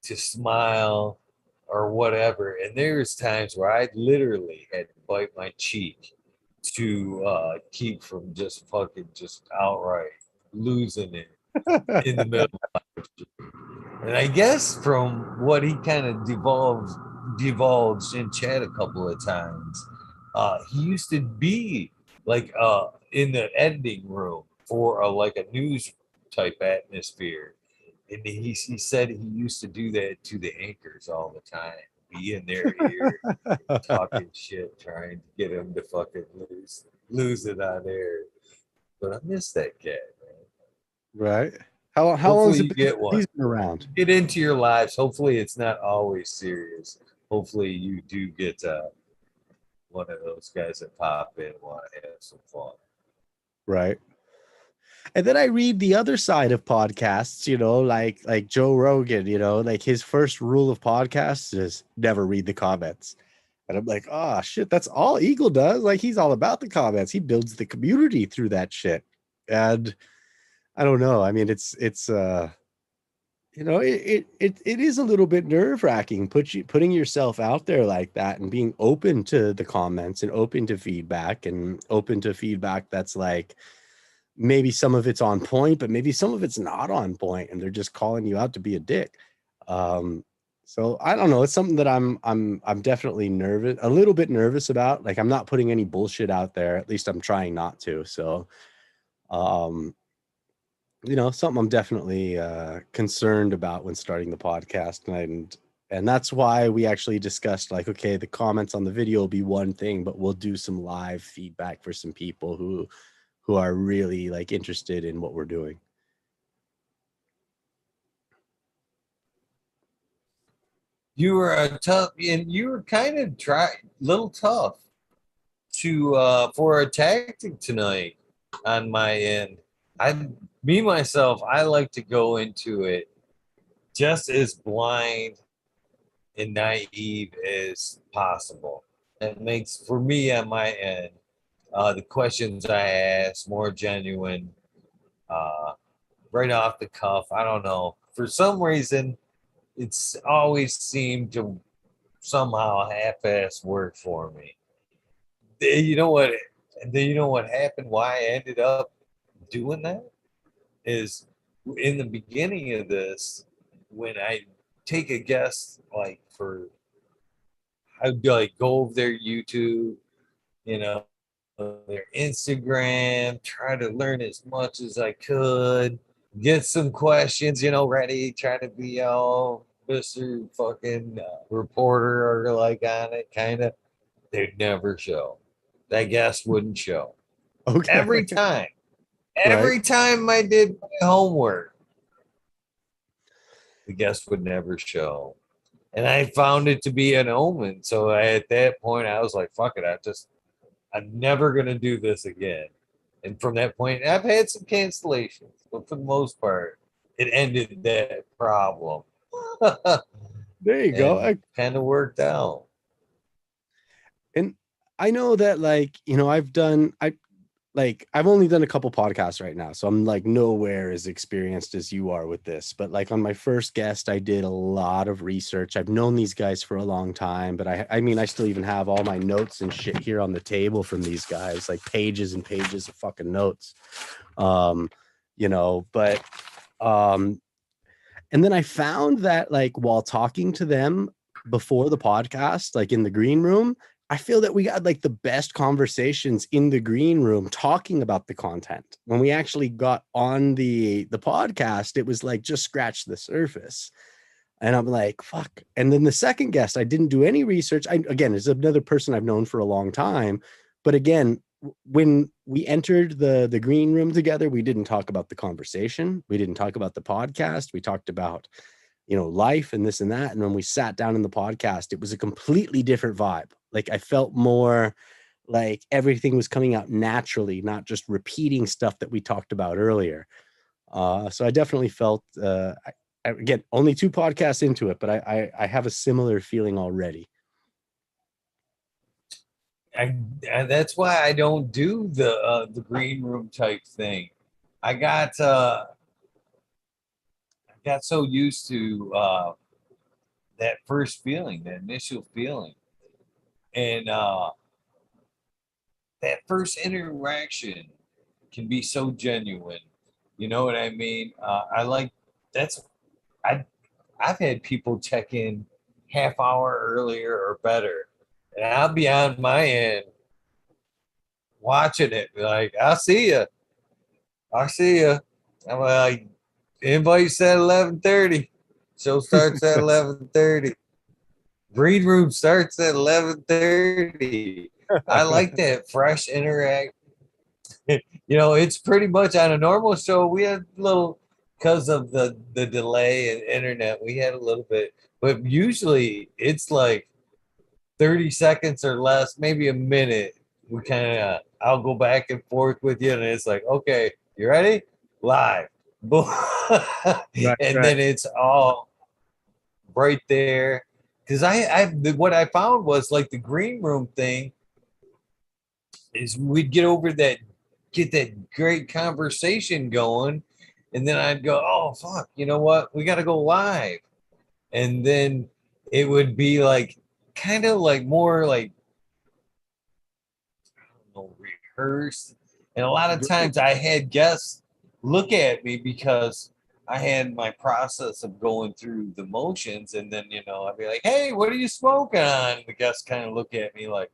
to smile or whatever. And there's times where I literally had to bite my cheek to keep from just fucking just outright losing it in the middle. And I guess from what he kind of divulged in chat a couple of times, he used to be like in the editing room for like a news type atmosphere. And he said he used to do that to the anchors all the time, be in their ear, talking shit, trying to get them to fucking lose it on air. But I miss that cat, man. Right. How long has Hopefully it you been get one. he's been around? Get into your lives. Hopefully it's not always serious. Hopefully you do get one of those guys that pop in and want to have some fun. Right. And then I read the other side of podcasts, like Joe Rogan, like his first rule of podcasts is never read the comments. And I'm like, oh shit, that's all Eagle does. Like he's all about the comments. He builds the community through that shit. And I don't know. I mean, it is a little bit nerve-wracking putting yourself out there like that and being open to the comments and open to feedback that's like maybe some of it's on point, but maybe some of it's not on point and they're just calling you out to be a dick. So I don't know. It's something that I'm definitely a little bit nervous about. Like I'm not putting any bullshit out there. At least I'm trying not to. So, something I'm definitely concerned about when starting the podcast. And that's why we actually discussed like, okay, the comments on the video will be one thing, but we'll do some live feedback for some people who are really like interested in what we're doing. You were you were kind of little tough to for a tactic tonight on my end. I like to go into it just as blind and naive as possible. That makes for me on my end the questions I ask more genuine, uh, right off the cuff. I don't know. For some reason, it's always seemed to somehow half-ass work for me. You know what? You know what happened? Why I ended up doing that is in the beginning of this, when I take a guest, like for, I'd like go over their YouTube, you know, their Instagram, try to learn as much as I could, get some questions, ready, try to be all Mr. fucking reporter or like on it, kind of. They'd never show. That guest wouldn't show. Okay. Every time. Right. Every time I did my homework, the guest would never show. And I found it to be an omen. So at that point, I was like, fuck it. I'm never going to do this again. And from that point, I've had some cancellations, but for the most part, it ended that problem. There you go. And kind of worked out. And I know that, like, I've only done a couple podcasts right now, so I'm like nowhere as experienced as you are with this. But like on my first guest, I did a lot of research. I've known these guys for a long time, but I mean, I still even have all my notes and shit here on the table from these guys, like pages and pages of fucking notes. Um, but and then I found that, like, while talking to them before the podcast, like in the green room, I feel that we got like the best conversations in the green room talking about the content. When we actually got on the podcast, it was like just scratch the surface. And I'm like, fuck. And then the second guest, I didn't do any research. Again, is another person I've known for a long time. But again, when we entered the green room together, we didn't talk about the conversation. We didn't talk about the podcast. We talked about, life and this and that. And when we sat down in the podcast, it was a completely different vibe. Like I felt more like everything was coming out naturally, not just repeating stuff that we talked about earlier. So I definitely felt, again, only 2 podcasts into it, but I have a similar feeling already. That's why I don't do the green room type thing. I got so used to that first feeling, that initial feeling, and that first interaction can be so genuine. You know what I mean? I like that's I I've had people check in half hour earlier or better, and I'll be on my end watching it. Like, I'll see you. I'm like, invite at 11:30. Show starts at 11:30. Green room starts at 11:30. I like that fresh interact. It's pretty much on a normal show. We had a little, because of the delay in internet, we had a little bit, but usually it's like 30 seconds or less, maybe a minute. We kind of, I'll go back and forth with you, and it's like, okay, you ready? Live. Boom. Right, And right. then it's all right there. Because what I found was like the green room thing is we'd get that great conversation going, and then I'd go, oh fuck, you know what? We got to go live, and then it would be like kind of like more like, I don't know, rehearsed. And a lot of Great. times I had guests look at me because I had my process of going through the motions, and then I'd be like, hey, what are you smoking on? And the guests kind of look at me like,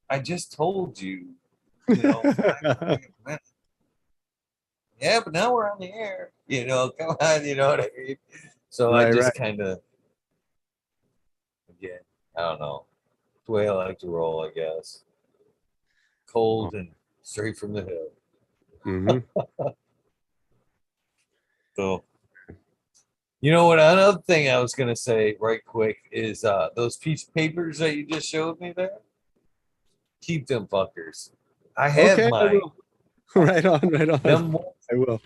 I just told you, 5 minutes. Yeah, but now we're on the air. Come on, you know what I mean? So I Right, right. just kind of, again, I don't know. The way I like to roll, I guess. Cold and straight from the hip. Mm-hmm. So, you know what? Another thing I was gonna say right quick is those piece of papers that you just showed me there. Keep them fuckers. I have Okay, I mine. will. Right on, right on. Them I will.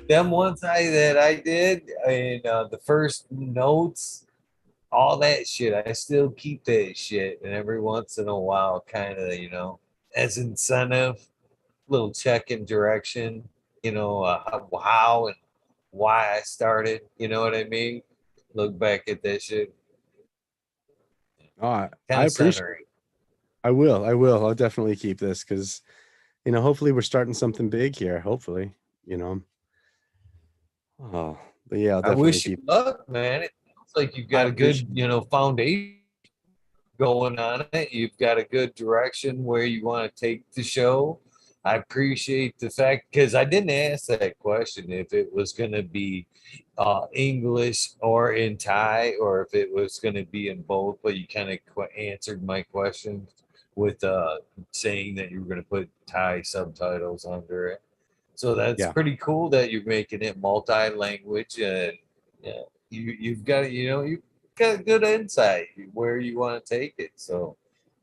them ones that I did in the first notes, all that shit. I still keep that shit, and every once in a while, kind of, as incentive, little check in direction. How and why I started. You know what I mean? Look back at that shit. I Kind of appreciate centering. it. I'll definitely keep this because, hopefully we're starting something big here. Hopefully, you know. Oh, but yeah, I'll I definitely wish you keep. luck, man. It sounds like you've I got a appreciate. good, foundation going on it. You've got a good direction where you want to take the show. I appreciate the fact because I didn't ask that question if it was going to be English or in Thai or if it was going to be in both, but you kind of answered my question with saying that you were going to put Thai subtitles under it. So that's Yeah, pretty cool that you're making it multi-language and yeah, you've got you've got good insight where you want to take it. So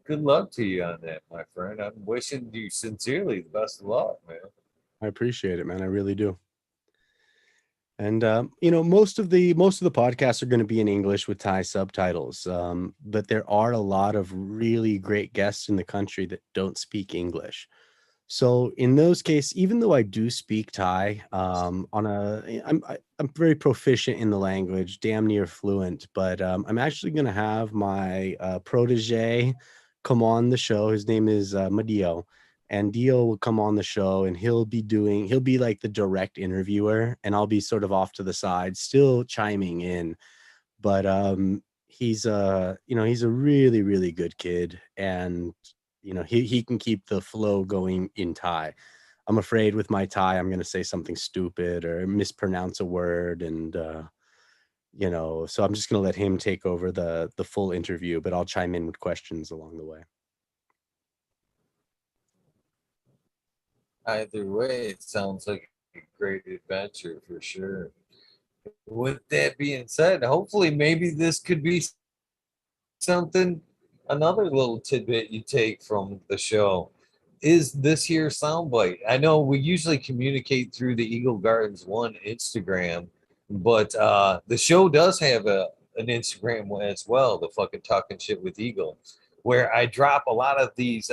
good luck to you on that, my friend. I'm wishing you sincerely the best of luck, man. I appreciate it, man. I really do. And most of the podcasts are going to be in English with Thai subtitles. But there are a lot of really great guests in the country that don't speak English. So in those cases, even though I do speak Thai, I'm very proficient in the language, damn near fluent. But I'm actually going to have my protege come on the show. His name is Madio, and Dio will come on the show, and he'll be like the direct interviewer, and I'll be sort of off to the side, still chiming in. But he's a really really good kid, and he can keep the flow going in Thai. I'm afraid with my Thai, I'm going to say something stupid or mispronounce a word. And, so I'm just going to let him take over the full interview, but I'll chime in with questions along the way. Either way, it sounds like a great adventure for sure. With that being said, hopefully maybe this could be something, another little tidbit you take from the show is this here soundbite. I know we usually communicate through the Eagle Gardens One Instagram, but the show does have an Instagram as well, the fucking talking shit with Eagle, where I drop a lot of these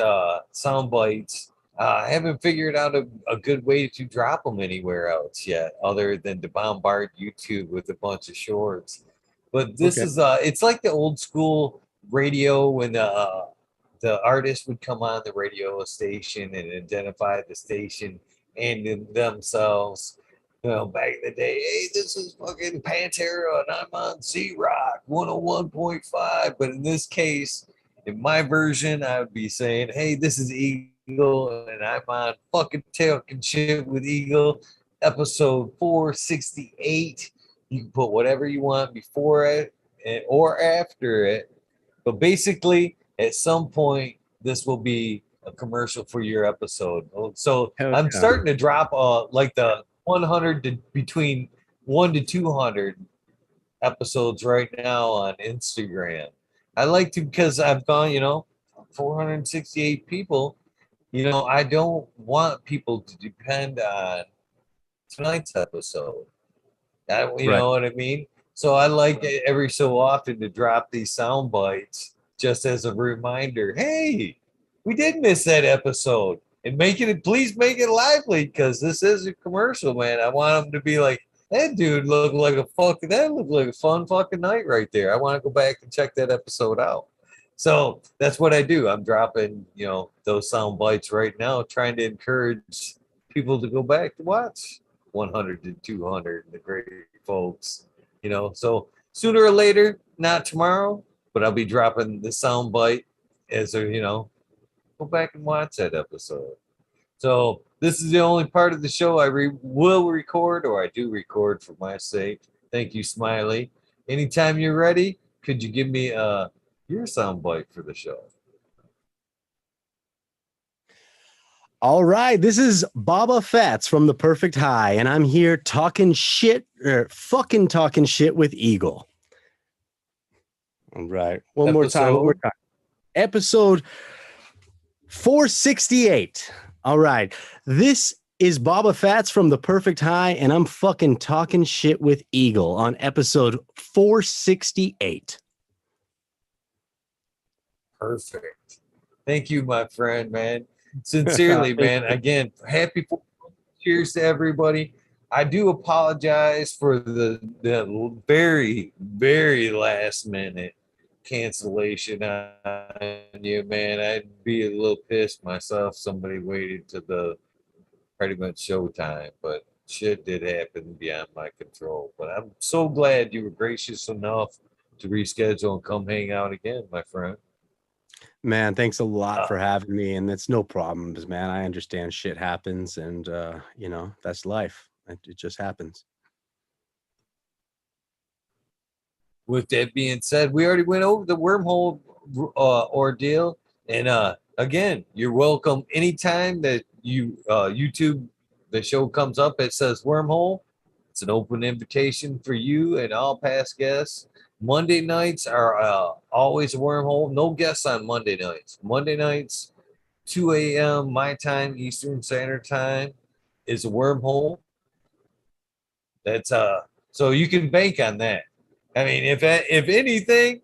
sound bites. I haven't figured out a good way to drop them anywhere else yet, other than to bombard YouTube with a bunch of shorts. But this Okay. is it's like the old school radio when the artist would come on the radio station and identify the station and themselves. Back in the day, hey, this is fucking Pantera and I'm on Z Rock 101.5. But in this case, in my version, I would be saying, hey, this is Eagle and I'm on fucking Talkin shit with Eagle, episode 468. You can put whatever you want before it or after it. But basically, at some point, this will be a commercial for your episode. So Hell I'm yeah. starting to drop like the 100 to between 1 to 200 episodes right now on Instagram. I like to because I've gone, 468 people. I don't want people to depend on tonight's episode. You Right. know what I mean? So I like it every so often to drop these sound bites just as a reminder. Hey, we did miss that episode, and please make it lively because this is a commercial, man. I want them to be like, that dude that looked like a fun fucking night right there. I want to go back and check that episode out. So that's what I do. I'm dropping, those sound bites right now, trying to encourage people to go back to watch 100 to 200, the great folks. So sooner or later, not tomorrow, but I'll be dropping the sound bite as go back and watch that episode. So this is the only part of the show I will record, or I do record for my sake. Thank you, Smiley. Anytime you're ready, could you give me your sound bite for the show? All right. This is Baba Fats from The Perfect High, and I'm here talking shit or fucking talking shit with Eagle. All right. One more time. Episode 468. All right. This is Baba Fats from The Perfect High, and I'm fucking talking shit with Eagle on episode 468. Perfect. Thank you, my friend, man. Sincerely, man. Again, happy cheers to everybody. I do apologize for the very, very last minute cancellation on you, man. I'd be a little pissed myself. Somebody waited to the pretty much showtime, but shit did happen beyond my control. But I'm so glad you were gracious enough to reschedule and come hang out again, my friend. Man, thanks a lot Uh, for having me. And it's no problems, man. I understand shit happens and, that's life. It just happens. with that being said, we already went over the wormhole ordeal. And again, you're welcome anytime that you YouTube the show comes up. It says wormhole. It's an open invitation for you and all past guests. Monday nights are always a wormhole. No guests on Monday nights. Monday nights, 2 a.m. my time, Eastern Standard Time, is a wormhole. That's so you can bank on that. I mean, if anything,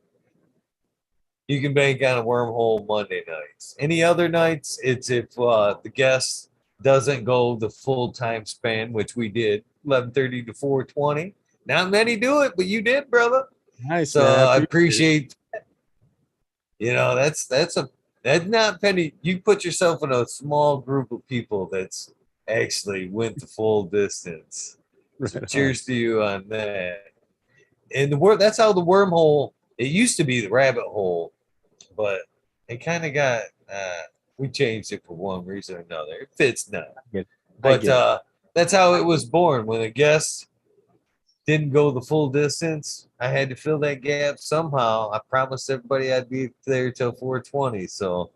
you can bank on a wormhole Monday nights. Any other nights, it's if the guest doesn't go the full time span, which we did, 11:30 to 4:20. Not many do it, but you did, brother. Nice, So man. I I appreciate it. appreciate. That's not penny. You put yourself in a small group of people that's actually went the full distance. So Right on. cheers to you on that. And the word that's how the wormhole. It used to be the rabbit hole, but it kind of got we changed it for one reason or another. It fits now, I get it. I but get it. that's how it was born. When a guest didn't go the full distance, I had to fill that gap somehow. I promised everybody I'd be there till 4:20, so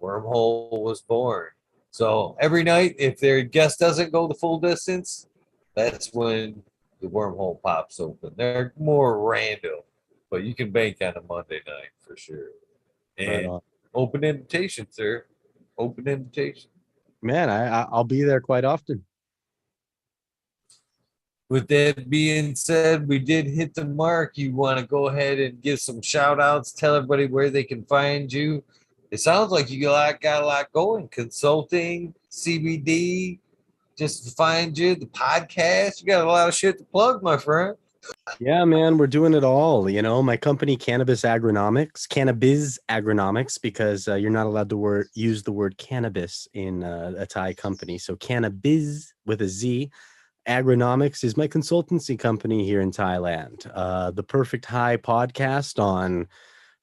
wormhole was born. So every night, if their guest doesn't go the full distance, that's when the wormhole pops open. They're more random, but you can bank on a Monday night for sure. Right And on. open invitation, sir. Open invitation. Man, I'll be there quite often. With that being said, we did hit the mark. You want to go ahead and give some shout outs, tell everybody where they can find you. It sounds like you got a lot going consulting, CBD, just to find you, the podcast. You got a lot of shit to plug, my friend. Yeah, man, we're doing it all. My company, Cannabis Agronomics, because you're not allowed to use the word cannabis in a Thai company. So Cannabis with a Z. Agronomics is my consultancy company here in Thailand. The Perfect High podcast on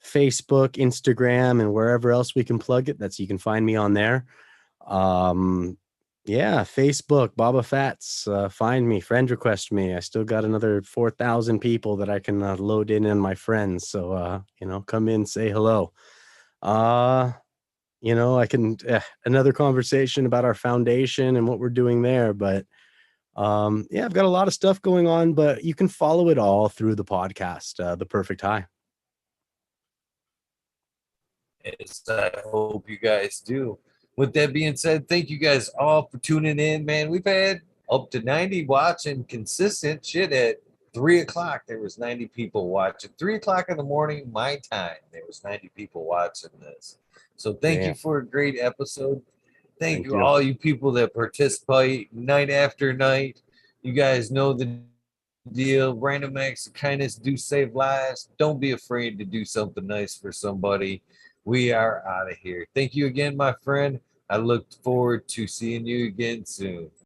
Facebook, Instagram, and wherever else we can plug it. You can find me on there. Yeah, Facebook, Baba Fats, find me, friend request me. I still got another 4,000 people that I can load in my friends. So, come in, say hello. I can another conversation about our foundation and what we're doing there. But yeah, I've got a lot of stuff going on, but you can follow it all through the podcast, The Perfect High. Yes, I hope you guys do. With that being said, thank you guys all for tuning in, man. We've had up to 90 watching consistent shit at 3 o'clock. There was 90 people watching. 3 o'clock in the morning, my time. There was 90 people watching this. So thank Damn, you for a great episode. Thank thank you you. all you people that participate night after night. You guys know the deal. Random acts of kindness do save lives. Don't be afraid to do something nice for somebody. We are out of here. Thank you again, my friend. I look forward to seeing you again soon.